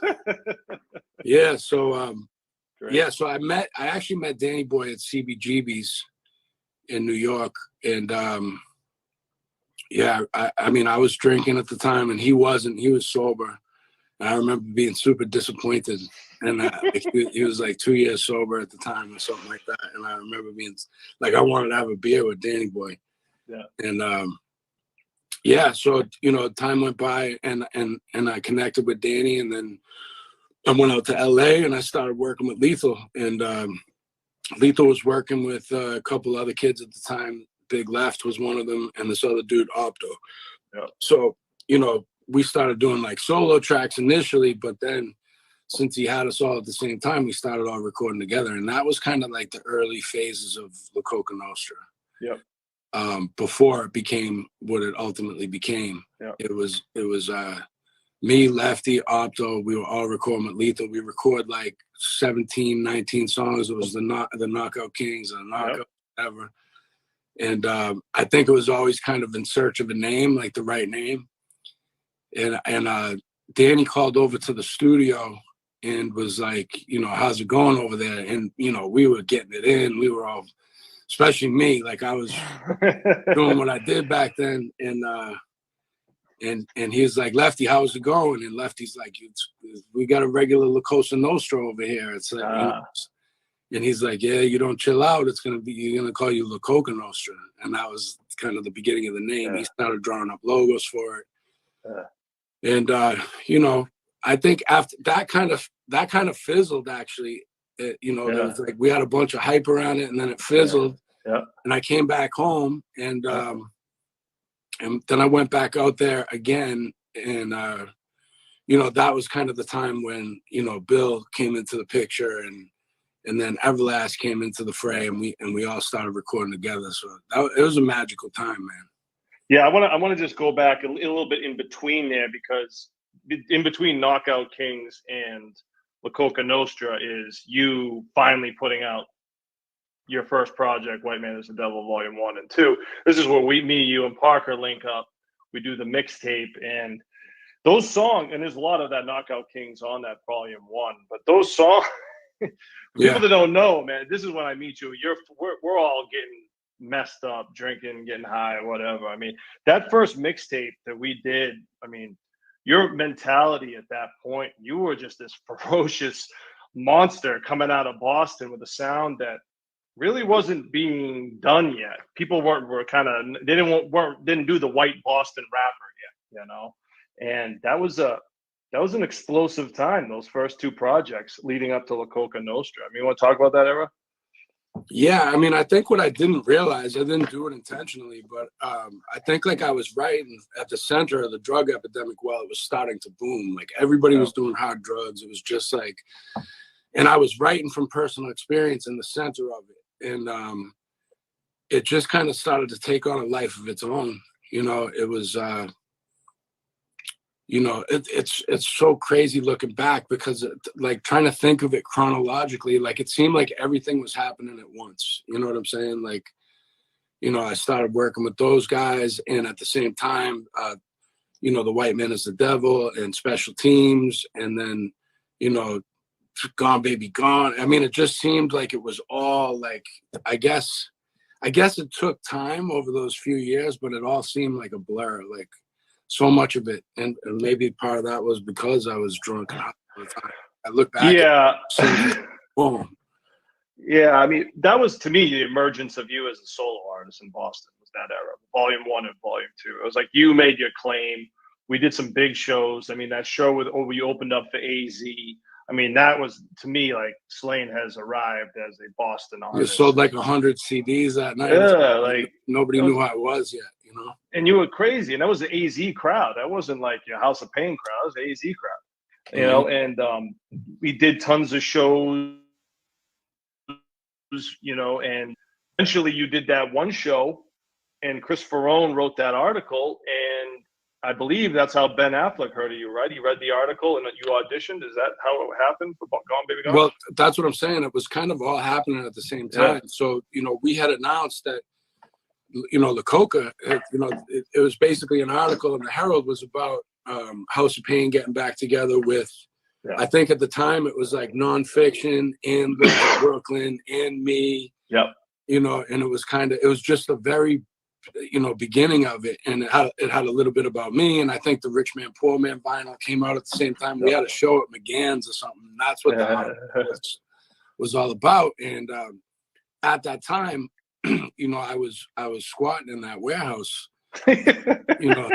Yeah. So, yeah. So I actually met Danny Boy at CBGB's in New York. And, yeah, I mean, I was drinking at the time and he wasn't. He was sober. And I remember being super disappointed. And he was like 2 years sober at the time or something like that. And I remember being like, I wanted to have a beer with Danny Boy. Yeah. And, yeah, so, you know, time went by and I connected with Danny, and then I went out to LA and I started working with Lethal. And Lethal was working with a couple other kids at the time. Big Left was one of them, and this other dude, Opto. Yeah. So, you know, we started doing like solo tracks initially, but then since he had us all at the same time, we started all recording together. And that was kind of like the early phases of La Coca Nostra. Yep. Before it became what it ultimately became. Yeah. It was me, Lefty, Opto. We were all recording with Lethal. We record like 17, 19 songs. It was the Knockout Kings and Knockout whatever. And I think it was always kind of in search of a name, like the right name. And Danny called over to the studio and was like, you know, how's it going over there? And, you know, we were getting it in. We were all, especially me, like I was doing what I did back then. And he was like, Lefty, how's it going? And Lefty's like, we got a regular La Cosa Nostra over here. It's like, you know, and he's like, yeah, you don't chill out, you're gonna call you La Coca Nostra. And that was kind of the beginning of the name. He started drawing up logos for it. And you know, I think after that kind of fizzled actually. You know, there was like we had a bunch of hype around it, and then it fizzled. Yeah. And I came back home, and then I went back out there again, and you know, that was kind of the time when, you know, Bill came into the picture, and then Everlast came into the fray, and we all started recording together. So it was a magical time, man. Yeah, I want to just go back a little bit in between there, because in between Knockout Kings and La Coca Nostra is you finally putting out your first project, White Man is the Devil, Volume 1 and 2. This is where me, you, and Parker link up. We do the mixtape, and those songs, and there's a lot of that Knockout Kings on that Volume 1, but those songs, people that don't know, man, this is when I meet you. We're all getting messed up, drinking, getting high, whatever. I mean, that first mixtape that we did, I mean, your mentality at that point, you were just this ferocious monster coming out of Boston with a sound that really wasn't being done yet. People were kind of, they didn't do the white Boston rapper yet, you know? And that was an explosive time, those first two projects leading up to La Coca Nostra. I mean, you want to talk about that era? Yeah, I mean, I think what I didn't realize, I didn't do it intentionally, but I think like I was right at the center of the drug epidemic while it was starting to boom. Like everybody was doing hard drugs. It was just like, and I was writing from personal experience in the center of it. And it just kind of started to take on a life of its own. You know, it was, you know, it's so crazy looking back because like trying to think of it chronologically, like it seemed like everything was happening at once. You know what I'm saying? Like, you know, I started working with those guys, and at the same time, you know, the White Man is the Devil and Special Teams, and then, you know, Gone Baby Gone. I mean, it just seemed like it was all like, I guess it took time over those few years, but it all seemed like a blur. Like, so much of it, and maybe part of that was because I was drunk and high all the time. I look back, boom. Yeah, I mean, that was to me the emergence of you as a solo artist in Boston. Was that era, Volume 1 and Volume 2? It was like you made your claim. We did some big shows. I mean, that show with we opened up for AZ. I mean, that was to me like Slaine has arrived as a Boston artist. You sold like 100 CDs that night. Yeah, like nobody knew who I was yet. You know, and you were crazy, and that was the AZ crowd. That wasn't like your House of Pain crowd. It was the AZ crowd, you know. And we did tons of shows, you know. And eventually, you did that one show, and Chris Ferrone wrote that article, and I believe that's how Ben Affleck heard of you, right? He read the article and you auditioned. Is that how it happened for Gone Baby Gone? Well, that's what I'm saying. It was kind of all happening at the same time. Yeah. So, you know, we had announced that, you know, La Coca, you know, it was basically an article in the Herald was about House of Pain getting back together with, I think at the time it was like Nonfiction and Brooklyn and me. Yep. You know, and it was just a very, you know, beginning of it, and it had a little bit about me. And I think the Rich Man Poor Man vinyl came out at the same time. We had a show at McGann's or something. And that's what the article was all about. And at that time, you know, I was squatting in that warehouse, you know,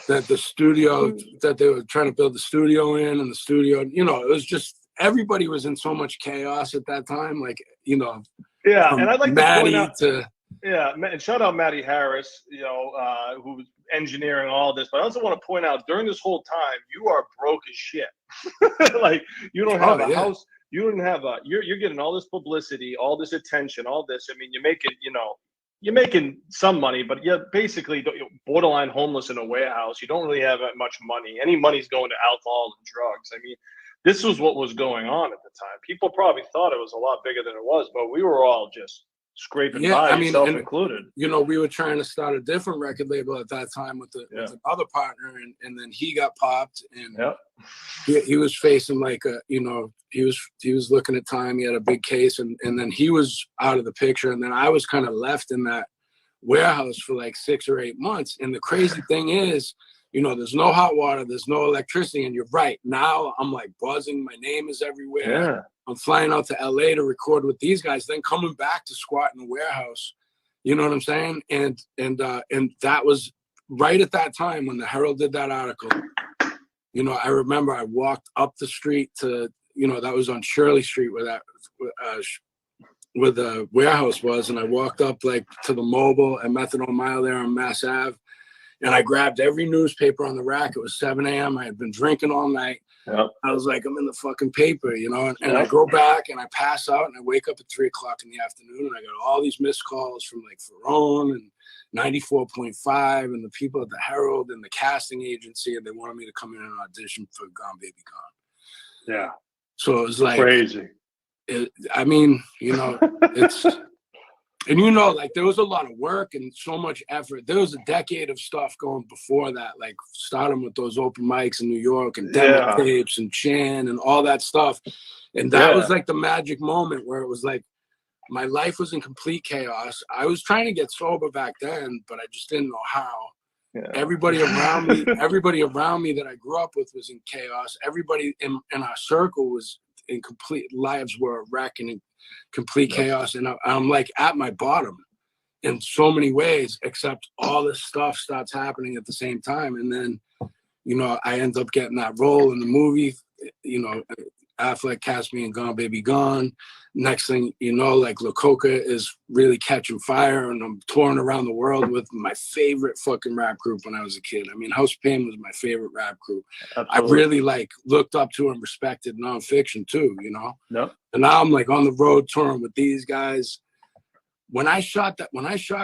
that the studio that they were trying to build the studio in, and the studio, you know, it was just everybody was in so much chaos at that time. Like, you know, and I'd like Maddie to point out, and shout out Matty Harris, you know, who was engineering all this. But I also want to point out during this whole time, you are broke as shit. Like you don't have a house. You don't have you're getting all this publicity, all this attention, all this. I mean, you're making some money, but you're basically borderline homeless in a warehouse. You don't really have that much money. Any money's going to alcohol and drugs. I mean, this was what was going on at the time. People probably thought it was a lot bigger than it was, but we were all just scraping by, I mean, yourself included. You know, we were trying to start a different record label at that time with another partner, and then he got popped, and he was facing like a, you know, he was looking at time. He had a big case, and then he was out of the picture, and then I was kind of left in that warehouse for like 6 or 8 months. And the crazy thing is, you know, there's no hot water, there's no electricity, and you're right. Now I'm like buzzing, my name is everywhere. Yeah. I'm flying out to LA to record with these guys, then coming back to squat in the warehouse. You know what I'm saying? And that was right at that time when the Herald did that article. You know, I remember I walked up the street to, you know, that was on Shirley Street where that where the warehouse was, and I walked up like to the Mobile and Methadone Mile there on Mass Ave, and I grabbed every newspaper on the rack. It was 7 a.m. I had been drinking all night. Yep. I was like, I'm in the fucking paper, you know, and I go back and I pass out and I wake up at 3 o'clock in the afternoon, and I got all these missed calls from like Ferrone and 94.5 and the people at the Herald and the casting agency, and they wanted me to come in and audition for Gone Baby Gone. Yeah. So it was like crazy. I mean, you know, it's. And you know, like there was a lot of work and so much effort. There was a decade of stuff going before that, like starting with those open mics in New York and demo tapes and Chan and all that stuff. And that was like the magic moment where it was like my life was in complete chaos. I was trying to get sober back then, but I just didn't know how. Everybody around me that I grew up with was in chaos. Everybody in our circle was in complete, lives were a wreck and in complete chaos. And I'm like at my bottom in so many ways, except all this stuff starts happening at the same time. And then, you know, I end up getting that role in the movie, you know, Affleck cast me in Gone Baby Gone. Next thing you know, like La Coca is really catching fire, and I'm touring around the world with my favorite fucking rap group when I was a kid. I mean, House of Pain was my favorite rap group. Absolutely. I really like looked up to and respected Nonfiction too, you know? Yep. And now I'm like on the road touring with these guys. When I shot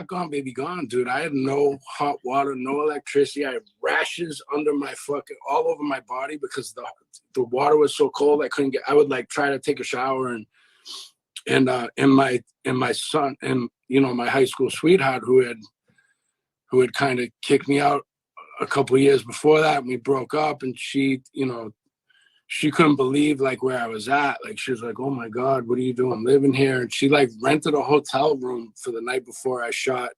Gone Baby Gone, dude, I had no hot water, no electricity. I had rashes under my fucking, all over my body because the water was so cold. I would like try to take a shower and my son and, you know, my high school sweetheart who had kind of kicked me out a couple of years before that, and we broke up, and she, you know, she couldn't believe like where I was at. Like she was like, "Oh my God, what are you doing living here?" And she like rented a hotel room for the night before I shot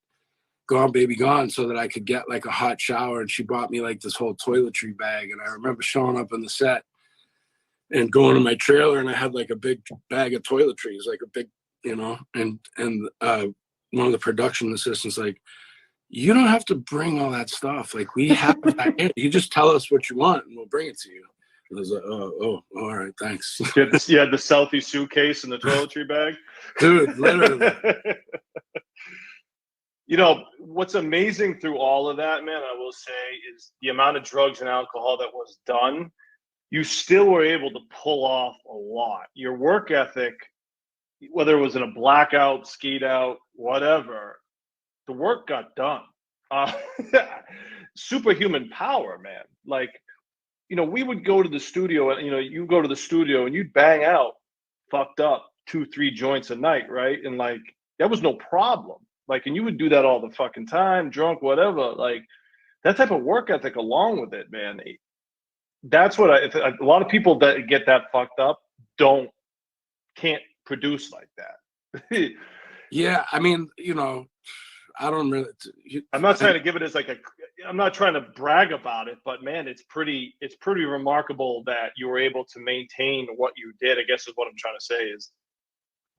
Gone Baby Gone so that I could get like a hot shower. And she bought me like this whole toiletry bag. And I remember showing up on the set and going to my trailer, and I had like a big bag of toiletries, like a big, you know, and one of the production assistants like, "You don't have to bring all that stuff. Like we have that here. You just tell us what you want and we'll bring it to you." I was like, oh, all right, thanks. You had the selfie suitcase and the toiletry bag? Dude, literally. You know, what's amazing through all of that, man, I will say, is the amount of drugs and alcohol that was done. You still were able to pull off a lot. Your work ethic, whether it was in a blackout, skied out, whatever, the work got done. Superhuman power, man. Like, you know, we would go to the studio and, you know, you go to the studio and you'd bang out fucked up 2-3 joints a night, right? And like, that was no problem. Like, and you would do that all the fucking time, drunk, whatever. Like, that type of work ethic along with it, man. That's what a lot of people that get that fucked up can't produce like that. Yeah. I mean, you know, I don't really. I'm not trying to give it as like I'm not trying to brag about it, but man, it's pretty remarkable that you were able to maintain what you did. I guess is what I'm trying to say is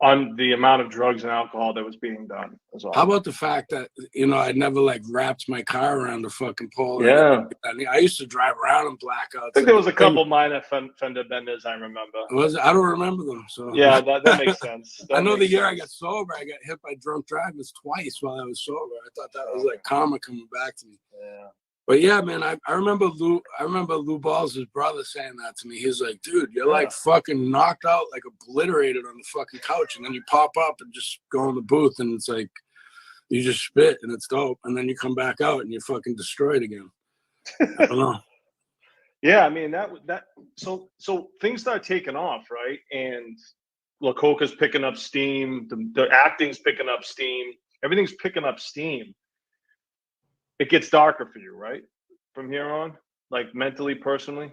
on the amount of drugs and alcohol that was being done. How about the fact that, you know, I never like wrapped my car around the fucking pole? Yeah. I used to drive around in blackouts. I think there was a couple minor fender benders, I remember. I don't remember them. So yeah, that makes sense. I know the year I got sober, I got hit by drunk drivers twice while I was sober. I thought that was like karma coming back to me. Yeah. But yeah, man, I remember Lou Balls' brother saying that to me. He's like, "Dude, you're like fucking knocked out, like obliterated on the fucking couch, and then you pop up and just go in the booth, and it's like you just spit, and it's dope, and then you come back out and you're fucking destroyed again." I don't know. Yeah, I mean so things start taking off, right? And La Coca's picking up steam, the acting's picking up steam, everything's picking up steam. It gets darker for you, right? From here on, like mentally, personally?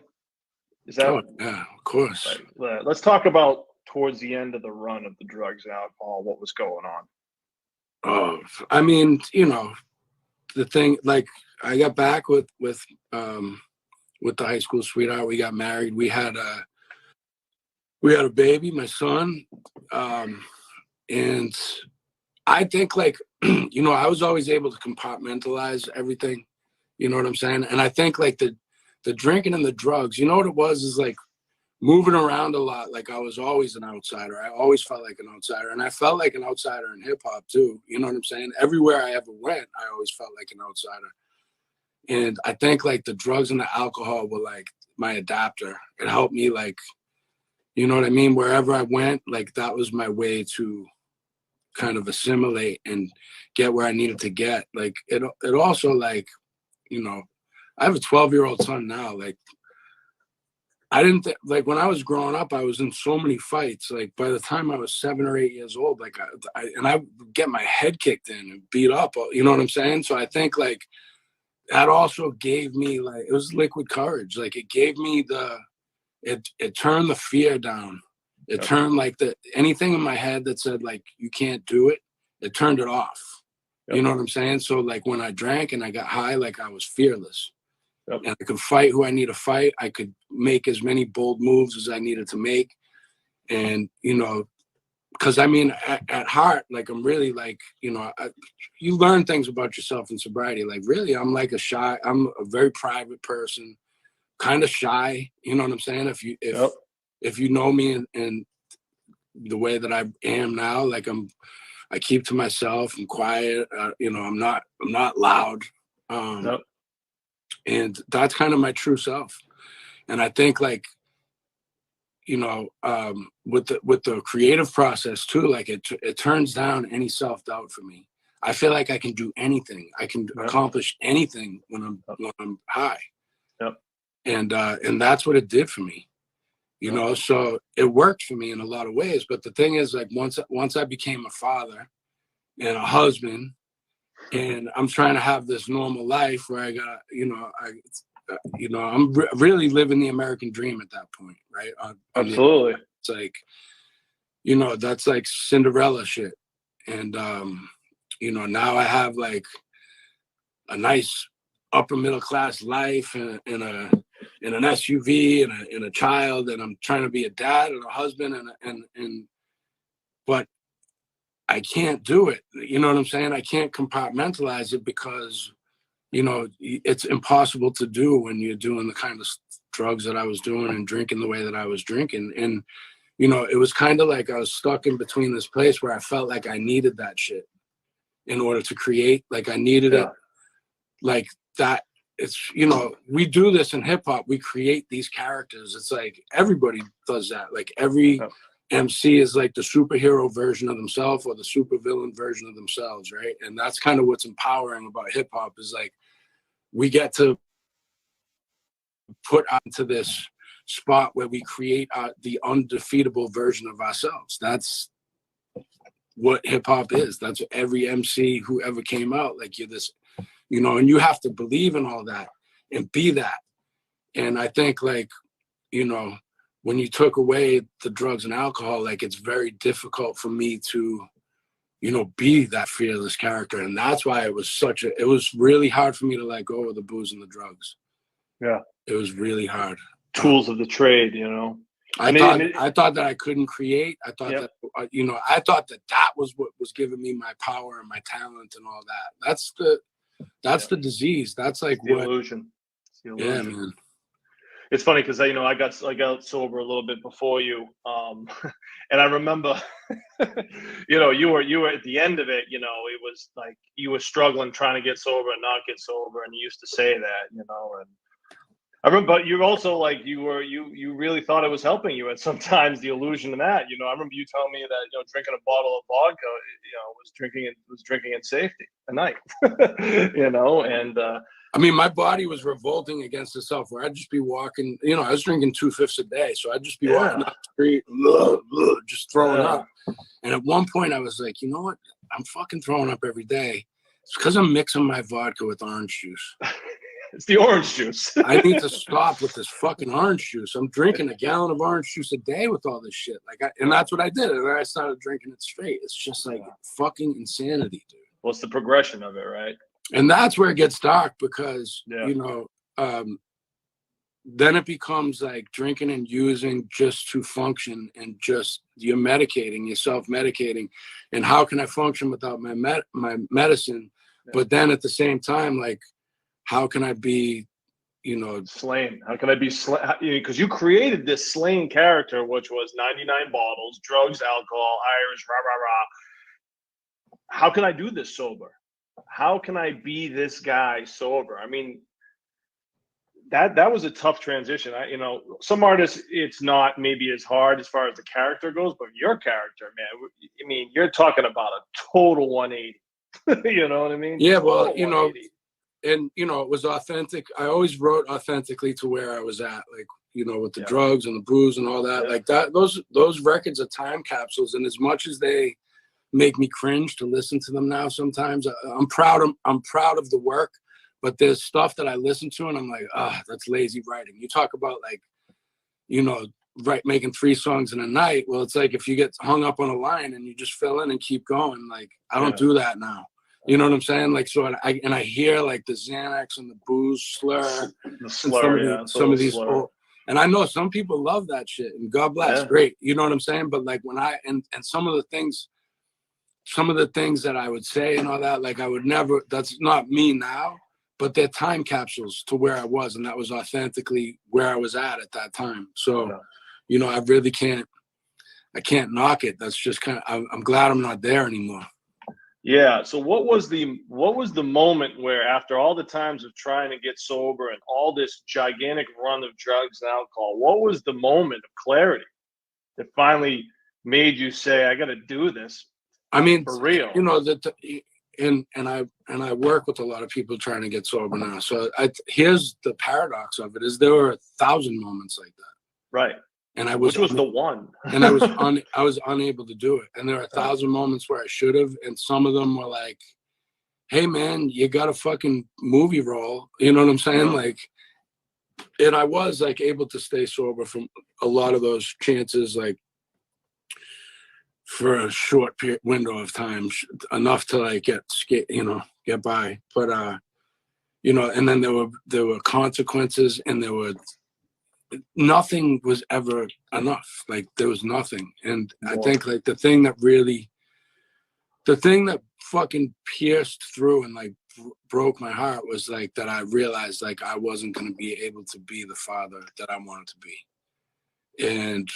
Is that? Oh, yeah, of course. Right. Let's talk about towards the end of the run of the drugs and alcohol, what was going on. Oh, I mean, you know, the thing, like I got back with the high school sweetheart. We got married. We had a baby, my son. And I think like, you know, I was always able to compartmentalize everything, you know what I'm saying? And I think like the drinking and the drugs, you know what it was, is like moving around a lot. Like I was always an outsider. I always felt like an outsider. And I felt like an outsider in hip hop too. You know what I'm saying? Everywhere I ever went, I always felt like an outsider. And I think like the drugs and the alcohol were like my adapter. It helped me like, you know what I mean? Wherever I went, like that was my way to kind of assimilate and get where I needed to get. Like it also like, you know, I have a 12-year-old son now. Like I didn't like when I was growing up, I was in so many fights. Like by the time I was 7 or 8 years old, like I would get my head kicked in and beat up. You know what I'm saying? So I think like that also gave me like, it was liquid courage. Like it gave me it turned the fear down. It turned like anything in my head that said like, you can't do it. It turned it off. You know what I'm saying? So like when I drank and I got high, like I was fearless. And I could fight who I need to fight. I could make as many bold moves as I needed to make. And, you know, because I mean, at heart, like I'm really like, you know, you learn things about yourself in sobriety. Like really, I'm like I'm a very private person, kind of shy. You know what I'm saying? If you know me and the way that I am now, like I keep to myself. I'm quiet. You know, I'm not loud. And that's kind of my true self. And I think like, you know, with the creative process too, like it turns down any self-doubt for me. I feel like I can do anything. I can accomplish anything when I'm high. And that's what it did for me, you know? So it worked for me in a lot of ways. But the thing is like, once I became a father and a husband, and I'm trying to have this normal life where I got, you know, I'm really living the American dream at that point, right? Absolutely. It's like, you know, that's like Cinderella shit. And, you know, now I have like a nice upper middle class life and an SUV and a child, and I'm trying to be a dad and a husband but I can't do it. You know what I'm saying? I can't compartmentalize it because, you know, it's impossible to do when you're doing the kind of drugs that I was doing and drinking the way that I was drinking. And, you know, it was kind of like I was stuck in between this place where I felt like I needed that shit in order to create. Like I needed it like that. It's, you know, we do this in hip hop. We create these characters. It's like everybody does that. Like every MC is like the superhero version of themselves or the supervillain version of themselves, right? And that's kind of what's empowering about hip hop is like we get to put onto this spot where we create the undefeatable version of ourselves. That's what hip hop is. That's what every MC who ever came out, like you're this, you know, and you have to believe in all that and be that. And I think like, you know, when you took away the drugs and alcohol, like it's very difficult for me to, you know, be that fearless character. And that's why it was really hard for me to let go of the booze and the drugs. Yeah. It was really hard. Tools of the trade, you know. I thought that I couldn't create. I thought that, you know, I thought that was what was giving me my power and my talent and all that. That's the disease. That's like the illusion. It's the illusion. Yeah, man. It's funny because you know I got sober a little bit before you, and I remember, you know, you were at the end of it. You know, it was like you were struggling trying to get sober and not get sober, and you used to say that, you know. And I remember, but you also like you really thought it was helping you, and sometimes the illusion of that. You know, I remember you telling me that, you know, drinking a bottle of vodka, you know, was drinking in safety at night, you know, and. I mean, my body was revolting against itself where I'd just be walking, you know, I was drinking 2/5 a day. So I'd just be walking down the street, just throwing up. And at one point I was like, you know what? I'm fucking throwing up every day. It's because I'm mixing my vodka with orange juice. It's the orange juice. I need to stop with this fucking orange juice. I'm drinking a gallon of orange juice a day with all this shit. And that's what I did. And then I started drinking it straight. It's just like fucking insanity, dude. What's the progression of it, right? And that's where it gets dark because, you know, then it becomes like drinking and using just to function and just you're medicating, you're self-medicating. And how can I function without my medicine? Yeah. But then at the same time, like, how can I be, you know, slain? How can I be slain? Because you created this slain character, which was 99 bottles, drugs, alcohol, Irish, rah, rah, rah. How can I do this sober? How can I be this guy sober? I mean, that was a tough transition. You know, some artists, it's not maybe as hard as far as the character goes, but your character, man, I mean, you're talking about a total 180. You know what I mean? Yeah, well, you know, and, you know, it was authentic. I always wrote authentically to where I was at. Like, with the drugs and the booze and all that. Like that, those records are time capsules. And as much as they make me cringe to listen to them now, sometimes I'm proud of the work, but there's stuff that I listen to and I'm like, that's lazy writing. You talk about like, making 3 songs in a night. Well, it's like if you get hung up on a line and you just fill in and keep going, like I don't do that now. You know what I'm saying? Like, so I hear like the Xanax and the booze slur, the slur, some of these old, and I know some people love that shit, and God bless, great. You know what I'm saying? But like when and some of the things that I would say and all that, like I would never. That's not me now, but they're time capsules to where I was, and that was authentically where I was at that time. So, I really can't knock it. That's just kind of. I'm glad I'm not there anymore. Yeah. So what was the moment where, after all the times of trying to get sober and all this gigantic run of drugs and alcohol, what was the moment of clarity that finally made you say, I got to do this? I mean, for real. And I work with a lot of people trying to get sober now. So here's the paradox of it: is there were 1,000 moments like that, right? And which was the one, and I was unable to do it. And there are 1,000 moments where I should have, and some of them were like, "Hey, man, you got a fucking movie role." You know what I'm saying? Yeah. Like, and I was like able to stay sober from a lot of those chances, like for a short window of time, enough to like get by. But and then there were consequences, and nothing was ever enough. Like there was nothing. And I think like the thing that fucking pierced through and like broke my heart was like that I realized like I wasn't going to be able to be the father that I wanted to be. And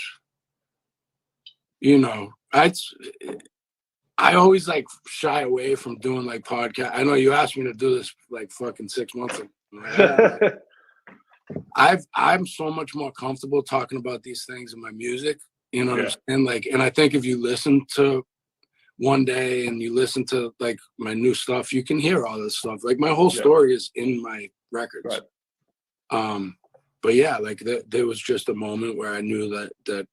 I always like shy away from doing like podcast. I know you asked me to do this like fucking 6 months ago. I'm so much more comfortable talking about these things in my music. You know what I'm saying? Like, and I think if you listen to One Day and you listen to like my new stuff, you can hear all this stuff. Like my whole story is in my records. Right. But yeah, like there was just a moment where I knew that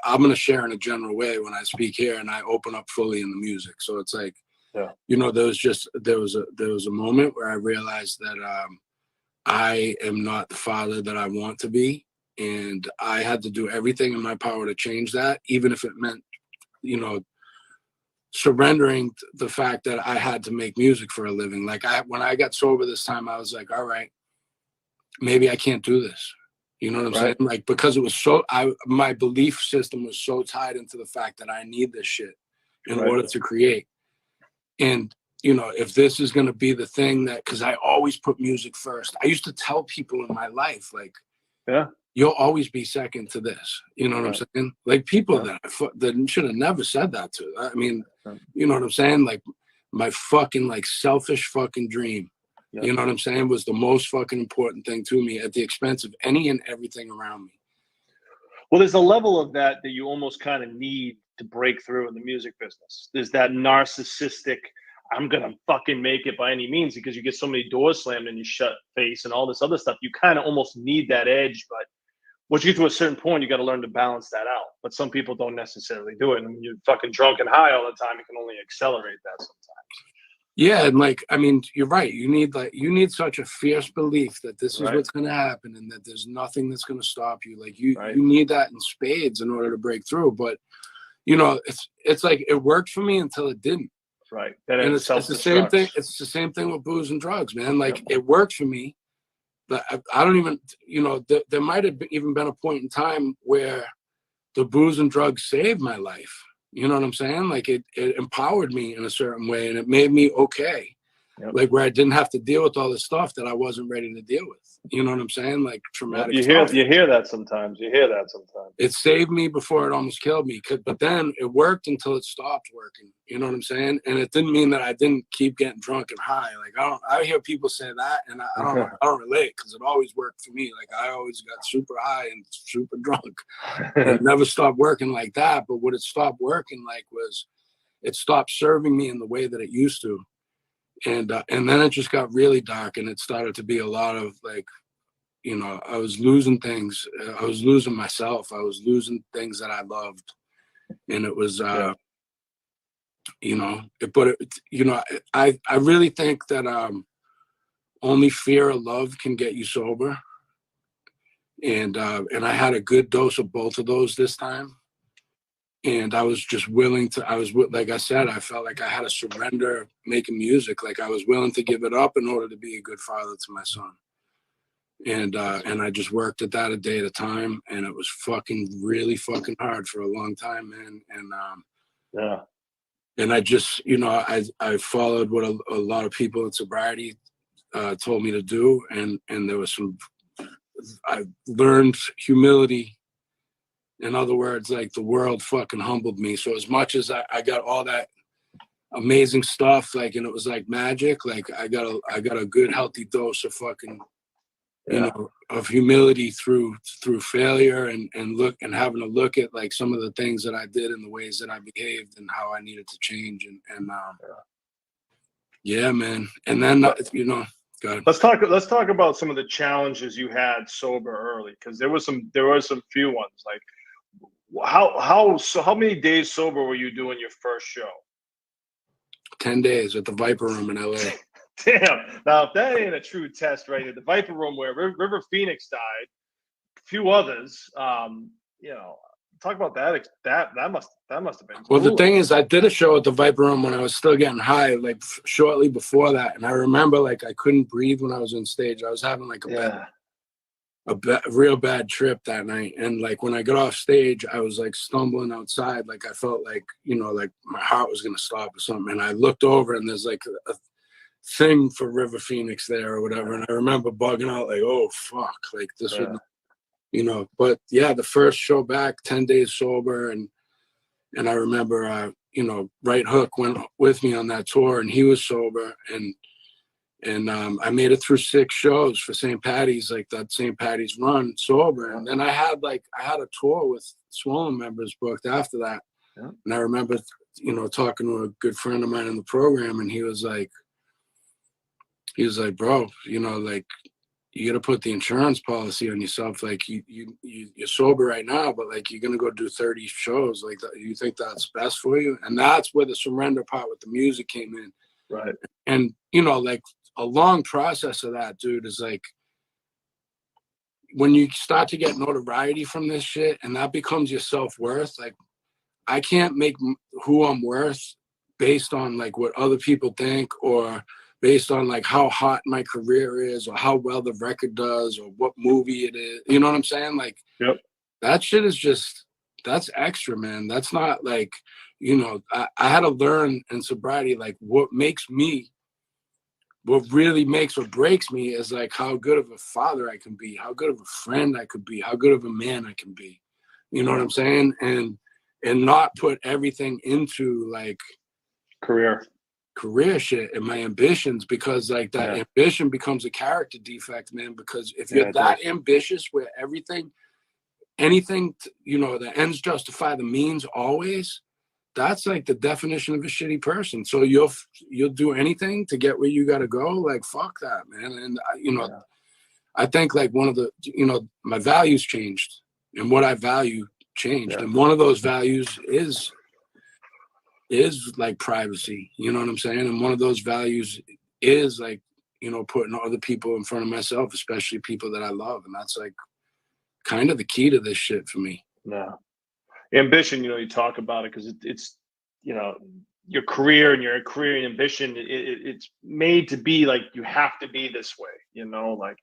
I'm going to share in a general way when I speak here, and I open up fully in the music. So it's like, there was a moment where I realized that I am not the father that I want to be, and I had to do everything in my power to change that, even if it meant, surrendering the fact that I had to make music for a living. Like when I got sober this time, I was like, all right, maybe I can't do this. You know what I'm saying? Like, because it was my belief system was so tied into the fact that I need this shit in order to create. And, if this is going to be the thing because I always put music first. I used to tell people in my life, like, you'll always be second to this. You know what I'm saying? Like people that should have never said that to. I mean, you know what I'm saying? Like my fucking like selfish fucking dream. You know what I'm saying? Was the most fucking important thing to me at the expense of any and everything around me. Well, there's a level of that you almost kind of need to break through in the music business. There's that narcissistic, I'm going to fucking make it by any means, because you get so many doors slammed and you shut face and all this other stuff. You kind of almost need that edge. But once you get to a certain point, you got to learn to balance that out. But some people don't necessarily do it. And when you're fucking drunk and high all the time, you can only accelerate that sometimes. Yeah, and like, I mean, you're right. You need such a fierce belief that this is what's going to happen, and that there's nothing that's going to stop you. Like you need that in spades in order to break through. But it's like it worked for me until it didn't. Right. And it's the same thing. It's the same thing with booze and drugs, man. Like it worked for me, but I don't even. There might have even been a point in time where the booze and drugs saved my life. You know what I'm saying? Like it empowered me in a certain way, and it made me okay. Like where I didn't have to deal with all this stuff that I wasn't ready to deal with. You know what I'm saying? Like traumatic stuff. You hear that sometimes. It saved me before it almost killed me. But then it worked until it stopped working. You know what I'm saying? And it didn't mean that I didn't keep getting drunk and high. Like I hear people say that, and I don't relate, because it always worked for me. Like I always got super high and super drunk. It never stopped working like that. But what it stopped working like was it stopped serving me in the way that it used to. And then it just got really dark, and it started to be a lot of like, I was losing things. I was losing myself. I was losing things that I loved. And it was, I really think that only fear of love can get you sober. And I had a good dose of both of those this time. And I was just willing to, like I said, I felt like I had to surrender making music. Like I was willing to give it up in order to be a good father to my son. And I just worked at that a day at a time. And it was really fucking hard for a long time, man. And, and I just, I followed what a lot of people in sobriety told me to do. And there was I learned humility. In other words, like the world fucking humbled me. So as much as I got all that amazing stuff, like, and it was like magic, like I got a good healthy dose of fucking, of humility through failure and having to look at like some of the things that I did and the ways that I behaved and how I needed to change. Yeah, man. And then, go ahead. Let's talk about some of the challenges you had sober early, because there was some few ones. Like how many days sober were you doing your first show? 10 days at the Viper Room in LA. Damn. Now if that ain't a true test, right? At the Viper Room where River Phoenix died, a few others, talk about that. That must have been. Well, the thing is, I did a show at the Viper Room when I was still getting high, like shortly before that, and I remember like I couldn't breathe when I was on stage. I was having like a real bad trip that night, and like when I got off stage, I was like stumbling outside, like I felt like like my heart was gonna stop or something. And I looked over, and there's like a thing for River Phoenix there or whatever, and I remember bugging out like, oh fuck, like this would. But yeah, the first show back, 10 days sober. And I remember, Right Hook went with me on that tour and he was sober. And I made it through 6 shows for St. Patty's, like that St. Patty's run sober. And then I had a tour with Swollen members booked after that. Yeah. And I remember, talking to a good friend of mine in the program, and he was like, bro, you got to put the insurance policy on yourself. Like you're sober right now, but like you're gonna go do 30 shows. Like you think that's best for you? And that's where the surrender part with the music came in. Right. And like a long process of that, dude, is like when you start to get notoriety from this shit, and that becomes your self-worth. Like I can't make who I'm worth based on like what other people think, or based on like how hot my career is, or how well the record does, or what movie it is. You know what I'm saying? Like, that shit is just, that's extra, man. That's not like, I had to learn in sobriety, like what really makes or breaks me is like how good of a father I can be, how good of a friend I could be, how good of a man I can be. You know what I'm saying? And not put everything into like career shit and my ambitions, because like that ambition becomes a character defect, man. Because if you're that ambitious where anything, the ends justify the means always, that's like the definition of a shitty person. So you'll do anything to get where you got to go. Like, fuck that, man. And I think like one of the, my values changed, and what I value changed. And one of those values is like privacy, you know what I'm saying? And one of those values is like, putting other people in front of myself, especially people that I love. And that's like kind of the key to this shit for me. Yeah. Ambition, you talk about it because it's, your career and ambition, it's made to be like, you have to be this way, like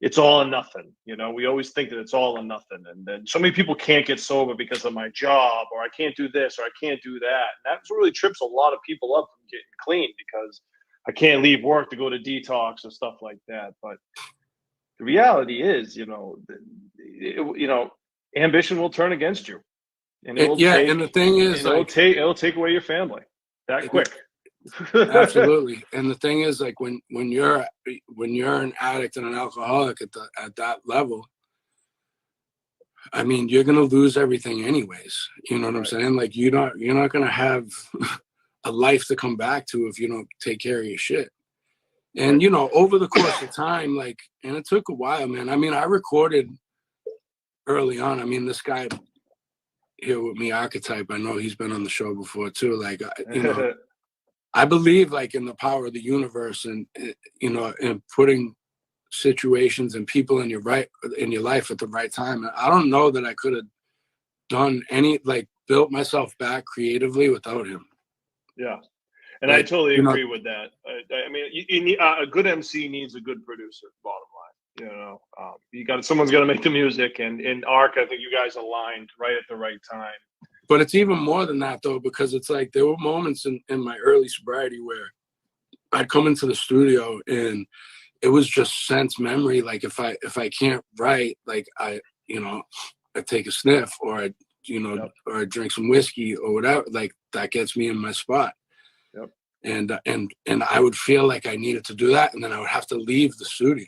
it's all or nothing. We always think that it's all or nothing. And then so many people can't get sober because of my job, or I can't do this, or I can't do that. And that really trips a lot of people up from getting clean, because I can't leave work to go to detox or stuff like that. But the reality is, ambition will turn against you. And and the thing is, it'll take away your family that quick. Absolutely. And the thing is, like when you're an addict and an alcoholic at that level, I mean, you're gonna lose everything anyways. You know what I'm saying? Like you're not gonna have a life to come back to if you don't take care of your shit. And, you know, over the course of time, like, and it took a while, man. I mean, I recorded early on. I mean, this guy here with me, Archetype, I know he's been on the show before too. Like, you know, I believe like in the power of the universe and, you know, and putting situations and people in your life at the right time. I don't know that I could have done built myself back creatively without him. Yeah. And I totally agree with that. I mean, a good MC needs a good producer, bottom line. You know, someone's got to make the music, and in Arc, I think you guys aligned right at the right time. But it's even more than that, though, because it's like there were moments in my early sobriety where I'd come into the studio and it was just sense memory. Like if I can't write, like I take a sniff or or I drink some whiskey or whatever, like that gets me in my spot. Yep. And I would feel like I needed to do that, and then I would have to leave the studio,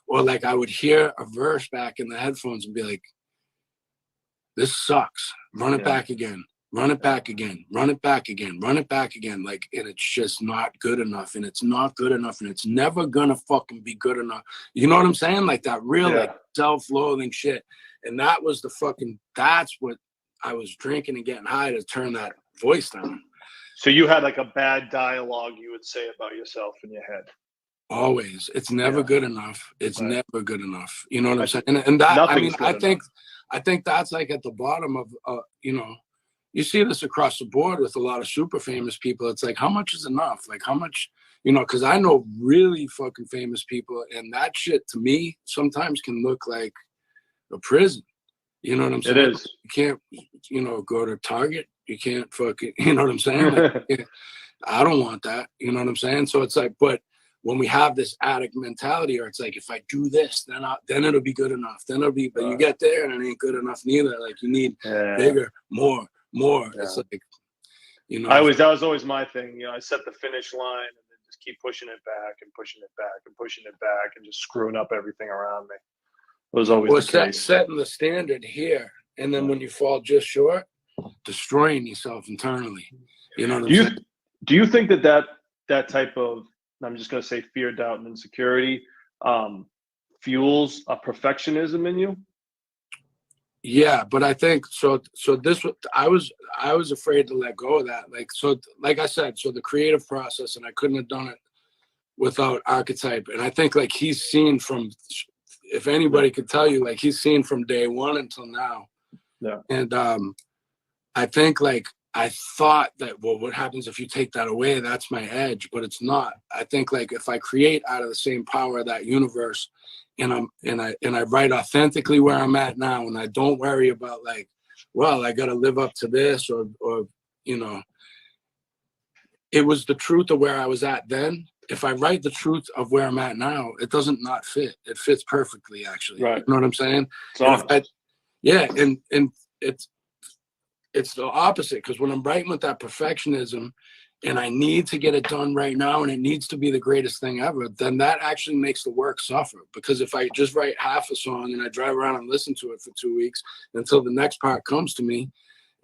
or like I would hear a verse back in the headphones and be like, "This sucks. Run it back again. Run it back again. Run it back again. Run it back again." Like, and it's just not good enough, and it's not good enough, and it's never gonna fucking be good enough. You know what I'm saying? Like that real like self-loathing shit. And that was that's what I was drinking and getting high to turn that voice down. So you had like a bad dialogue you would say about yourself in your head. Always. It's never good enough. It's never good enough. You know what I'm saying? And that, I mean, I think that's like at the bottom of, you know, you see this across the board with a lot of super famous people. It's like, how much is enough? Like how much, you know, because I know really fucking famous people, and that shit to me sometimes can look like a prison. You know what I'm saying? It is. You can't, you know, go to Target. You can't fucking, you know what I'm saying? Like, I don't want that. You know what I'm saying? So it's like, but when we have this addict mentality, or it's like, if I do this, then it'll be good enough. Then it'll be, but you get there and it ain't good enough neither. Like you need bigger, more. Yeah. It's like, you know. That was always my thing. You know, I set the finish line and then just keep pushing it back and pushing it back and pushing it back and just screwing up everything around me. It was always the case. Setting the standard here, and then when you fall just short, destroying yourself internally. You know what I'm saying? Do you think that type of, I'm just going to say fear, doubt, and insecurity fuels a perfectionism in you? Yeah, but I think so this I was afraid to let go of that. Like I said, so the creative process, and I couldn't have done it without Archetype. And I think like he's seen from, if anybody could tell you, like he's seen from day one until now. Yeah. And I think like I thought that, well, what happens if you take that away? That's my edge, but it's not. I think like if I create out of the same power of that universe, and I write authentically where I'm at now, and I don't worry about like, well, I got to live up to this, or you know, it was the truth of where I was at then. If I write the truth of where I'm at now, it doesn't not fit. It fits perfectly, actually. Right. You know what I'm saying? And it's the opposite, because when I'm writing with that perfectionism and I need to get it done right now and it needs to be the greatest thing ever, then that actually makes the work suffer. Because if I just write half a song and I drive around and listen to it for 2 weeks until the next part comes to me,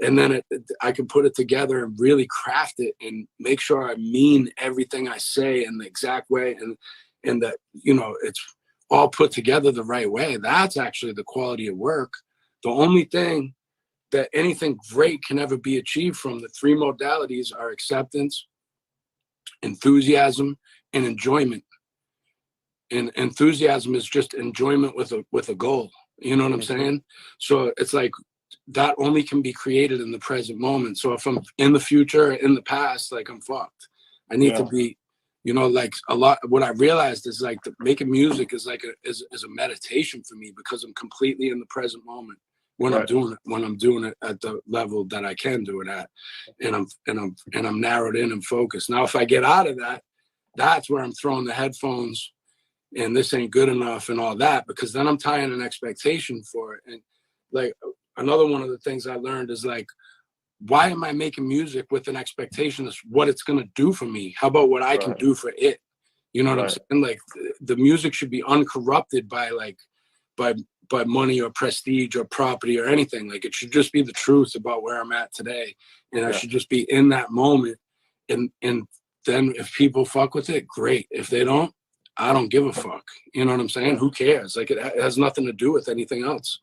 and then I can put it together and really craft it and make sure I mean everything I say in the exact way, and that, you know, it's all put together the right way. That's actually the quality of work. The only thing that anything great can ever be achieved from the three modalities are acceptance, enthusiasm, and enjoyment. And enthusiasm is just enjoyment with a goal. You know what I'm saying? So it's like that only can be created in the present moment. So if I'm in the future, in the past, like I'm fucked. I need to be, you know, like a lot. What I realized is like making music is like is a meditation for me, because I'm completely in the present moment when I'm doing it at the level that I can do it at, and I'm narrowed in and focused. Now, if I get out of that, that's where I'm throwing the headphones and this ain't good enough and all that, because then I'm tying an expectation for it. And like another one of the things I learned is like, why am I making music with an expectation of what it's going to do for me? How about what I can do for it? You know what I'm saying? Like the music should be uncorrupted by money or prestige or property or anything. Like it should just be the truth about where I'm at today. And I should just be in that moment and then if people fuck with it, great. If they don't, I don't give a fuck. You know what I'm saying? Who cares? Like it has nothing to do with anything else.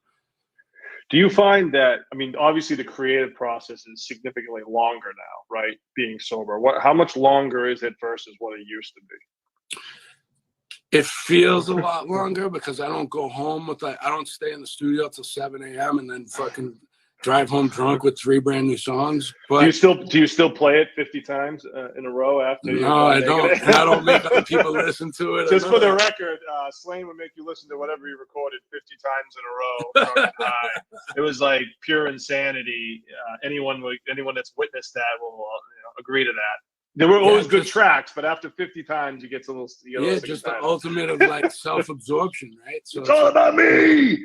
Do you find that, I mean, obviously the creative process is significantly longer now, right? Being sober. How much longer is it versus what it used to be? It feels a lot longer because I don't go home with I don't stay in the studio till 7 a.m. and then fucking drive home drunk with 3 brand new songs. But do you still play it 50 times in a row after? No, I don't. And I don't make other people listen to it. Just for the record, Slane would make you listen to whatever he recorded 50 times in a row. Drunk and high. It was like pure insanity. Anyone that's witnessed that will agree to that. There were always good tracks, but after 50 times, you get a little. Just the ultimate of like self-absorption, right? So it's all about me.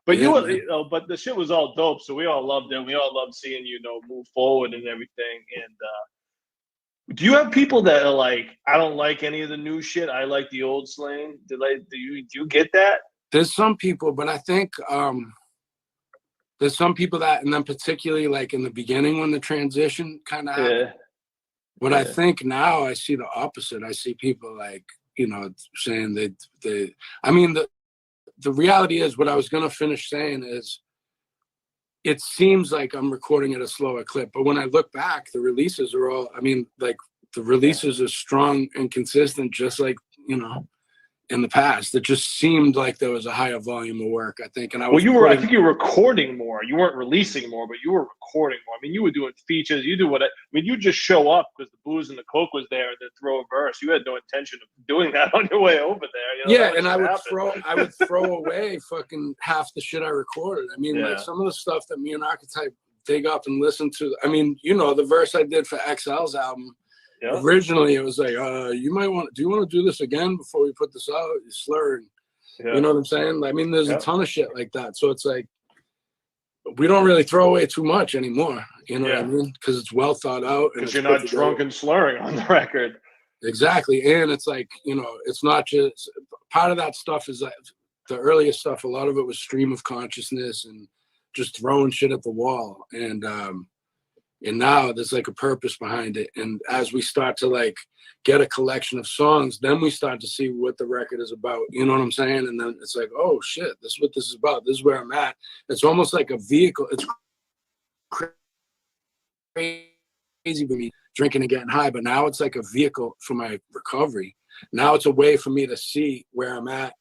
But but the shit was all dope, so we all loved it. We all loved seeing you move forward and everything. And do you have people that are like, I don't like any of the new shit. I like the old Slane. Do you get that? There's some people, but I think there's some people that, and then particularly like in the beginning when the transition kind of happened. But I think now I see the opposite. I see people like saying that I mean the reality is, what I was going to finish saying is, it seems like I'm recording at a slower clip, but when I look back, the releases are all, I mean, like the releases are strong and consistent, just like, in the past. It just seemed like there was a higher volume of work, I think. And I think you were recording more. You weren't releasing more, but you were recording more. I mean, you were doing features. You do what? I mean, you just show up because the booze and the coke was there, and then throw a verse. You had no intention of doing that on your way over there. And I would throw away fucking half the shit I recorded. I mean, like some of the stuff that me and Archetype dig up and listen to. I mean, the verse I did for XL's album. Yeah. Originally, it was like, do you want to do this again before we put this out? You're slurring. Yeah. You know what I'm saying? I mean, there's a ton of shit like that. So it's like, we don't really throw away too much anymore. You know what I mean? Because it's well thought out. Because you're not drunk and slurring on the record. Exactly. And it's like, it's not just, part of that stuff is like the earliest stuff, a lot of it was stream of consciousness and just throwing shit at the wall. And now there's like a purpose behind it. And as we start to like get a collection of songs, then we start to see what the record is about. You know what I'm saying? And then it's like, oh shit, this is what this is about. This is where I'm at. It's almost like a vehicle. It's crazy for me drinking and getting high, but now it's like a vehicle for my recovery. Now it's a way for me to see where I'm at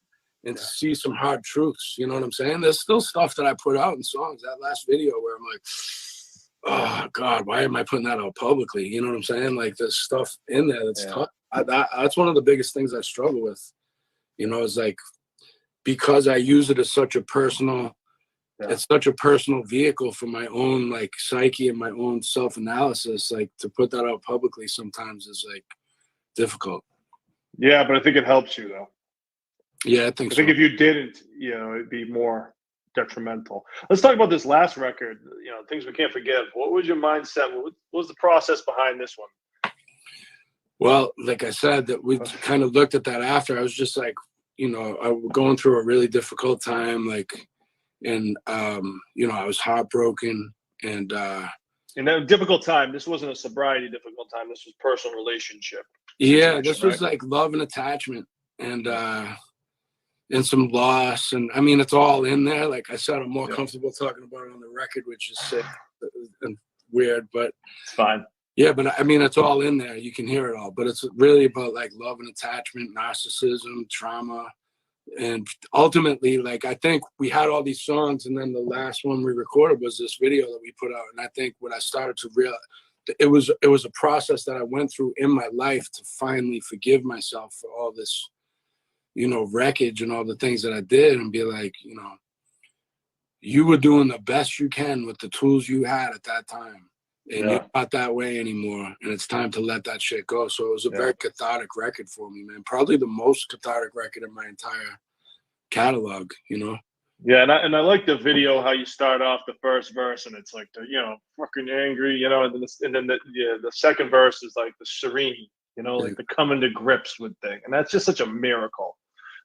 and to see some hard truths. You know what I'm saying? There's still stuff that I put out in songs. That last video where I'm like, oh God, why am I putting that out publicly? You know what I'm saying? Like there's stuff in there that's tough. That's one of the biggest things I struggle with. Is like, because I use it as such a personal, it's such a personal vehicle for my own like psyche and my own self-analysis. Like to put that out publicly sometimes is like difficult. Yeah, but I think it helps you though. Yeah, I think if you didn't, it'd be more detrimental. Let's talk about this last record, Things We Can't Forgive. What was your mindset? What was the process behind this one? Well, like I said, that we kind of looked at that after. I was just like, I was going through a really difficult time, and I was heartbroken and in a difficult time. This wasn't a sobriety difficult time. This was personal relationship. Yeah, this was like love and attachment and some loss. And I mean, it's all in there. Like I said, I'm more comfortable talking about it on the record, which is sick and weird, but it's fine. Yeah, but I mean, it's all in there. You can hear it all, but it's really about like love and attachment, narcissism, trauma. And ultimately, like, I think we had all these songs, and then the last one we recorded was this video that we put out. And I think when I started to realize, it was a process that I went through in my life to finally forgive myself for all this, wreckage and all the things that I did, and be like, you were doing the best you can with the tools you had at that time. And you're not that way anymore. And it's time to let that shit go. So it was a very cathartic record for me, man. Probably the most cathartic record in my entire catalog, Yeah, and I like the video, how you start off the first verse and it's like the, fucking angry, and then the second verse is like the serene, like the coming to grips with thing. And that's just such a miracle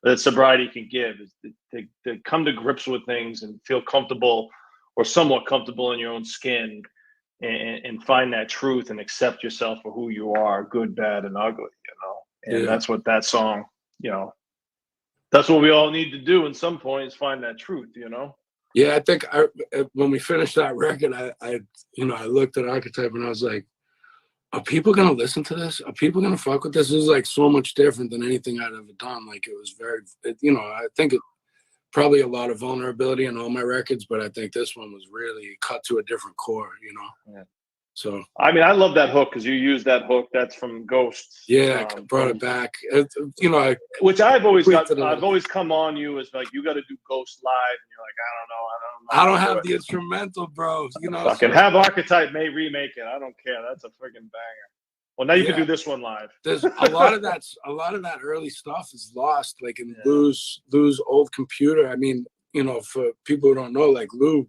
that sobriety can give, is to come to grips with things and feel comfortable or somewhat comfortable in your own skin. and find that truth and accept yourself for who you are, good, bad, and ugly, and that's what that song, that's what we all need to do in some point, is find that truth, Yeah, I think when we finished that record, I looked at Archetype and I was like, are people gonna listen to this? Are people gonna fuck with this? This is like so much different than anything I'd ever done. Like it was I think it probably a lot of vulnerability in all my records, but I think this one was really cut to a different core, Yeah. So I mean, I love that hook because you used that hook. That's from Ghosts. Yeah, I brought it back. Which I've always tweaked I've it. always come on you as like, you got to do Ghost live, and you're like, I don't have the instrumental, bro. Fucking have Archetype remake it. I don't care. That's a friggin' banger. Well, now you can do this one live. There's a lot of that early stuff is lost, like in Lou's old computer. I mean, for people who don't know, like Lou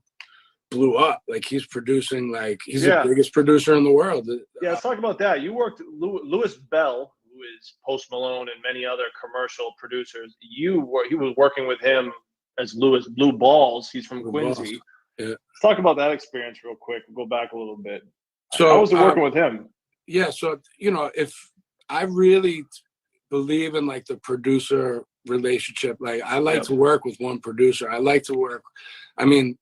blew up. Like he's producing, like he's the biggest producer in the world. Yeah, let's talk about that. You worked Louis Bell, who is Post Malone and many other commercial producers. He was working with him as Louis Blue Balls. He's from Quincy. Yeah. Let's talk about that experience real quick. We'll go back a little bit. So how was it working with him? Yeah, so if I really believe in like the producer relationship, like I like to work with one producer. I like to work. I mean,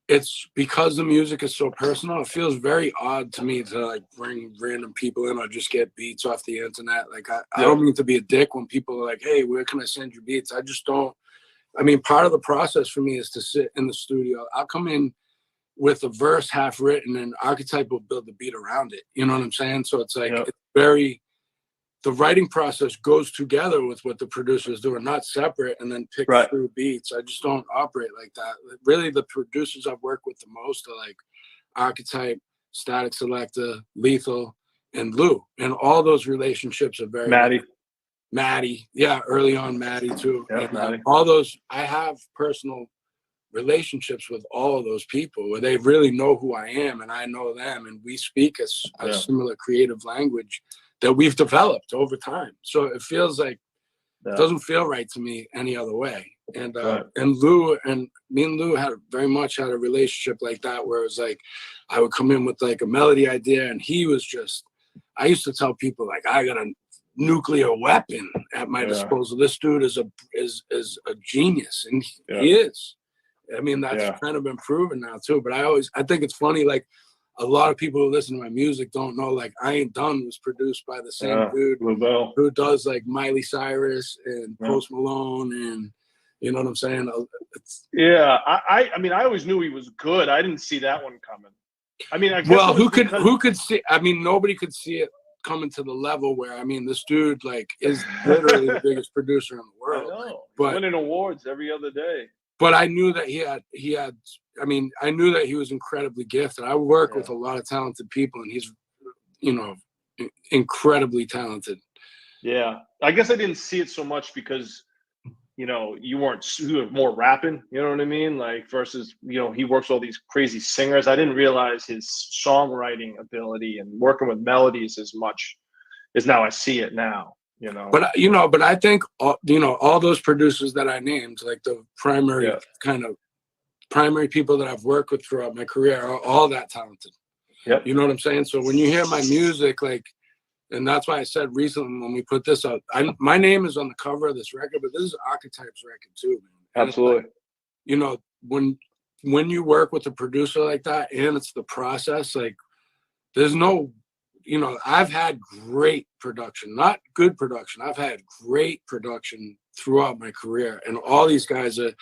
it's because the music is so personal. It feels very odd to me to like bring random people in or just get beats off the internet. Like I don't mean to be a dick when people are like, "Hey, where can I send you beats?" I just don't. I mean, part of the process for me is to sit in the studio. I'll come in with a verse half written, and Archetype will build the beat around it. You know what I'm saying? So it's like it's the writing process goes together with what the producer is doing, not separate and then pick through beats. I just don't operate like that. Really, the producers I've worked with the most are like Archetype, Static Selector, Lethal, and Lou. And all those relationships are very Maddie. Yeah, early on Maddie too. Yeah, and, all those, I have personal relationships with all of those people where they really know who I am and I know them, and we speak a similar creative language that we've developed over time. So it feels like it doesn't feel right to me any other way. And and Lou and me and Lou had very much had a relationship like that, where it was like I would come in with like a melody idea, and he was just, I used to tell people like, I got a nuclear weapon at my disposal. This dude is a genius, and he is. I mean, that's kind of been proven now too. But I think it's funny, like a lot of people who listen to my music don't know, like I Ain't Done was produced by the same dude who does like Miley Cyrus and Post Malone, and you know what I'm saying? I mean, I always knew he was good. I didn't see that one coming. I mean, I guess who could see? I mean, nobody could see it coming to the level where, I mean, this dude like is literally the biggest producer in the world. I know. But winning awards every other day. But I knew that he had. I mean, I knew that he was incredibly gifted. I work with a lot of talented people, and he's, incredibly talented. Yeah, I guess I didn't see it so much because, you were more rapping. You know what I mean? Like versus, he works with all these crazy singers. I didn't realize his songwriting ability and working with melodies as much as now I see it now. But I think all those producers that I named, like the primary primary people that I've worked with throughout my career, are all that talented. Yep. You know what I'm saying? So when you hear my music, like, and that's why I said recently when we put this out, my name is on the cover of this record, but this is Archetype's record too, man. Absolutely. Like, when you work with a producer like that, and it's the process, like there's no. I've had great production, not good production. I've had great production throughout my career, and all these guys are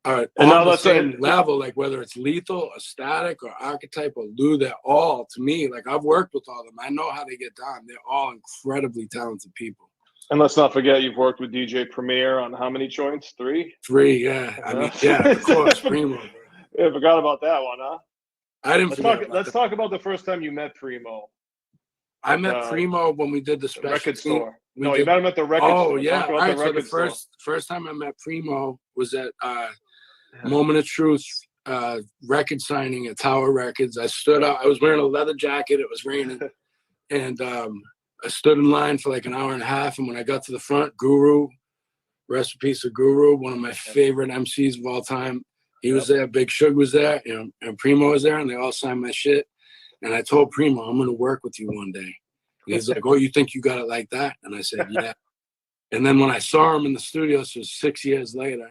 on the same level. Like whether it's Lethal, or Static, or Archetype, or Lou, they're all, to me, like I've worked with all of them. I know how they get down. They're all incredibly talented people. And let's not forget, you've worked with DJ Premier on how many joints? 3? 3, yeah. I mean, yeah, of course, Primo. Yeah, forgot about that one, huh? I didn't forget. Let's talk about the first time you met Primo. I met Primo when we did the special record store. You met him at the record store. Oh, yeah. All right. So the first time I met Primo was at Moment of Truth record signing at Tower Records. I stood out. I was wearing a leather jacket. It was raining. And I stood in line for like an hour and a half. And when I got to the front, Guru, rest in peace of Guru, one of my favorite MCs of all time. He was there. Big Suge was there. And Primo was there. And they all signed my shit. And I told Primo, I'm going to work with you one day. And he's like, oh, you think you got it like that? And I said, yeah. And then when I saw him in the studio, so 6 years later,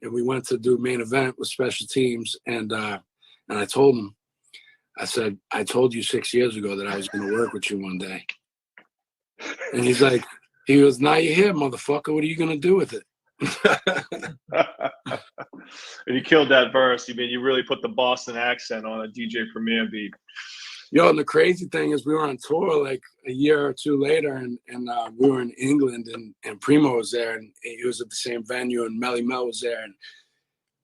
and we went to do Main Event with Special Teams, and I told him, I said, I told you 6 years ago that I was going to work with you one day. And he goes, now you're here, motherfucker. What are you going to do with it? And you killed that verse. You really put the Boston accent on a DJ Premier beat. Yo, and the crazy thing is we were on tour like a year or two later, and we were in England, and Primo was there, and he was at the same venue, and Melly Mel was there, and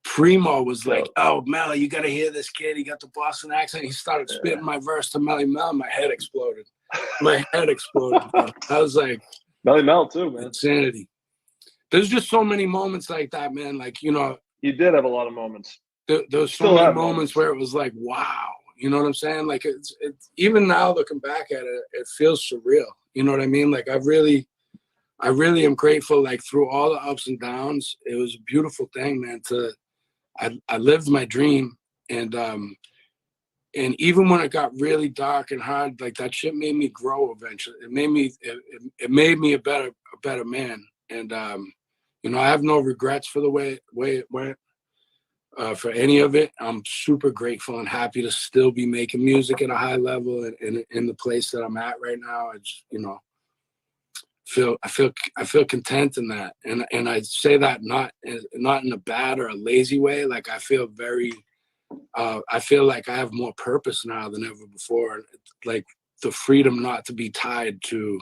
Primo was like, oh, Melly, you got to hear this kid. He got the Boston accent. He started spitting my verse to Melly Mel. My head exploded. Bro. I was like, Melly Mel too, man. Insanity. There's just so many moments like that, man. Like, you know. You did have a lot of moments. There's so many moments where it was like, wow. You know what I'm saying? Like, it's even now looking back at it, it feels surreal. You know what I mean? Like, I really am grateful, like, through all the ups and downs. It was a beautiful thing, man. I lived my dream, and even when it got really dark and hard, like, that shit made me grow eventually. It made me a better man. And you know, I have no regrets for the way it went. For any of it, I'm super grateful and happy to still be making music at a high level and in the place that I'm at right now. I just, you know, I feel content in that, and I say that not in a bad or a lazy way. Like, I feel I feel like I have more purpose now than ever before. Like, the freedom not to be tied to,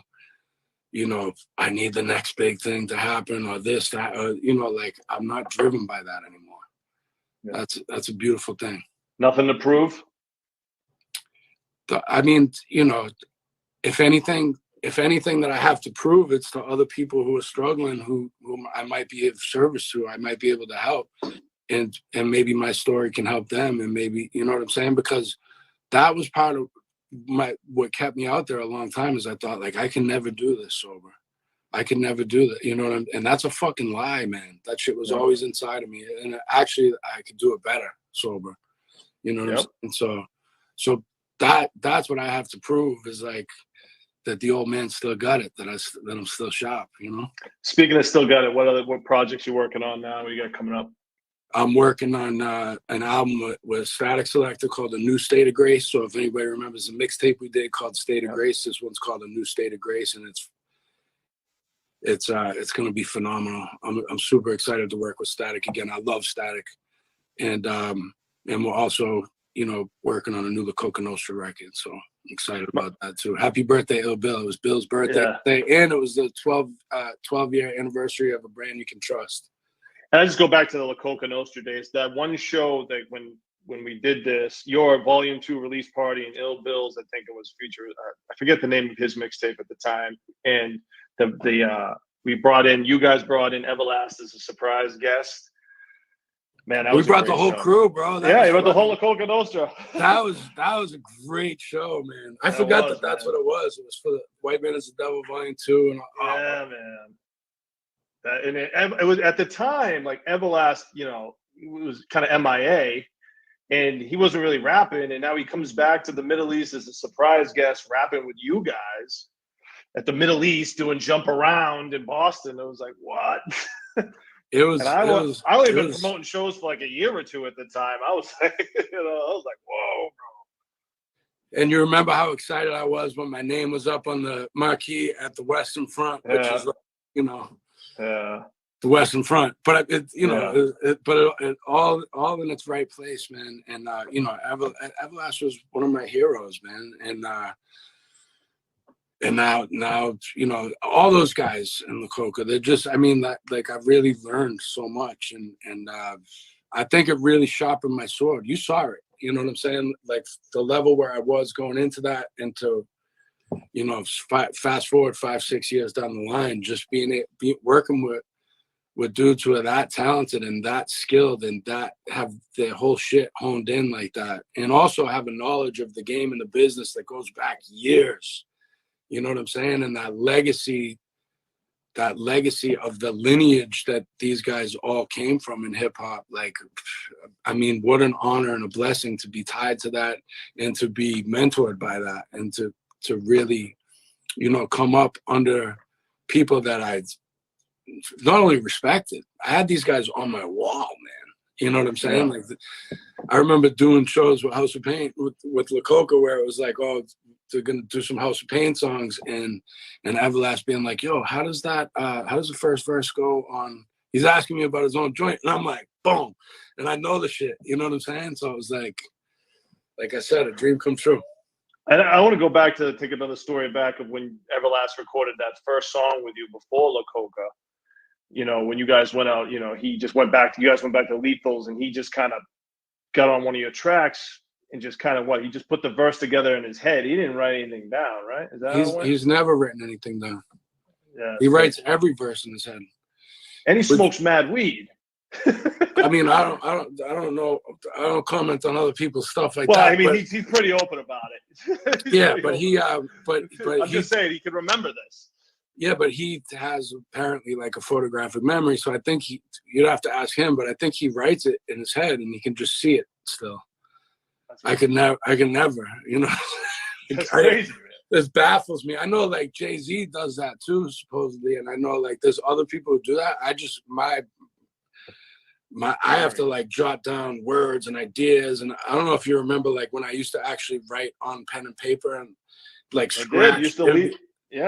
you know, I need the next big thing to happen or this, that, or, you know, like, I'm not driven by that anymore. Yeah. That's a beautiful thing. Nothing to prove? I mean, you know, if anything that I have to prove, it's to other people who are struggling, whom I might be of service to, I might be able to help, and maybe my story can help them, and maybe, you know what I'm saying? Because that was part of what kept me out there a long time, is I thought, like, I can never do this sober. I could never do that, you know what I'm, and that's a fucking lie, man. That shit was always inside of me, and actually, I could do it better sober, you know what I'm saying? So that's what I have to prove, is like that the old man still got it, that I'm still sharp, you know. Speaking of still got it, what projects you working on now? What you got coming up? I'm working on an album with Static Selector called A New State of Grace. So if anybody remembers the mixtape we did called State of Grace, this one's called A New State of Grace, and it's going to be phenomenal. I'm super excited to work with Static again. I love Static, and we're also, you know, working on a new La Coka Nostra record. So I'm excited about that too. Happy birthday, Ill Bill! It was Bill's birthday today, and it was the 12-year anniversary of A Brand You Can Trust. And I just go back to the La Coka Nostra days. That one show that when we did this, your Volume 2 release party and Ill Bill's, I think it was featured. I forget the name of his mixtape at the time, and you guys brought in Everlast as a surprise guest. Man, we brought the whole crew, bro. You brought the whole La Coka Nostra. That was a great show, man. I forgot that's what it was. It was for the White Man is the Devil Volume 2, and man. It was at the time, like, Everlast, you know, it was kind of MIA, and he wasn't really rapping, and now he comes back to the Middle East as a surprise guest, rapping with you guys at the Middle East, doing Jump Around in Boston. It was like, what? It was. And I only been promoting shows for like a year or two at the time. I was like, you know, I was like, whoa, bro. And you remember how excited I was when my name was up on the marquee at the Western Front, which is, like, you know. The Western Front, but it, you know, it all in its right place, man. And you know, Everlast was one of my heroes, man. And now, you know, all those guys in La Coka, they're just, I mean, that, like, I've really learned so much, and I think it really sharpened my sword. You saw it, you know what I'm saying? Like, the level where I was going into that, into, you know, fast forward 5-6 years down the line, just working with dudes who are that talented and that skilled and that have their whole shit honed in like that, and also have a knowledge of the game and the business that goes back years. You know what I'm saying? And that legacy that legacy of the lineage that these guys all came from in hip hop. Like, I mean, what an honor and a blessing to be tied to that and to be mentored by that and to really, you know, come up under people that I not only respected. I had these guys on my wall, man. You know what I'm saying? Like, I remember doing shows with House of Pain with Lakota where it was like, oh, they're gonna do some House of Pain songs, and Everlast being like, yo, how does the first verse go on? He's asking me about his own joint, and I'm like, boom, and I know the shit. You know what I'm saying? So it was like I said, a dream come true. And I want to go back to take another story back of when Everlast recorded that first song with you before Lakota. You know, when you guys went out, you know, you guys went back to Lethals, and he just kind of got on one of your tracks and just kind of he just put the verse together in his head. He didn't write anything down, right? Is that how it went? He's never written anything down. Yeah, he writes every verse in his head. And he smokes mad weed. I mean, I don't know. I don't comment on other people's stuff like well, that. I mean, he's pretty open about it. Yeah, but I'm just saying he can remember this. Yeah, but he has apparently like a photographic memory, so I think you'd have to ask him, but I think he writes it in his head and he can just see it still. I can never, you know. That's crazy, man. This baffles me. I know like Jay-Z does that too, supposedly, and I know like there's other people who do that. I just I have to like jot down words and ideas, and I don't know if you remember like when I used to actually write on pen and paper and like scratch. I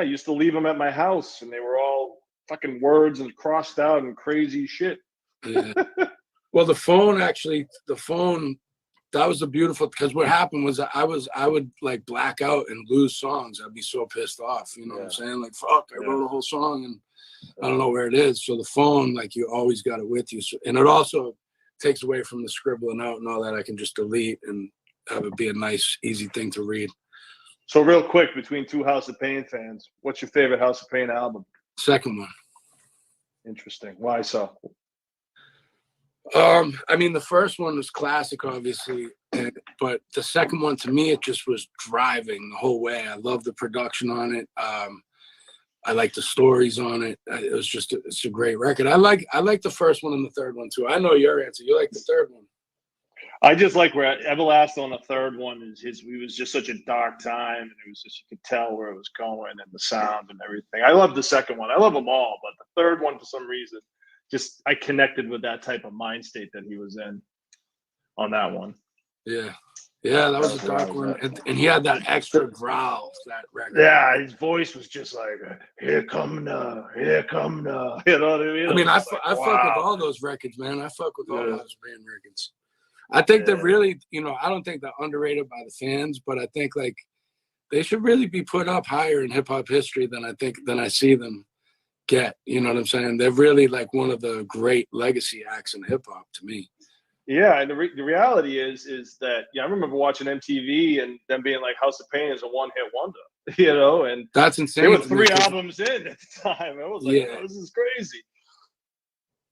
used to leave them at my house, and they were all fucking words and crossed out and crazy shit. Yeah. Well, the phone, that was the beautiful, because what happened was I would like black out and lose songs. I'd be so pissed off, you know what I'm saying? Like, fuck, I wrote a whole song and I don't know where it is. So the phone, like, you always got it with you. So, and it also takes away from the scribbling out and all that. I can just delete and have it be a nice, easy thing to read. So real quick, between two House of Pain fans, what's your favorite House of Pain album? Second one. Interesting. Why so? I mean, the first one was classic, obviously, but the second one, to me, it just was driving the whole way. I love the production on it. I like the stories on it. It's a great record. I like the first one and the third one too. I know your answer. You like the third one. I just like where Everlast on the third one it was just such a dark time, and it was just, you could tell where it was going and the sound and everything. I love the second one. I love them all, but the third one, for some reason, just I connected with that type of mind state that he was in on that one. Yeah, that was a dark one, and he had that extra growl, that record. Yeah, his voice was just like, "Here come now, here come now." You know what I mean? I mean, I fuck with all those records, man. I fuck with all those band records. I think they're really, you know, I don't think they're underrated by the fans, but I think like they should really be put up higher in hip hop history than I see them get. You know what I'm saying? They're really like one of the great legacy acts in hip hop to me. Yeah, and the reality is that I remember watching MTV and them being like, House of Pain is a one-hit wonder, you know, and that's insane. They were 3 albums in at the time. It was like, oh, this is crazy.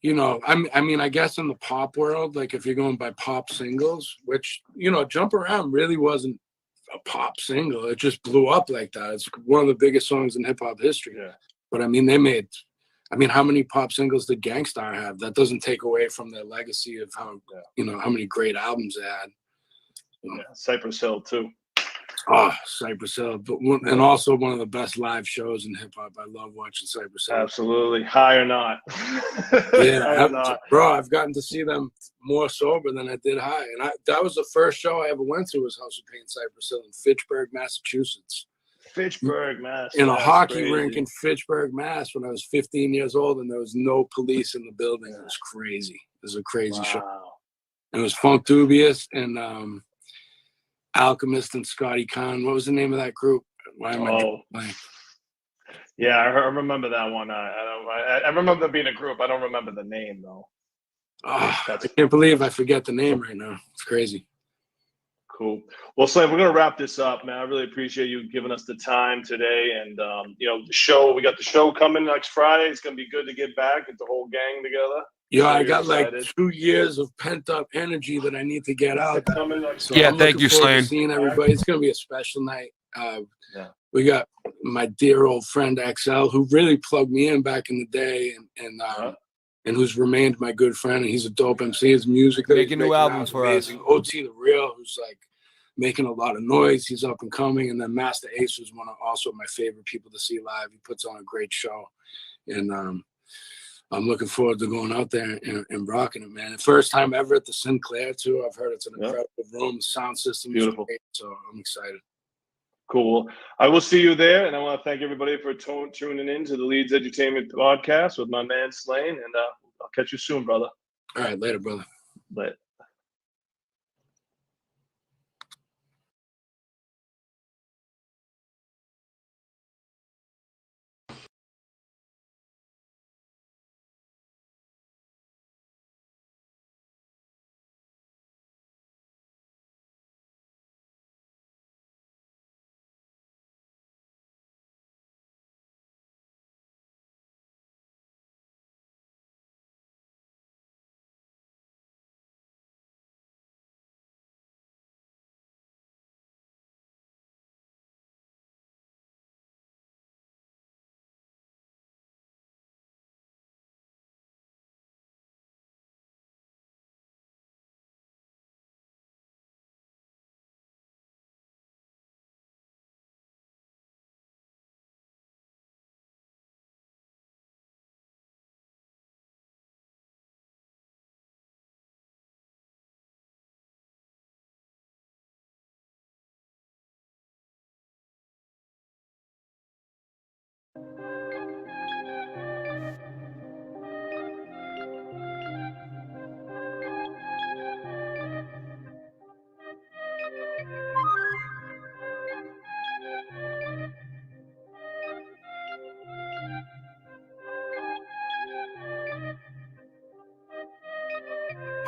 You know, I mean, I guess in the pop world, like if you're going by pop singles, which, you know, Jump Around really wasn't a pop single. It just blew up like that. It's one of the biggest songs in hip hop history. Yeah. But I mean, how many pop singles did Gangstar have? That doesn't take away from their legacy of how, you know, how many great albums they had. Yeah, Cypress Hill too. Oh, Cypress Hill, and also one of the best live shows in hip hop. I love watching Cypress Hill. Absolutely, high or not. Bro, I've gotten to see them more sober than I did high, and that was the first show I ever went to was House of Pain Cypress Hill in Fitchburg, Massachusetts. Fitchburg, Mass. In a hockey rink in Fitchburg, Mass. When I was 15 years old, and there was no police in the building. It was crazy. It was a crazy show. And it was Funk Dubious and Alchemist and Scotty Kahn. What was the name of that group? Why am I playing? Yeah, I remember that one. I remember there being a group. I don't remember the name though. Oh, I can't believe I forget the name right now. It's crazy. Cool. Well, Slave, we're gonna wrap this up, man. I really appreciate you giving us the time today, and you know, the show. We got the show coming next Friday. It's gonna be good to get back, get the whole gang together. Yeah, I got like 2 years of pent up energy that I need to get out. So yeah, I'm thank you, looking forward to Slane. seeing everybody. It's gonna be a special night. we got my dear old friend XL, who really plugged me in back in the day, and who's remained my good friend. And he's a dope MC. His music, that he's Making new now albums is for amazing. OT the Real, who's like making a lot of noise. He's up and coming. And then Master Ace was also my favorite people to see live. He puts on a great show, and I'm looking forward to going out there and rocking it, man. The first time ever at the Sinclair too. I've heard it's an incredible room. The sound system is Beautiful. great, so I'm excited. Cool. I will see you there, and I want to thank everybody for tuning in to the Leeds Edutainment podcast with my man Slane, and I'll catch you soon, brother. All right, later, brother. Later.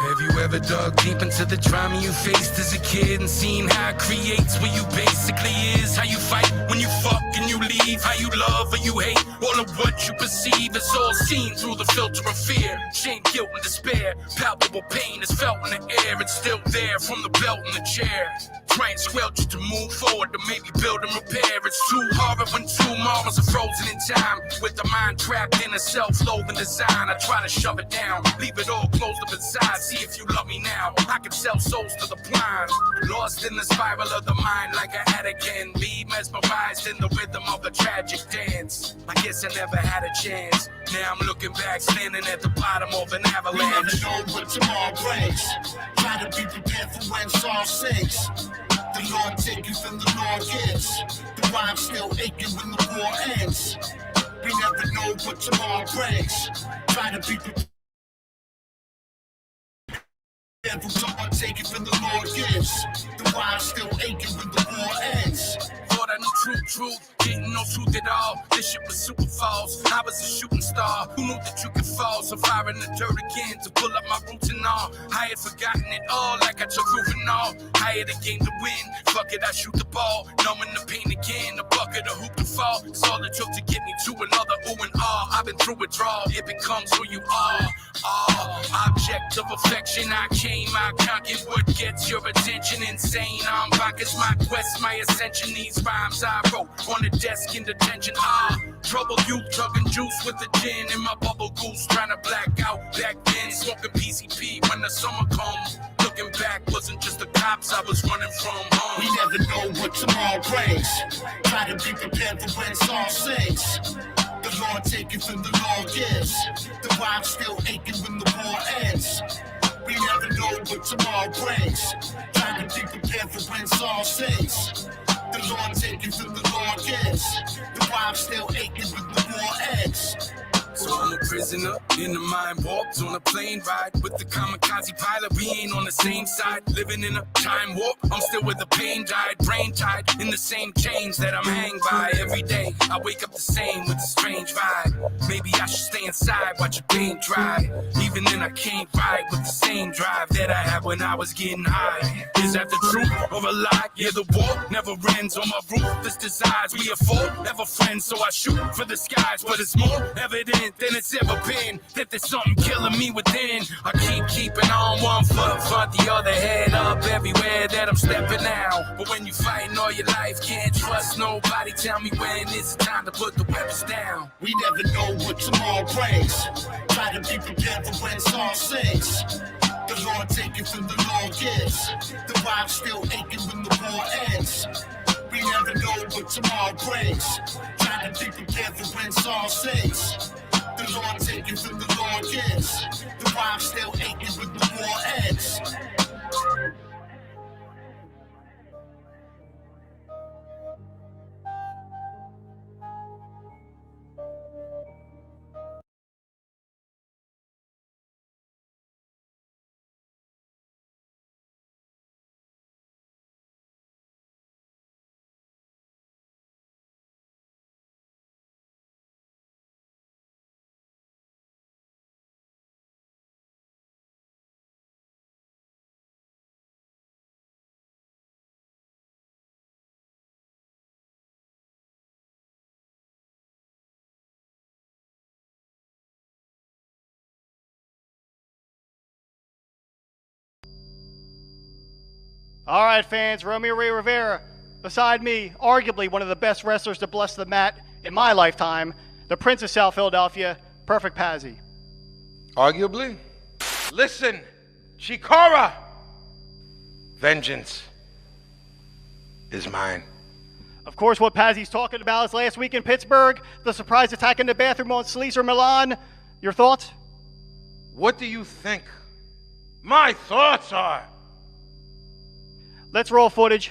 Have you ever dug deep into the drama you faced as a kid and seen how it creates what you basically is? How you fight when you fuck and you leave? How you love or you hate? All of what you perceive is all seen through the filter of fear. Shame, guilt, and despair. Palpable pain is felt in the air. It's still there from the belt in the chair. Try and squelch it to move forward, to maybe build and repair. It's too hard when two mamas are frozen in time, with the mind trapped in a self-loathing design. I try to shove it down, leave it all closed up inside. See if you love me now. I can sell souls to the blind, lost in the spiral of the mind like an addict can be, mesmerized in the rhythm of a tragic dance. I guess I never had a chance. Now I'm looking back, standing at the bottom of an avalanche. We never know what tomorrow brings. Try to be prepared for when Saul sinks. The Lord taketh and the Lord gives. The rhyme still aching when the war ends. We never know what tomorrow brings. Try to be prepared for the Lord taketh and the Lord gives. The rhyme still aching when the war ends. Thought I knew truth, didn't know truth at all. This shit was super false. I was a shooting star. Who knew that you could fall? So fire in the dirt again to pull up my roots and all. I had forgotten it all, like I took all. I had a game to win. Fuck it, I shoot the ball. Numbing the pain again. A bucket of hoop to fall. It's all it took to get me to another ooh and ah. I've been through it all. It becomes who you are. Object of affection. I came, I conquered what gets your attention. Insane, I'm bonkers. My quest, my ascension. These rhymes I wrote on the desk in detention. Trouble youth, chugging juice with the gin in my bubble goose, trying to black out back then, smoking PCP when the summer comes. Looking back, wasn't just the cops I was running from. We never know what tomorrow brings. Try to be prepared for when Saul sings. The Lord taketh and the Lord gives. The rhyme still aching when the war ends. We never know what tomorrow brings. Try to be prepared for when Saul sings. The Lord taketh and the Lord gives. The rhyme still aching when the war ends. So I'm a prisoner in the mind warped on a plane ride with the kamikaze pilot. We ain't on the same side, living in a time warp. I'm still where the pain died, brain tied in the same chains that I'm hanged by. Every day I wake up the same with a strange vibe. Maybe I should stay inside, watch the paint dry. Even then I can't ride with the same drive that I had when I was getting high. Is that the truth or a lie? Yeah, the war never ends on my roof. This desires we are four, never friends, so I shoot for the skies. But it's more evident confident than it's ever been that there's something killing me within. I keeping on one foot, front the other, head up everywhere that I'm stepping out. But when you fighting all your life, can't trust nobody. Tell me when it's time to put the weapons down. We never know what tomorrow brings. Try to be prepared for when song sings. The Lord taking from the Lord gives. The vibe still aching when the war ends. We never know what tomorrow brings. Try to be prepared for when song sings. The Lord taking from the Lord gives. The vibe still aching when the war ends. All right, fans, Romeo Ray Rivera, beside me, arguably one of the best wrestlers to bless the mat in my lifetime, the Prince of South Philadelphia, Perfect Pazzy. Arguably? Listen, Chikara, vengeance is mine. Of course, what Pazzy's talking about is last week in Pittsburgh, the surprise attack in the bathroom on Sleazer Milan. Your thoughts? What do you think my thoughts are? Let's roll footage.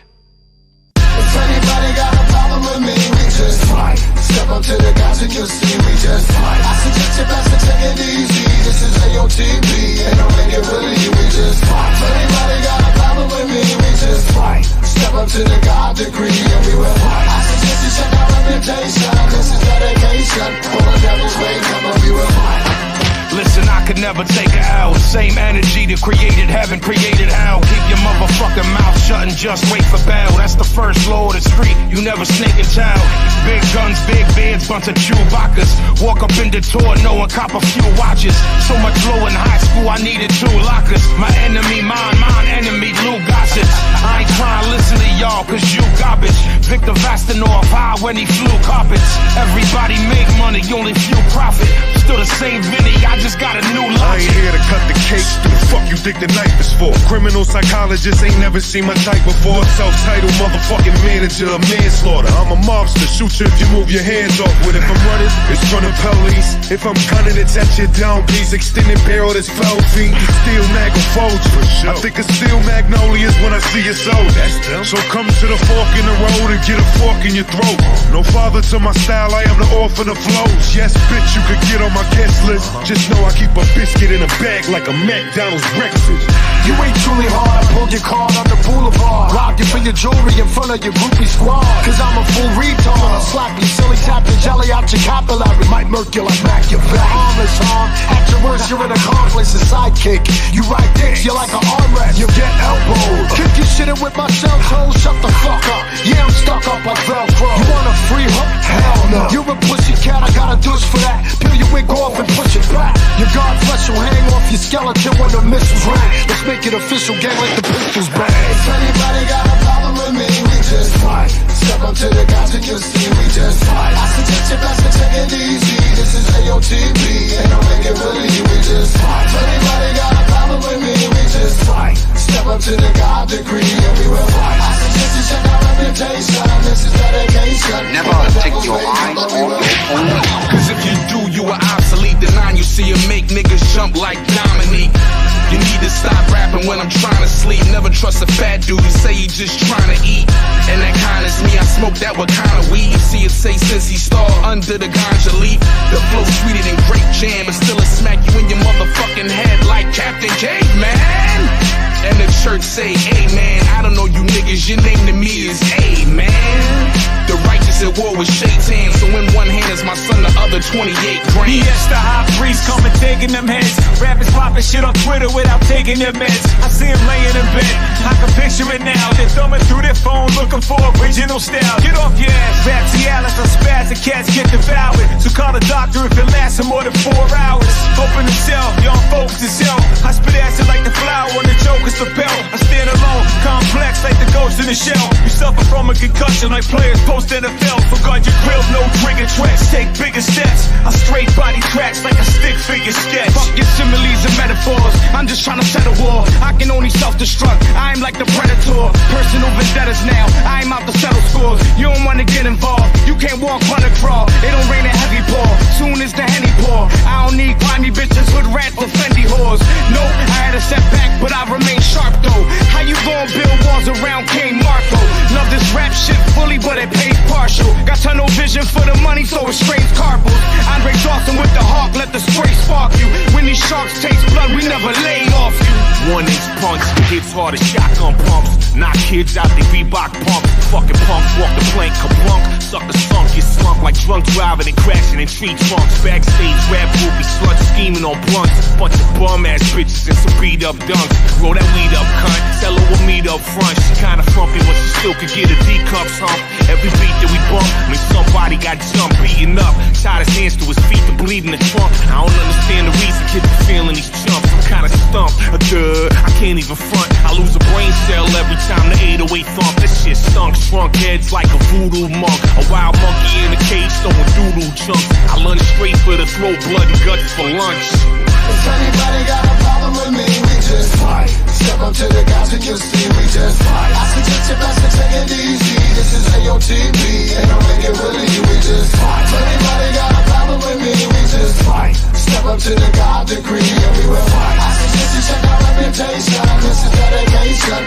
If anybody got a problem with me, we just fight. Step up to the guys and you'll see we just fight. I suggest you best to take it easy. This is AOTB, and don't make it really, we just fight. If anybody got a problem with me, we just fight. Step up to the God degree, and we will fight. I suggest you check our reputation. This is dedication. For the devil's way, come on, we will fight. Listen, I could never take a L. Same energy that created heaven, created hell. Keep your motherfucking mouth shut and just wait for bail. That's the first law of the street, you never snake and tell. Big guns, big beards, bunch of Chewbaccas. Walk up in the tour, knowing cop a few watches. So much flow in high school, I needed 2 lockers. My enemy, mine enemy, Lou Gossett. I ain't trying to listen to y'all, cause you garbage. Victor Vastanov high when he flew carpets. Everybody make money, only few profit. Still the same Vinny, I just got a new logic. I ain't here to cut the cake. What the fuck you think the knife is for? Criminal psychologist ain't never seen my type before. Self-titled motherfucking manager of manslaughter. I'm a mobster, shoot you if you move your hands off with. If I'm running, it's from the police. If I'm gunning, it's at your down piece. Extended barrel that's 12 feet. The steel mag will fold you. I think of steel magnolias when I see your soul. So come to the fork in the road and get a fork in your throat. No father to my style, I am the orphan of flows. Yes, bitch, you could get on my guest list. Just know I keep a biscuit in a bag like a McDonald's breakfast. You ain't truly hard, I pulled your card on the boulevard. Robbed you for your jewelry in front of your groupie squad. Cause I'm a full retard. I slap you silly, tap your jelly out your capillary. Might murk you like Machiavelli. Harmless, huh? At your worst, you're an accomplice, a sidekick. You ride dicks, you're like an armrest. You get elbowed. Kick your shit in with my cell phone, shut the fuck up. Yeah, I'm stuck up like Velcro. You want a free hook? Hell no. You're a pussy cat, I got a douche for that. Peel your wig off and push it back. Your guard flesh will hang off your skeleton when the missiles rain. Let's make it official, gang, like the pistols bang. If anybody got a problem with me, we just fight. Step up to the guys and you'll see we just fight. I suggest you best to take it easy. This is AOTB, and don't make it really, we just fight. If anybody got a problem with me, we just fight. Step up to the God degree, and we will fight. I suggest you check our reputation. This is dedication. Never take your eyes off your own. Cause if you do, you are obsolete. The 9 you see him make niggas jump like Dominique. You need to stop rapping when I'm trying to sleep. Never trust a fat dude who say he just trying to eat. And that kind is me, I smoke that what kind of weed. You see it say since he stalled under the ganja leaf. The flow sweeter than grape jam, but still it smack you in your motherfucking head like Captain Caveman. And the church say, amen. I don't know you niggas, your name to me is Amen. The righteous He's at war with Shaitan, so in one hand is my son, the other 28 grams. BS the high priest coming taking them heads. Rappers popping shit on Twitter without taking their meds. I see him laying in bed, I can picture it now. They're thumbing through their phone looking for original style. Get off your ass, rap Cialis or spaz, the cats get devoured. So call a doctor if it lasts for more than 4 hours. Open the cell, young folks is hell. I spit acid like the flower on the Joker's lapel. I stand alone, complex like the ghost in the shell. You suffer from a concussion like players post NFL. So guard your grill, no trigger tracks, take bigger steps. I straight body tracks like a stick figure sketch. Fuck your similes and metaphors, I'm just trying to set a war. I can only self-destruct, I'm like the predator. Personal vendettas now, I'm out to settle scores. You don't wanna get involved, you can't walk, run or crawl. It don't rain a heavy pour, soon as the Henny pour. I don't need grimy bitches with rats or Fendi whores. Nope, I had a setback, but I remain sharp though. How you gon' build walls around King Marco? Love this rap shit fully, but it pays partial. Got tunnel vision for the money, so it strains carpals. Andre Dawson with the hawk, let the spray spark you. When these sharks taste blood, we never lay off you. 1-inch punch, hits hard as shotgun pumps. Knock kids out, they Reebok pumps. Fucking punks walk the plank, kablunk. Sucker sunk, get slumped like drunk driving and crashing in tree trunks. Backstage rap groupie sluts scheming on blunts. Bunch of bum ass bitches and some beat up dunks. Roll that weed up, cunt. Tell her we'll meet up front. She kinda frumpy, but she still could get a D-cups hump. Every beat that we bump, I mean somebody got jumped, beaten up. Tied his hands to his feet to bleed in the trunk. I don't understand the reason kids are feeling these chumps. I'm kinda stumped. I can't even front. I lose a brain cell every time the 808 thump. This shit stunk, shrunk heads like a voodoo monk. A wild monkey in a cage throwing doodoo chunks. I lunge straight for the throat, blood and guts for lunch. If anybody got a problem with me, we just fight. Step up to the guys and you'll see we just fight. I suggest you best to take it easy. This is AOTP, ain't no make it really, we just fight. If anybody got a problem with me, we just fight. Step up to the God degree and we will fight. I suggest you check our reputation, this is dedication.